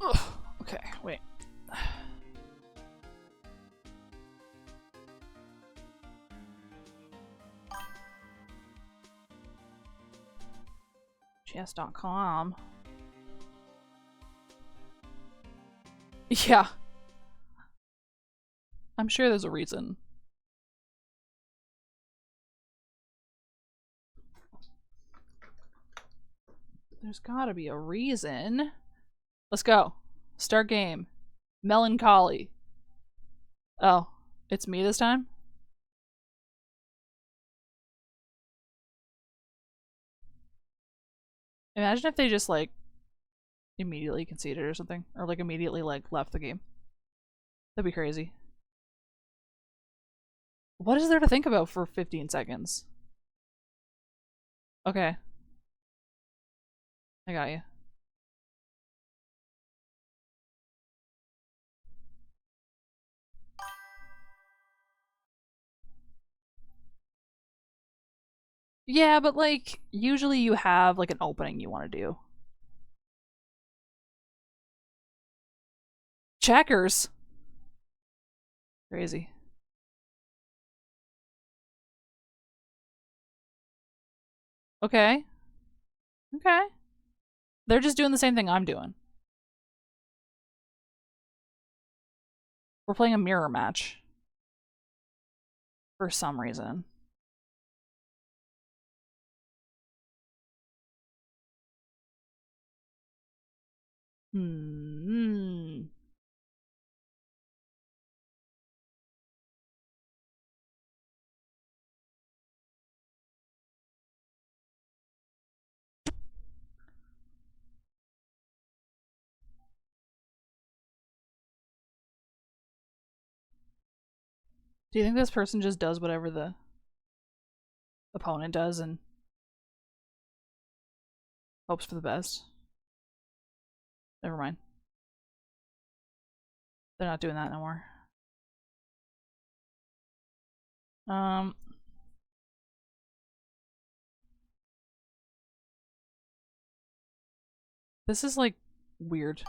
Ugh. Okay, wait. Chess.com. Yeah. I'm sure there's a reason. There's gotta be a reason. Let's go. Start game. Melancholy. Oh, it's me this time? Imagine if they just, like, immediately conceded or something. Or, like, immediately, like, left the game. That'd be crazy. What is there to think about for 15 seconds? Okay. I got you. Yeah, but, like, usually you have, like, an opening you want to do. Checkers! Crazy. Okay. Okay. They're just doing the same thing I'm doing. We're playing a mirror match. For some reason. Hmm. Do you think this person just does whatever the opponent does and hopes for the best? Never mind. They're not doing that no more. This is like weird.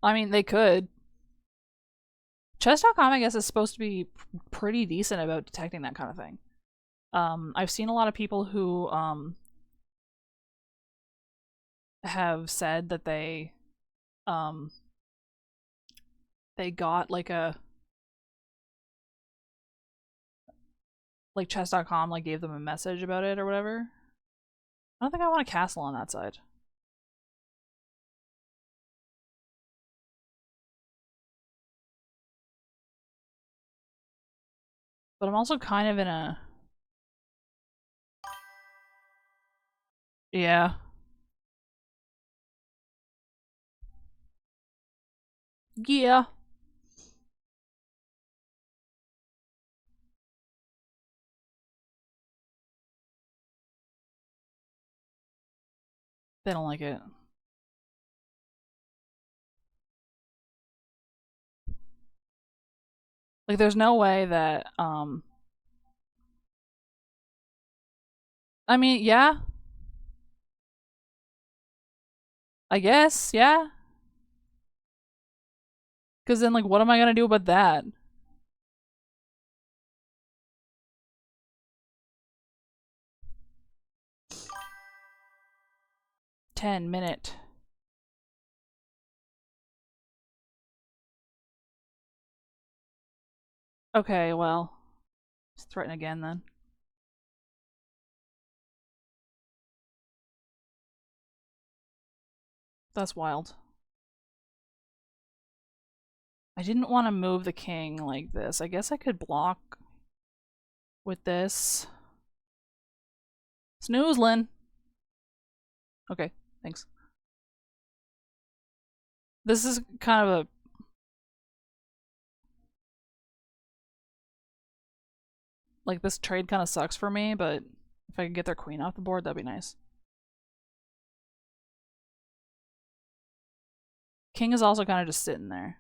I mean, they could. Chess.com, I guess, is supposed to be pretty decent about detecting that kind of thing. I've seen a lot of people who have said that they got like chess.com like gave them a message about it or whatever. I don't think I want a castle on that side. But I'm also kind of in a... Yeah. Yeah. They don't like it. Like, there's no way that, I mean, yeah. I guess, yeah. Because then, like, what am I gonna do about that? Minute. Okay, well. Let's threaten again then. That's wild. I didn't want to move the king like this. I guess I could block with this. Snooze, Lynn. Okay, thanks. This is kind of a... Like, this trade kind of sucks for me, but if I could get their queen off the board, that'd be nice. King is also kind of just sitting there.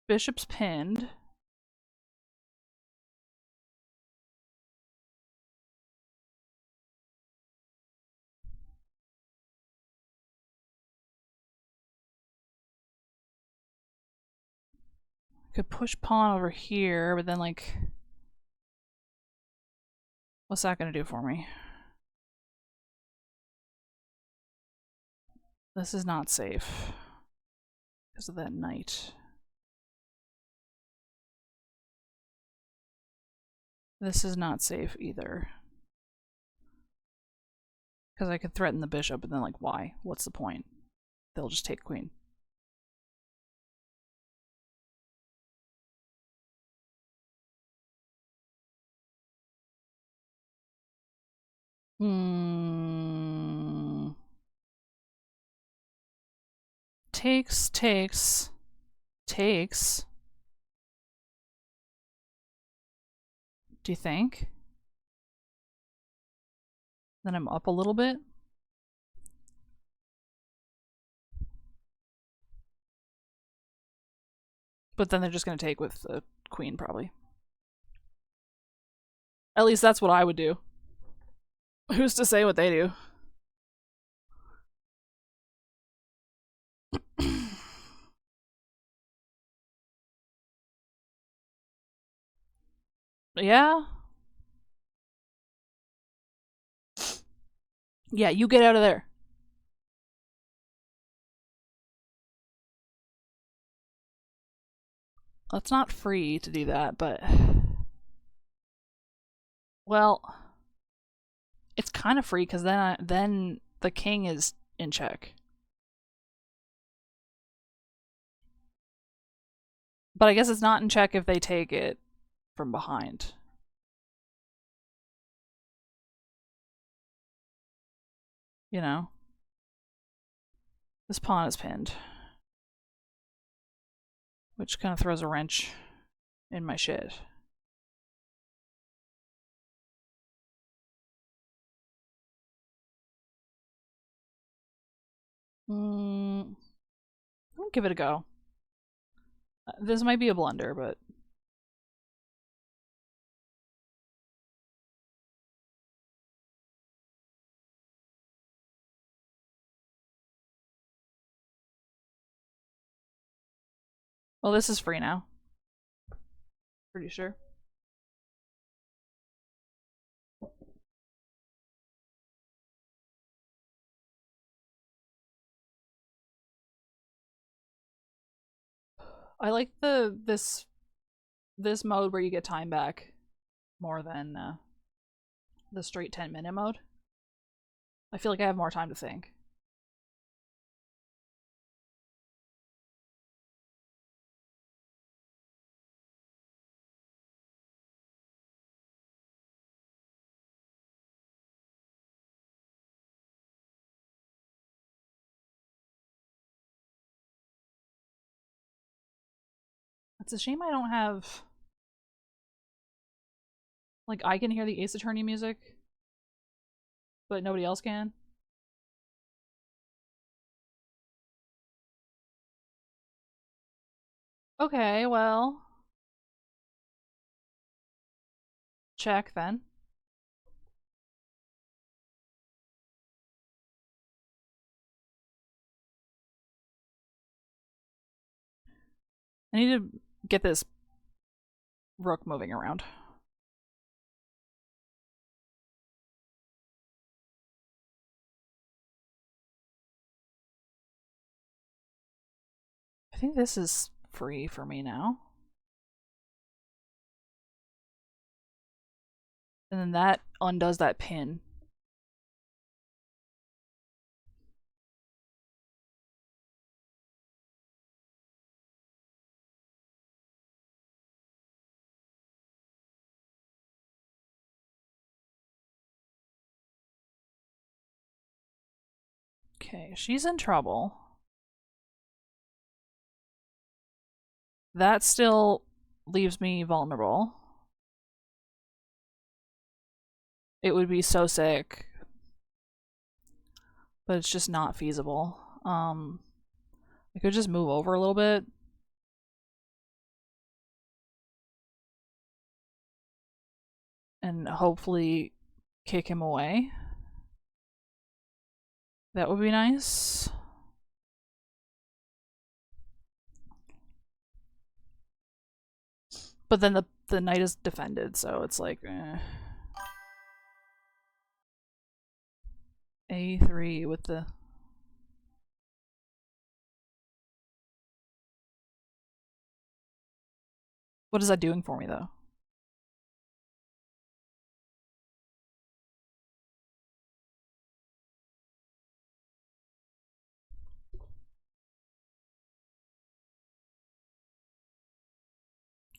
Bishop's pinned. Could push pawn over here, but then, like... What's that gonna do for me? This is not safe. Because of that knight. This is not safe either. Because I could threaten the bishop, and then, like, why? What's the point? They'll just take queen. Takes. Do you think? Then I'm up a little bit. But then they're just going to take with the queen, probably. At least that's what I would do. Who's to say what they do? Yeah? Yeah, you get out of there. Well, it's not free to do that, but... Well... It's kind of free, because then the king is in check. But I guess it's not in check if they take it from behind. You know? This pawn is pinned. Which kind of throws a wrench in my shit. I'll give it a go. This might be a blunder, but... Well, this is free now. Pretty sure. I like this mode where you get time back more than the straight 10-minute mode. I feel like I have more time to think. It's a shame I don't have... Like, I can hear the Ace Attorney music, but nobody else can. Okay, well... Check, then. I need to get this rook moving around. I think this is free for me now. And then that undoes that pin. Okay, she's in trouble. That still leaves me vulnerable. It would be so sick. But it's just not feasible. I could just move over a little bit. And hopefully kick him away. That would be nice. But then the knight is defended, so it's like, A3 with the... What is that doing for me, though?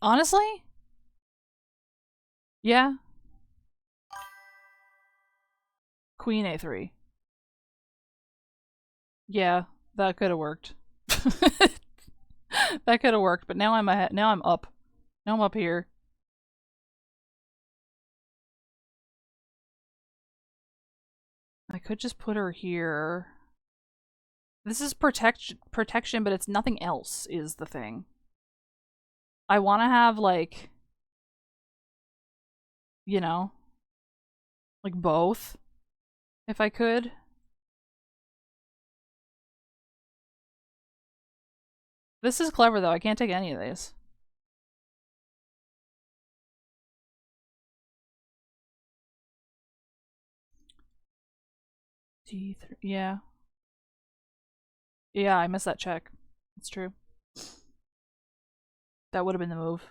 Honestly? Yeah. Queen A3. Yeah, that could have worked. That could have worked, but now I'm ahead. Now I'm up. Now I'm up here. I could just put her here. This is protection, but it's nothing else is the thing. I want to have, like, you know, like both, if I could. This is clever, though. I can't take any of these. D3, yeah. Yeah, I missed that check. It's true. That would have been the move.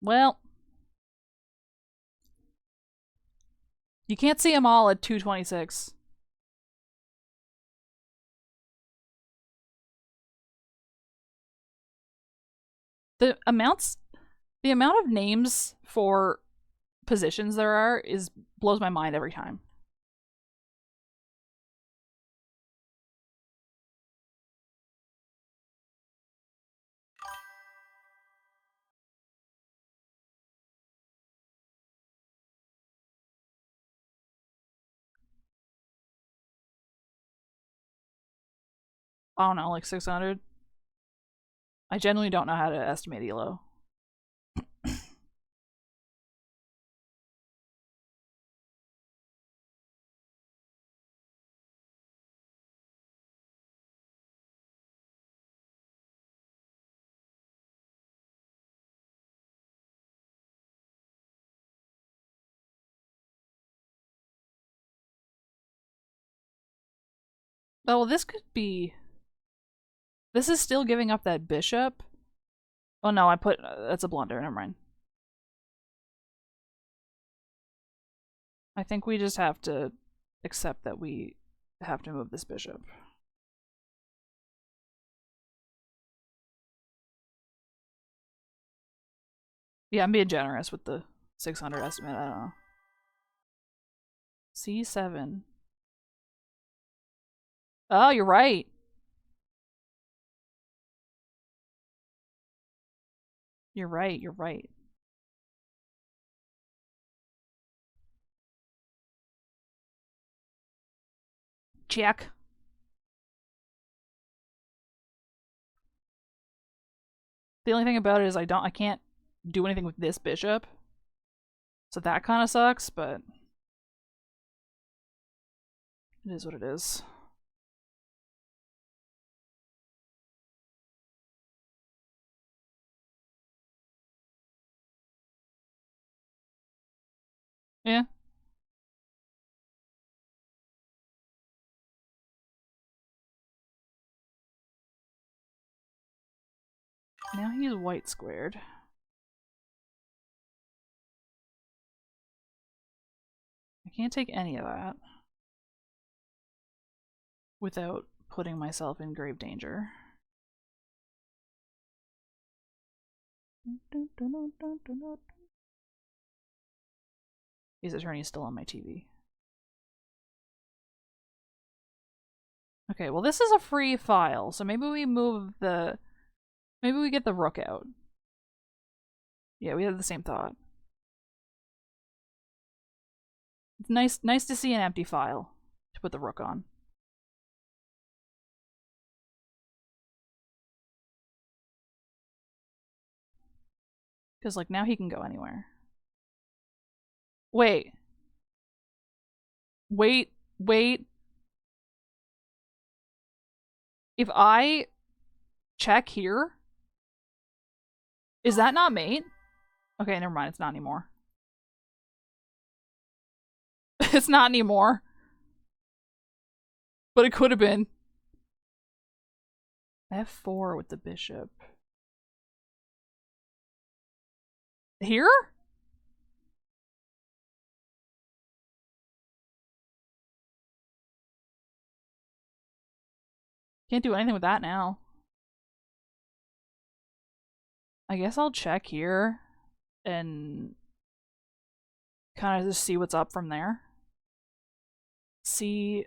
Well. You can't see them all at 226. The amount of names for positions there are blows my mind every time. I don't know, like 600. I genuinely don't know how to estimate elo. Oh, well, this could be... This is still giving up that bishop. Oh no, I put... that's a blunder, never mind. I think we just have to accept that we have to move this bishop. Yeah, I'm being generous with the 600 estimate, I don't know. C7. Oh, you're right. You're right, you're right. Check. The only thing about it is I can't do anything with this bishop. So that kind of sucks, but it is what it is. Yeah. Now he's white squared. I can't take any of that without putting myself in grave danger. His attorney is still on my TV. Okay, well this is a free file, so maybe we move the... Maybe we get the rook out. Yeah, we had the same thought. It's nice to see an empty file to put the rook on. Because, like, now he can go anywhere. Wait. Wait. If I check here, is that not mate? Okay, never mind. It's not anymore. It's not anymore. But it could have been. F4 with the bishop. Here? Can't do anything with that now. I guess I'll check here and kind of just see what's up from there. C4.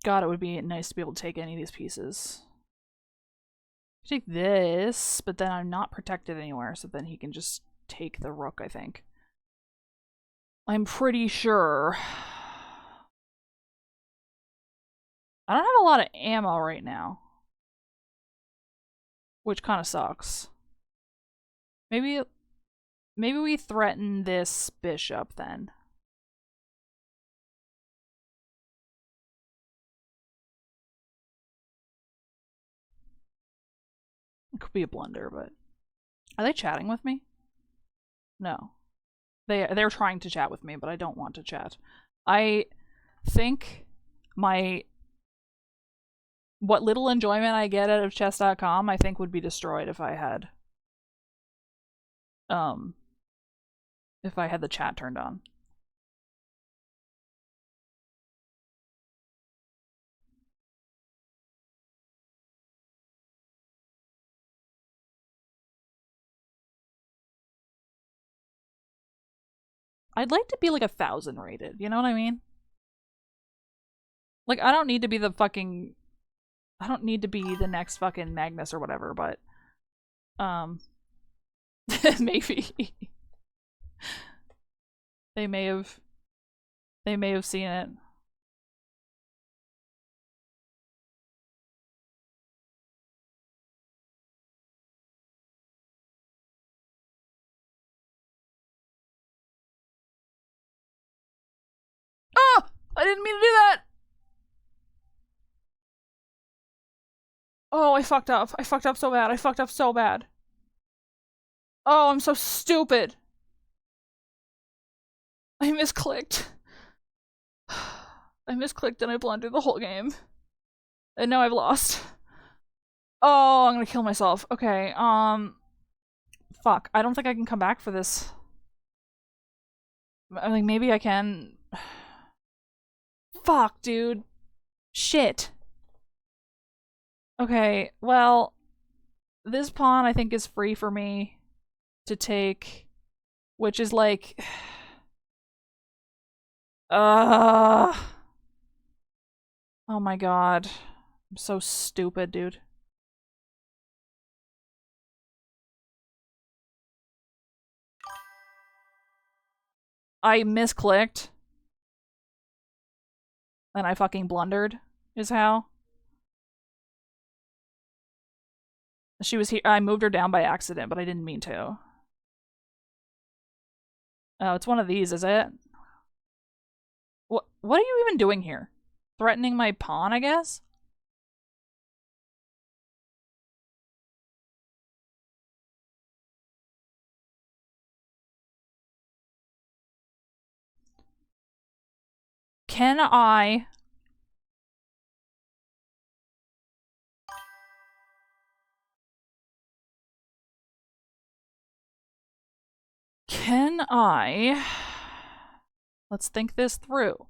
God, it would be nice to be able to take any of these pieces. Take this, but then I'm not protected anywhere, so then he can just take the rook, I think. I'm pretty sure. I don't have a lot of ammo right now, which kind of sucks. Maybe we threaten this bishop then. It could be a blunder, but are they chatting with me? No. They're trying to chat with me, but I don't want to chat. I think what little enjoyment I get out of chess.com, I think would be destroyed if I had the chat turned on. I'd like to be like 1,000 rated, you know what I mean? Like, I don't need to be the fucking I don't need to be the next fucking Magnus or whatever, but maybe they may have seen it. Oh! I didn't mean to do that! Oh, I fucked up. I fucked up so bad. I fucked up so bad. Oh, I'm so stupid. I misclicked. I misclicked and I blundered the whole game. And now I've lost. Oh, I'm gonna kill myself. Okay, fuck. I don't think I can come back for this. I mean, maybe I can. Fuck, dude. Shit. Okay, well, this pawn I think is free for me to take, which is like, oh my god. I'm so stupid, dude. I misclicked. And I fucking blundered, is how. She was here. I moved her down by accident, but I didn't mean to. Oh, it's one of these, is it? What are you even doing here? Threatening my pawn, I guess? Can I... Let's think this through.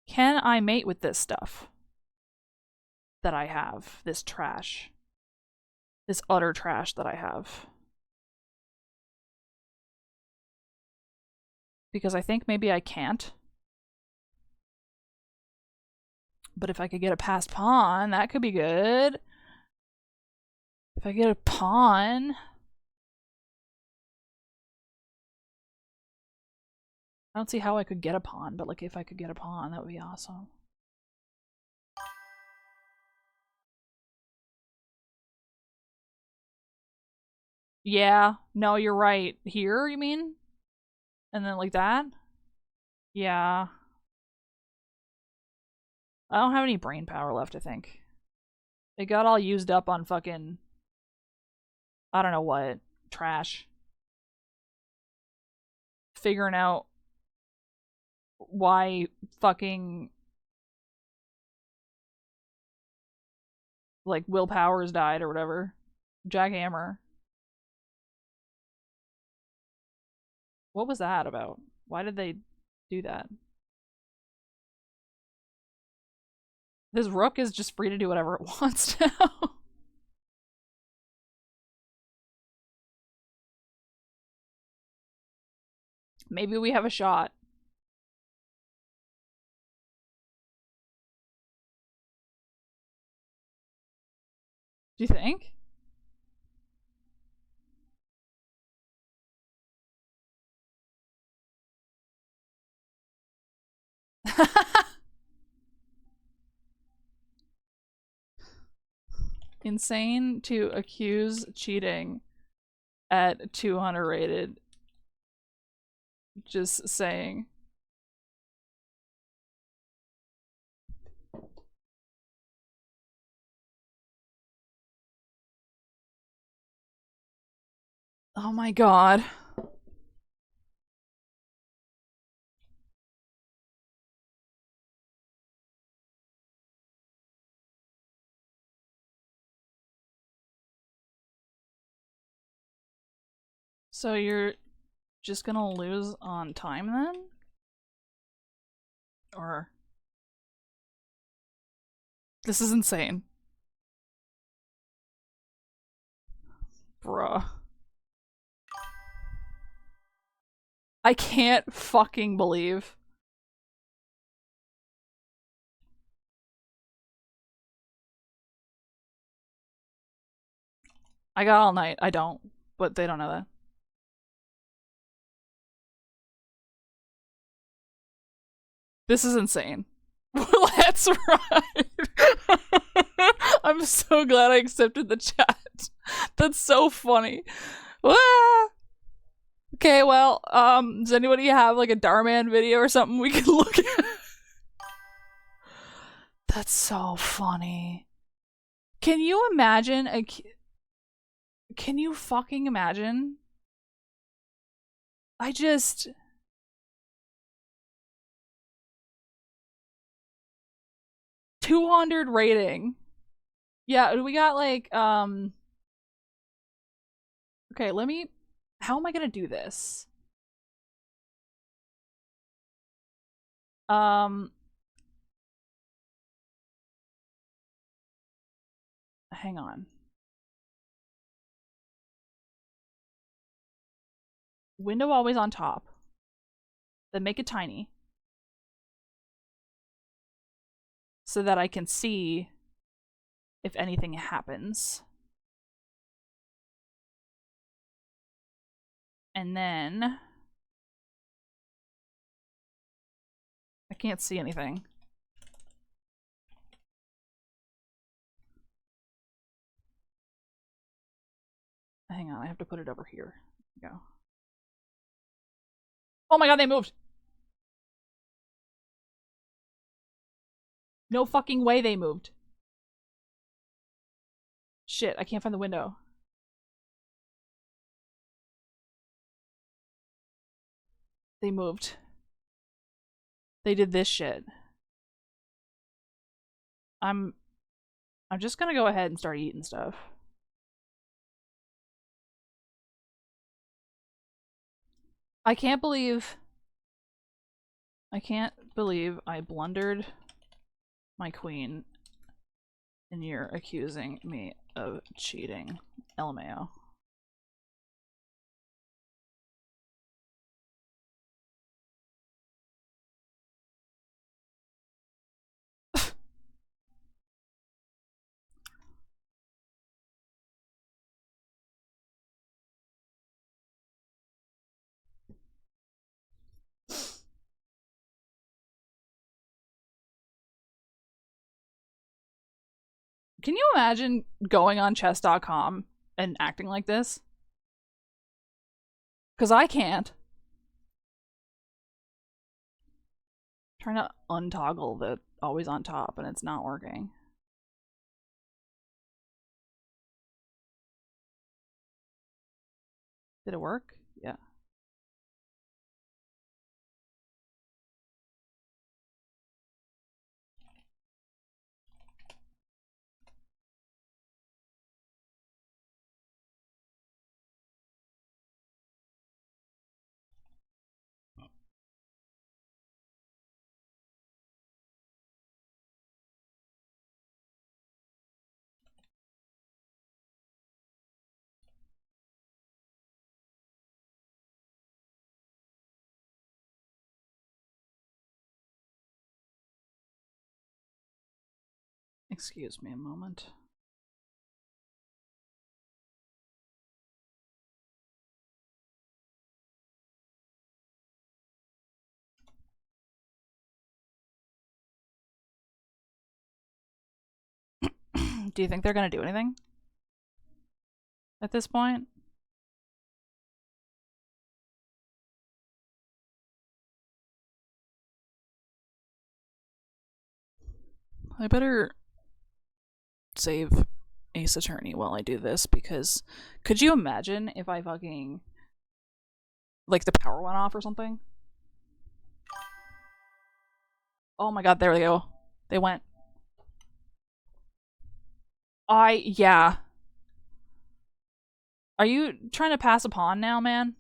Can I mate with this stuff that I have? This trash. This utter trash that I have. Because I think maybe I can't. But if I could get a passed pawn, that could be good. If I get a pawn... I don't see how I could get a pawn, but like if I could get a pawn, that would be awesome. Yeah, no, you're right. Here, you mean? And then like that? Yeah. I don't have any brain power left, I think. It got all used up on fucking... I don't know what. Trash. Figuring out why fucking... like, Will Powers died or whatever. Jackhammer. What was that about? Why did they do that? This rook is just free to do whatever it wants now. Maybe we have a shot. Do you think? Insane to accuse cheating at 200 rated. Just saying. Oh my god. So you're just gonna lose on time then? Or... This is insane. Bruh. I can't fucking believe I got all night. I don't, but they don't know that. This is insane. Let's ride. I'm so glad I accepted the chat. That's so funny. Ah! Okay, well, does anybody have like a Darman video or something we can look at? That's so funny. Can you imagine can you fucking imagine? I just 200 rating. Yeah, we got like okay, let me how am I gonna do this? Hang on. Window always on top. Then make it tiny. So that I can see if anything happens. And then I can't see anything. Hang on, I have to put it over here. There we go. Oh my god, they moved! No fucking way they moved. Shit, I can't find the window. They moved. They did this shit. I'm just gonna go ahead and start eating stuff. I can't believe I blundered my queen and you're accusing me of cheating. LMAO. Can you imagine going on chess.com and acting like this? Because I can't. I'm trying to untoggle the always on top and it's not working. Did it work? Yeah. Excuse me a moment. Do you think they're gonna do anything at this point? I better save Ace Attorney while I do this, because could you imagine if I fucking like the power went off or something? Oh my god, there they go. They went. Yeah. Are you trying to pass a pawn now, man?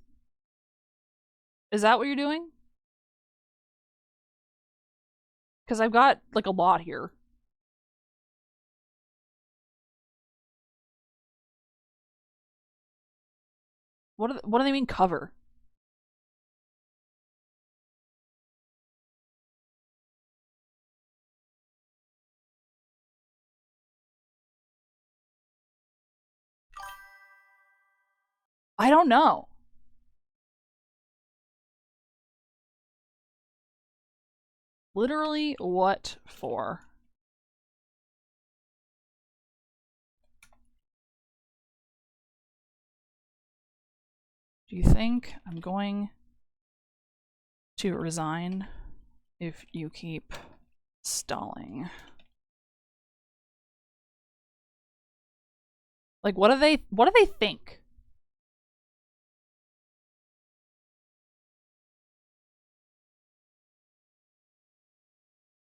Is that what you're doing? Because I've got like a lot here. What do they mean cover? I don't know. Literally, what for? Do you think I'm going to resign if you keep stalling? Like, what do they think?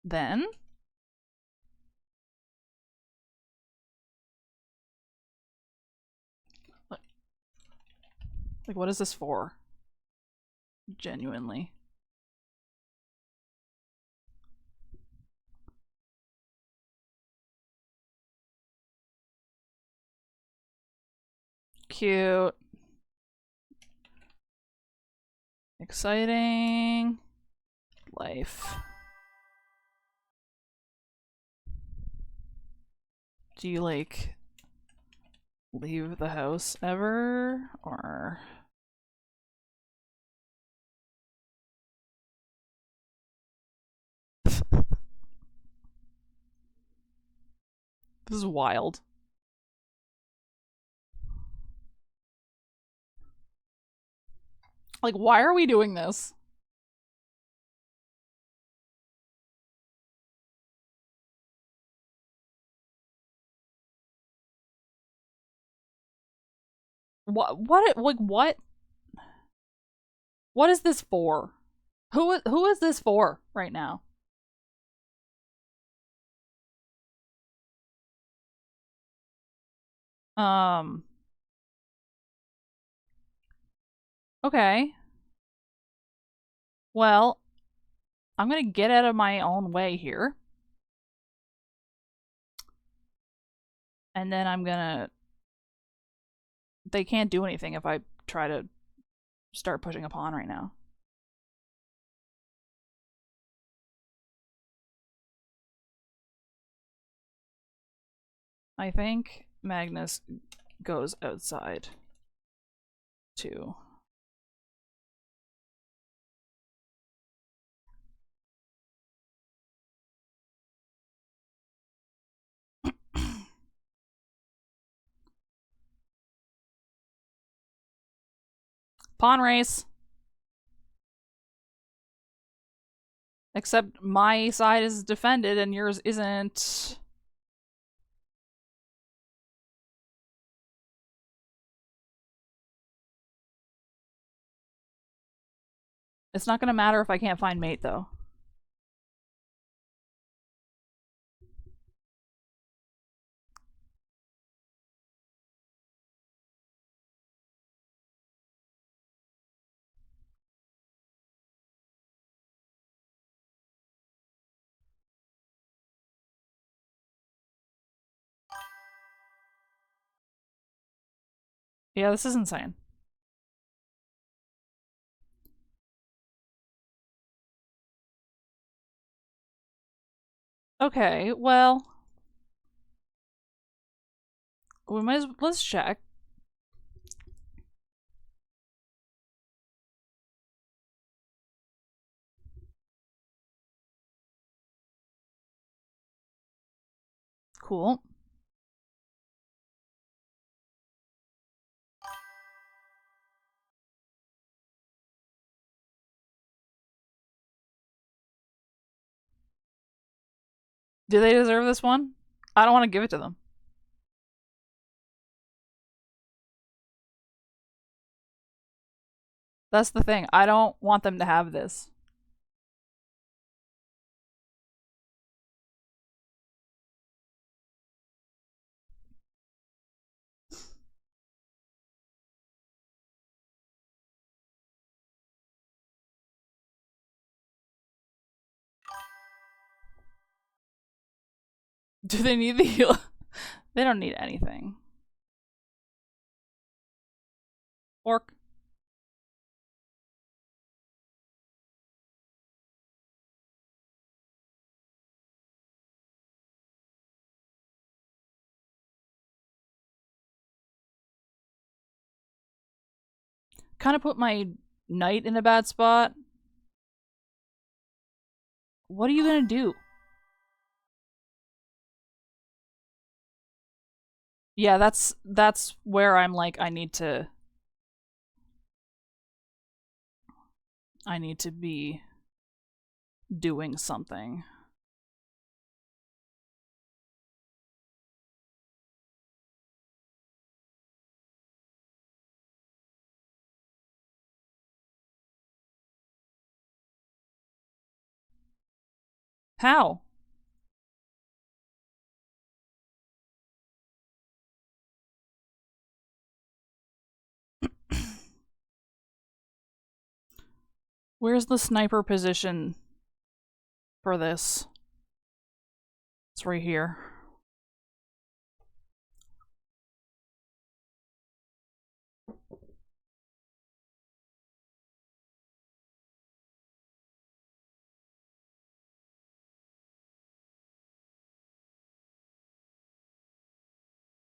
Then? Like, what is this for? Genuinely. Cute. Exciting. Life. Do you, like, leave the house ever? Or... This is wild. Like, why are we doing this? Like, what? What is this for? Who is this for right now? Um. Okay. Well, I'm gonna get out of my own way here. And then I'm gonna... They can't do anything if I try to start pushing a pawn right now. I think Magnus goes outside too. Pawn race. Except my side is defended and yours isn't. It's not gonna matter if I can't find mate, though. Yeah, this is insane. Okay, well... We might as well... Let's check. Cool. Do they deserve this one? I don't want to give it to them. That's the thing. I don't want them to have this. Do they need the heal? They don't need anything. Orc. kind of put my knight in a bad spot. What are you gonna do? Yeah, that's where I'm like, I need to be doing something. How? Where's the sniper position for this? It's right here.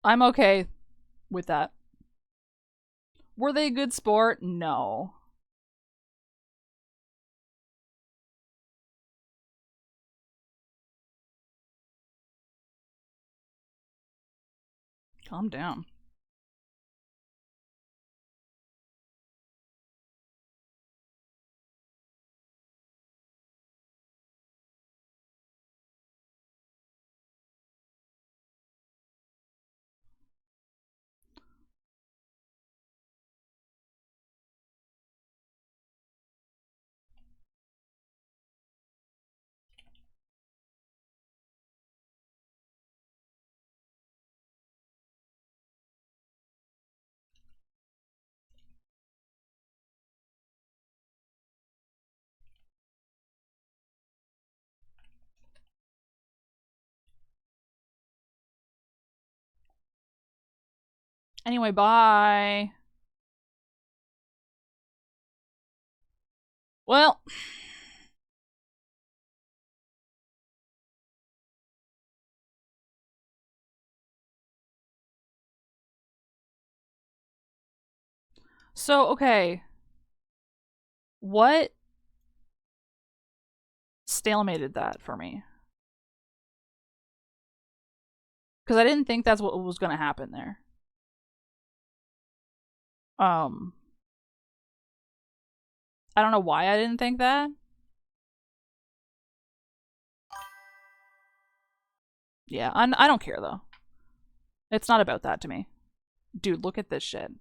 I'm okay with that. Were they a good sport? No. Calm down. Anyway, bye. Well. So, okay. What stalemated that for me? Because I didn't think that's what was going to happen there. I don't know why I didn't think that. Yeah, I don't care though. It's not about that to me. Dude, look at this shit.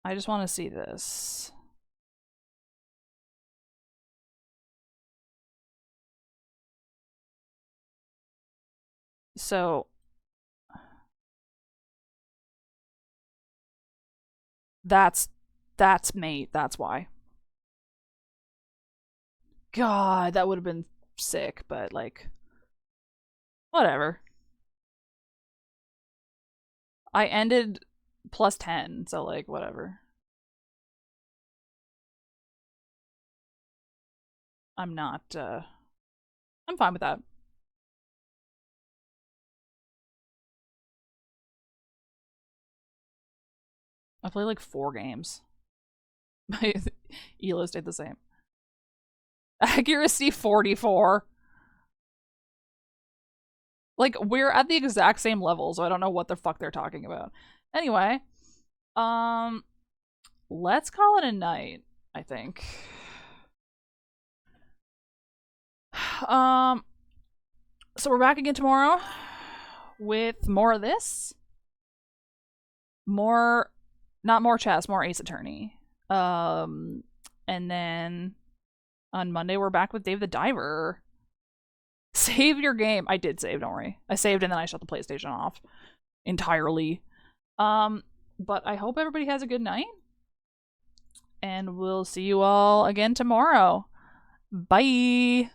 I just want to see this. So that's mate, that's why. God, that would have been sick, but like whatever. I ended plus 10, so like whatever. I'm not I'm fine with that. I played like 4 games. My Elo stayed the same. Accuracy 44. Like, we're at the exact same level, so I don't know what the fuck they're talking about. Anyway, let's call it a night, I think. So we're back again tomorrow with more of this. Not more chess, more Ace Attorney. And then on Monday we're back with Dave the Diver. Save your game. I did save, don't worry. I saved and then I shut the PlayStation off entirely. But I hope everybody has a good night. And we'll see you all again tomorrow. Bye.